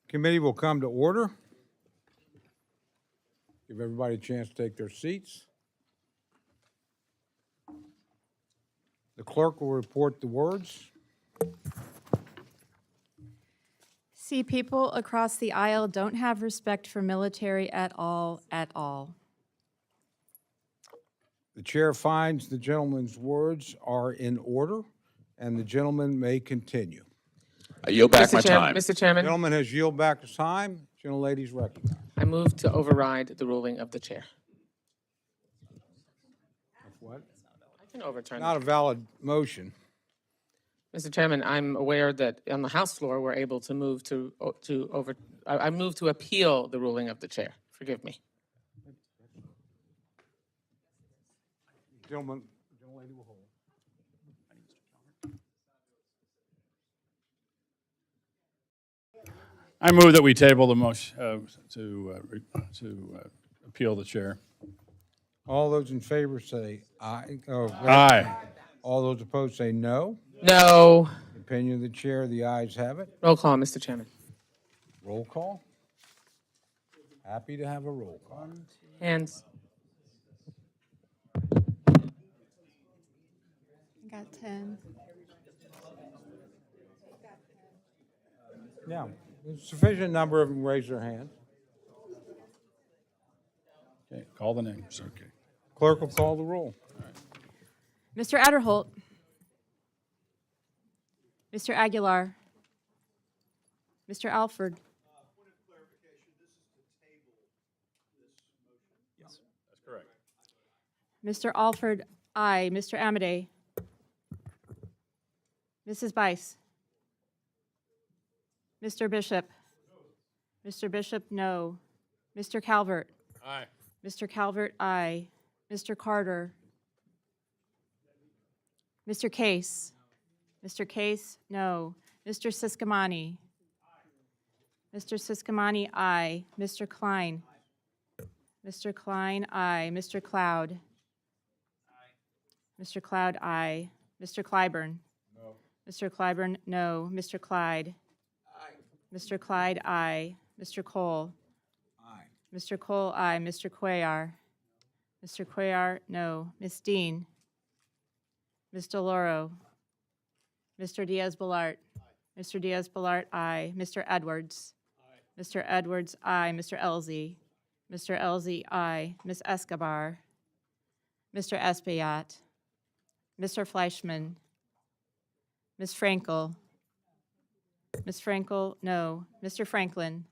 Committee will come to order. Give everybody a chance to take their seats. The clerk will report the words. See, people across the aisle don't have respect for military at all, at all. The chair finds the gentleman's words are in order, and the gentleman may continue. I yield back my time. Mr. Chairman, Gentleman has yielded back his time. Gentlelady's recognized. I move to override the ruling of the chair. What? I can overturn Not a it. valid motion. Mr. Chairman, I'm aware that on the House floor, we're able to move I move to appeal the ruling of the chair. Forgive me. Gentlelady will hold. I move that we table the motion to appeal the chair. All those in favor say aye. Oh, wait. Aye. All those opposed say no. No. Opinion of the chair, the ayes have it. Roll call, Mr. Chairman. Roll call. Happy to have a roll call. Hands. I got 10. Now, there's a sufficient number of them raise their hand. Okay, call the names. Okay. Clerk will call the roll. Mr. Adderholt. Mr. Aguilar. Mr. Alford. That's correct. Mr. Alford, aye. Mr. Amadei. Mrs. Bice. Mr. Bishop. Mr. Bishop, no. Mr. Calvert. Aye. Mr. Calvert, aye. Mr. Carter. Mr. Case. Mr. Case, no. Mr. Siscomani. Mr. Siscomani, aye. Mr. Klein. Mr. Klein, aye. Mr. Cloud. Mr. Cloud, aye. Mr. Clyburn. No. Mr. Clyburn, no. Mr. Clyde. Mr. Clyde, aye. Mr. Cole. Aye. Mr. Cole, aye. Mr. Cuellar. Mr. Cuellar, no. Ms. Dean. Ms. DeLauro. Mr. Diaz-Balart. Mr. Diaz-Balart, aye. Mr. Edwards. Mr. Edwards, aye. Mr. Elzey. Mr. Elzey, aye. Ms. Escobar. Mr. Espaillat. Mr. Fleischman. Ms. Frankel. Ms. Frankel, no. Mr. Franklin.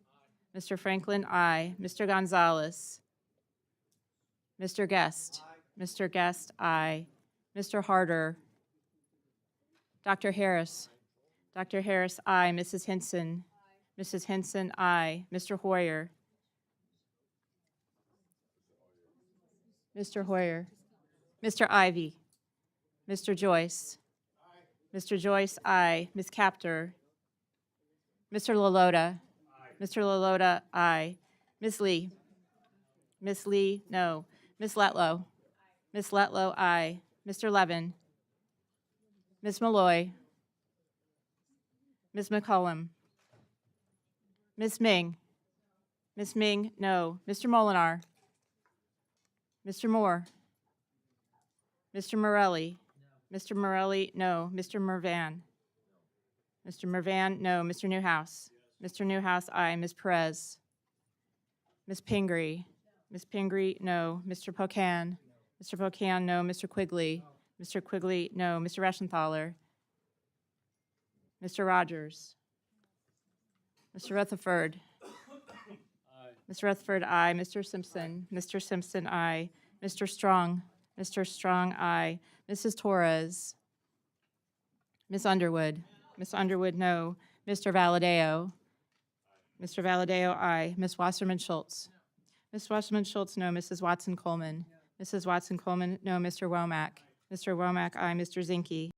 Mr. Franklin, aye. Mr. Gonzalez. Mr. Guest. Mr. Guest, aye. Mr. Harder. Dr. Harris. Dr. Harris, aye. Mrs. Hinson. Mrs. Hinson, aye. Mr. Hoyer. Mr. Hoyer. Mr. Ivy. Mr. Joyce. Mr. Joyce, aye. Ms. Captor. Mr. Lalota. Mr. Lalota, aye. Ms. Lee. Ms. Lee, no. Ms. Letlow. Ms. Letlow, aye. Mr. Levin. Ms. Malloy. Ms. McCollum. Ms. Ming. Ms. Ming, no. Mr. Molinar. Mr. Moore. Mr. Morelli. Mr. Morelli, no. Mr. Mervan. Mr. Mervan, no. Mr. Newhouse. Mr. Newhouse, aye. Ms. Perez. Ms. Pingree. Ms. Pingree, no. Mr. Pocan. Mr. Pocan, no. Mr. Quigley. Mr. Quigley, no. Mr. Reschenthaler. Mr. Rogers. Mr. Rutherford. Mr. Rutherford, aye. Mr. Simpson. Mr. Simpson, aye. Mr. Strong. Mr. Strong, aye. Mrs. Torres. Ms. Underwood. Ms. Underwood, no. Mr. Valadeo. Mr. Valadeo, aye. Ms. Wasserman Schultz. Ms. Wasserman Schultz, no. Mrs. Watson Coleman. Mrs. Watson Coleman, no. Mr. Womack. Mr. Womack, aye. Mr. Zinke.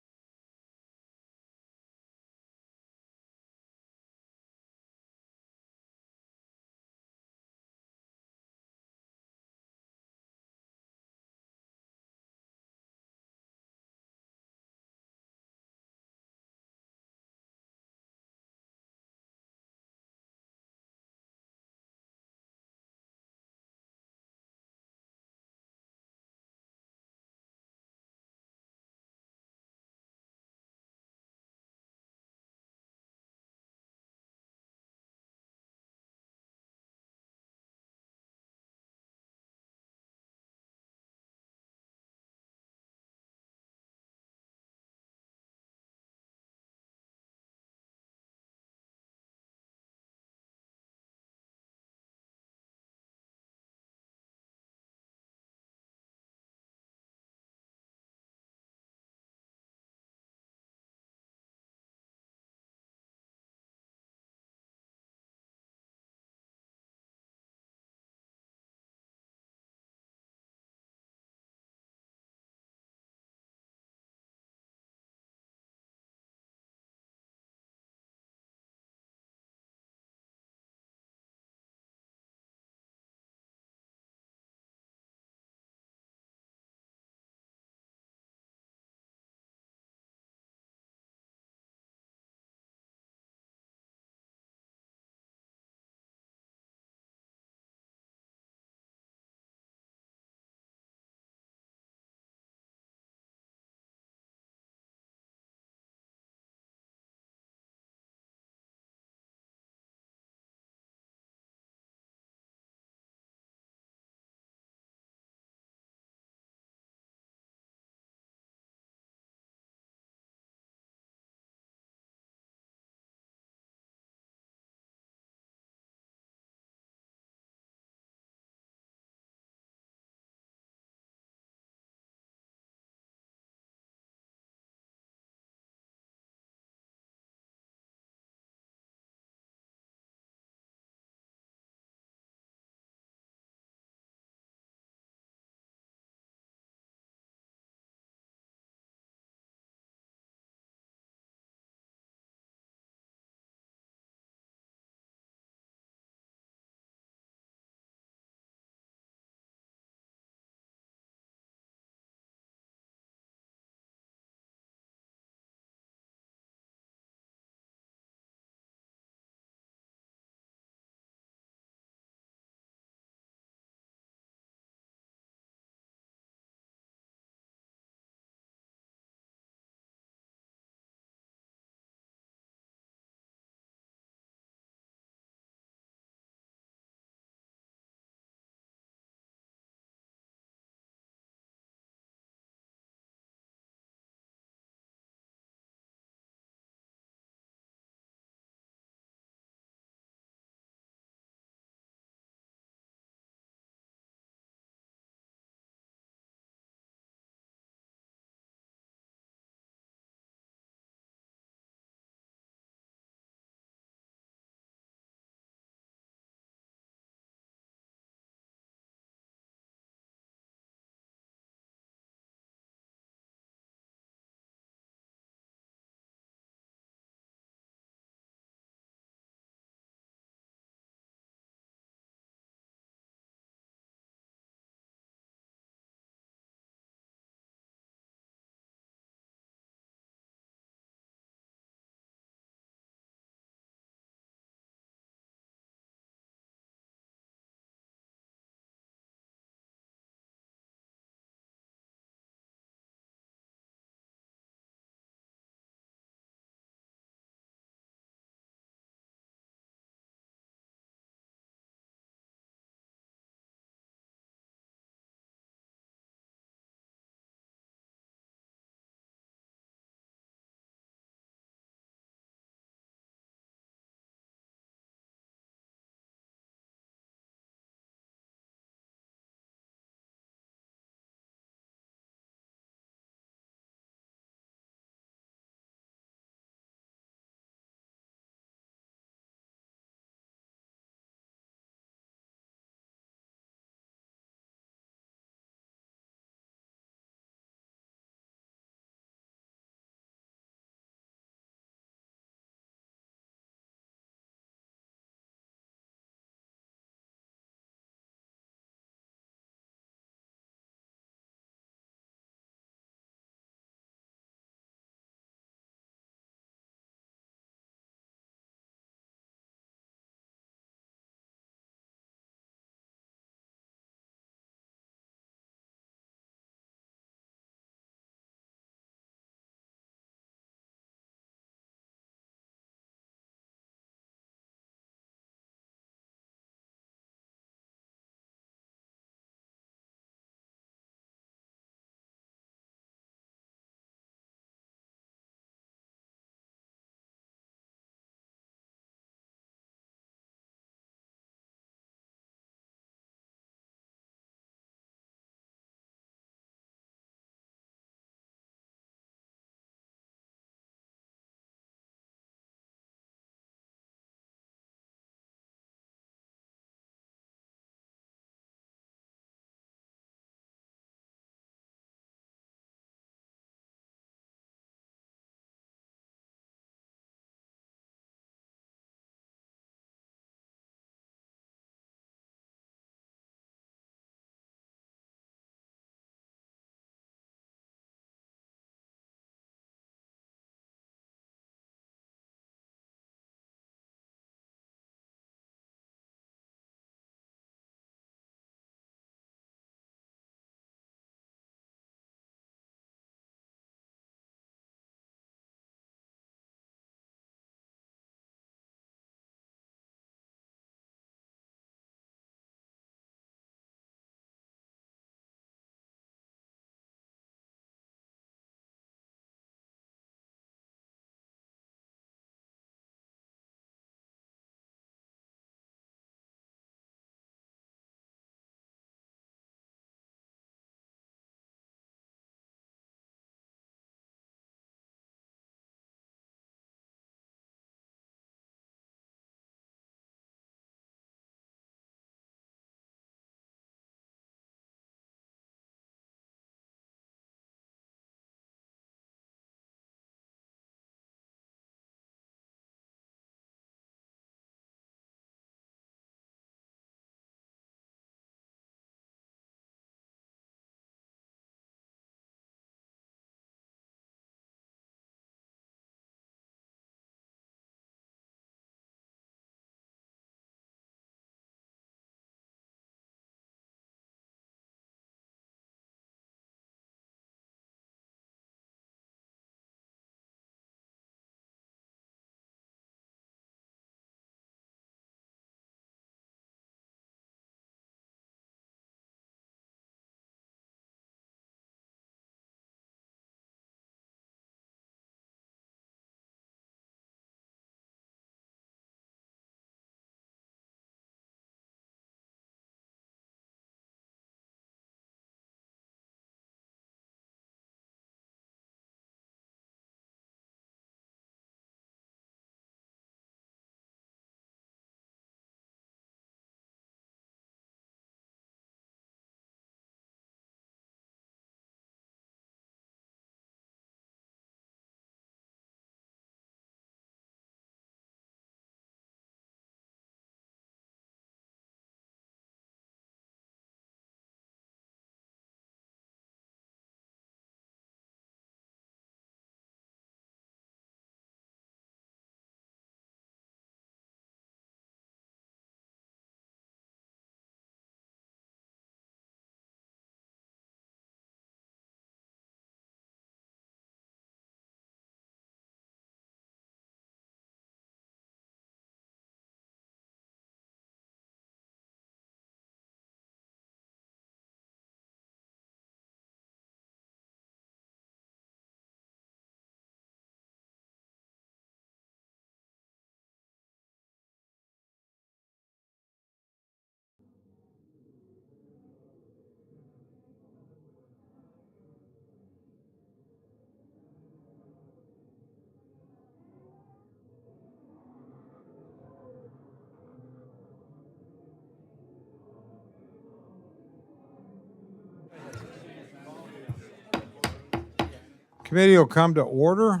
Committee will come to order.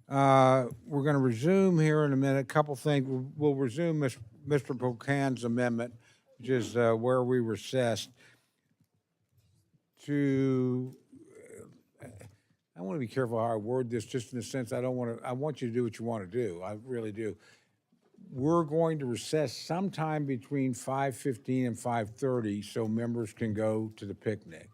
We're going to resume here in a minute. A couple things. We'll resume Mr. Pocan's amendment, which is where we recessed to, I want to be careful how I word this, just in the sense I want you to do what you want to do. I really do. We're going to recess sometime between 5:15 and 5:30 so members can go to the picnic.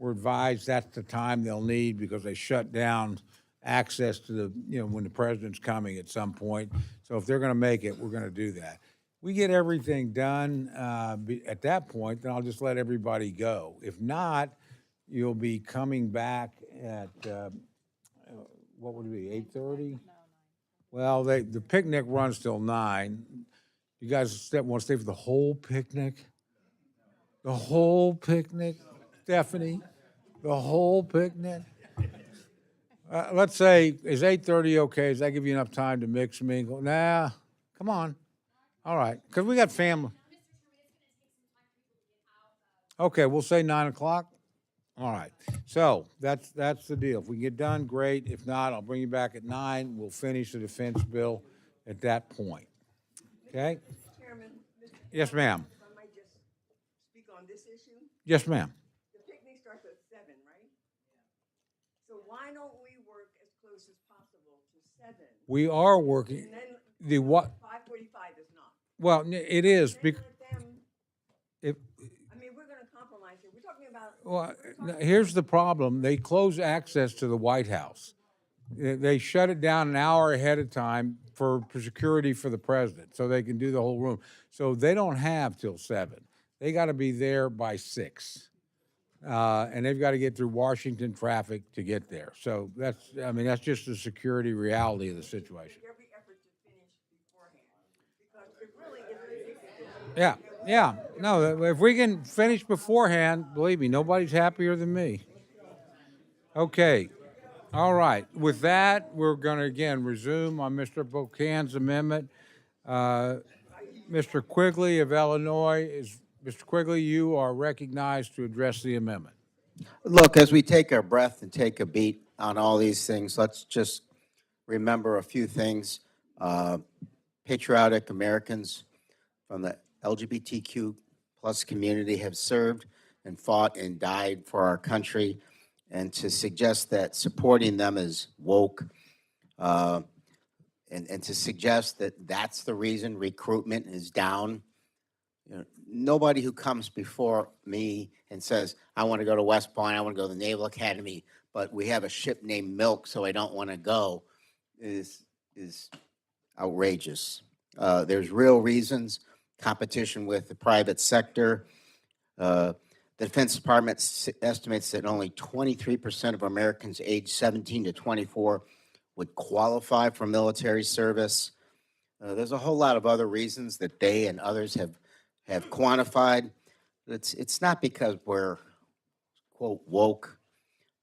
We're advised that's the time they'll need because they shut down access to the, when the president's coming at some point. So if they're going to make it, we're going to do that. We get everything done at that point, then I'll just let everybody go. If not, you'll be coming back at, what would it be, 8:30? Well, the picnic runs till 9. You guys want to stay for the whole picnic? The whole picnic, Stephanie? The whole picnic? Let's say, is 8:30 okay? Does that give you enough time to mix and mingle? Nah, come on. All right, because we got family. Okay, we'll say 9 o'clock. All right, so that's the deal. If we get done, great. If not, I'll bring you back at 9. We'll finish the defense bill at that point. Okay? Chairman, Yes, ma'am. if I might just speak on this issue. Yes, ma'am. The picnic starts at 7, right? So why don't we work as close as possible to 7? We are working. And then The what? 5:45 is not. Well, it is. Then let them, If, I mean, we're gonna compromise here. We're talking about. well, here's the problem. They close access to the White House. They shut it down an hour ahead of time for security for the president, so they can do the whole room. So they don't have till 7. They got to be there by 6. And they've got to get through Washington traffic to get there. So that's just the security reality of the situation. Every effort to finish beforehand, because it really is. Yeah. No, if we can finish beforehand, believe me, nobody's happier than me. Okay. All right. With that, we're going to again resume on Mr. Pocan's amendment. Mr. Quigley of Illinois Mr. Quigley, you are recognized to address the amendment. Look, as we take our breath and take a beat on all these things, let's just remember a few things. Patriotic Americans from the LGBTQ plus community have served and fought and died for our country. And to suggest that supporting them is woke, and to suggest that that's the reason recruitment is down. Nobody who comes before me and says, I want to go to West Point, I want to go to the Naval Academy, but we have a ship named Milk, so I don't want to go, is outrageous. There's real reasons, competition with the private sector. The Defense Department estimates that only 23% of Americans aged 17 to 24 would qualify for military service. There's a whole lot of other reasons that they and others have quantified. It's not because we're, quote, woke.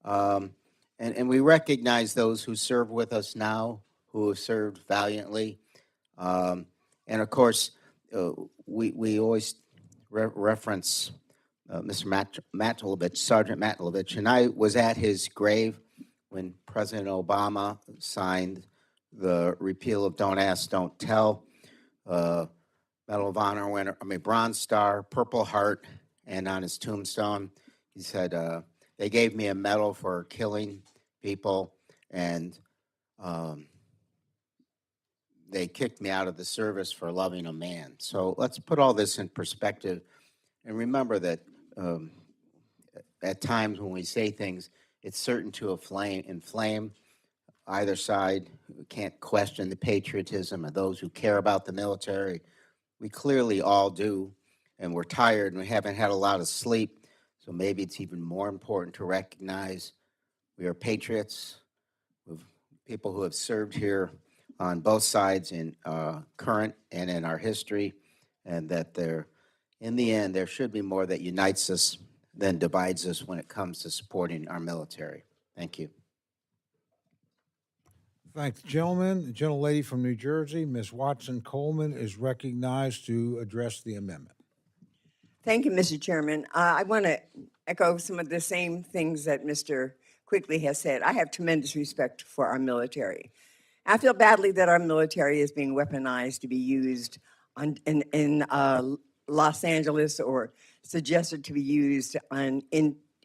And we recognize those who serve with us now, who have served valiantly. And of course, we always reference Mr. Matlovich, Sergeant Matlovich, and I was at his grave when President Obama signed the repeal of Don't Ask, Don't Tell. Medal of Honor winner, Bronze Star, Purple Heart, and on his tombstone, he said, they gave me a medal for killing people, and they kicked me out of the service for loving a man. So let's put all this in perspective and remember that at times when we say things, it's certain to inflame either side. We can't question the patriotism of those who care about the military. We clearly all do, and we're tired and we haven't had a lot of sleep. So maybe it's even more important to recognize we are patriots, with people who have served here on both sides in current and in our history, and that in the end, there should be more that unites us than divides us when it comes to supporting our military. Thank you. Thank the gentleman. The gentlelady from New Jersey, Ms. Watson Coleman, is recognized to address the amendment. Thank you, Mr. Chairman. I want to echo some of the same things that Mr. quickly has said, I have tremendous respect for our military. I feel badly that our military is being weaponized to be used in Los Angeles, or suggested to be used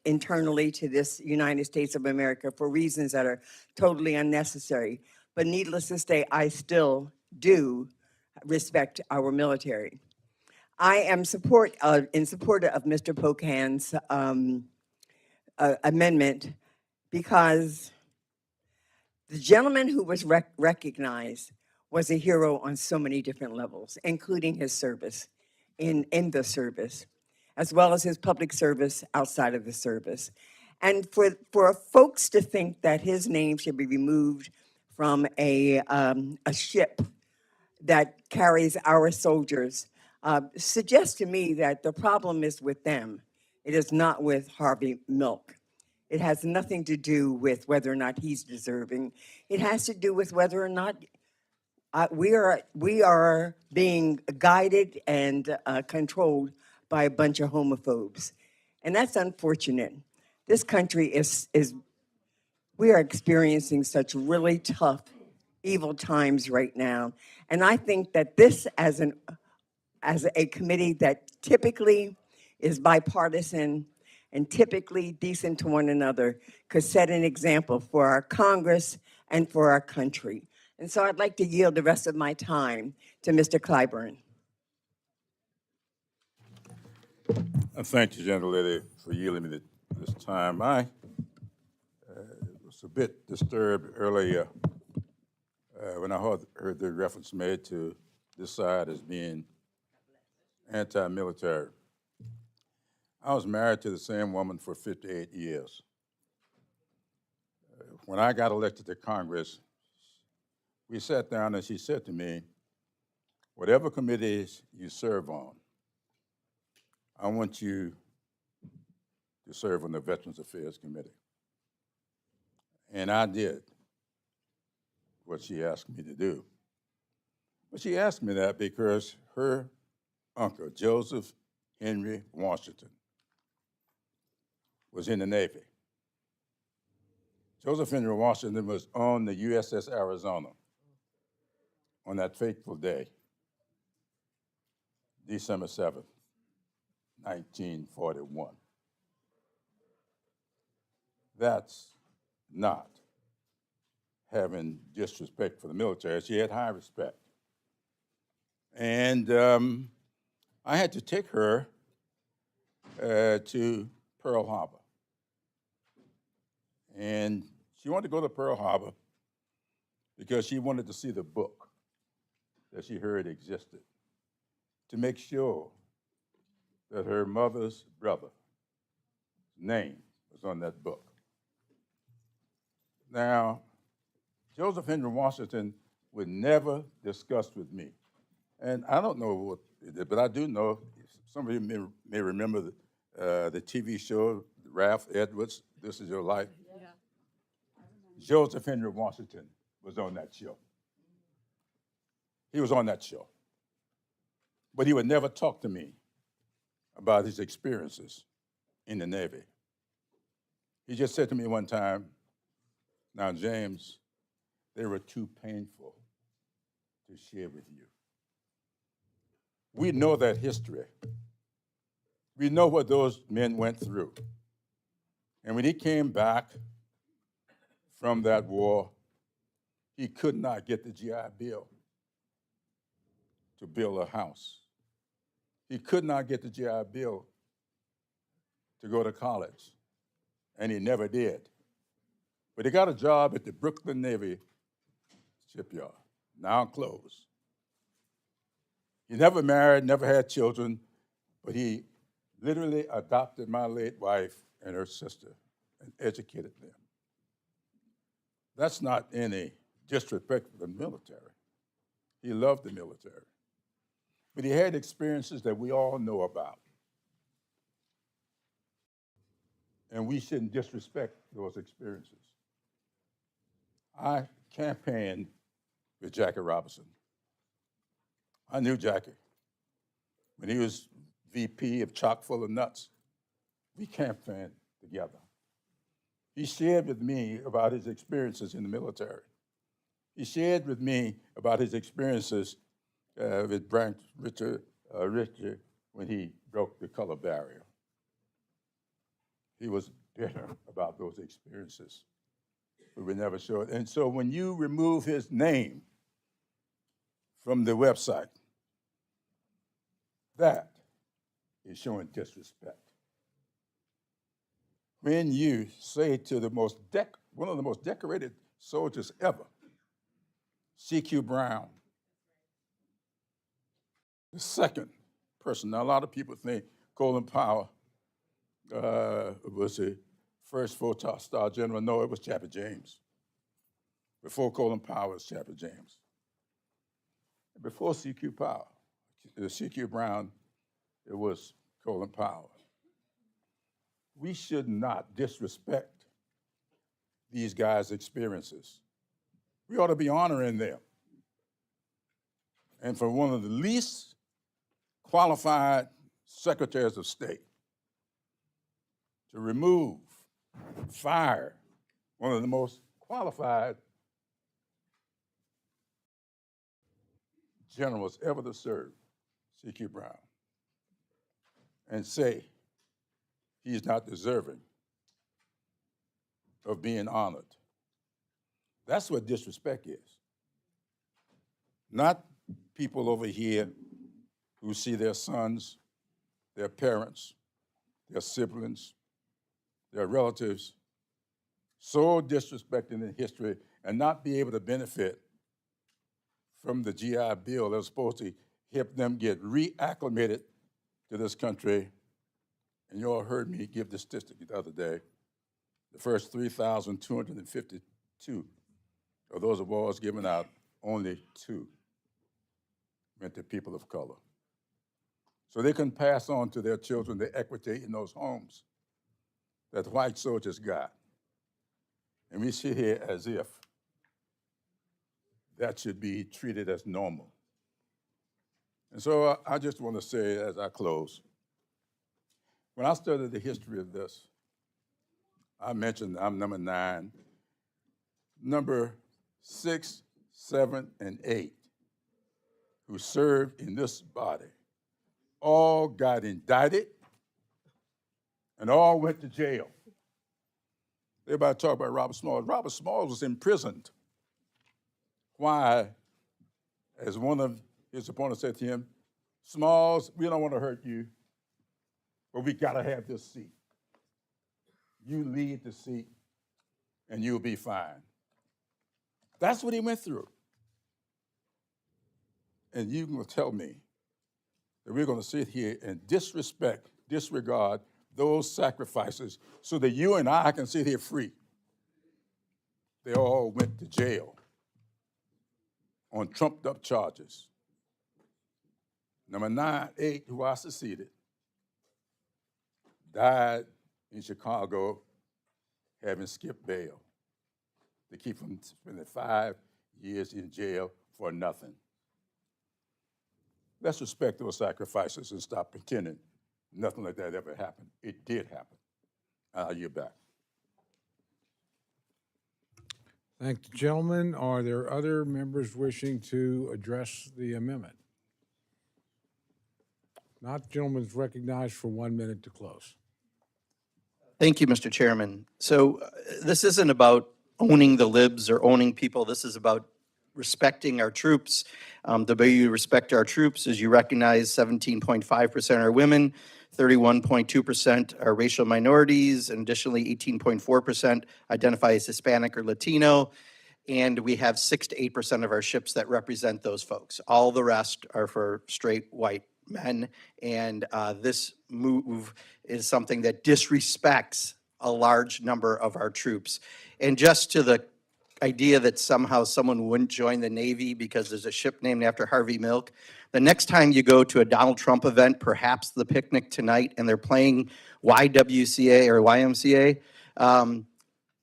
internally to this United States of America for reasons that are totally unnecessary. But needless to say, I still do respect our military. I am in support of Mr. Pocan's amendment, because the gentleman who was recognized was a hero on so many different levels, including his service in the service, as well as his public service outside of the service. And for folks to think that his name should be removed from a ship that carries our soldiers suggests to me that the problem is with them. It is not with Harvey Milk. It has nothing to do with whether or not he's deserving. It has to do with whether or not we are being guided and controlled by a bunch of homophobes. And that's unfortunate. This country we are experiencing such really tough, evil times right now. And I think that this, as a committee that typically is bipartisan and typically decent to one another, could set an example for our Congress and for our country. And so I'd like to yield the rest of my time to Mr. Clyburn. Thank you, gentlelady, for yielding me this time. I was a bit disturbed earlier when I heard the reference made to this side as being anti-military. I was married to the same woman for 58 years. When I got elected to Congress, we sat down and she said to me, whatever committees you serve on, I want you to serve on the Veterans Affairs Committee. And I did what she asked me to do. But she asked me that because her uncle, Joseph Henry Washington, was in the Navy. Joseph Henry Washington was on the USS Arizona on that fateful day, December 7th, 1941. That's not having disrespect for the military. She had high respect. And I had to take her to Pearl Harbor. And she wanted to go to Pearl Harbor because she wanted to see the book that she heard existed, to make sure that her mother's brother's name was on that book. Now, Joseph Henry Washington would never discuss with me, and I don't know what it did, but I do know, some of you may remember the TV show, Ralph Edwards, This Is Your Life. Yeah. Joseph Henry Washington was on that show. He was on that show. But he would never talk to me about his experiences in the Navy. He just said to me one time, now, James, they were too painful to share with you. We know that history. We know what those men went through. And when he came back from that war, he could not get the GI Bill to build a house. He could not get the GI Bill to go to college, and he never did. But he got a job at the Brooklyn Navy shipyard, now closed. He never married, never had children, but he literally adopted my late wife and her sister and educated them. That's not any disrespect for the military. He loved the military. But he had experiences that we all know about. And we shouldn't disrespect those experiences. I campaigned with Jackie Robinson. I knew Jackie. When he was VP of Chock full of Nuts, we campaigned together. He shared with me about his experiences in the military. He shared with me about his experiences with Richard when he broke the color barrier. He was bitter about those experiences, but we never showed. And so when you remove his name from the website, that is showing disrespect. When you say to one of the most decorated soldiers ever, C.Q. Brown, the second person. Now, a lot of people think Colin Powell was the first four-star general. No, it was Chapter James. Before Colin Powell, it was Chapter James. Before C.Q. Brown, it was Colin Powell. We should not disrespect these guys' experiences. We ought to be honoring them. And for one of the least qualified secretaries of state to remove, fire one of the most qualified generals ever to serve, C.Q. Brown, and say he's not deserving of being honored. That's what disrespect is. Not people over here who see their sons, their parents, their siblings, their relatives so disrespected in history and not be able to benefit from the GI Bill that was supposed to help them get reacclimated to this country. And you all heard me give the statistic the other day. The first 3,252 of those awards given out, only 2 went to people of color. So they can pass on to their children the equity in those homes that the white soldiers got. And we sit here as if that should be treated as normal. And so I just want to say as I close, when I studied the history of this, I mentioned I'm number 9. Number 6, 7, and 8 who served in this body all got indicted and all went to jail. Everybody talk about Robert Smalls. Robert Smalls was imprisoned. Why? As one of his opponents said to him, Smalls, we don't want to hurt you, but we got to have this seat. You lead the seat, and you'll be fine. That's what he went through. And you will tell me that we're going to sit here and disregard those sacrifices so that you and I can sit here free. They all went to jail on trumped-up charges. Number 9, 8, who I succeeded, died in Chicago having skipped bail to keep from spending 5 years in jail for nothing. Let's respect those sacrifices and stop pretending nothing like that ever happened. It did happen. I'll yield back. Thank the gentleman. Are there other members wishing to address the amendment? Not, gentleman's recognized for 1 minute to close. Thank you, Mr. Chairman. So this isn't about owning the libs or owning people. This is about respecting our troops. The way you respect our troops is you recognize 17.5% are women, 31.2% are racial minorities, and additionally 18.4% identify as Hispanic or Latino. And we have 6 to 8% of our ships that represent those folks. All the rest are for straight white men. And this move is something that disrespects a large number of our troops. And just to the idea that somehow someone wouldn't join the Navy because there's a ship named after Harvey Milk, the next time you go to a Donald Trump event, perhaps the picnic tonight, and they're playing YWCA or YMCA,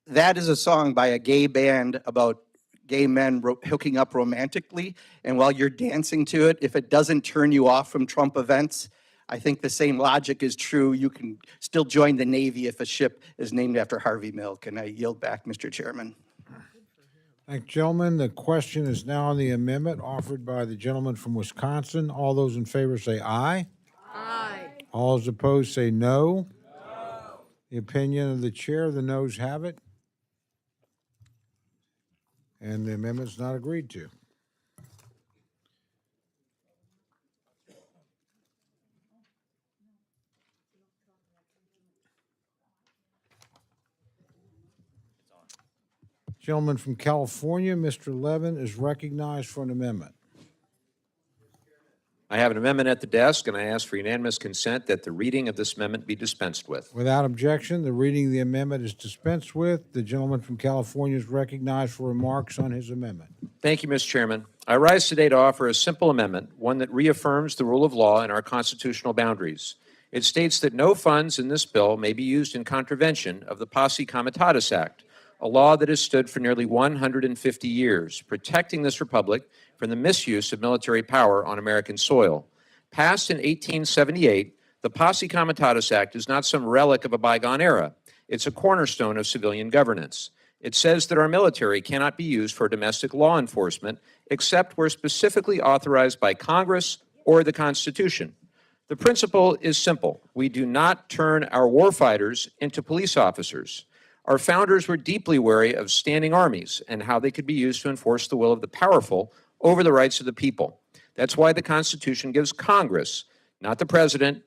that is a song by a gay band about gay men hooking up romantically. And while you're dancing to it, if it doesn't turn you off from Trump events, I think the same logic is true. You can still join the Navy if a ship is named after Harvey Milk. And I yield back, Mr. Chairman. Thank you, gentlemen. The question is now on the amendment offered by the gentleman from Wisconsin. All those in favor say aye. Aye. All those opposed say no. The opinion of the chair, the noes have it. And the amendment's not agreed to. Gentleman from California, Mr. Levin, is recognized for an amendment. I have an amendment at the desk, and I ask for unanimous consent that the reading of this amendment be dispensed with. Without objection, the reading of the amendment is dispensed with. The gentleman from California is recognized for remarks on his amendment. Thank you, Mr. Chairman. I rise today to offer a simple amendment, one that reaffirms the rule of law and our constitutional boundaries. It states that no funds in this bill may be used in contravention of the Posse Comitatus Act, a law that has stood for nearly 150 years, protecting this republic from the misuse of military power on American soil. Passed in 1878, the Posse Comitatus Act is not some relic of a bygone era. It's a cornerstone of civilian governance. It says that our military cannot be used for domestic law enforcement except where specifically authorized by Congress or the Constitution. The principle is simple. We do not turn our warfighters into police officers. Our founders were deeply wary of standing armies and how they could be used to enforce the will of the powerful over the rights of the people. That's why the Constitution gives Congress, not the president,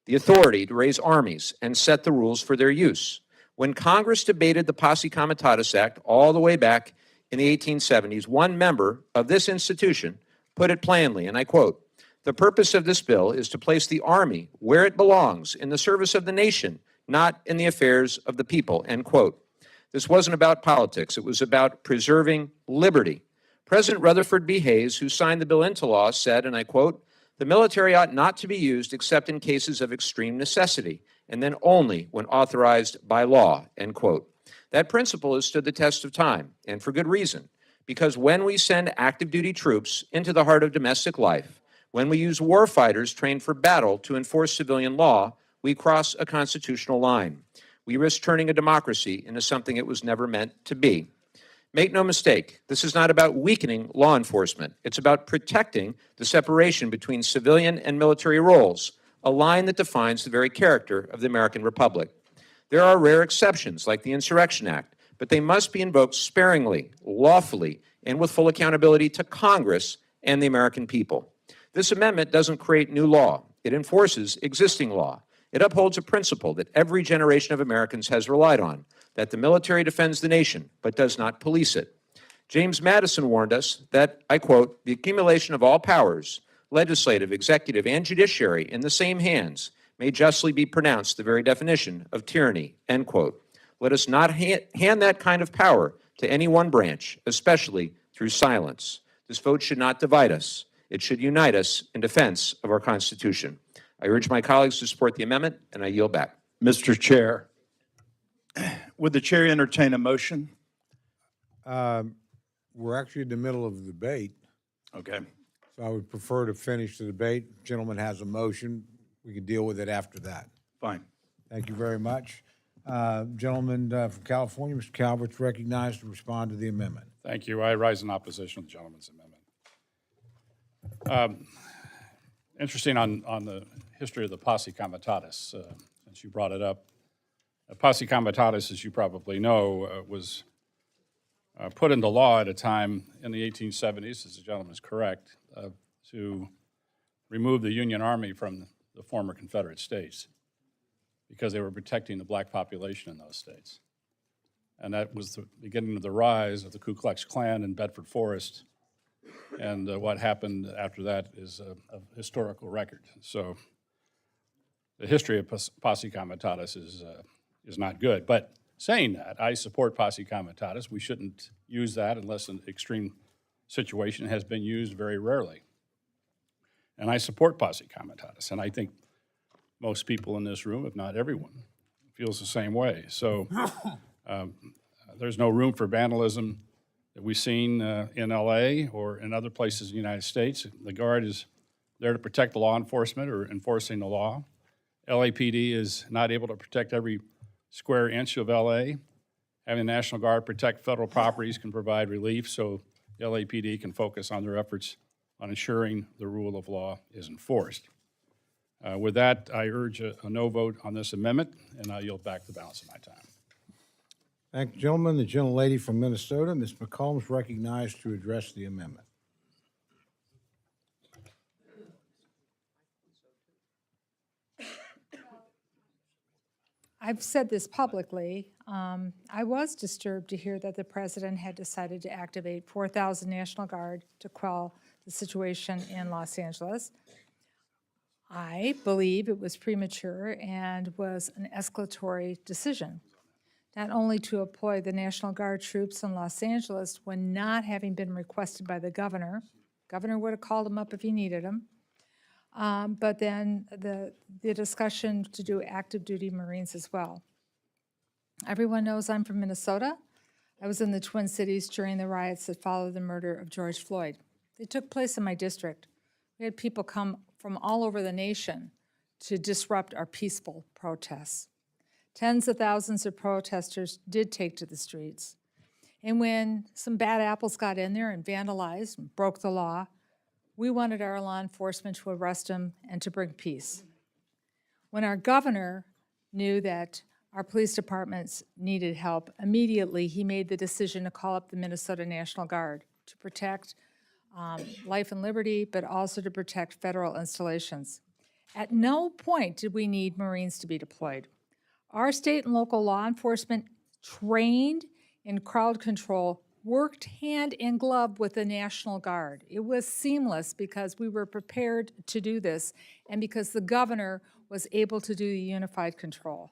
the authority to raise armies and set the rules for their use. When Congress debated the Posse Comitatus Act all the way back in the 1870s, one member of this institution put it plainly, and I quote, "The purpose of this bill is to place the Army where it belongs, in the service of the nation, not in the affairs of the people," end quote. This wasn't about politics. It was about preserving liberty. President Rutherford B. Hayes, who signed the bill into law, said, and I quote, "The military ought not to be used except in cases of extreme necessity, and then only when authorized by law," end quote. That principle has stood the test of time, and for good reason, because when we send active duty troops into the heart of domestic life, when we use war fighters trained for battle to enforce civilian law, we cross a constitutional line. We risk turning a democracy into something it was never meant to be. Make no mistake, this is not about weakening law enforcement. It's about protecting the separation between civilian and military roles, a line that defines the very character of the American Republic. There are rare exceptions, like the Insurrection Act, but they must be invoked sparingly, lawfully, and with full accountability to Congress and the American people. This amendment doesn't create new law. It enforces existing law. It upholds a principle that every generation of Americans has relied on, that the military defends the nation, but does not police it. James Madison warned us that, I quote, "The accumulation of all powers, legislative, executive, and judiciary in the same hands may justly be pronounced the very definition of tyranny," end quote. Let us not hand that kind of power to any one branch, especially through silence. This vote should not divide us. It should unite us in defense of our Constitution. I urge my colleagues to support the amendment, and I yield back. Mr. Chair, would the chair entertain a motion? We're actually in the middle of the debate, Okay. so I would prefer to finish the debate. Gentleman has a motion. We can deal with it after that. Fine. Thank you very much. Gentleman from California, Mr. Calvert's recognized to respond to the amendment. Thank you. I rise in opposition to the gentleman's amendment. Interesting on the history of the Posse Comitatus, since you brought it up. Posse Comitatus, as you probably know, was put into law at a time in the 1870s, as the gentleman is correct, to remove the Union Army from the former Confederate states because they were protecting the black population in those states. And that was the beginning of the rise of the Ku Klux Klan in Bedford Forest. And what happened after that is a historical record. So the history of Posse Comitatus is not good. But saying that, I support Posse Comitatus. We shouldn't use that unless an extreme situation has been used very rarely. And I support Posse Comitatus. And I think most people in this room, if not everyone, feels the same way. So there's no room for vandalism that we've seen in LA or in other places in the United States. The Guard is there to protect the law enforcement or enforcing the law. LAPD is not able to protect every square inch of LA. Having the National Guard protect federal properties can provide relief so the LAPD can focus on their efforts on ensuring the rule of law is enforced. With that, I urge a no vote on this amendment, and I yield back the balance of my time. Thank you, gentlemen. The gentlelady from Minnesota, Ms. McCollum, is recognized to address the amendment. I've said this publicly. I was disturbed to hear that the president had decided to activate 4,000 National Guard to quell the situation in Los Angeles. I believe it was premature and was an escalatory decision, not only to employ the National Guard troops in Los Angeles when not having been requested by the governor. Governor would have called him up if he needed him. But then the discussion to do active duty Marines as well. Everyone knows I'm from Minnesota. I was in the Twin Cities during the riots that followed the murder of George Floyd. They took place in my district. We had people come from all over the nation to disrupt our peaceful protests. Tens of thousands of protesters did take to the streets. And when some bad apples got in there and vandalized and broke the law, we wanted our law enforcement to arrest them and to bring peace. When our governor knew that our police departments needed help, immediately he made the decision to call up the Minnesota National Guard to protect life and liberty, but also to protect federal installations. At no point did we need Marines to be deployed. Our state and local law enforcement trained in crowd control worked hand in glove with the National Guard. It was seamless because we were prepared to do this and because the governor was able to do the unified control.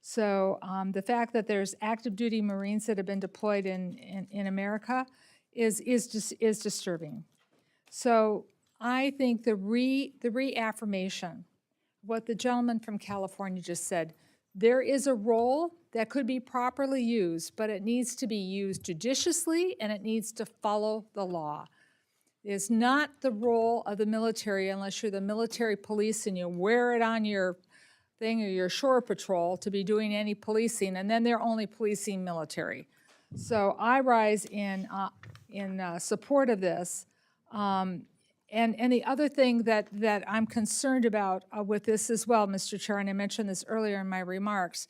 So the fact that there's active duty Marines that have been deployed in America is disturbing. So I think the reaffirmation, what the gentleman from California just said, there is a role that could be properly used, but it needs to be used judiciously and it needs to follow the law. It's not the role of the military unless you're the military police and you wear it on your thing or your shore patrol to be doing any policing, and then they're only policing military. So I rise in support of this. And the other thing that I'm concerned about with this as well, Mr. Chair, and I mentioned this earlier in my remarks,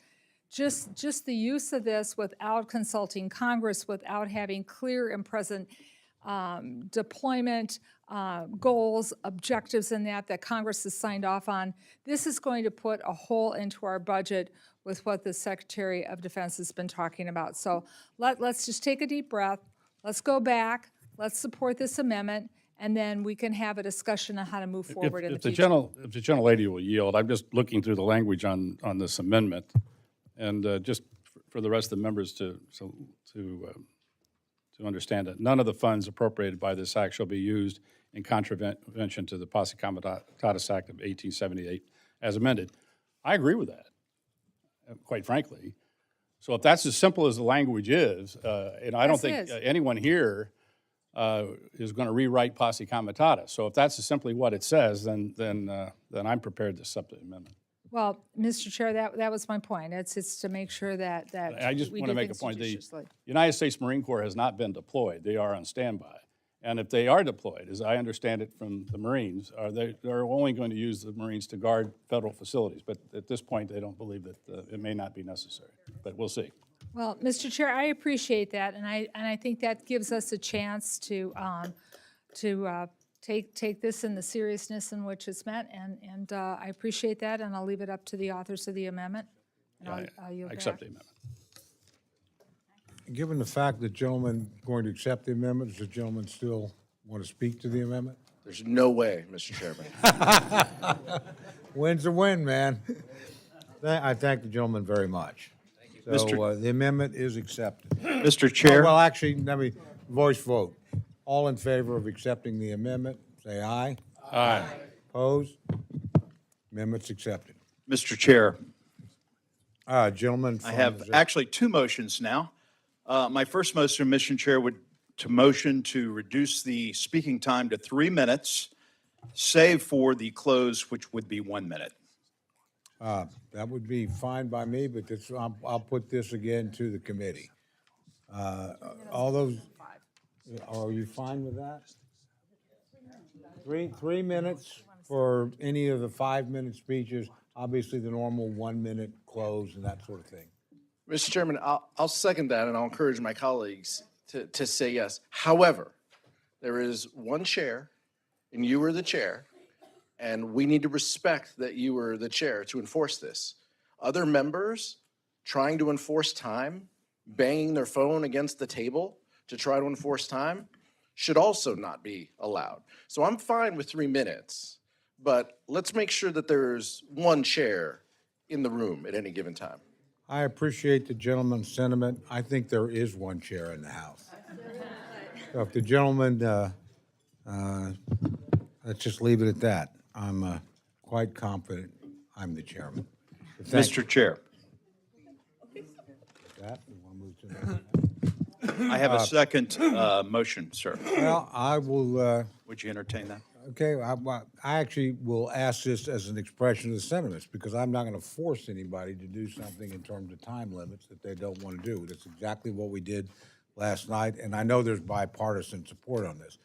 just the use of this without consulting Congress, without having clear and present deployment goals, objectives in that Congress has signed off on, this is going to put a hole into our budget with what the Secretary of Defense has been talking about. So let's just take a deep breath. Let's go back. Let's support this amendment, and then we can have a discussion on how to move forward in the future. If the gentlelady will yield, I'm just looking through the language on this amendment, and just for the rest of the members to understand it, none of the funds appropriated by this act shall be used in contravention to the Posse Comitatus Act of 1878 as amended. I agree with that, quite frankly. So if that's as simple as the language is, and I don't think anyone here is going to rewrite Posse Comitatus. So if that's simply what it says, then I'm prepared to accept the amendment. Well, Mr. Chair, that was my point. It's to make sure that I just want to make a point. The United States Marine Corps has not been deployed. They are on standby. And if they are deployed, as I understand it from the Marines, they're only going to use the Marines to guard federal facilities. But at this point, they don't believe that it may not be necessary. But we'll see. Well, Mr. Chair, I appreciate that, and I think that gives us a chance to take this in the seriousness in which it's meant, and I appreciate that, and I'll leave it up to the authors of the amendment. And I'll yield I accept back. the amendment. Given the fact that the gentleman going to accept the amendment, does the gentleman still want to speak to the amendment? There's no way, Mr. Chairman. Win's a win, man. I thank the gentleman very much. So the amendment is accepted. Mr. Chair. Well, actually, let me voice vote. All in favor of accepting the amendment, say aye. Aye. Opposed? Amendment's accepted. Mr. Chair. Gentlemen. I have actually two motions now. My first motion, Mr. Chair, would to motion to reduce the speaking time to 3 minutes save for the close, which would be 1 minute. That would be fine by me, but this, I'll put this again to the committee. All those, are you fine with that? 3 minutes for any of the 5-minute speeches, obviously the normal 1 minute close and that sort of thing. Mr. Chairman, I'll second that, and I'll encourage my colleagues to say yes. However, there is one chair, and you are the chair, and we need to respect that you are the chair to enforce this. Other members trying to enforce time, banging their phone against the table to try to enforce time, should also not be allowed. So I'm fine with 3 minutes, but let's make sure that there's one chair in the room at any given time. I appreciate the gentleman's sentiment. I think there is one chair in the House. So if the gentleman, let's just leave it at that. I'm quite confident I'm the chairman. But thank you. Mr. Chair, That, we want to move to the next. I have a second motion, sir. Well, I will, Would you entertain that? okay, I actually will ask this as an expression of the sentiments, because I'm not going to force anybody to do something in terms of time limits that they don't want to do. That's exactly what we did last night, and I know there's bipartisan support on this.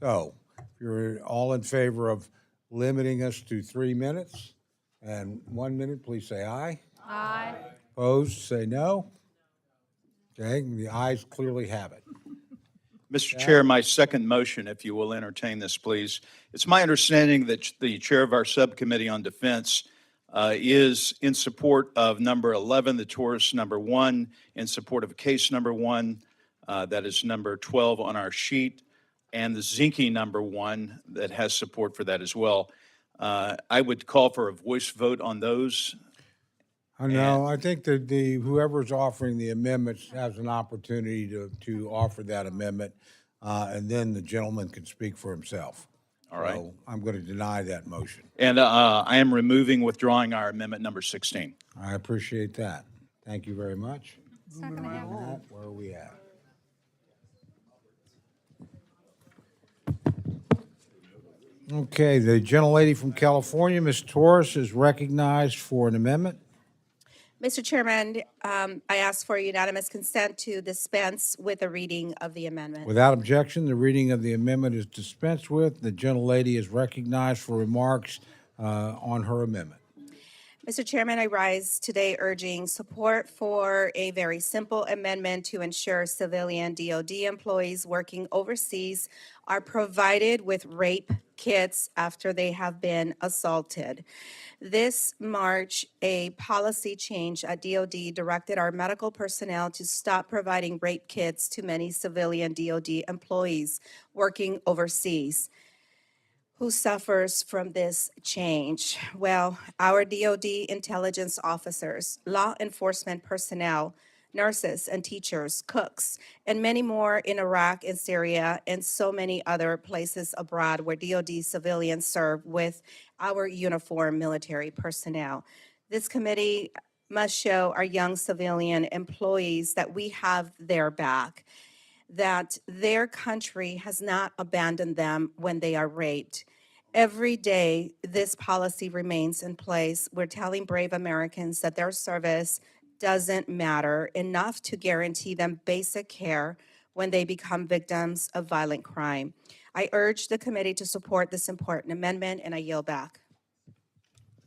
So, if you're all in favor of limiting us to 3 minutes and 1 minute, please say aye. Aye. Opposed, say no. Okay, the ayes clearly have it. Mr. Chair, my second motion, if you will entertain this, please. It's my understanding that the chair of our subcommittee on defense is in support of number 11, the Taurus number 1, in support of case number 1, that is number 12 on our sheet, and the Zinke number 1 that has support for that as well. I would call for a voice vote on those. No, I think that whoever's offering the amendments has an opportunity to offer that amendment, and then the gentleman can speak for himself. All right. So I'm going to deny that motion. And I am withdrawing our amendment number 16. I appreciate that. Thank you very much. It's not going to happen. Where are we at? Okay, the gentlelady from California, Ms. Torres, is recognized for an amendment. Mr. Chairman, I ask for unanimous consent to dispense with a reading of the amendment. Without objection, the reading of the amendment is dispensed with. The gentlelady is recognized for remarks on her amendment. Mr. Chairman, I rise today urging support for a very simple amendment to ensure civilian DoD employees working overseas are provided with rape kits after they have been assaulted. This March, a policy change at DoD directed our medical personnel to stop providing rape kits to many civilian DoD employees working overseas. Who suffers from this change? Well, our DoD intelligence officers, law enforcement personnel, nurses and teachers, cooks, and many more in Iraq and Syria and so many other places abroad where DoD civilians serve with our uniformed military personnel. This committee must show our young civilian employees that we have their back, that their country has not abandoned them when they are raped. Every day, this policy remains in place. We're telling brave Americans that their service doesn't matter enough to guarantee them basic care when they become victims of violent crime. I urge the committee to support this important amendment, and I yield back.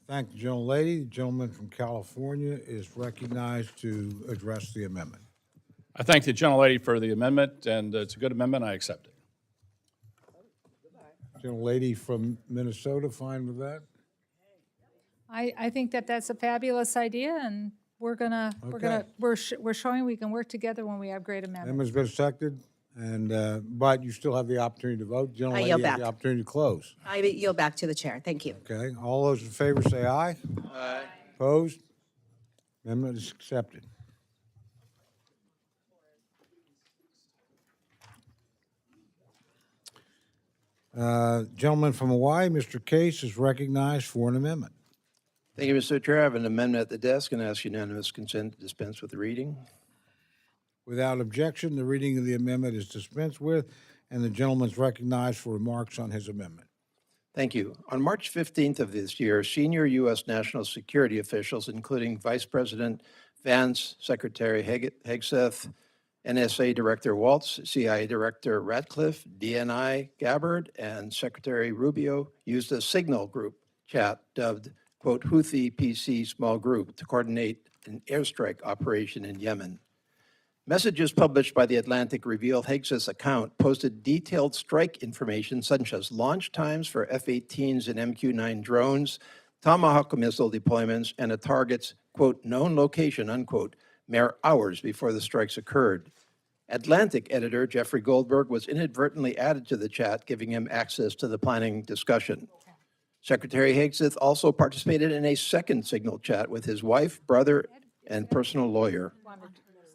Thank the gentlelady. The gentleman from California is recognized to address the amendment. I thank the gentlelady for the amendment, and it's a good amendment. I accept it. Gentlelady from Minnesota, fine with that? I think that that's a fabulous idea, and we're showing we can work together when we have great amendments. Amendment's been seconded, and, but you still have the opportunity to vote. Gentlelady yield has back. the opportunity to close. I yield back to the chair. Thank you. Okay, all those in favor say aye. Aye. Opposed? Amendment is accepted. Gentleman from Hawaii, Mr. Case, is recognized for an amendment. Thank you, Mr. Chair. I have an amendment at the desk and ask unanimous consent to dispense with the reading. Without objection, the reading of the amendment is dispensed with, and the gentleman is recognized for remarks on his amendment. Thank you. On March 15th of this year, senior U.S. national security officials, including Vice President Vance, Secretary Hegseth, NSA Director Waltz, CIA Director Ratcliffe, DNI Gabbard, and Secretary Rubio, used a Signal group chat dubbed, quote, Houthi PC small group to coordinate an airstrike operation in Yemen. Messages published by The Atlantic revealed Hegseth's account posted detailed strike information such as launch times for F-18s and MQ-9 drones, Tomahawk missile deployments, and a target's, quote, known location, unquote, mere hours before the strikes occurred. Atlantic editor Jeffrey Goldberg was inadvertently added to the chat, giving him access to the planning discussion. Secretary Hegseth also participated in a second Signal chat with his wife, brother, and personal lawyer.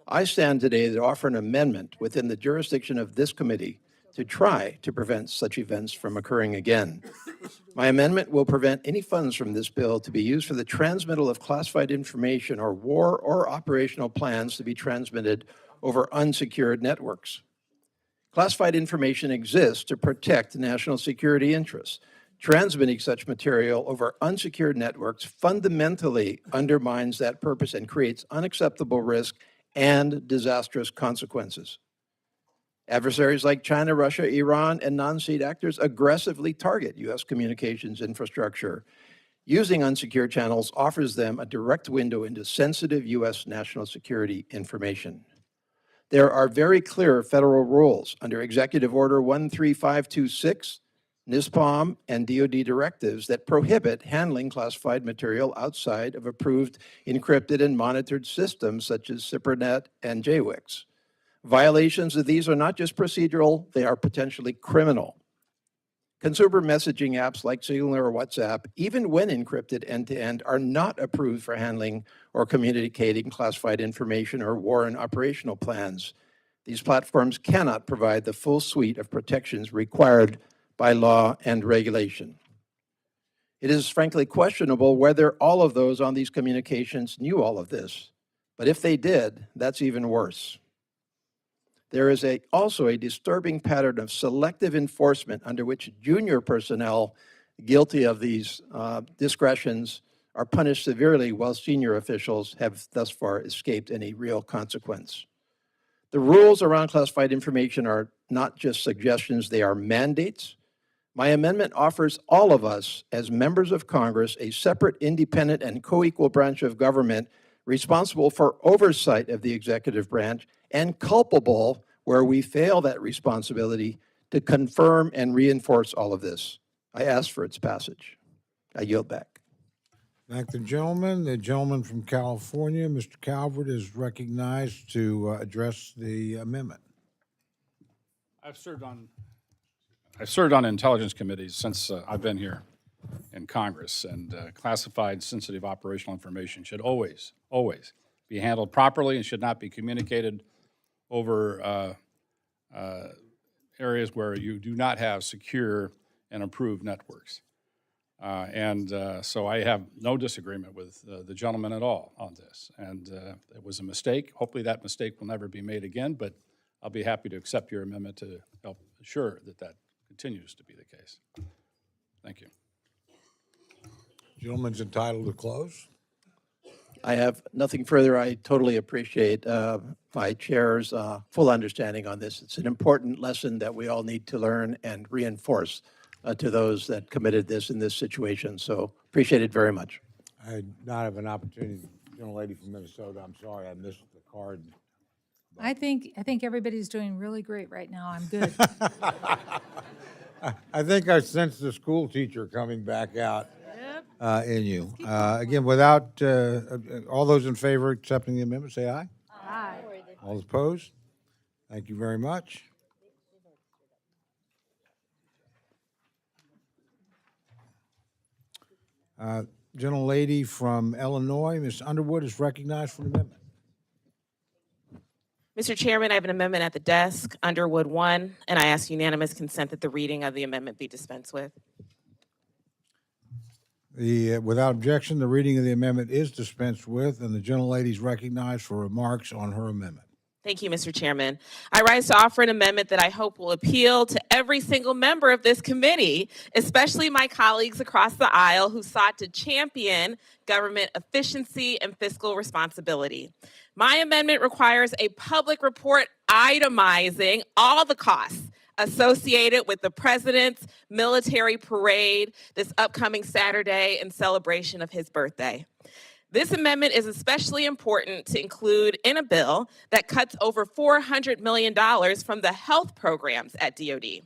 I stand today to offer an amendment within the jurisdiction of this committee to try to prevent such events from occurring again. My amendment will prevent any funds from this bill to be used for the transmittal of classified information or war or operational plans to be transmitted over unsecured networks. Classified information exists to protect national security interests. Transmitting such material over unsecured networks fundamentally undermines that purpose and creates unacceptable risk and disastrous consequences. Adversaries like China, Russia, Iran, and non-state actors aggressively target U.S. communications infrastructure. Using unsecured channels offers them a direct window into sensitive U.S. national security information. There are very clear federal rules under Executive Order 13526, NISPOM, and DoD directives that prohibit handling classified material outside of approved encrypted and monitored systems such as SIPRNet and JWICS. Violations of these are not just procedural, they are potentially criminal. Consumer messaging apps like Signal or WhatsApp, even when encrypted end-to-end, are not approved for handling or communicating classified information or war and operational plans. These platforms cannot provide the full suite of protections required by law and regulation. It is frankly questionable whether all of those on these communications knew all of this. But if they did, that's even worse. There is also a disturbing pattern of selective enforcement under which junior personnel guilty of these discretions are punished severely while senior officials have thus far escaped any real consequence. The rules around classified information are not just suggestions, they are mandates. My amendment offers all of us as members of Congress a separate, independent, and co-equal branch of government responsible for oversight of the executive branch and culpable where we fail that responsibility to confirm and reinforce all of this. I ask for its passage. I yield back. Thank the gentleman. The gentleman from California, Mr. Calvert, is recognized to address the amendment. I've served on intelligence committees since I've been here in Congress, and classified sensitive operational information should always be handled properly and should not be communicated over areas where you do not have secure and approved networks. So I have no disagreement with the gentleman at all on this. And it was a mistake. Hopefully that mistake will never be made again, but I'll be happy to accept your amendment to help assure that that continues to be the case. Thank you. Gentleman's entitled to close. I have nothing further. I totally appreciate my chair's full understanding on this. It's an important lesson that we all need to learn and reinforce to those that committed this in this situation. So appreciate it very much. I did not have an opportunity. Young lady from Minnesota, I'm sorry, I missed the card. I think everybody's doing really great right now. I'm good. I think I sensed the school teacher coming back out in you. Again, without, all those in favor of accepting the amendment, say aye. Aye. All opposed? Thank you very much. Gentlelady from Illinois, Ms. Underwood, is recognized for the amendment. Mr. Chairman, I have an amendment at the desk, Underwood 1, and I ask unanimous consent that the reading of the amendment be dispensed with. Without objection, the reading of the amendment is dispensed with, and the gentlelady is recognized for remarks on her amendment. Thank you, Mr. Chairman. I rise to offer an amendment that I hope will appeal to every single member of this committee, especially my colleagues across the aisle who sought to champion government efficiency and fiscal responsibility. My amendment requires a public report itemizing all the costs associated with the president's military parade this upcoming Saturday in celebration of his birthday. This amendment is especially important to include in a bill that cuts over $400 million from the health programs at DoD.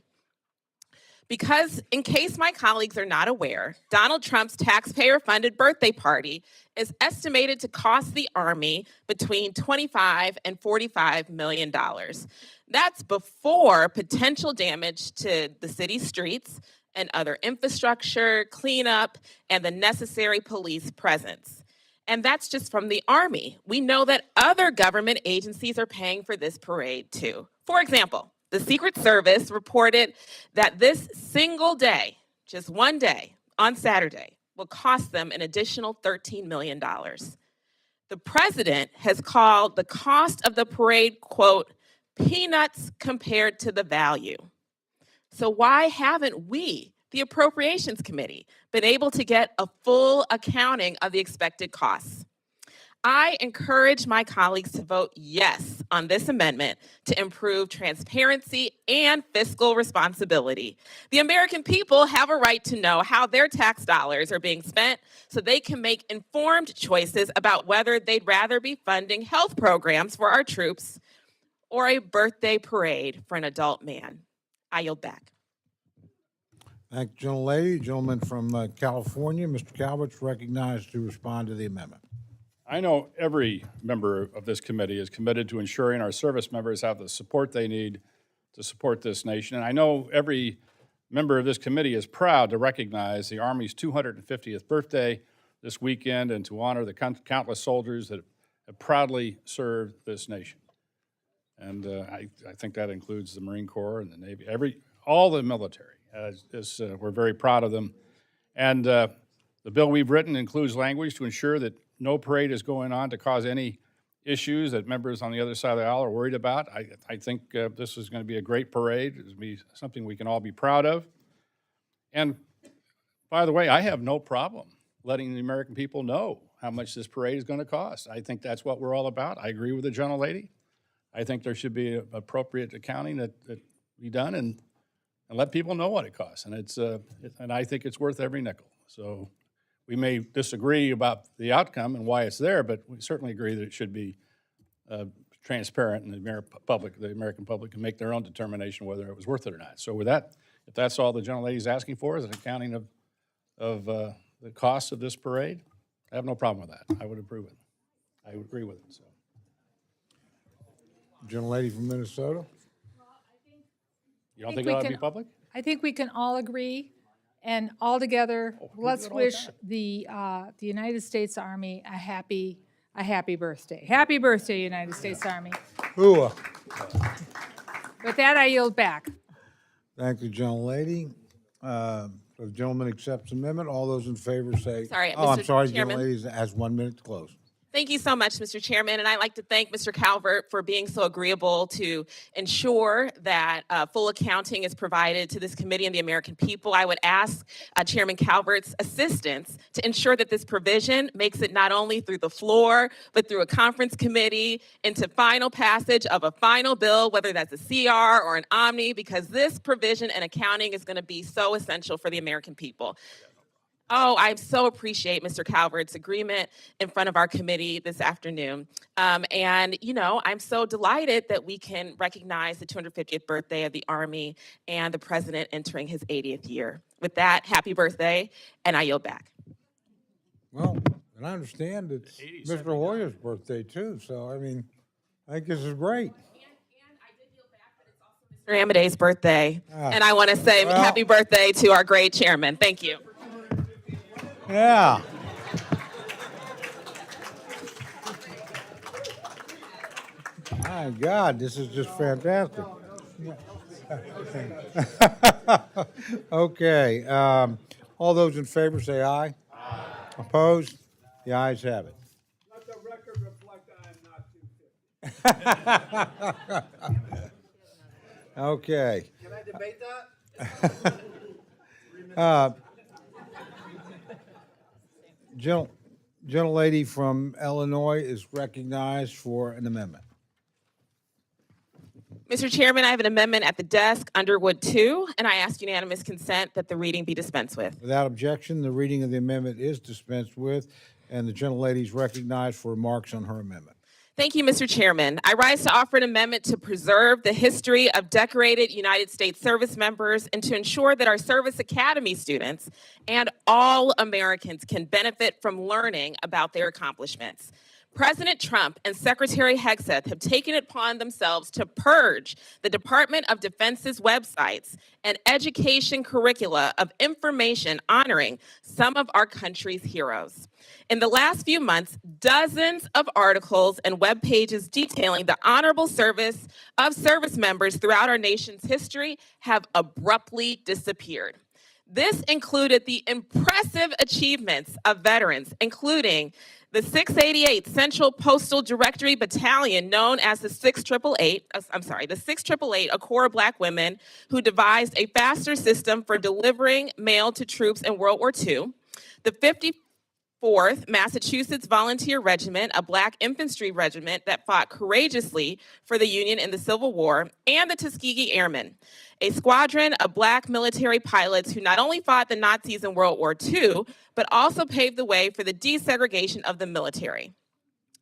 Because, in case my colleagues are not aware, Donald Trump's taxpayer-funded birthday party is estimated to cost the Army between $25 and $45 million. That's before potential damage to the city's streets and other infrastructure, cleanup, and the necessary police presence. And that's just from the Army. We know that other government agencies are paying for this parade too. For example, the Secret Service reported that this single day, just one day on Saturday, will cost them an additional $13 million. The president has called the cost of the parade, quote, peanuts compared to the value. So why haven't we, the Appropriations Committee, been able to get a full accounting of the expected costs? I encourage my colleagues to vote yes on this amendment to improve transparency and fiscal responsibility. The American people have a right to know how their tax dollars are being spent so they can make informed choices about whether they'd rather be funding health programs for our troops or a birthday parade for an adult man. I yield back. Thank you, gentlelady. Gentleman from California, Mr. Calvert's recognized to respond to the amendment. I know every member of this committee is committed to ensuring our service members have the support they need to support this nation. And I know every member of this committee is proud to recognize the Army's 250th birthday this weekend and to honor the countless soldiers that have proudly served this nation. And I think that includes the Marine Corps and the Navy, all the military. We're very proud of them. And the bill we've written includes language to ensure that no parade is going on to cause any issues that members on the other side of the aisle are worried about. I think this is going to be a great parade. It's going to be something we can all be proud of. And by the way, I have no problem letting the American people know how much this parade is going to cost. I think that's what we're all about. I agree with the gentlelady. I think there should be appropriate accounting that be done and let people know what it costs. And and I think it's worth every nickel. So we may disagree about the outcome and why it's there, but we certainly agree that it should be transparent, and the American public can make their own determination whether it was worth it or not. So with that, if that's all the gentlelady is asking for is an accounting of the cost of this parade, I have no problem with that. I would approve it. I would agree with it. So. Gentlelady from Minnesota. You don't think it ought to be public? I think we can all agree, and all together, let's wish the United States Army a happy birthday. Happy birthday, United States Army. Hooah. With that, I yield back. Thank you, gentlelady. The gentleman accepts the amendment. All those in favor say. Sorry, Oh, I'm Mr. sorry, Chairman. gentlelady has 1 minute to close. Thank you so much, Mr. Chairman, and I'd like to thank Mr. Calvert for being so agreeable to ensure that full accounting is provided to this committee and the American people. I would ask Chairman Calvert's assistance to ensure that this provision makes it not only through the floor, but through a conference committee into final passage of a final bill, whether that's a CR or an Omni, because this provision and accounting is going to be so essential for the American people. Oh, I so appreciate Mr. Calvert's agreement in front of our committee this afternoon. And, you know, I'm so delighted that we can recognize the 250th birthday of the Army and the President entering his 80th year. With that, happy birthday, and I yield back. Well, and I understand it's Mr. Hoyer's birthday too, so I mean, I think this is great. Mr. Amadei's birthday, Ah, and I want to say well- happy birthday to our great chairman. Thank you. Yeah. My God, this is just fantastic. Okay, all those in favor say aye. Opposed? The ayes have it. Let the record reflect I am not 250. Okay. Can I debate that? Gentlelady from Illinois is recognized for an amendment. Mr. Chairman, I have an amendment at the desk, Underwood 2, and I ask unanimous consent that the reading be dispensed with. Without objection, the reading of the amendment is dispensed with, and the gentlelady is recognized for remarks on her amendment. Thank you, Mr. Chairman. I rise to offer an amendment to preserve the history of decorated United States service members and to ensure that our Service Academy students and all Americans can benefit from learning about their accomplishments. President Trump and Secretary Hegseth have taken it upon themselves to purge the Department of Defense's websites and education curricula of information honoring some of our country's heroes. In the last few months, dozens of articles and web pages detailing the honorable service of service members throughout our nation's history have abruptly disappeared. This included the impressive achievements of veterans, including the 688 Central Postal Directory Battalion, known as the 688, a corps of Black women who devised a faster system for delivering mail to troops in World War II. The 54th Massachusetts Volunteer Regiment, a Black infantry regiment that fought courageously for the Union in the Civil War, and the Tuskegee Airmen, a squadron of Black military pilots who not only fought the Nazis in World War II, but also paved the way for the desegregation of the military.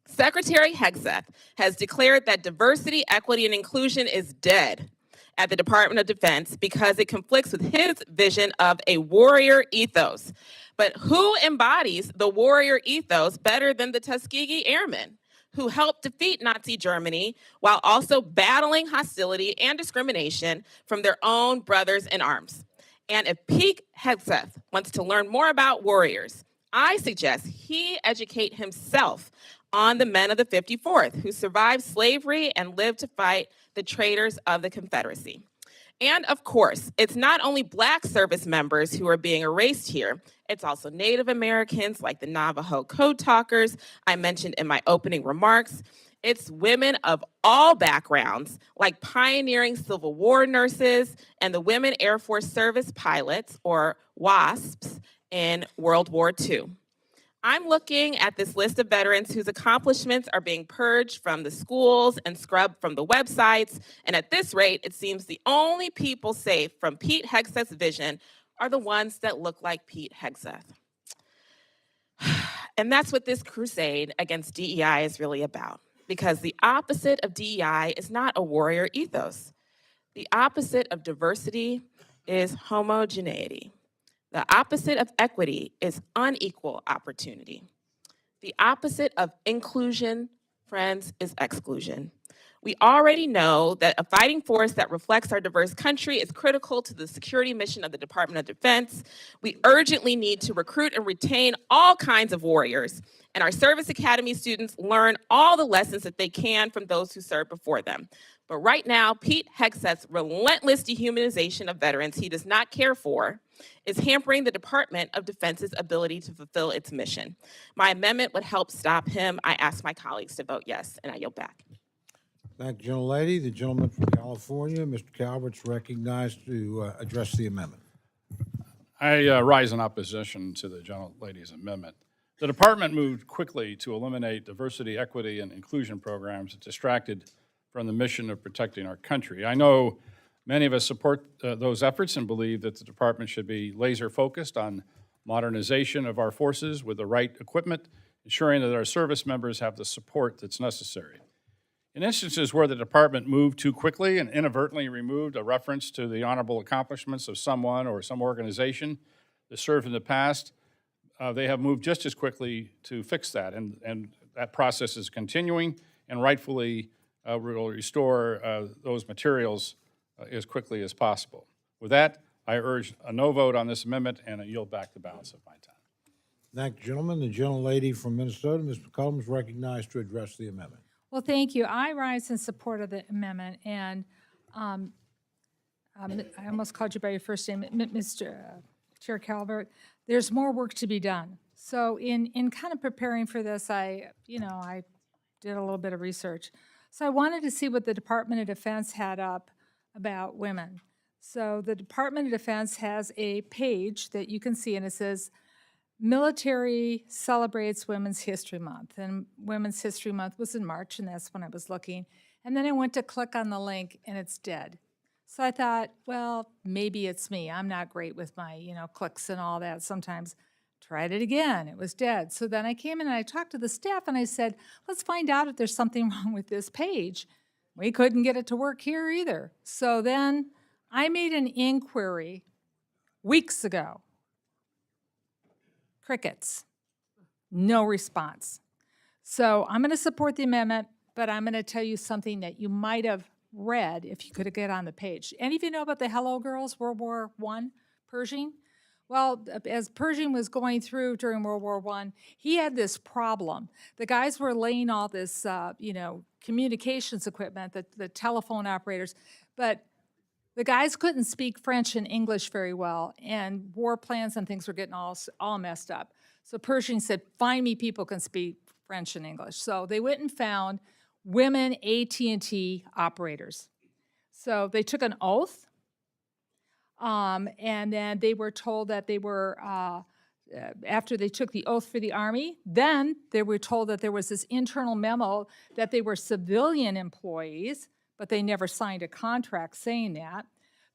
Secretary Hegseth has declared that diversity, equity, and inclusion is dead at the Department of Defense because it conflicts with his vision of a warrior ethos. But who embodies the warrior ethos better than the Tuskegee Airmen, who helped defeat Nazi Germany while also battling hostility and discrimination from their own brothers in arms? And if Pete Hegseth wants to learn more about warriors, I suggest he educate himself on the men of the 54th who survived slavery and lived to fight the traitors of the Confederacy. And of course, it's not only Black service members who are being erased here, it's also Native Americans like the Navajo Code Talkers I mentioned in my opening remarks. It's women of all backgrounds, like pioneering Civil War nurses and the Women Air Force Service pilots, or WASPs, in World War II. I'm looking at this list of veterans whose accomplishments are being purged from the schools and scrubbed from the websites, and at this rate, it seems the only people safe from Pete Hegseth's vision are the ones that look like Pete Hegseth. And that's what this crusade against DEI is really about. Because the opposite of DEI is not a warrior ethos. The opposite of diversity is homogeneity. The opposite of equity is unequal opportunity. The opposite of inclusion, friends, is exclusion. We already know that a fighting force that reflects our diverse country is critical to the security mission of the Department of Defense. We urgently need to recruit and retain all kinds of warriors, and our Service Academy students learn all the lessons that they can from those who served before them. But right now, Pete Hegseth's relentless dehumanization of veterans he does not care for is hampering the Department of Defense's ability to fulfill its mission. My amendment would help stop him. I ask my colleagues to vote yes, and I yield back. Thank you, gentlelady. The gentleman from California, Mr. Calvert's recognized to address the amendment. I rise in opposition to the gentlelady's amendment. The department moved quickly to eliminate diversity, equity, and inclusion programs that distracted from the mission of protecting our country. I know many of us support those efforts and believe that the department should be laser focused on modernization of our forces with the right equipment, ensuring that our service members have the support that's necessary. In instances where the department moved too quickly and inadvertently removed a reference to the honorable accomplishments of someone or some organization that served in the past, they have moved just as quickly to fix that. And that process is continuing, and rightfully will restore those materials as quickly as possible. With that, I urge a no vote on this amendment, and I yield back the balance of my time. Thank you, gentlemen. The gentlelady from Minnesota, Ms. McCollum, is recognized to address the amendment. Well, thank you. I rise in support of the amendment, and I almost called you by your first name, Mr. Chair Calvert. There's more work to be done. So in kind of preparing for this, I did a little bit of research. So I wanted to see what the Department of Defense had up about women. So the Department of Defense has a page that you can see, and it says, Military celebrates Women's History Month. And Women's History Month was in March, and that's when I was looking. And then I went to click on the link, and it's dead. So I thought, well, maybe it's me. I'm not great with my, clicks and all that sometimes. Tried it again. It was dead. So then I came in and I talked to the staff, and I said, let's find out if there's something wrong with this page. We couldn't get it to work here either. So then I made an inquiry weeks ago. Crickets. No response. So I'm going to support the amendment, but I'm going to tell you something that you might have read if you could get on the page. Any of you know about the Hello Girls, World War I, Pershing? Well, as Pershing was going through during World War I, he had this problem. The guys were laying all this, communications equipment, the telephone operators, but the guys couldn't speak French and English very well, and war plans and things were getting all messed up. So Pershing said, find me people who can speak French and English. So they went and found women AT&T operators. So they took an oath, and then they were told that they were, after they took the oath for the Army, then they were told that there was this internal memo that they were civilian employees, but they never signed a contract saying that.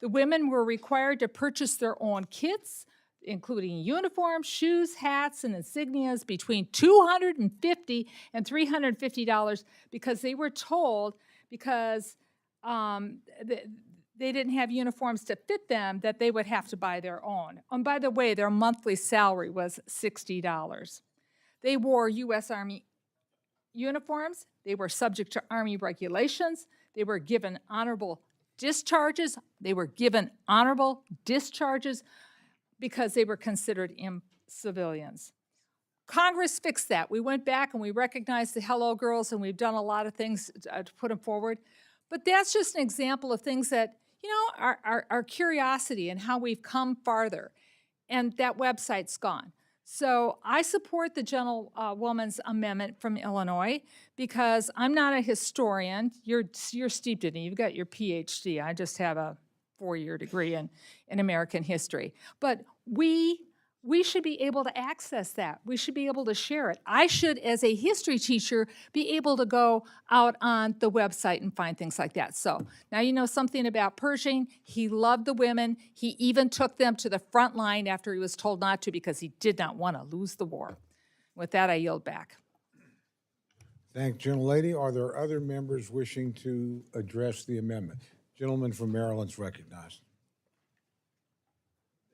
The women were required to purchase their own kits, including uniforms, shoes, hats, and insignias between $250 and $350 because they were told because they didn't have uniforms to fit them that they would have to buy their own. And by the way, their monthly salary was $60. They wore U.S. Army uniforms. They were subject to Army regulations. They were given honorable discharges. Because they were considered civilians. Congress fixed that. We went back and we recognized the Hello Girls, and we've done a lot of things to put them forward. But that's just an example of things that, our curiosity and how we've come farther. And that website's gone. So I support the gentlewoman's amendment from Illinois because I'm not a historian. You're steeped in it. You've got your PhD. I just have a 4-year degree in American history. But we should be able to access that. We should be able to share it. I should, as a history teacher, be able to go out on the website and find things like that. So now you know something about Pershing. He loved the women. He even took them to the front line after he was told not to because he did not want to lose the war. With that, I yield back. Thank you, gentlelady. Are there other members wishing to address the amendment? Gentleman from Maryland is recognized.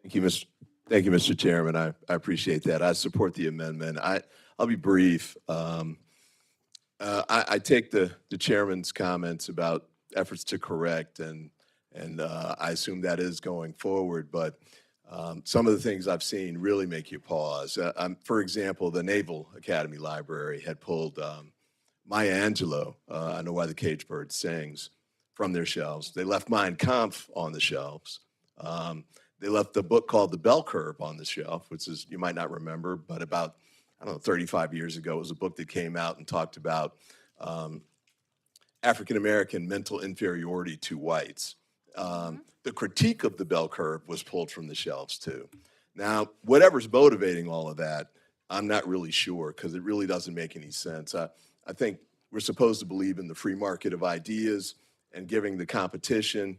Thank you, Mr. Chairman. I appreciate that. I support the amendment. I'll be brief. I take the chairman's comments about efforts to correct, and I assume that is going forward. But some of the things I've seen really make you pause. For example, the Naval Academy Library had pulled Maya Angelou, I Know Why the Caged Bird Sings, from their shelves. They left Mein Kampf on the shelves. They left the book called The Bell Curve on the shelf, which is, you might not remember, but about, 35 years ago, it was a book that came out and talked about African-American mental inferiority to whites. The critique of The Bell Curve was pulled from the shelves too. Now, whatever's motivating all of that, I'm not really sure because it really doesn't make any sense. I think we're supposed to believe in the free market of ideas and giving the competition,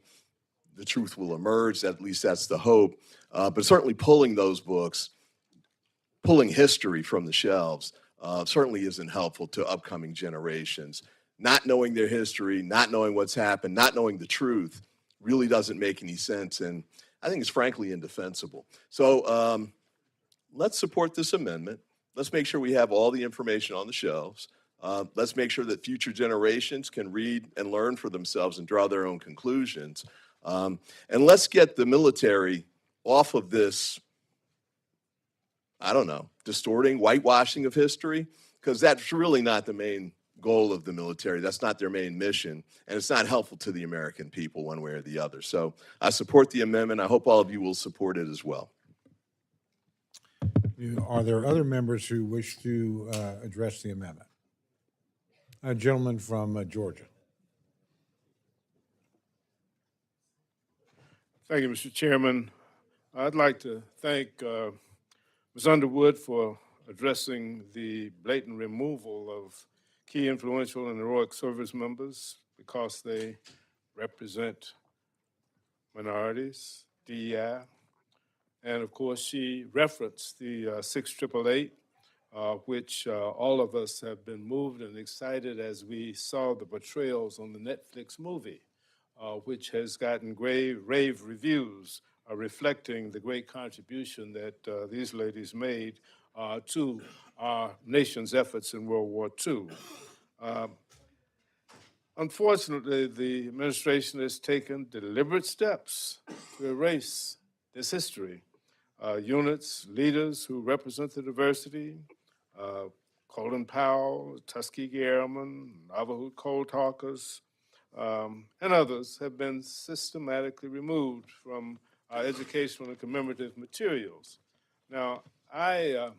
the truth will emerge. At least that's the hope. But certainly pulling those books, pulling history from the shelves, certainly isn't helpful to upcoming generations. Not knowing their history, not knowing what's happened, not knowing the truth really doesn't make any sense. And I think it's frankly indefensible. So let's support this amendment. Let's make sure we have all the information on the shelves. Let's make sure that future generations can read and learn for themselves and draw their own conclusions. And let's get the military off of this, distorting, whitewashing of history, because that's really not the main goal of the military. That's not their main mission, and it's not helpful to the American people one way or the other. So I support the amendment. I hope all of you will support it as well. Are there other members who wish to address the amendment? A gentleman from Georgia. Thank you, Mr. Chairman. I'd like to thank Ms. Underwood for addressing the blatant removal of key influential and heroic service members because they represent minorities, DEI. And of course, she referenced the 6888, which all of us have been moved and excited as we saw the portrayals on the Netflix movie, which has gotten rave reviews reflecting the great contribution that these ladies made to our nation's efforts in World War II. Unfortunately, the administration has taken deliberate steps to erase this history. Units, leaders who represent the diversity, Colin Powell, Tuskegee Airmen, Navajo Cold Talkers, and others have been systematically removed from our educational and commemorative materials. Now, I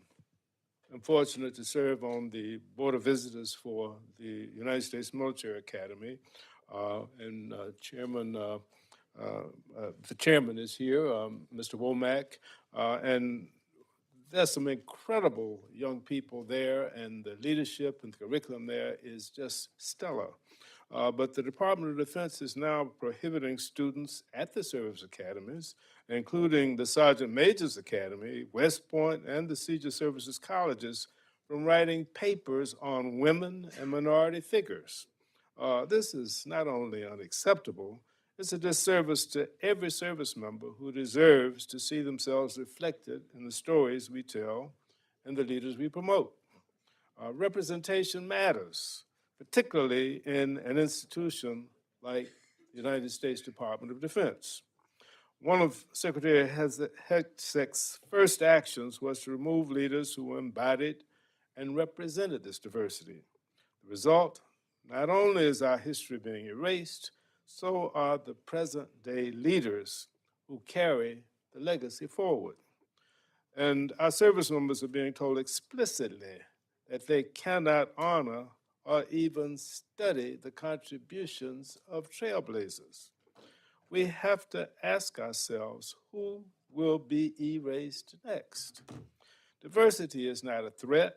am fortunate to serve on the Board of Visitors for the United States Military Academy, and the chairman is here, Mr. Womack, and there's some incredible young people there, and the leadership and the curriculum there is just stellar. But the Department of Defense is now prohibiting students at the service academies, including the Sergeant Major's Academy, West Point, and the Seizure Services Colleges, from writing papers on women and minority figures. This is not only unacceptable, it's a disservice to every service member who deserves to see themselves reflected in the stories we tell and the leaders we promote. Representation matters, particularly in an institution like the United States Department of Defense. One of Secretary Hegseth's first actions was to remove leaders who embodied and represented this diversity. The result, not only is our history being erased, so are the present-day leaders who carry the legacy forward. And our service members are being told explicitly that they cannot honor or even study the contributions of trailblazers. We have to ask ourselves, who will be erased next? Diversity is not a threat,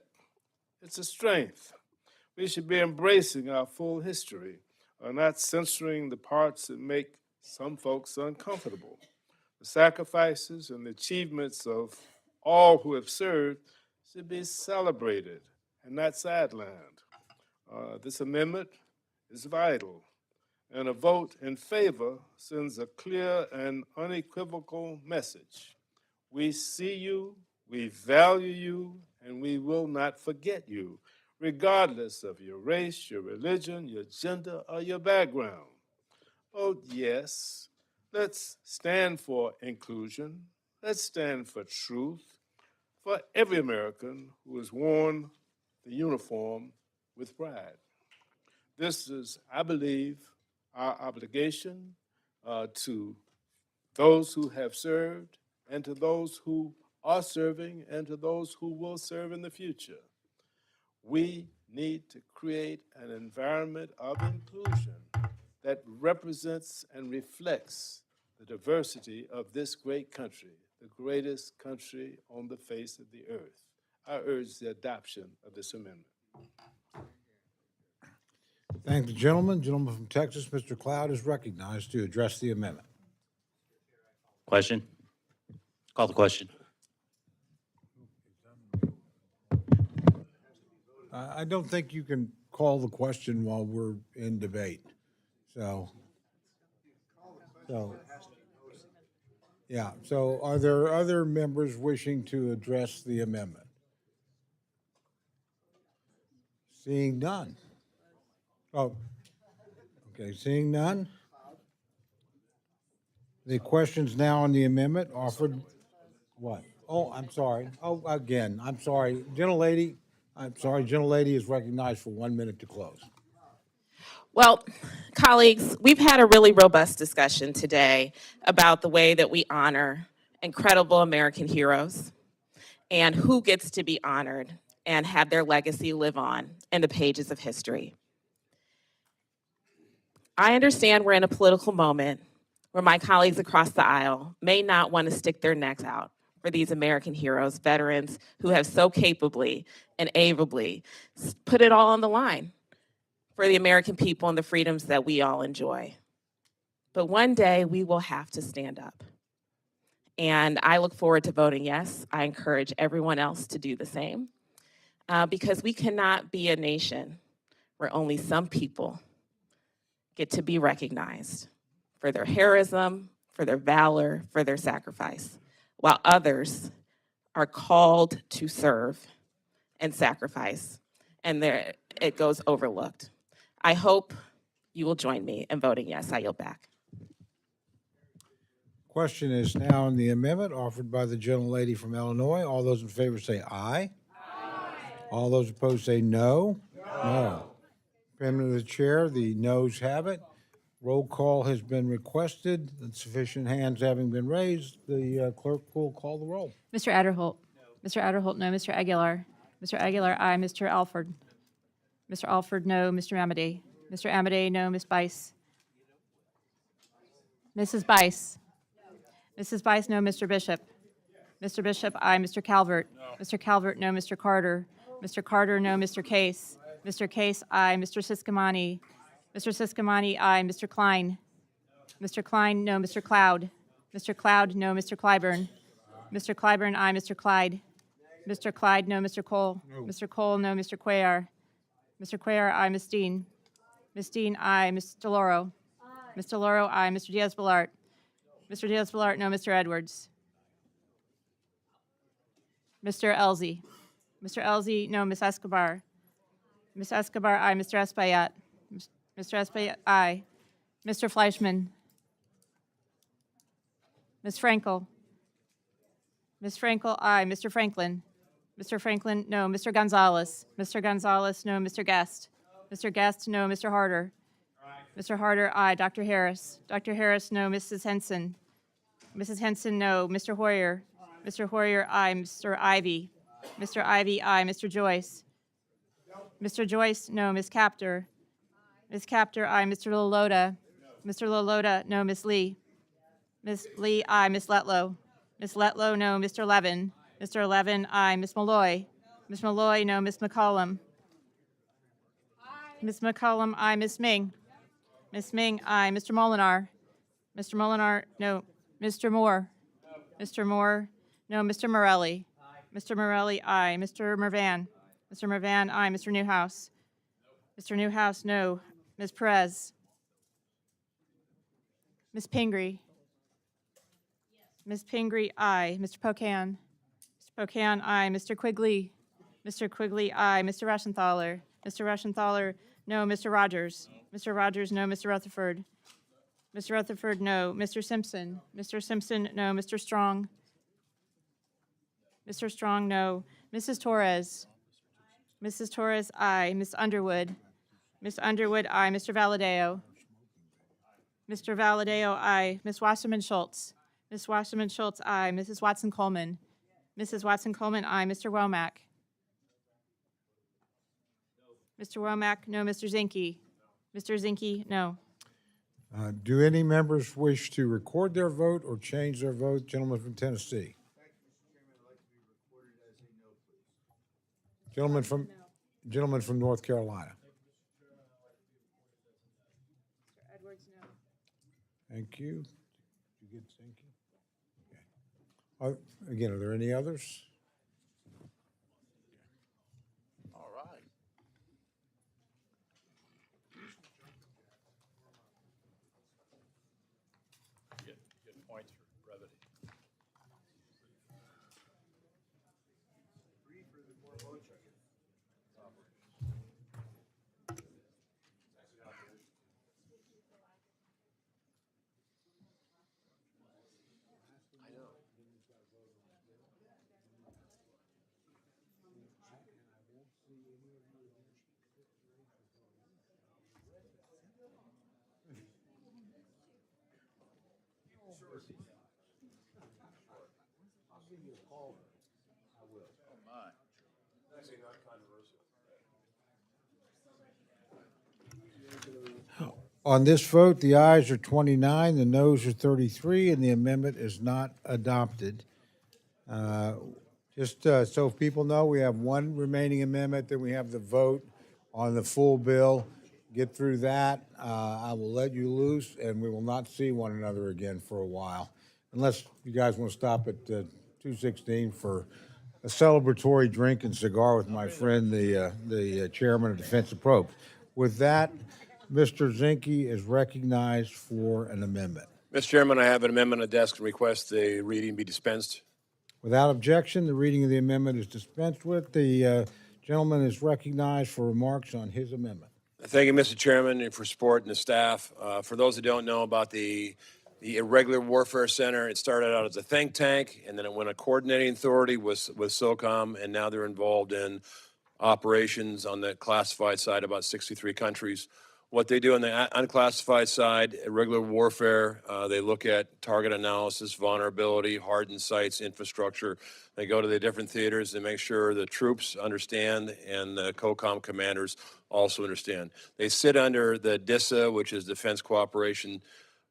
it's a strength. We should be embracing our full history, not censoring the parts that make some folks uncomfortable. The sacrifices and the achievements of all who have served should be celebrated and not sidelined. This amendment is vital, and a vote in favor sends a clear and unequivocal message. We see you, we value you, and we will not forget you, regardless of your race, your religion, your gender, or your background. Vote yes. Let's stand for inclusion. Let's stand for truth, for every American who has worn the uniform with pride. This is, I believe, our obligation to those who have served, and to those who are serving, and to those who will serve in the future. We need to create an environment of inclusion that represents and reflects the diversity of this great country, the greatest country on the face of the earth. I urge the adoption of this amendment. Thank the gentleman. Gentleman from Texas, Mr. Cloud, is recognized to address the amendment. Question? Call the question. I don't think you can call the question while we're in debate. Yeah, so are there other members wishing to address the amendment? Seeing none. Oh, okay, seeing none. The questions now on the amendment offered, what? Oh, I'm sorry. Oh, again, I'm sorry. Gentlelady, gentlelady is recognized for 1 minute to close. Well, colleagues, we've had a really robust discussion today about the way that we honor incredible American heroes and who gets to be honored and have their legacy live on in the pages of history. I understand we're in a political moment, where my colleagues across the aisle may not want to stick their necks out for these American heroes, veterans who have so capably and ably put it all on the line for the American people and the freedoms that we all enjoy. But one day we will have to stand up. And I look forward to voting yes. I encourage everyone else to do the same, because we cannot be a nation where only some people get to be recognized for their heroism, for their valor, for their sacrifice, while others are called to serve and sacrifice, and it goes overlooked. I hope you will join me in voting yes. I yield back. Question is now on the amendment offered by the gentlelady from Illinois. All those in favor say aye. All those opposed say no. No. Amendment of the chair, the noes have it. Roll call has been requested. Sufficient hands having been raised, the clerk will call the roll. Mr. Adderholt. Mr. Adderholt, no. Mr. Aguilar. Mr. Aguilar, aye. Mr. Alford. Mr. Alford, no. Mr. Amade. Mr. Amade, no. Ms. Bice. Mrs. Bice. Mrs. Bice, no. Mr. Bishop. Mr. Bishop, aye. Mr. Calvert. Mr. Calvert, no. Mr. Carter. Mr. Carter, no. Mr. Case. Mr. Case, aye. Mr. Siscomani. Mr. Siscomani, aye. Mr. Klein. Mr. Klein, no. Mr. Cloud. Mr. Cloud, no. Mr. Clyburn. Mr. Clyburn, aye. Mr. Clyde. Mr. Clyde, no. Mr. Cole. Mr. Cole, no. Mr. Cuellar. Mr. Cuellar, aye. Ms. Dean. Ms. Dean, aye. Ms. DeLauro. Ms. DeLauro, aye. Mr. Diaz-Balart. Mr. Diaz-Balart, no. Mr. Edwards. Mr. Elzey. Mr. Elzey, no. Ms. Escobar. Ms. Escobar, aye. Mr. Espaillat. Mr. Espaillat, aye. Mr. Fleischman. Ms. Frankel. Ms. Frankel, aye. Mr. Franklin. Mr. Franklin, no. Mr. Gonzalez. Mr. Gonzalez, no. Mr. Guest. Mr. Guest, no. Mr. Harder. Mr. Harder, aye. Dr. Harris. Dr. Harris, no. Mrs. Henson. Mrs. Henson, no. Mr. Hoyer. Mr. Hoyer, aye. Mr. Ivy. Mr. Ivy, aye. Mr. Joyce. Mr. Joyce, no. Ms. Captor. Ms. Captor, aye. Mr. Laloda. Mr. Laloda, no. Ms. Lee. Ms. Lee, aye. Ms. Letlow. Ms. Letlow, no. Mr. Levin. Mr. Levin, aye. Ms. Malloy. Ms. Malloy, no. Ms. McCollum. Ms. McCollum, aye. Ms. Ming. Ms. Ming, aye. Mr. Molinar. Mr. Molinar, no. Mr. Moore. Mr. Moore, no. Mr. Morelli. Mr. Morelli, aye. Mr. Mervan. Mr. Mervan, aye. Mr. Newhouse. Mr. Newhouse, no. Ms. Perez. Ms. Pingree. Ms. Pingree, aye. Mr. Pocan. Mr. Pocan, aye. Mr. Quigley. Mr. Quigley, aye. Mr. Rushenthaler. Mr. Rushenthaler, no. Mr. Rogers. Mr. Rogers, no. Mr. Rutherford. Mr. Rutherford, no. Mr. Simpson. Mr. Simpson, no. Mr. Strong. Mr. Strong, no. Mrs. Torres. Mrs. Torres, aye. Ms. Underwood. Ms. Underwood, aye. Mr. Valadeo. Mr. Valadeo, aye. Ms. Wasserman Schultz. Ms. Wasserman Schultz, aye. Mrs. Watson Coleman. Mrs. Watson Coleman, aye. Mr. Womack. Mr. Womack, no. Mr. Zinke. Mr. Zinke, no. Do any members wish to record their vote or change their vote? Gentleman from Tennessee. Gentleman from North Carolina. Thank you. Did you get Zinke? Okay. Again, are there any others? All right. Get points for brevity. On this vote, the ayes are 29, the noes are 33, and the amendment is not adopted. Just so people know, we have one remaining amendment, then we have the vote on the full bill. Get through that, I will let you loose, and we will not see one another again for a while, unless you guys want to stop at 2:16 for a celebratory drink and cigar with my friend, the chairman of Defense Appropriations. With that, Mr. Zinke is recognized for an amendment. Mr. Chairman, I have an amendment on the desk and request the reading be dispensed. Without objection, the reading of the amendment is dispensed with. The gentleman is recognized for remarks on his amendment. Thank you, Mr. Chairman, and for support and the staff. For those who don't know about the Irregular Warfare Center, it started out as a think tank, and then it went a coordinating authority with SOCOM, and now they're involved in operations on the classified side, about 63 countries. What they do on the unclassified side, irregular warfare, they look at target analysis, vulnerability, hardened sites, infrastructure. They go to the different theaters and make sure the troops understand and the COCOM commanders also understand. They sit under the DISA, which is Defense Cooperation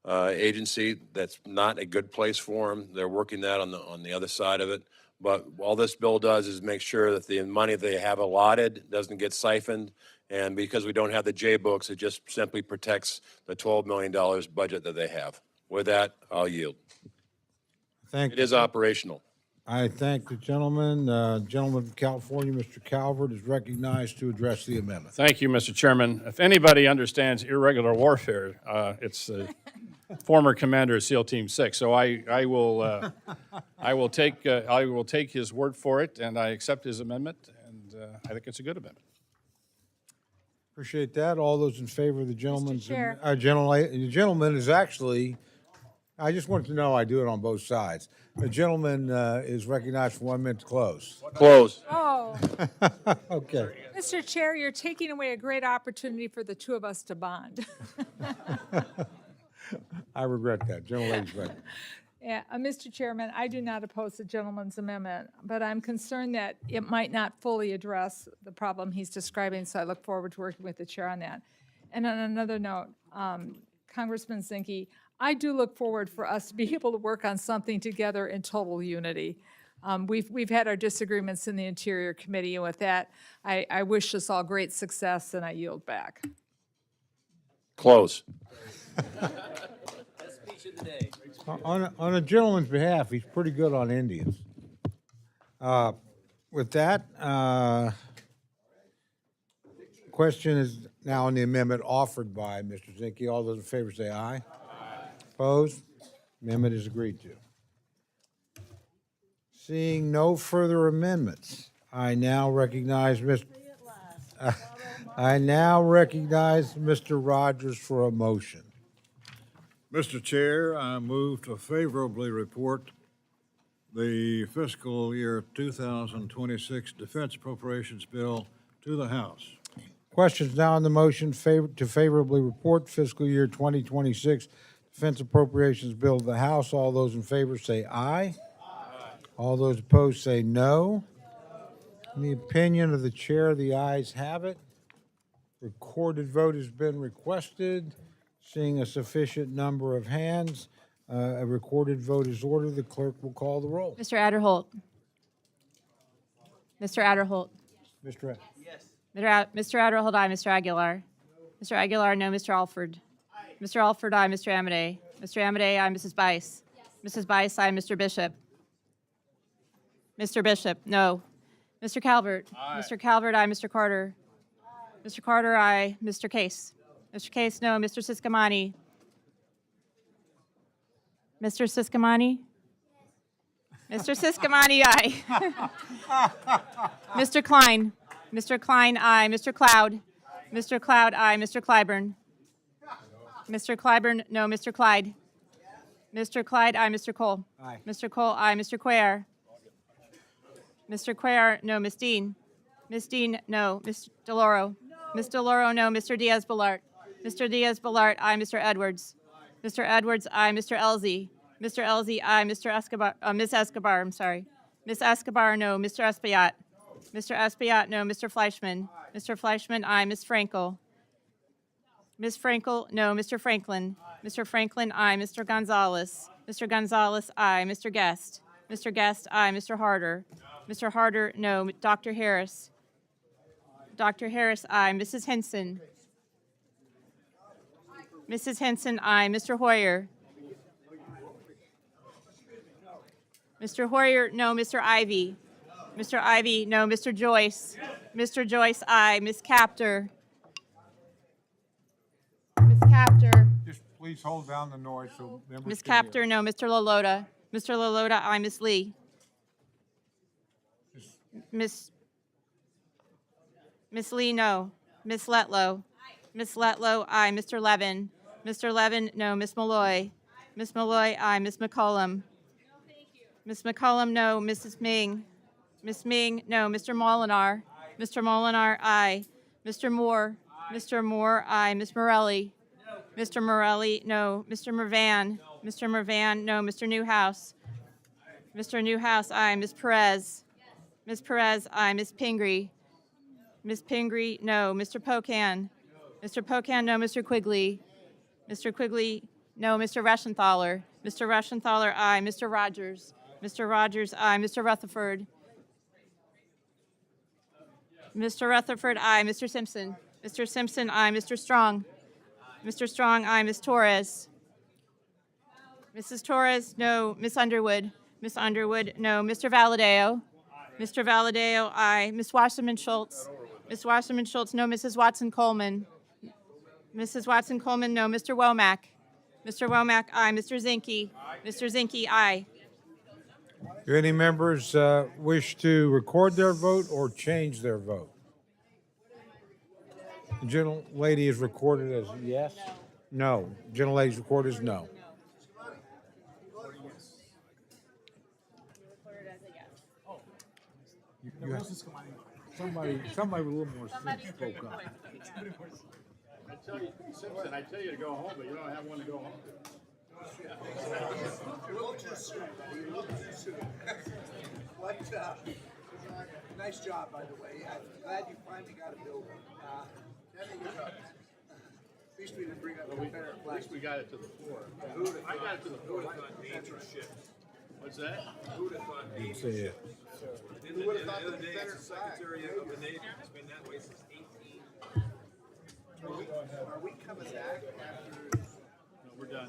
Agency. That's not a good place for them. They're working that on the other side of it. But all this bill does is make sure that the money they have allotted doesn't get siphoned. And because we don't have the J books, it just simply protects the $12 million budget that they have. With that, I'll yield. Thank It is operational. I thank the gentleman. Gentleman from California, Mr. Calvert, is recognized to address the amendment. Thank you, Mr. Chairman. If anybody understands irregular warfare, it's former commander of SEAL Team 6. So I will take his word for it, and I accept his amendment, and I think it's a good amendment. Appreciate that. All those in favor of the gentleman's... Chair. The gentleman is actually, I just wanted to know I do it on both sides. The gentleman is recognized for 1 minute to close. Close. Oh, Okay. Mr. Chair, you're taking away a great opportunity for the two of us to bond. I regret that. Gentleman's right. Yeah, Mr. Chairman, I do not oppose the gentleman's amendment, but I'm concerned that it might not fully address the problem he's describing, so I look forward to working with the chair on that. And on another note, Congressman Zinke, I do look forward for us to be able to work on something together in total unity. We've had our disagreements in the Interior Committee, and with that, I wish us all great success, and I yield back. Close. On a gentleman's behalf, he's pretty good on Indians. With that, question is now on the amendment offered by Mr. Zinke. All those in favor say aye. Aye. Opposed? Amendment is agreed to. Seeing no further amendments, I now recognize Mr. Rogers for a motion. Mr. Chair, I move to favorably report the fiscal year 2026 Defense Appropriations Bill to the House. Questions now on the motion to favorably report fiscal year 2026 Defense Appropriations Bill to the House. All those in favor say aye. Aye. All those opposed say no. In the opinion of the chair, the ayes have it. Recorded vote has been requested. Seeing a sufficient number of hands, a recorded vote is ordered. The clerk will call the roll. Mr. Adderholt. Mr. Adderholt. Mr. Mr. Adderholt, aye. Mr. Aguilar. Mr. Aguilar, no. Mr. Alford. Mr. Alford, aye. Mr. Amade. Mr. Amade, aye. Mrs. Bice. Mrs. Bice, aye. Mr. Bishop. Mr. Bishop, no. Mr. Calvert. Mr. Calvert, aye. Mr. Carter. Mr. Carter, aye. Mr. Case. Mr. Case, no. Mr. Siscamani. Mr. Siscamani? Mr. Siscamani, aye. Mr. Klein. Mr. Klein, aye. Mr. Cloud. Mr. Cloud, aye. Mr. Clyburn. Mr. Clyburn, no. Mr. Clyde. Mr. Clyde, aye. Mr. Cole. Aye. Mr. Cole, aye. Mr. Cuellar. Mr. Cuellar, no. Miss Dean. Miss Dean, no. Ms. DeLauro. Ms. DeLauro, no. Mr. Diaz-Balart. Mr. Diaz-Balart, aye. Mr. Edwards. Mr. Edwards, aye. Mr. Elzey. Mr. Elzey, aye. Mr. Escobar, Ms. Escobar, I'm sorry. Ms. Escobar, no. Mr. Espaillat. Mr. Espaillat, no. Mr. Fleischman. Mr. Fleischman, aye. Ms. Frankel. Ms. Frankel, no. Mr. Franklin? Mr. Franklin, aye. Mr. Gonzalez? Mr. Gonzalez, aye. Mr. Guest? Mr. Guest, aye. Mr. Harder? Mr. Harder, no. Dr. Harris? Dr. Harris, aye. Mrs. Henson? Mrs. Henson, aye. Mr. Hoyer? Mr. Hoyer, no. Mr. Ivy? Mr. Ivy, no. Mr. Joyce? Mr. Joyce, aye. Ms. Capter? Ms. Capter? Just please hold down the noise so members Ms. can hear. Capter, no. Mr. Lalota? Mr. Lalota, aye. Ms. Lee? Miss Lee, no. Miss Letlow? Miss Letlow, aye. Mr. Levin? Mr. Levin, no. Miss Malloy? Miss Malloy, aye. Miss McCollum? Miss McCollum, no. Mrs. Ming? Miss Ming, no. Mr. Molinar? Mr. Molinar, aye. Mr. Moore? Mr. Moore, aye. Miss Morelli? Mr. Morelli, no. Mr. Mervan? Mr. Mervan, no. Mr. Newhouse? Mr. Newhouse, aye. Miss Perez? Miss Perez, aye. Miss Pingree? Miss Pingree, no. Mr. Pocan? Mr. Pocan, no. Mr. Quigley? Mr. Quigley, no. Mr. Reschenthaler? Mr. Reschenthaler, aye. Mr. Rogers? Mr. Rogers, aye. Mr. Rutherford? Mr. Rutherford, aye. Mr. Simpson? Mr. Simpson, aye. Mr. Strong? Mr. Strong, aye. Miss Torres? Mrs. Torres, no. Miss Underwood? Miss Underwood, no. Mr. Valadeo? Mr. Valadeo, aye. Miss Wasserman Schultz? Miss Wasserman Schultz, no. Mrs. Watson Coleman? Mrs. Watson Coleman, no. Mr. Womack? Mr. Womack, aye. Mr. Zinke? Mr. Zinke, aye. Do any members wish to record their vote or change their vote? The gentlelady is recorded as yes? No. Gentlelady's recorded as no. Somebody with a little more sense spoke up. I tell you, Simpson, I tell you to go home, but you don't have one to go home to. A little too soon. A little too soon. But, nice job, by the way. I'm glad you finally got a bill. At least we didn't bring up a better flag. At least we got it to the floor. I got it to the floor. What's that? Who would have thought Didn't say it. Who would have thought the Confederate flag? Secretary of the Navy has been that way since 18. Are we coming back after? No, we're done.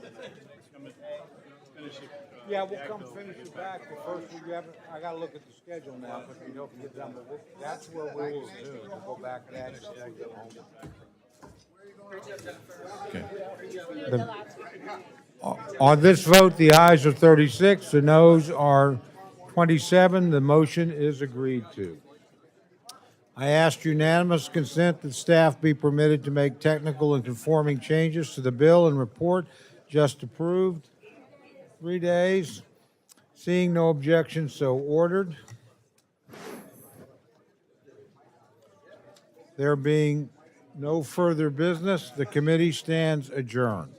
Finish it. Yeah, we'll come finish it back, but first we haven't, I gotta look at the schedule now, but we don't get done, but that's where we will do, we'll go back to that and then go home. On this vote, the ayes are 36, the noes are 27, the motion is agreed to. I ask unanimous consent that staff be permitted to make technical and conforming changes to the bill and report just approved. 3 days. Seeing no objection, so ordered. There being no further business, the committee stands adjourned.